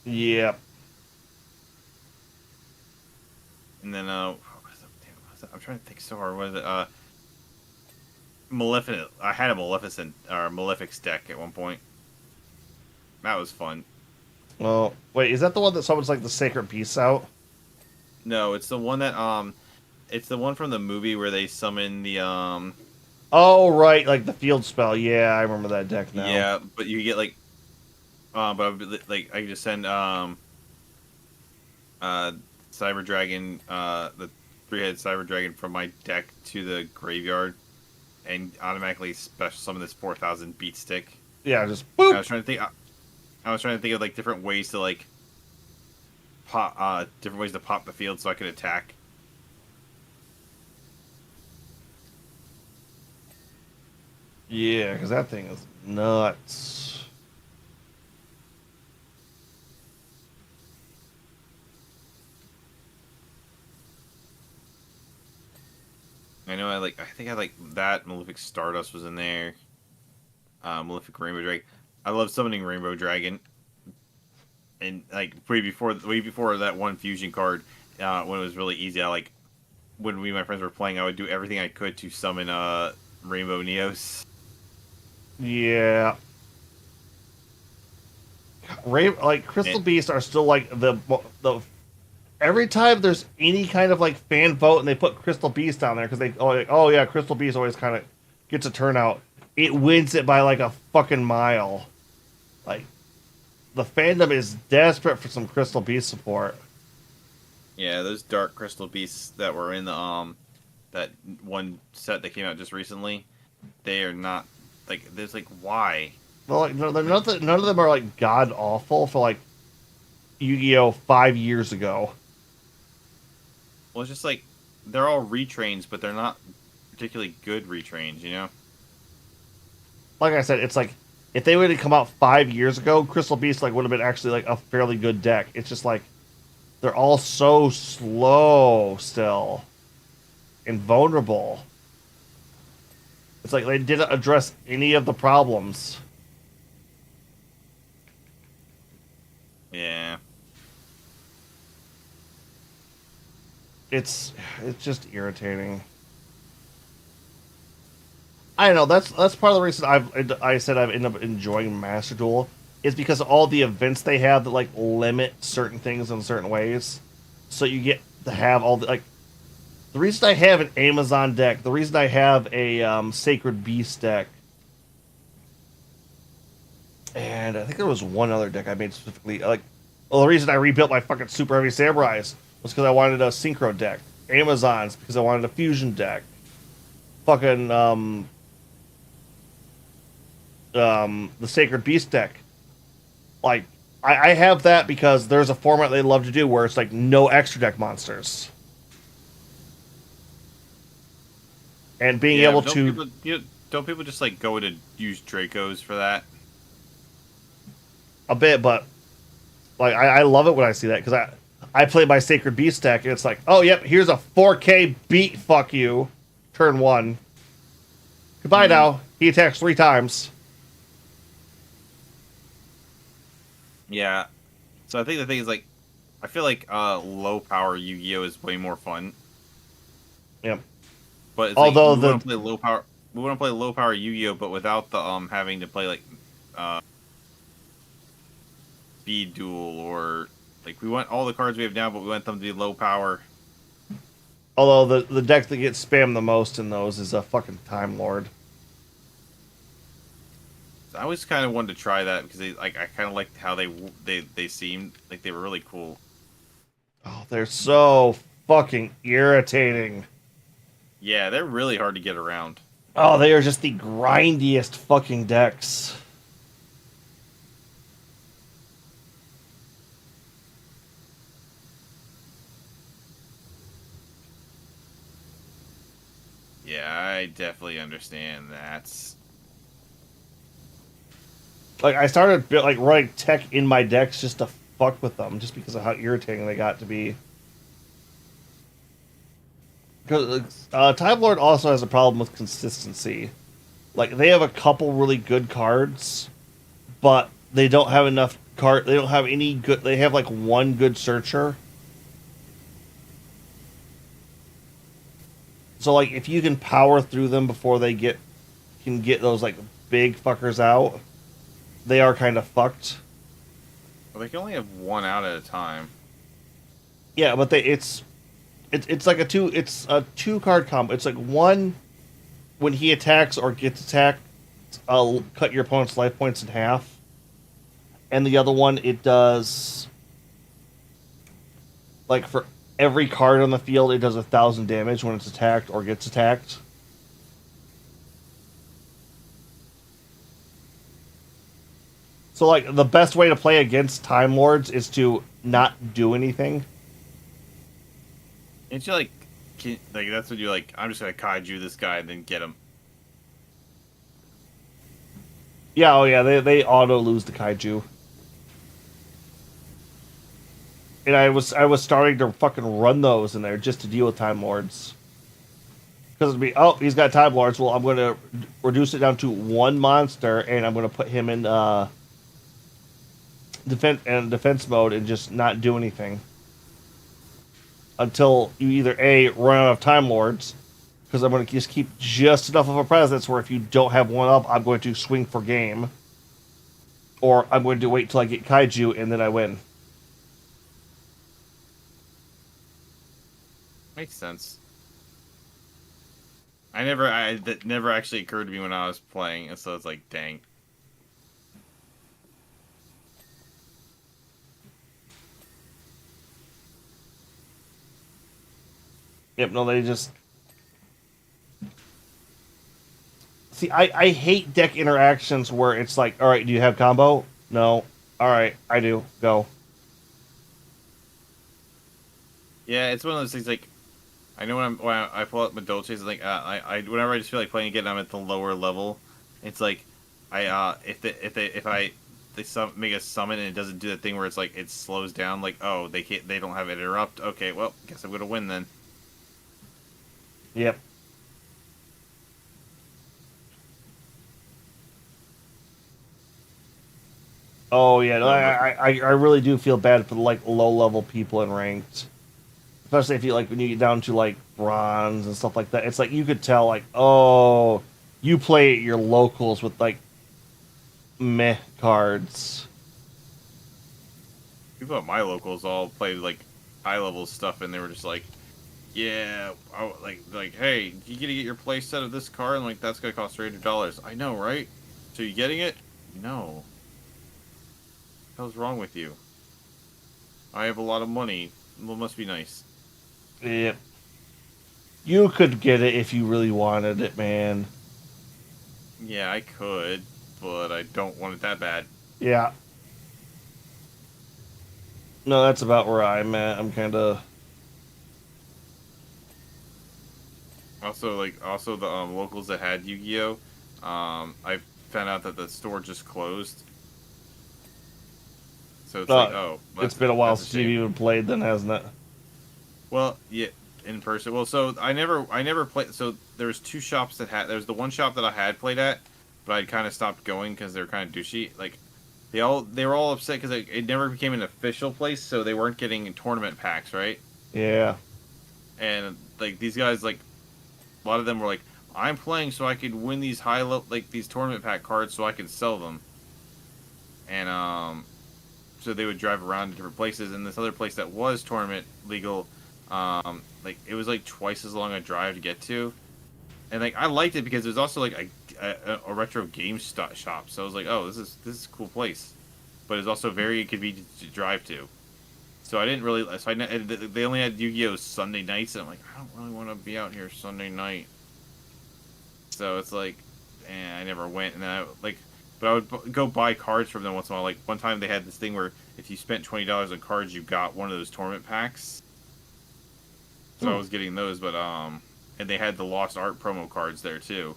S1: Yeah.
S2: And then what was it? I'm trying to think so hard. What is it? Maleficent. I had a Maleficent or Malefic's deck at one point. That was fun.
S1: Well, wait, is that the one that summons like the Sacred Beasts out?
S2: No, it's the one that it's the one from the movie where they summon the
S1: Oh right, like the field spell. Yeah, I remember that deck now.
S2: Yeah, but you get like like I can just send Cyber Dragon the 3-headed Cyber Dragon from my deck to the graveyard and automatically special summon this 4,000 beat stick.
S1: Yeah, just boop.
S2: I was trying to think of like different ways to like pop different ways to pop the field so I could attack.
S1: Yeah, because that thing is nuts.
S2: I know I think I like that Malefic Stardust was in there. Malefic Rainbow Dragon. I love summoning Rainbow Dragon. And like way before that one fusion card, when it was really easy, when we and my friends were playing, I would do everything I could to summon Rainbow Neos.
S1: Yeah. Crystal Beasts are still like the every time there's any kind of like fan vote and they put Crystal Beast down there because oh yeah, Crystal Beast always kind of gets a turnout. It wins it by like a fucking mile. Like the fandom is desperate for some Crystal Beast support.
S2: Yeah, those Dark Crystal Beasts that were in the that one set that came out just recently, they are not like there's like why?
S1: Well, like none of them are like god awful for like Yu-Gi-Oh 5 years ago.
S2: Well, it's just like they're all retrains, but they're not particularly good retrains, you know?
S1: Like I said, it's like if they would have come out 5 years ago, Crystal Beast like would have been actually like a fairly good deck. It's just like they're all so slow still and vulnerable. It's like they didn't address any of the problems.
S2: Yeah.
S1: It's just irritating. I don't know. That's part of the reason I said I've ended up enjoying Master Duel is because of all the events they have that like limit certain things in certain ways. So you get to have all the like. The reason I have an Amazon deck, the reason I have a Sacred Beast deck, and I think there was one other deck I made specifically. Like, well, the reason I rebuilt my fucking Super Heavy Samurais was because I wanted a Synchro deck. Amazon's because I wanted a Fusion deck. Fucking the Sacred Beast deck Like, I have that because there's a format they love to do where it's like no extra deck monsters. And being
S2: Yeah,
S1: able
S2: but
S1: to
S2: don't people just like go to use Dracos for that?
S1: a bit, but like I love it when I see that because I play my Sacred Beast deck and it's like, oh yep, here's a 4K beat, fuck you, turn one. Goodbye now. He attacks 3 times.
S2: Yeah. So I think the thing is like, I feel like low power Yu-Gi-Oh is way more fun.
S1: Yep.
S2: But it's like
S1: Although
S2: we want to play low power. We want to play low power Yu-Gi-Oh, but without the having to play like uh speed duel or like we want all the cards we have now, but we want them to be low power.
S1: the deck that gets spammed the most in those is a fucking Time Lord.
S2: So I always kind of wanted to try that because I kind of liked how they seemed like they were really cool.
S1: Oh, they're so fucking irritating.
S2: Yeah, they're really hard to get around.
S1: Oh, they are just the grindiest fucking decks.
S2: Yeah, I definitely understand that.
S1: Like I started like writing tech in my decks just to fuck with them, just because of how irritating they got to be. Because Time Lord also has a problem with consistency. Like they have a couple really good cards, but they don't have enough card. They don't have any good. They have like one good searcher. So like if you can power through them before they can get those like big fuckers out, they are kind of fucked.
S2: Well, they can only have one out at a time.
S1: Yeah, but it's like a 2 card combo. It's like one when he attacks or gets attacked, cut your opponent's life points in half, and the other one it does like for every card on the field it does 1,000 damage when it's attacked or gets attacked. So like the best way to play against Time Lords is to not do anything.
S2: Ain't you like, like that's what you like? I'm just gonna kaiju this guy and then get him.
S1: Yeah, oh yeah, they auto lose the kaiju. And I was starting to fucking run those in there just to deal with Time Lords. Because it'd be, oh, he's got Time Lords. Well, I'm going to reduce it down to 1 monster, and I'm going to put him in defense mode and just not do anything until you either A, run out of Time Lords, because I'm going to just keep just enough of a presence where if you don't have one up, I'm going to swing for game, or I'm going to wait till I get Kaiju and then I win.
S2: Makes sense. That never actually occurred to me when I was playing, and so it's like, dang.
S1: Yep, no, they just... See, I hate deck interactions where it's like, alright, do you have combo? No. Alright, I do. Go.
S2: Yeah, it's one of those things like, I know when I pull up my Dolces, like I whenever I just feel like playing again, I'm at the lower level. It's like if they make a summon and it doesn't do that thing where it's like it slows down, like oh they don't have it interrupt. Okay, well guess I'm gonna win then.
S1: Yep. Oh yeah, no, I really do feel bad for like low level people in ranked, especially if you like when you get down to like bronze and stuff like that. It's like you could tell like, oh, you play at your locals with like meh cards.
S2: People at my locals all played like high level stuff, and they were just like, yeah, like hey, you get to get your play set of this card, and like that's gonna cost $300. I know, right? So you getting it? No. What the hell's wrong with you? I have a lot of money. Well, must be nice.
S1: Yep. You could get it if you really wanted it, man.
S2: Yeah, I could, but I don't want it that bad.
S1: Yeah. No, that's about where I'm at. I'm kind of.
S2: Also the locals that had Yu-Gi-Oh, I found out that the store just closed. So it's like, oh,
S1: It's been a while
S2: that's a
S1: since you've
S2: shame.
S1: even played, then, hasn't it?
S2: Well, yeah, in person. Well, so I never played. So there's two shops that had. There's the one shop that I had played at, but I kind of stopped going because they're kind of douchey. Like they were all upset because it never became an official place, so they weren't getting tournament packs, right?
S1: Yeah.
S2: And like these guys, like a lot of them were like, I'm playing so I could win these high level, like these tournament pack cards, so I can sell them. And so they would drive around to different places, and this other place that was tournament legal, like it was like twice as long a drive to get to, and like I liked it because it was also like a retro game shop. So I was like, oh, this is a cool place, but it's also very inconvenient to drive to. So I didn't really. So they only had Yu-Gi-Oh Sunday nights, and I'm like, I don't really want to be out here Sunday night. So it's like, I never went, and then but I would go buy cards from them once in a while. Like one time they had this thing where if you spent $20 on cards, you got one of those tournament packs. So I was getting those, but and they had the Lost Art promo cards there too.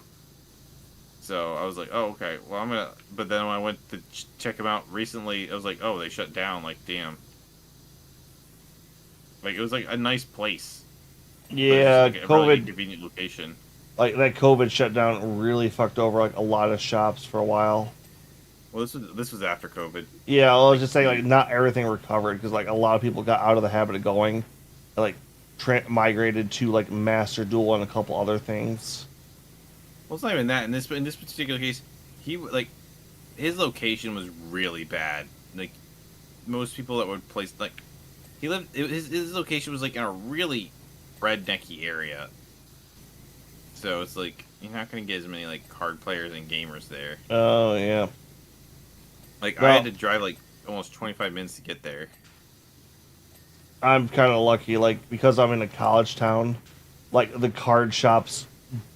S2: So I was like, oh okay, well I'm gonna. But then when I went to check them out recently, I was like, oh they shut down. Like damn. Like it was like a nice place, but it's just
S1: Yeah,
S2: like a really
S1: COVID,
S2: inconvenient location.
S1: like that COVID shutdown really fucked over like a lot of shops for a while.
S2: Well, this was after COVID.
S1: Yeah, I was
S2: Like
S1: just saying like not everything recovered because like a lot of people got out of the habit of going, and, like migrated to like Master Duel and a couple other things.
S2: well, it's not even that. In this particular case, he like his location was really bad. Like most people that would place like his location was like in a really rednecky area. So it's like you're not gonna get as many like card players and gamers there.
S1: Oh yeah.
S2: Like I had
S1: Well,
S2: to drive like almost 25 minutes to get there.
S1: I'm kind of lucky, like because I'm in a college town, like the card shops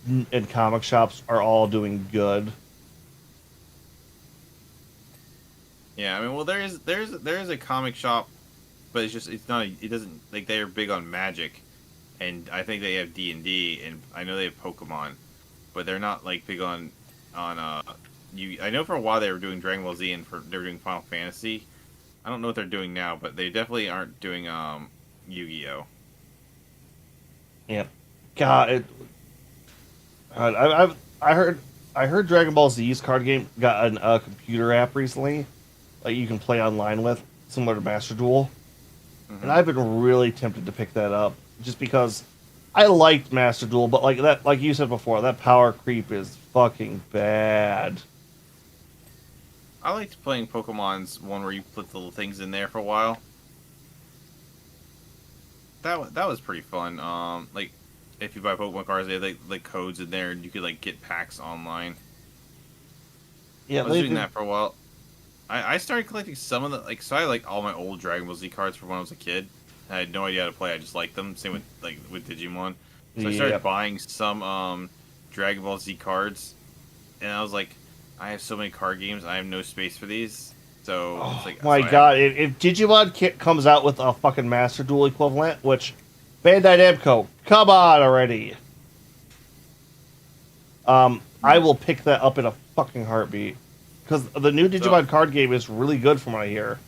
S1: and comic shops are all doing good.
S2: Yeah, I mean, well, there is a comic shop, but it's not. It doesn't like they're big on Magic, and I think they have D&D, and I know they have Pokemon, but they're not like big on. You. I know for a while they were doing Dragon Ball Z, and they were doing Final Fantasy. I don't know what they're doing now, but they definitely aren't doing Yu-Gi-Oh.
S1: Yeah. God, I heard Dragon Ball Z's card game got a computer app recently, like you can play online with, similar to Master Duel, and
S2: Hmm.
S1: I've been really tempted to pick that up just because I liked Master Duel, but like that, like you said before, that power creep is fucking bad.
S2: I liked playing Pokemon's one where you put the little things in there for a while. That was pretty fun. Like if you buy Pokemon cards, they had like codes in there, and you could like get packs online.
S1: Yeah,
S2: I was
S1: they
S2: doing
S1: did.
S2: that for a while. I started collecting some of the like so I like all my old Dragon Ball Z cards from when I was a kid. I had no idea how to play. I just liked them. Same with with Digimon. So I
S1: Yeah.
S2: started buying some Dragon Ball Z cards, and I was like, I have so many card games. I have no space for these. So it's
S1: Oh
S2: like
S1: my
S2: so I have
S1: god! If Digimon comes out with a fucking Master Duel equivalent, which Bandai Namco, come on already! I will pick that up in a fucking heartbeat because the new
S2: so
S1: Digimon card game is really good from what I hear.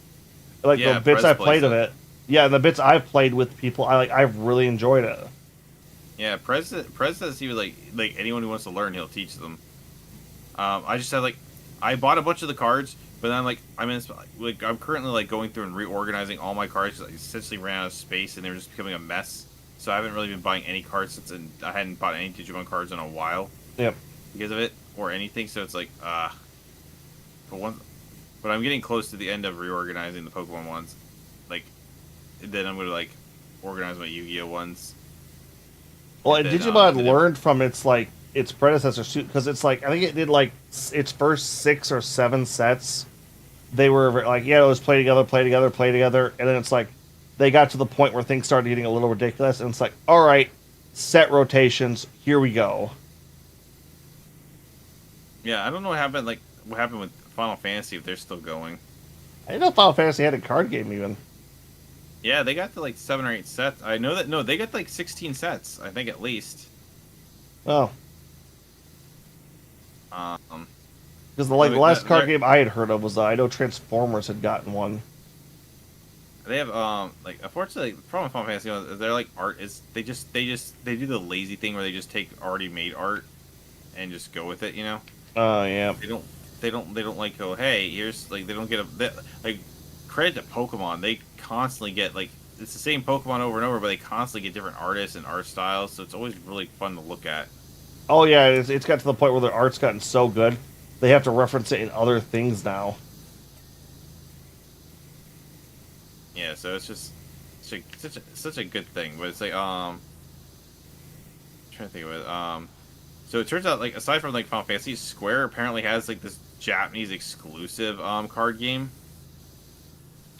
S1: Like the
S2: yeah.
S1: bits
S2: Prez
S1: I've
S2: plays
S1: played of
S2: it.
S1: it, yeah, and the bits I've played with people, I've really enjoyed it.
S2: Yeah, Prez says he was like anyone who wants to learn, he'll teach them. I just said like I bought a bunch of the cards, but then I'm currently like going through and reorganizing all my cards. 'Cause I essentially ran out of space, and they were just becoming a mess. So I haven't really been buying any cards since, and I hadn't bought any Digimon cards in a while
S1: Yep.
S2: because of it or anything. So it's like but one, but I'm getting close to the end of reorganizing the Pokemon ones. Like then I'm gonna like organize my Yu-Gi-Oh ones,
S1: Well,
S2: and
S1: and
S2: then
S1: Digimon
S2: the
S1: learned from its predecessor suit because it's like I think it did like its first 6 or 7 sets. They were like, yeah, let's play together, play together, play together, and then it's like they got to the point where things started getting a little ridiculous, and it's like, all right, set rotations, here we go.
S2: yeah, I don't know what happened. Like what happened with Final Fantasy if they're still going.
S1: I didn't know Final Fantasy had a card game even.
S2: Yeah, they got to like 7 or 8 sets. I know that. No, they got like 16 sets. I think at least.
S1: Oh,
S2: Um,
S1: because the last card
S2: they're-
S1: game I had heard of was I know Transformers had gotten one.
S2: they have like unfortunately the problem with Final Fantasy is they're like art is they do the lazy thing where they just take already made art and just go with it. You know.
S1: Oh yeah.
S2: They don't like go, hey, here's like they don't get like credit to Pokemon. They constantly get like it's the same Pokemon over and over, but they constantly get different artists and art styles, so it's always really fun to look at.
S1: Oh yeah, it's got to the point where the art's gotten so good they have to reference it in other things now.
S2: Yeah, so it's just such a good thing. But it's like trying to think of it. So it turns out like aside from like Final Fantasy, Square apparently has like this Japanese exclusive card game.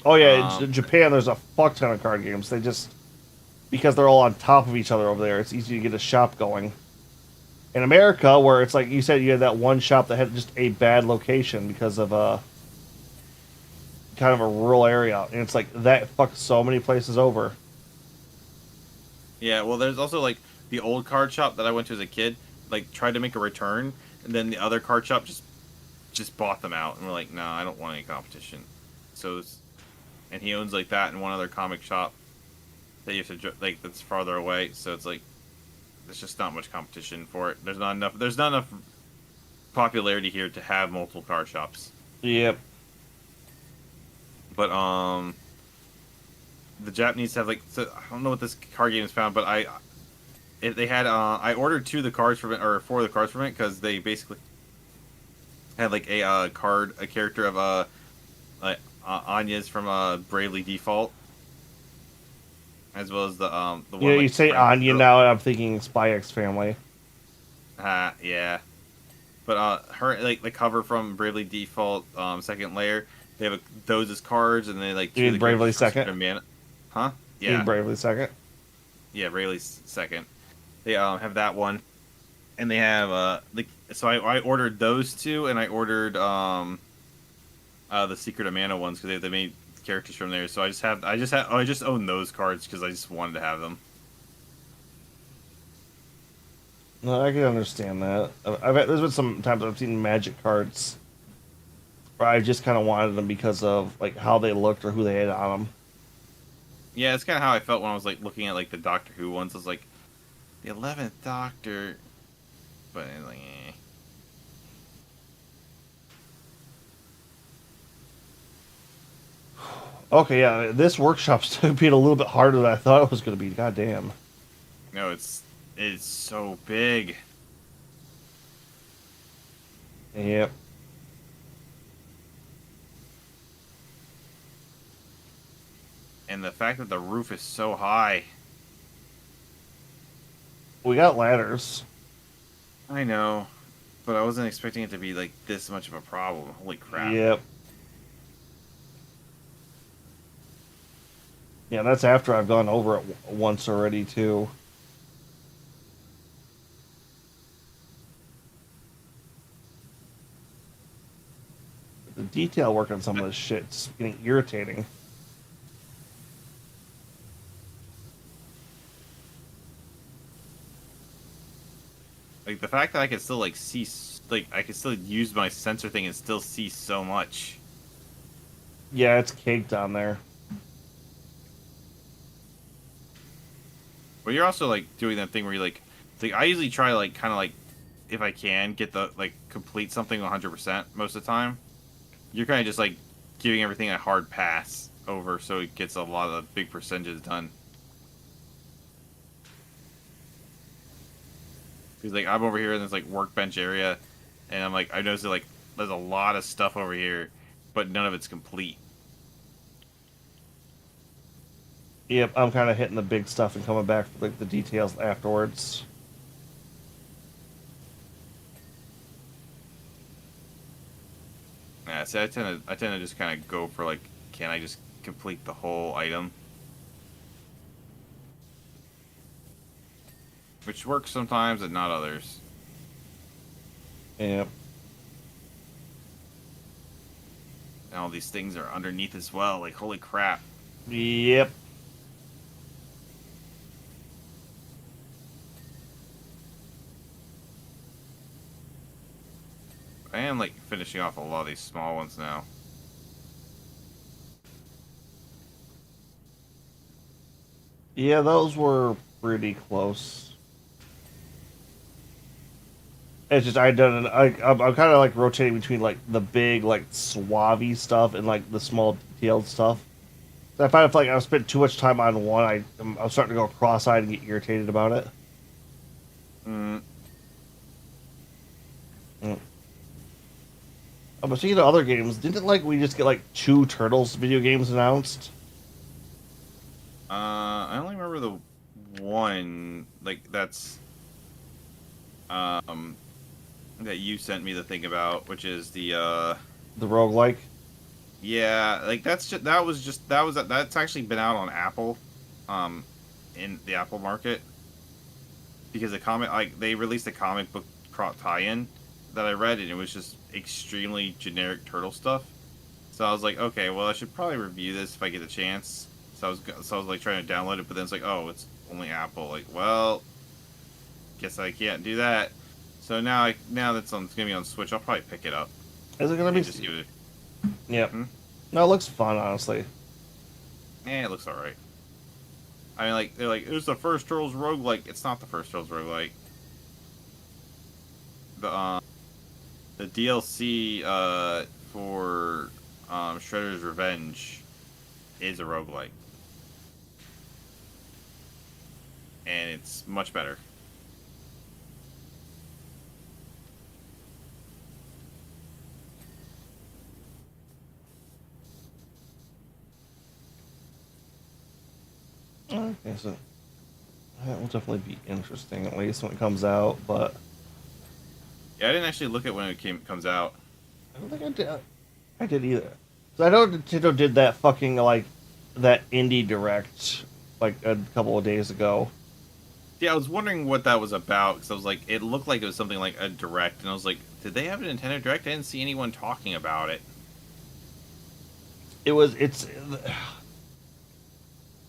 S1: Oh yeah, in Japan there's a fuck ton of card games. They just because they're all on top of each other over there, it's easy to get a shop going. In America, where it's like you said, you had that one shop that had just a bad location because of a kind of a rural area, and it's like that fucks so many places over.
S2: Yeah, well, there's also like the old card shop that I went to as a kid. Like tried to make a return, and then the other card shop just bought them out, and we're like, no, I don't want any competition. So, and he owns like that and one other comic shop that you have to like that's farther away. So it's like there's just not much competition for it. There's not enough. There's not enough popularity here to have multiple card shops.
S1: Yep.
S2: But the Japanese have like so, I don't know what this card game is found, but they had I ordered two of the cards from it or four of the cards from it because they basically had like a character of Anya's from Bravely Default, as well as the one.
S1: Yeah, you say Anya now, and I'm thinking Spy X Family.
S2: Yeah, but her like the cover from Bravely Default second layer. They have those as cards, and they like.
S1: You mean Bravely Second?
S2: Huh? Yeah.
S1: You mean Bravely Second?
S2: Yeah, Bravely Second. They have that one, and they have like so I ordered those two, and I ordered the Secret of Mana ones because they made characters from there. So I just own those cards because I just wanted to have them.
S1: No, I can understand that. There's been some times I've seen Magic cards where I just kind of wanted them because of like how they looked or who they had on them.
S2: Yeah, it's kind of how I felt when I was like looking at like the Doctor Who ones. I was like, the 11th Doctor, but like, eh.
S1: Okay, yeah, this workshop's being a little bit harder than I thought it was going to be. God damn.
S2: No, it's so big.
S1: Yep.
S2: And the fact that the roof is so high.
S1: We got ladders.
S2: I know, but I wasn't expecting it to be like this much of a problem. Holy crap.
S1: Yep. Yeah, that's after I've gone over it once already, too. The detail work on some of this shit's getting irritating.
S2: Like the fact that I can still like see, like I can still use my sensor thing and still see so much.
S1: Yeah, it's caked on there.
S2: But you're also like doing that thing where you like I usually try to like kind of like if I can get the like complete something 100% most of the time. You're kind of just like giving everything a hard pass over so it gets a lot of big percentages done. Because like I'm over here in this like workbench area, and I'm like I noticed that like there's a lot of stuff over here, but none of it's complete.
S1: Yep, I'm kind of hitting the big stuff and coming back for like the details afterwards.
S2: Yeah, see, I tend to just kind of go for like, can I just complete the whole item? Which works sometimes and not others.
S1: Yep.
S2: And all these things are underneath as well. Like, holy crap.
S1: Yep.
S2: I am like finishing off a lot of these small ones now.
S1: Yeah, those were pretty close. It's just I'm kind of like rotating between like the big like suave stuff and like the small detailed stuff. I find if like I've spent too much time on one, I'm starting to go cross-eyed and get irritated about it.
S2: Mm.
S1: Mm. Oh, but speaking of other games, didn't like we just get like 2 Turtles video games announced?
S2: I only remember the one like that's that you sent me the thing about, which is
S1: The roguelike?
S2: yeah, like that's actually been out on Apple, in the Apple market because the comic like they released a comic book tie-in that I read and it was just extremely generic turtle stuff. So I was like, okay, well I should probably review this if I get the chance. So I was like trying to download it, but then it's like, oh, it's only Apple. Like, well, guess I can't do that. So now that's it's gonna be on Switch, I'll probably pick it up.
S1: Is it gonna be?
S2: Just give it.
S1: Yep.
S2: Hmm?
S1: No, it looks fun, honestly.
S2: It looks alright. I mean, like they're like, it was the first Turtles roguelike. It's not the first Turtles roguelike. The DLC for Shredder's Revenge is a roguelike, and it's much better.
S1: Okay, so that will definitely be interesting, at least when it comes out, but
S2: Yeah, I didn't actually look at when it comes out.
S1: I don't think I did either. So I know Nintendo did that fucking, like, that indie direct, like, a couple of days ago.
S2: Yeah, I was wondering what that was about because I was like, it looked like it was something like a direct, and I was like, did they have a Nintendo Direct? I didn't see anyone talking about it.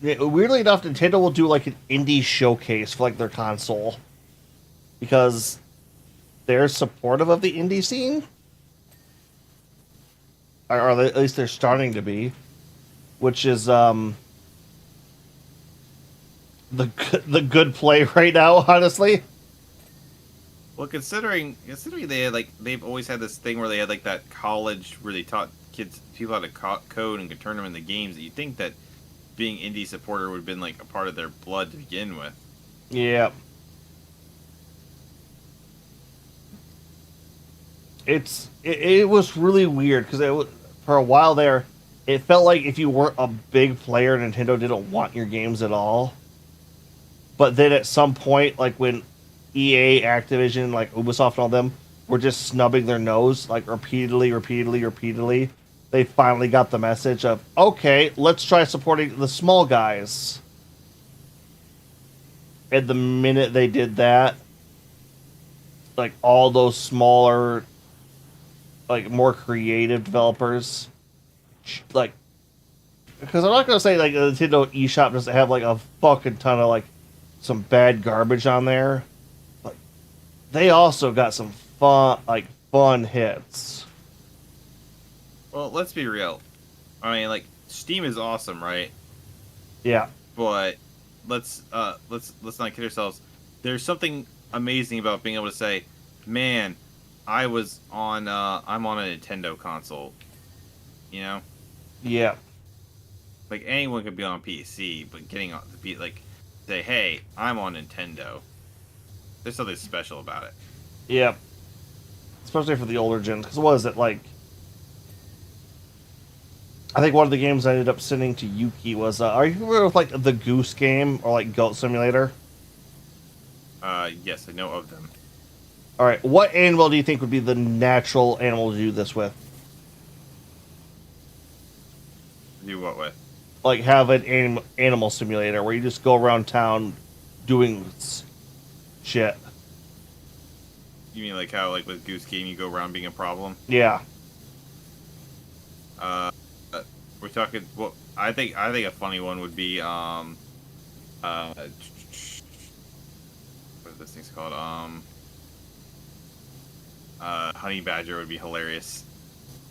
S1: Weirdly enough, Nintendo will do, like, an indie showcase for, like, their console. Because they're supportive of the indie scene. Or at least they're starting to be. Which is, the good play right now, honestly.
S2: Well, considering they had they've always had this thing where they had like that college where they taught people how to code and could turn them into games. You think that being indie supporter would have been like a part of their blood to begin with.
S1: Yeah. It was really weird because for a while there, it felt like if you weren't a big player, Nintendo didn't want your games at all. But then at some point, like when EA, Activision, like Ubisoft and all them were just snubbing their nose, like repeatedly, they finally got the message of, okay, let's try supporting the small guys. And the minute they did that, like all those smaller, like more creative developers, like, because I'm not gonna say like the Nintendo eShop doesn't have like a fucking ton of like some bad garbage on there, but they also got some fun hits.
S2: Well, let's be real. I mean, like Steam is awesome, right?
S1: Yeah,
S2: But let's not kid ourselves. There's something amazing about being able to say, "Man, I'm on a Nintendo console." You know,
S1: yeah,
S2: like anyone could be on PC, but getting on to be like, say, "Hey, I'm on Nintendo." There's something special about it.
S1: yeah. Especially for the older gens, because what is it like? I think one of the games I ended up sending to Yuki was, are you familiar with like the Goose game or like Goat Simulator?
S2: Yes, I know of them.
S1: All right, what animal do you think would be the natural animal to do this with?
S2: Do what with?
S1: Like have an animal simulator where you just go around town doing shit.
S2: You mean like how like with Goose Game you go around being a problem?
S1: Yeah.
S2: We're talking. Well, I think a funny one would be what are those things called? Honey Badger would be hilarious.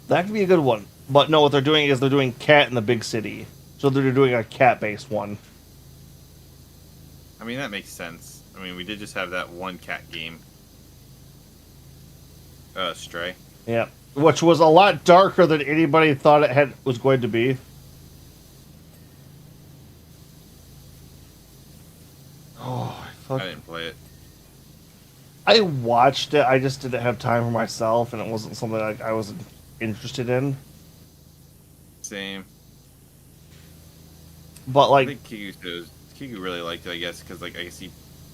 S1: That could be a good one. But no, what they're doing is they're doing cat in the big city. So they're doing a cat-based one.
S2: I mean, that makes sense. I mean, we did just have that one cat game. Stray.
S1: Yeah. Which was a lot darker than anybody thought it was going to be. Oh,
S2: I didn't play it.
S1: I watched it. I just didn't have time for myself, and it wasn't something I was interested in.
S2: Same.
S1: But
S2: I
S1: like,
S2: think Kiku really liked it, I guess, because like I guess he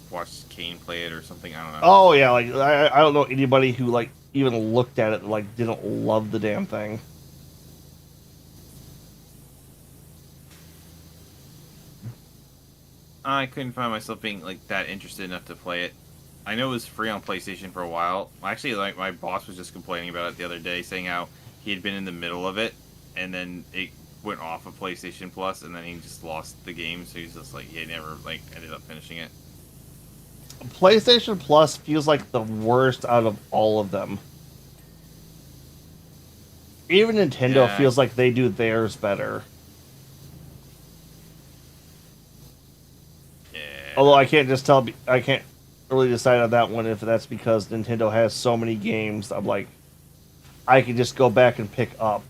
S2: watched Kane play it or something. I don't know.
S1: oh yeah, like I don't know anybody who like even looked at it like didn't love the damn thing.
S2: I couldn't find myself being like that interested enough to play it. I know it was free on PlayStation for a while. Actually, like my boss was just complaining about it the other day, saying how he had been in the middle of it, and then it went off of PlayStation Plus, and then he just lost the game. So he's just like he never like ended up finishing it.
S1: PlayStation Plus feels like the worst out of all of them. Even Nintendo
S2: Yeah.
S1: feels like they do theirs better.
S2: Yeah.
S1: Although I can't really decide on that one if that's because Nintendo has so many games. I'm like, I can just go back and pick up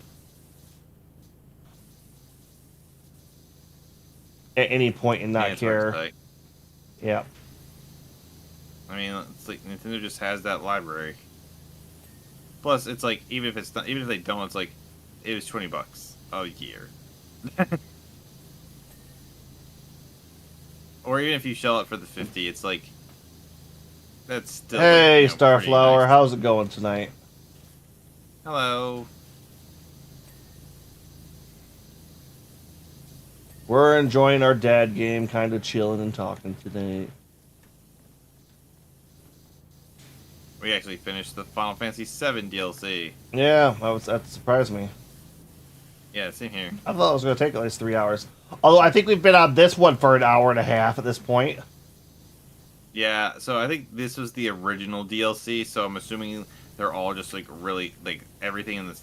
S1: at any point and not
S2: it's hard to
S1: care.
S2: say.
S1: Yeah.
S2: I mean, it's like Nintendo just has that library. Plus, it's like even if it's not, even if they don't, it's like it was $20 a year. Or even if you shell it for the 50, it's like that's still.
S1: Hey,
S2: like, pretty
S1: Starflower,
S2: nice.
S1: how's it going tonight?
S2: Hello.
S1: We're enjoying our dad game, kind of chilling and talking today.
S2: We actually finished the Final Fantasy VII DLC.
S1: Yeah, that surprised me.
S2: Yeah, same here.
S1: I thought it was going to take at least 3 hours. Although I think we've been on this one for an hour and a half at this point.
S2: Yeah, so I think this was the original DLC. So I'm assuming they're all just like really like everything in this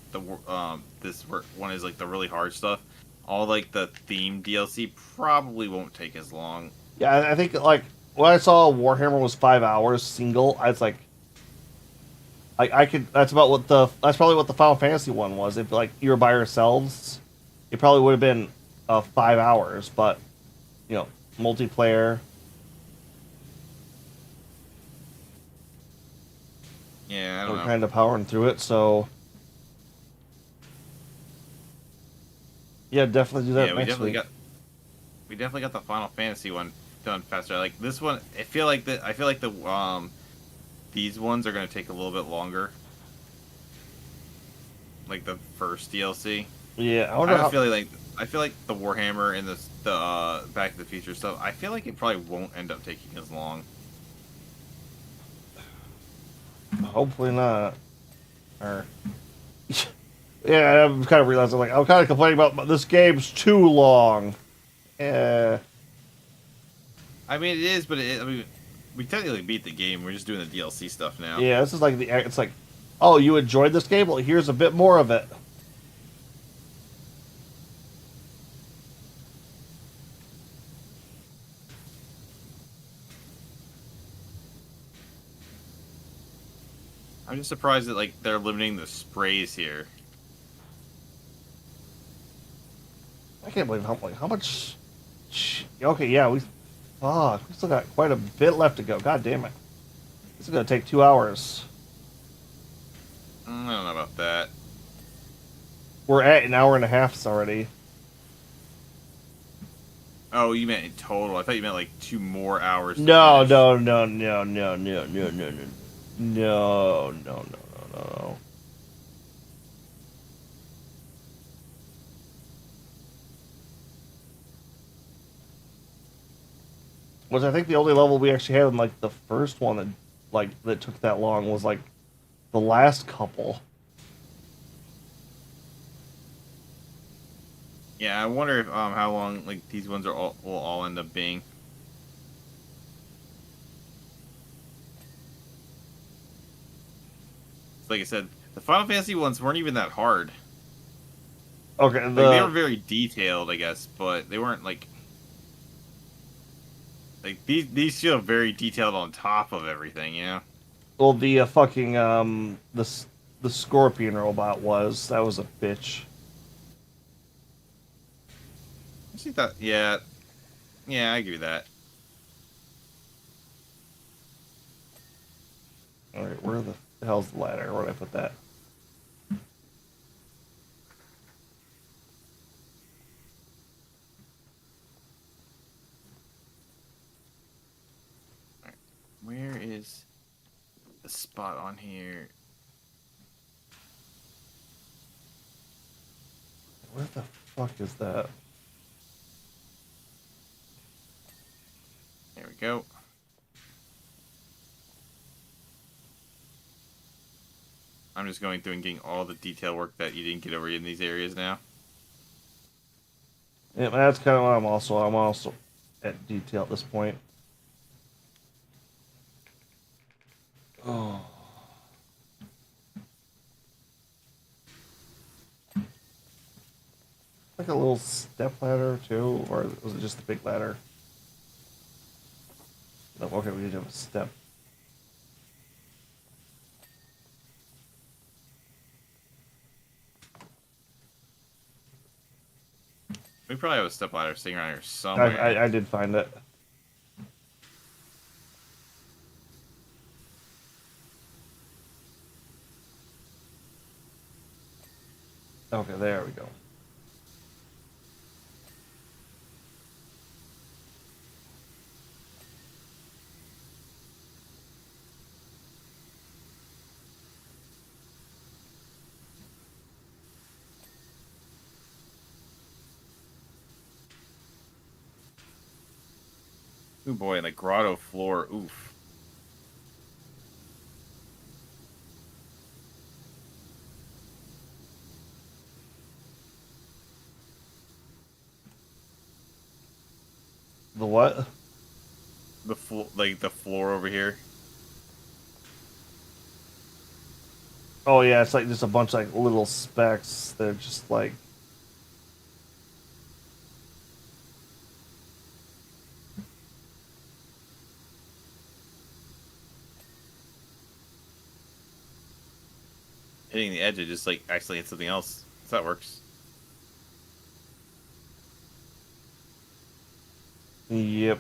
S2: one is like the really hard stuff. All like the theme DLC probably won't take as long.
S1: Yeah, I think like when I saw Warhammer was 5 hours single, I was like, I could. That's probably what the Final Fantasy one was. If like you were by yourselves, it probably would have been 5 hours. But you know, multiplayer.
S2: Yeah, I don't
S1: We're
S2: know.
S1: kind of powering through it, so yeah, definitely do that
S2: Yeah,
S1: next week.
S2: we definitely got the Final Fantasy one done faster. Like this one, I feel like the these ones are gonna take a little bit longer. Like the first DLC.
S1: Yeah, I
S2: I
S1: wonder
S2: have a
S1: how.
S2: feeling like I feel like the Warhammer and the Back to the Future stuff. I feel like it probably won't end up taking as long.
S1: Hopefully not. Or yeah, I'm kind of realizing like I'm kind of complaining about this game's too long. Yeah.
S2: I mean, it is, but I mean, we technically beat the game. We're just doing the DLC stuff now.
S1: Yeah, this is like it's like, oh, you enjoyed this game? Well, here's a bit more of it.
S2: I'm just surprised that like they're limiting the sprays here.
S1: I can't believe how much. Okay, yeah, we still got quite a bit left to go. God damn it, this is gonna take 2 hours.
S2: I don't know about that.
S1: We're at an hour and a half already.
S2: Oh, you meant in total. I thought you meant like 2 more hours. To
S1: No,
S2: finish.
S1: no, no, no, no, no, no, no, no, no, no, no, no, no. Was I think the only level we actually had in like the first one that took that long was like the last couple.
S2: Yeah, I wonder if how long like these ones will all end up being. like I said, the Final Fantasy ones weren't even that hard.
S1: Okay,
S2: Like they were very detailed, I guess, but they weren't like these feel very detailed on top of everything, you know.
S1: well, the fucking the scorpion robot that was a bitch.
S2: I see that. Yeah, yeah, I give you that.
S1: All right, where the hell's the ladder? Where did I put that?
S2: All right. Where is the spot on here?
S1: Where the fuck is that?
S2: There we go. I'm just going through and getting all the detail work that you didn't get over in these areas now.
S1: Yeah, that's kind of what I'm also. I'm also at detail at this point. Oh. Like a little step ladder too, or was it just the big ladder? No, okay, we did have a step.
S2: We probably have a step ladder sitting around here somewhere.
S1: I did find it. Okay, there we go.
S2: Ooh boy, like grotto floor. Oof.
S1: The what?
S2: Like the floor over here.
S1: Oh yeah, it's like just a bunch of like little specks. They're just like
S2: Hitting the edge, it just like actually hit something else. So that works.
S1: yep.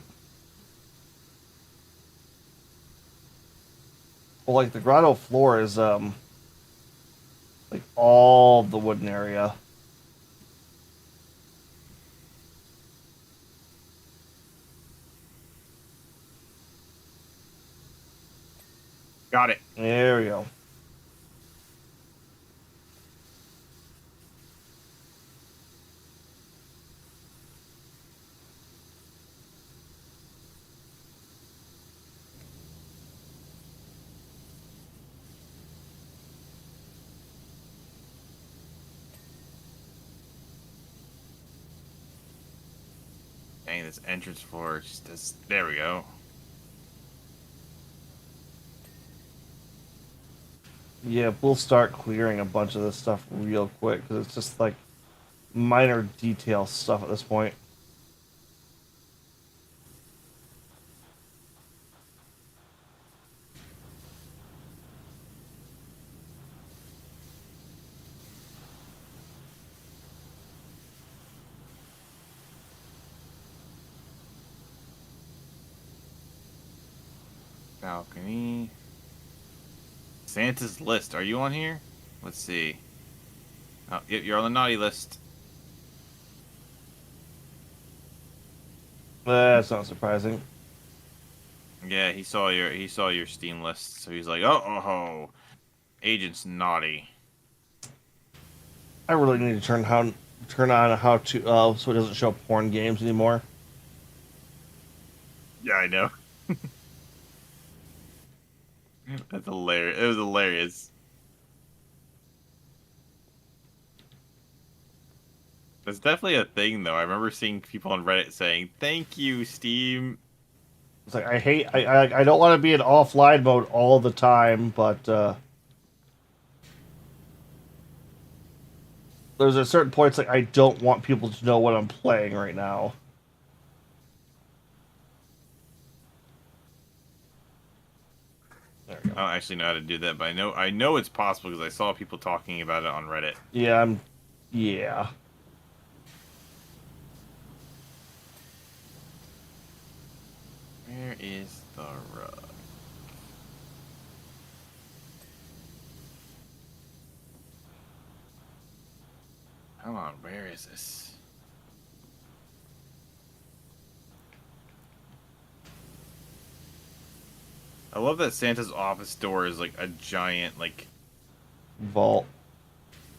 S1: Well, like the grotto floor is like all the wooden area.
S2: Got it.
S1: There we go.
S2: Dang, this entrance floor just does. There we go.
S1: Yeah, we'll start clearing a bunch of this stuff real quick because it's just like minor detail stuff at this point.
S2: Balcony. Santa's list. Are you on here? Let's see. Oh, yep, you're on the naughty list.
S1: That's not surprising.
S2: Yeah, he saw your Steam list, so he's like, oh, Agent's naughty.
S1: I really need to turn on how to so it doesn't show porn games anymore.
S2: Yeah, I know. That's hilarious. It was hilarious. That's definitely a thing, though. I remember seeing people on Reddit saying, "Thank you, Steam."
S1: It's like I don't want to be in offline mode all the time, but there's a certain points like I don't want people to know what I'm playing right now. There we go.
S2: I don't actually know how to do that, but I know it's possible because I saw people talking about it on Reddit.
S1: Yeah, yeah.
S2: Where is the rug? Come on, where is this? I love that Santa's office door is like a giant, like,
S1: Vault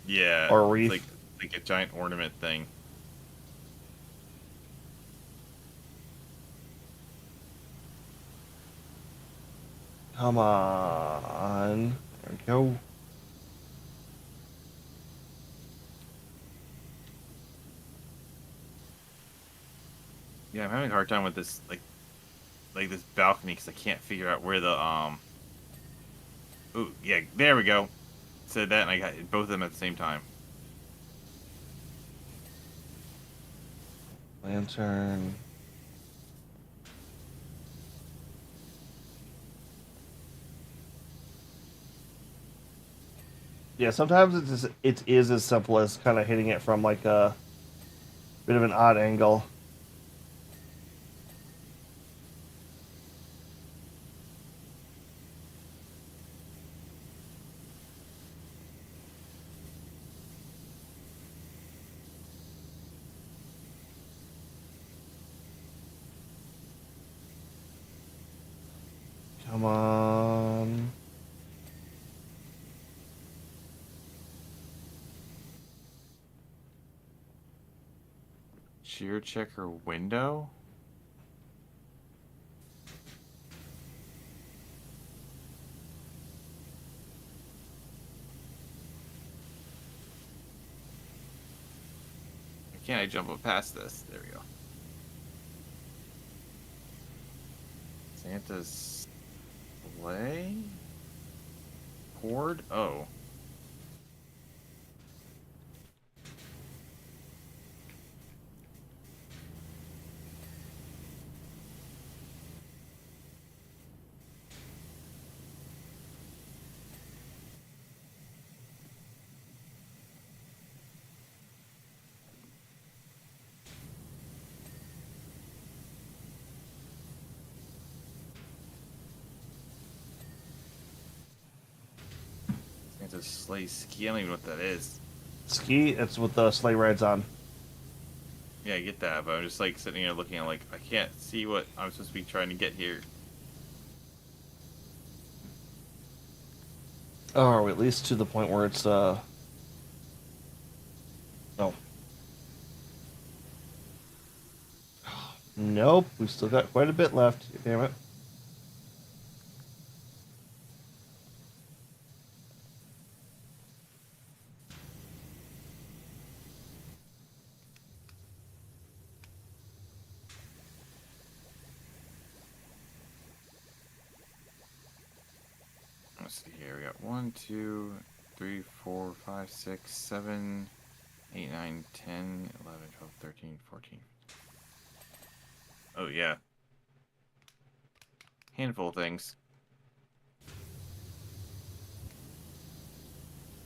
S2: yeah,
S1: or
S2: it's
S1: reef.
S2: like a giant ornament thing.
S1: Come on. There we go.
S2: Yeah, I'm having a hard time with this, like this balcony because I can't figure out where the Ooh, yeah, there we go. Said that, and I got both of them at the same time.
S1: Lantern. Yeah, sometimes it is as simple as kind of hitting it from like a bit of an odd angle. Come on.
S2: Sheer checker window? Why can't I jump up past this? There we go. Santa's sleigh? Horde? Oh. Santa's sleigh ski? I don't even know what that is.
S1: Ski, it's what the sleigh ride's on.
S2: Yeah, I get that, but I'm just like sitting here looking at like I can't see what I'm supposed to be trying to get here.
S1: Oh, are we at least to the point where it's no. Nope, we've still got quite a bit left. Damn it.
S2: Let's see here. We got 1, 2, 3, 4, 5, 6, 7, 8, 9, 10, 11, 12, 13, 14. Oh, yeah. Handful of things.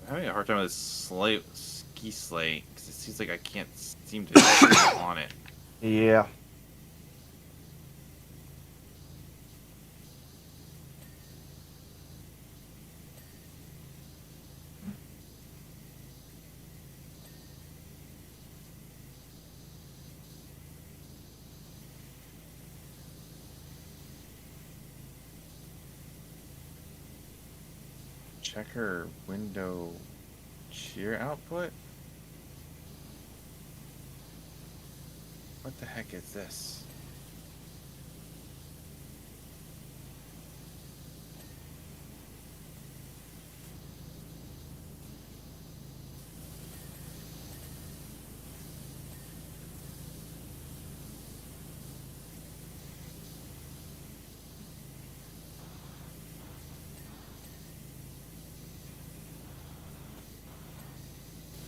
S2: I'm having a hard time with this ski sleigh because it seems like I can't seem to get on it.
S1: Yeah.
S2: Checker window cheer output? What the heck is this?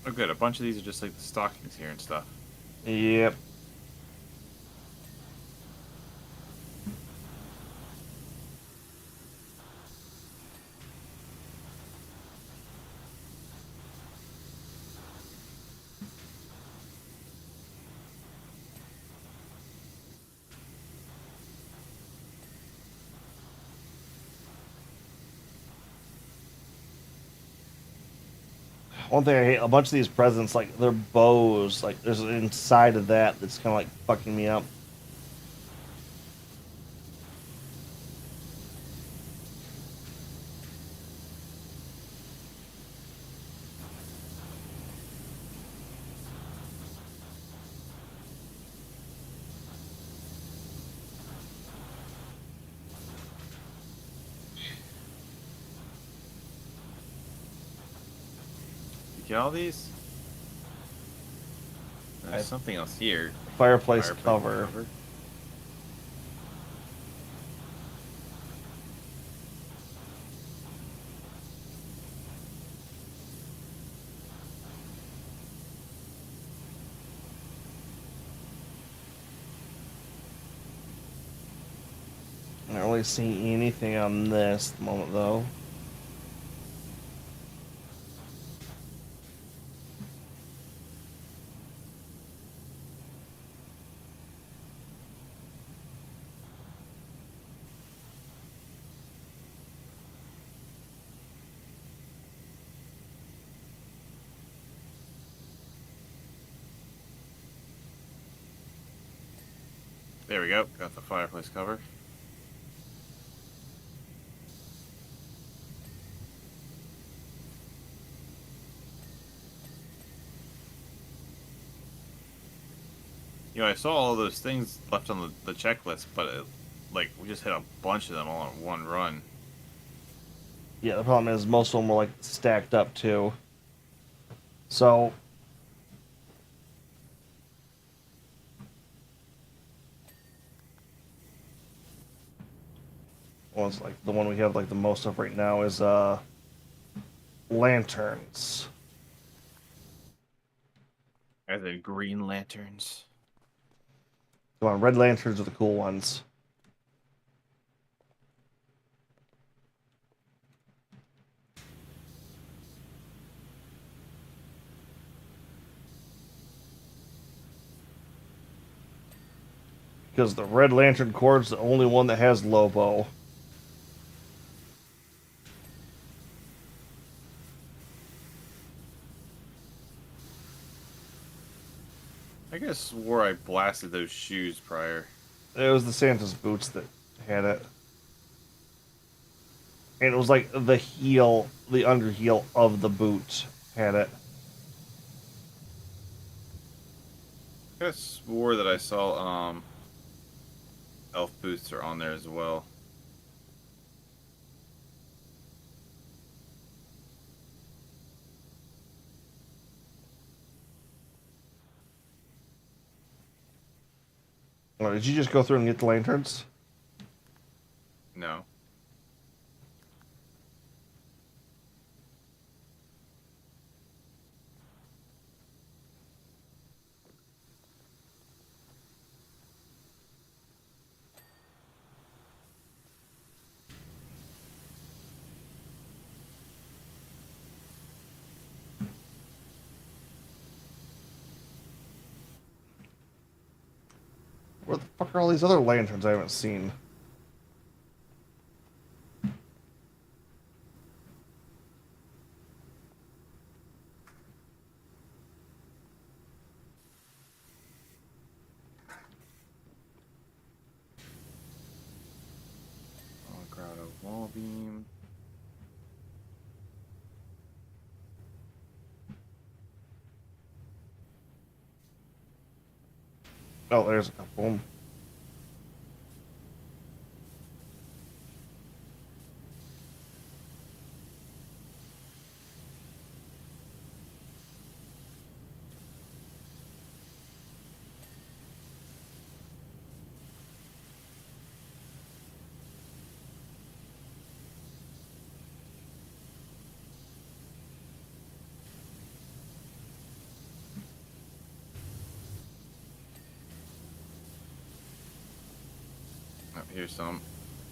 S2: Oh, good. A bunch of these are just like the stockings here and stuff.
S1: Yep. One thing I hate, a bunch of these presents, like they're bows, like there's inside of that that's kind of like fucking me up.
S2: You get all these?
S1: I,
S2: There's something else here.
S1: fireplace cover. I don't really see anything on this at the moment, though.
S2: There we go. Got the fireplace cover. You know, I saw all those things left on the checklist, but like we just hit a bunch of them all in one run.
S1: Yeah, the problem is most of them were like stacked up too. So one's like the one we have like the most of right now is lanterns.
S2: As in green lanterns.
S1: Come on, red lanterns are the cool ones. Because the red lantern cord's the only one that has Lobo.
S2: I guess swore I blasted those shoes prior.
S1: It was the Santa's boots that had it. And it was like the heel, the under heel of the boot had it.
S2: I guess swore that I saw elf boots are on there as well.
S1: Oh, did you just go through and get the lanterns?
S2: No.
S1: Where the fuck are all these other lanterns I haven't seen?
S2: Oh, grotto wall beam.
S1: Oh, there's a couple of them.
S2: here's some.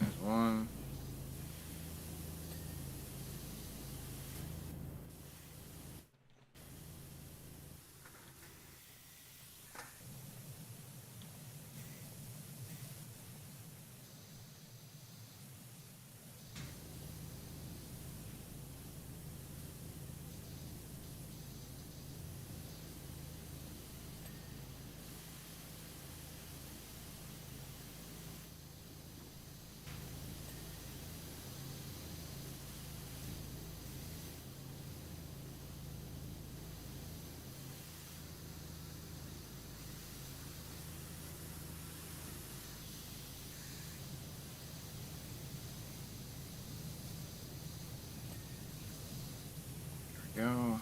S2: There's one. There we go.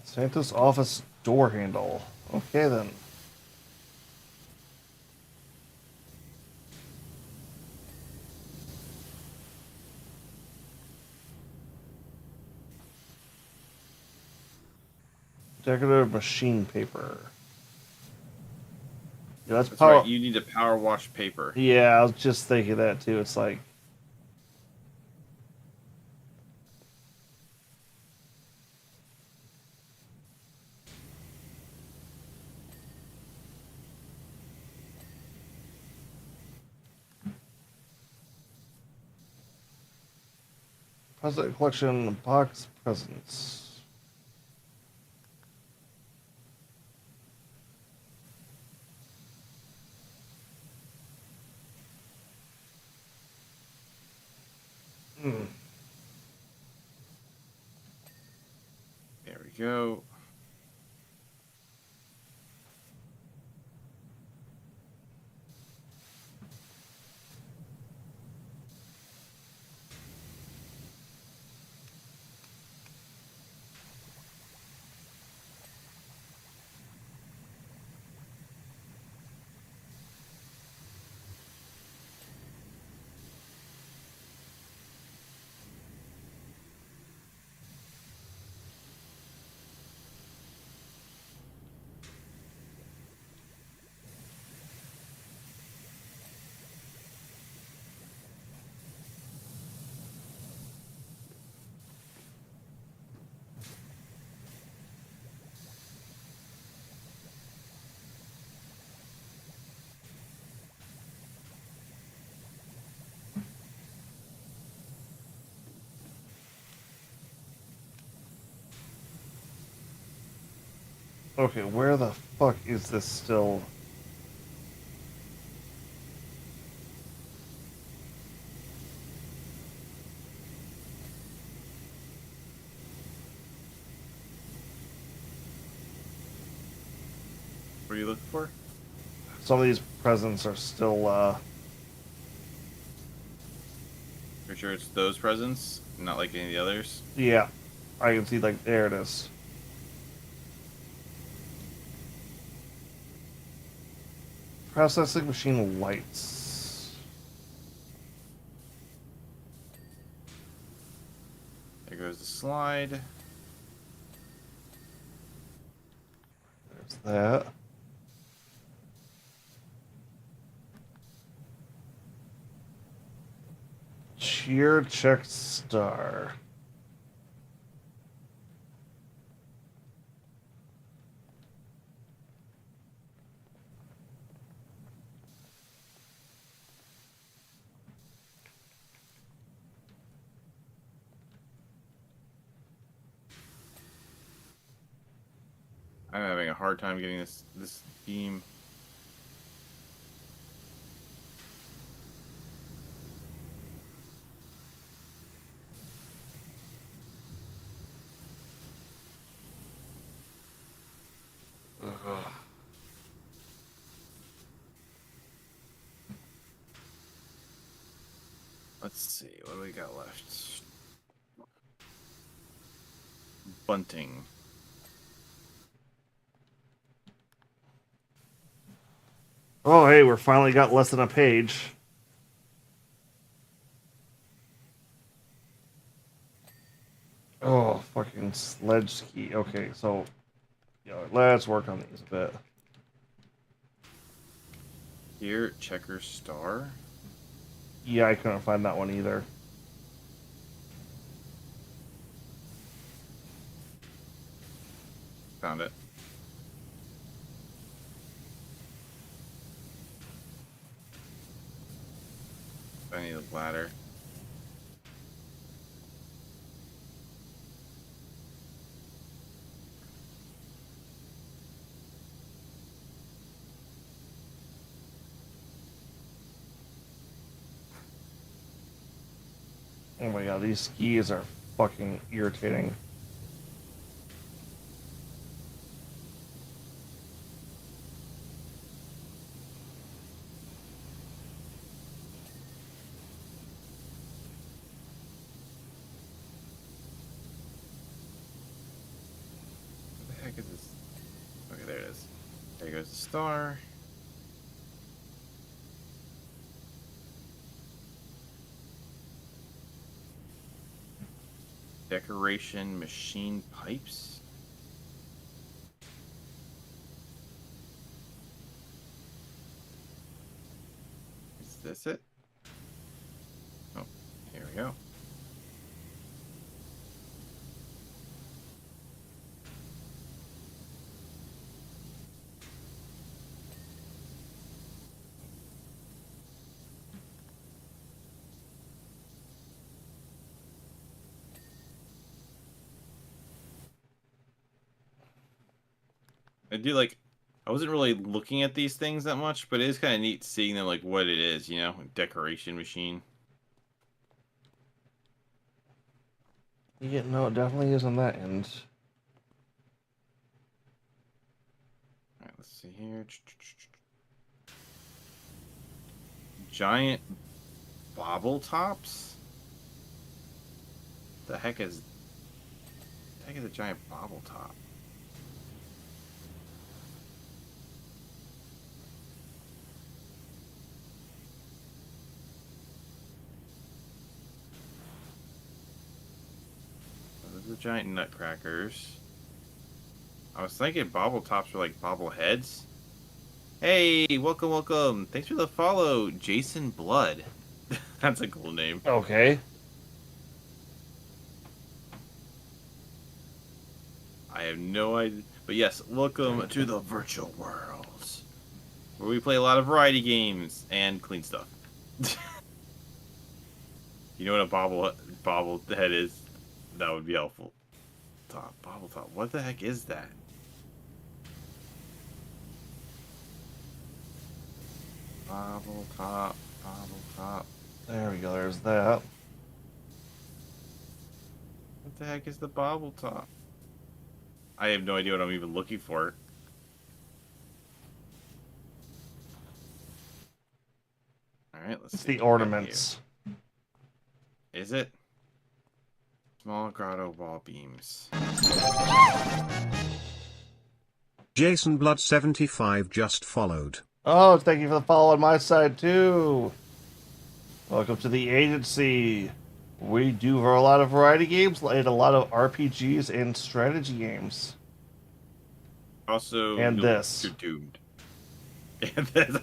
S1: Santa's office door handle. Okay then. Decorative machine paper. Yeah, that's
S2: That's
S1: power.
S2: right. You need a power wash paper.
S1: Yeah, I was just thinking that too. It's like present collection box presents. Hmm.
S2: There we go.
S1: Okay, where the fuck is this still?
S2: What are you looking for?
S1: Some of these presents are still.
S2: Pretty sure it's those presents, not like any of the others.
S1: Yeah, I can see like there it is. Processing machine lights.
S2: There goes the slide.
S1: There's that. Cheer check star.
S2: I'm having a hard time getting this beam.
S1: Ugh.
S2: Let's see, what do we got left? Bunting.
S1: Oh, hey, we're finally got less than a page. Oh, fucking sledge ski. Okay, so let's work on these a bit.
S2: Here, checker star.
S1: Yeah, I couldn't find that one either.
S2: Found it. I need a ladder.
S1: Oh my god, these skis are fucking irritating.
S2: What the heck is this? Okay, there it is. There goes the star. Decoration machine pipes. Is this it? Oh, here we go. I do like. I wasn't really looking at these things that much, but it is kind of neat seeing them like what it is, you know, decoration machine.
S1: Yeah, no, it definitely is on that end.
S2: All right, let's see here. Giant bobble tops. The heck is a giant bobble top? Those are giant nutcrackers. I was thinking bobble tops were like bobble heads. Hey, welcome, welcome. Thanks for the follow, Jason Blood. That's a cool name.
S1: Okay.
S2: I have no idea. But yes, welcome to the virtual worlds, where we play a lot of variety games and clean stuff. You know what a bobble head is? That would be helpful. Bobble top. What the heck is that? Bobble top. Bobble top.
S1: There we go, there's that.
S2: What the heck is the bobble top? I have no idea what I'm even looking for. Alright, let's
S1: It's
S2: see.
S1: the ornaments.
S2: Is it? Small grotto wall beams.
S3: Jason Blood 75 just followed.
S1: Oh, thank you for the follow on my side too. Welcome to the agency. We do a lot of variety games and a lot of RPGs and strategy games.
S2: Also,
S1: And this.
S2: you're doomed. And this.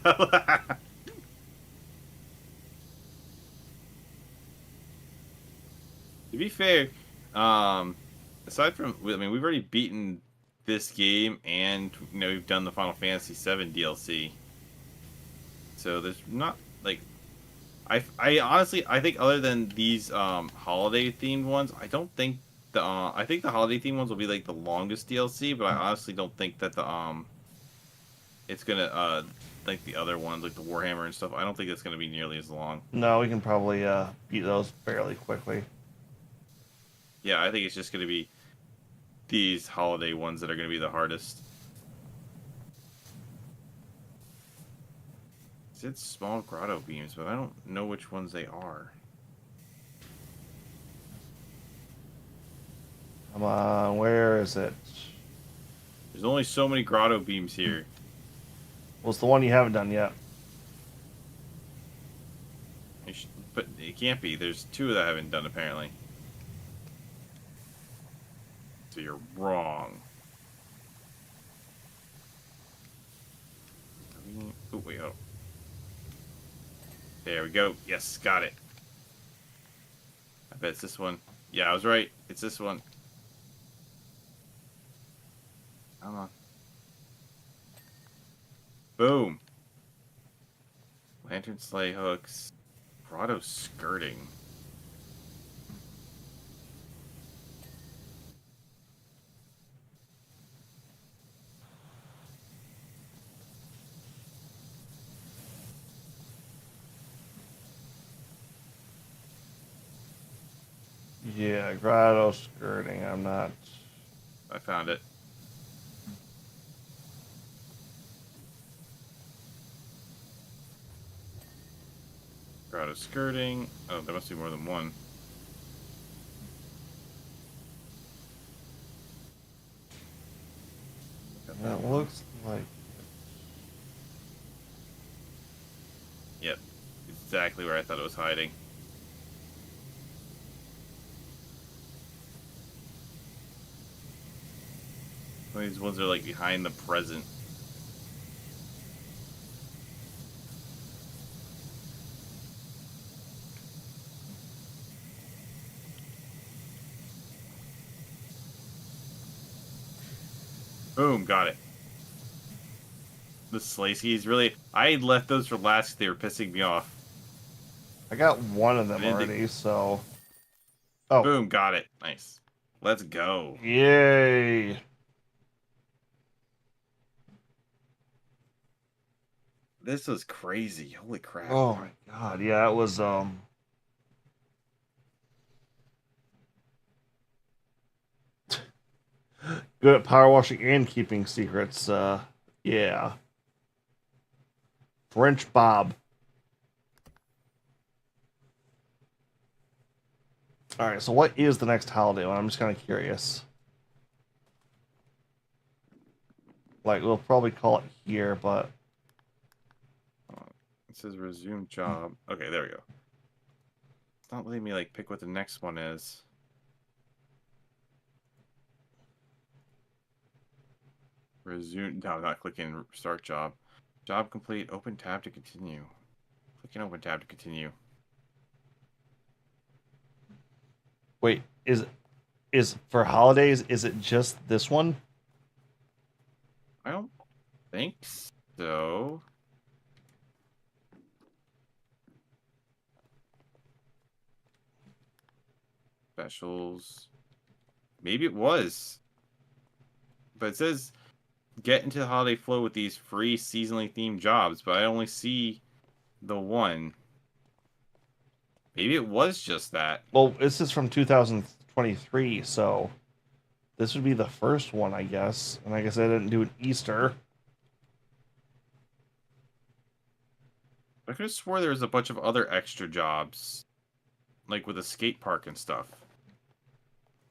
S2: To be fair, aside from, I mean, we've already beaten this game, and we've done the Final Fantasy VII DLC. So there's not like, I honestly I think other than these holiday themed ones, I don't think I think the holiday themed ones will be like the longest DLC, but I honestly don't think that it's gonna like the other ones like the Warhammer and stuff. I don't think it's gonna be nearly as long.
S1: No, we can probably beat those fairly quickly.
S2: Yeah, I think it's just going to be these holiday ones that are going to be the hardest. It's small grotto beams, but I don't know which ones they are.
S1: Come on, where is it?
S2: There's only so many grotto beams here.
S1: What's the one you haven't done yet?
S2: But it can't be. There's two that I haven't done, apparently. So you're wrong. Oh, wait, oh. There we go. Yes, got it. I bet it's this one. Yeah, I was right. It's this one. Come on. Boom. Lantern sleigh hooks. Grotto skirting.
S1: Yeah, grotto skirting. I'm not.
S2: I found it. Grotto skirting. Oh, there must be more than one. Got
S1: That
S2: one.
S1: looks like.
S2: Yep. Exactly where I thought it was hiding. Some of these ones are like behind the present. Boom, got it. The sleigh skis really. I had left those for last 'cause they were pissing me off.
S1: I got one of them
S2: I didn't
S1: already, so. Oh.
S2: Boom, got it. Nice. Let's go.
S1: Yay.
S2: This was crazy. Holy crap.
S1: Oh my god. Yeah, it was, good at power washing and keeping secrets. Yeah. French Bob. All right, so what is the next holiday one? I'm just kind of curious. Like, we'll probably call it here, but...
S2: It says resume job. Okay, there we go. It's not letting me, like, pick what the next one is. Resume. No, I'm not clicking start job. Job complete. Open tab to continue. Clicking open tab to continue.
S1: Wait, is for holidays, is it just this one?
S2: I don't think so. Specials. Maybe it was. But it says get into the holiday flow with these free seasonally themed jobs, but I only see the one. Maybe it was just that.
S1: Well, this is from 2023, so this would be the first one, I guess. And I guess I didn't do an Easter.
S2: I could have swore there was a bunch of other extra jobs, like with a skate park and stuff.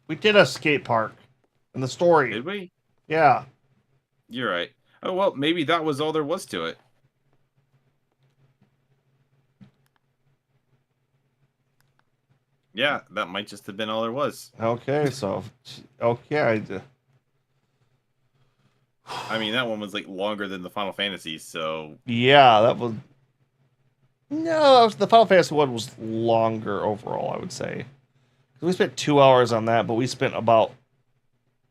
S1: We did a skate park in the story.
S2: Did we?
S1: Yeah.
S2: You're right. Oh, well, maybe that was all there was to it. Yeah, that might just have been all there was.
S1: Okay, so okay,
S2: I mean, that one was like longer than the Final Fantasy, so
S1: yeah, that was no, the Final Fantasy one was longer overall, I would say. We spent 2 hours on that, but we spent about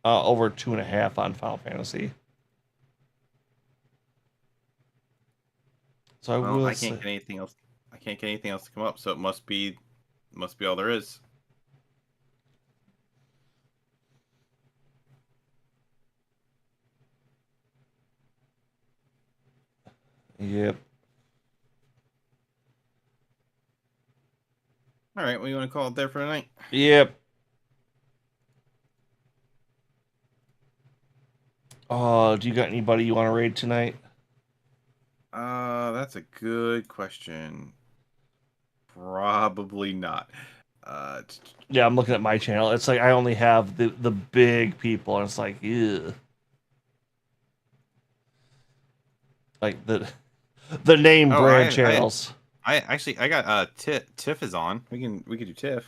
S1: over 2.5 on Final Fantasy. So
S2: I can't get anything else. I can't get anything else to come up, so it must be all there is.
S1: Yep.
S2: All right, what do you want to call it there for tonight?
S1: Yep. Oh, do you got anybody you want to raid tonight?
S2: That's a good question. Probably not.
S1: Yeah, I'm looking at my channel. It's like I only have the big people, and it's like, ew. Like the name brand channels.
S2: I got Tiff is on. We could do Tiff.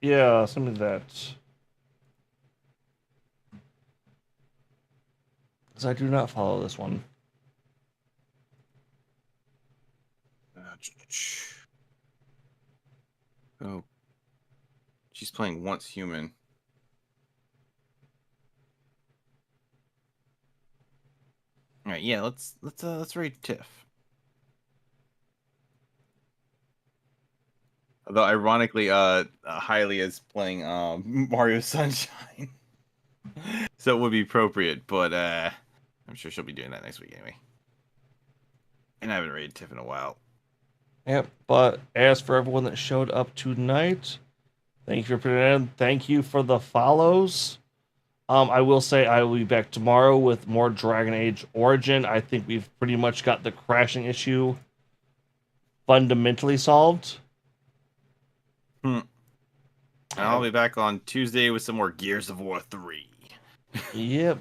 S1: Yeah, some of that. Because I do not follow this one.
S2: Oh, she's playing Once Human. All right, yeah, let's raid Tiff. Although ironically, Hylia is playing Mario Sunshine, so it would be appropriate. But I'm sure she'll be doing that next week anyway. And I haven't raided Tiff in a while.
S1: Yep, but as for everyone that showed up tonight, thank you for putting it in. Thank you for the follows. I will say I will be back tomorrow with more Dragon Age Origin. I think we've pretty much got the crashing issue fundamentally solved.
S2: And I'll be back on Tuesday with some more Gears of War 3.
S1: Yep.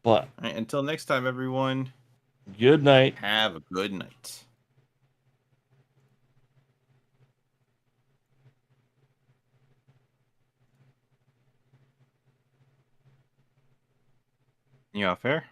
S1: But
S2: All right, until next time, everyone.
S1: Good night.
S2: Have a good night. You off air?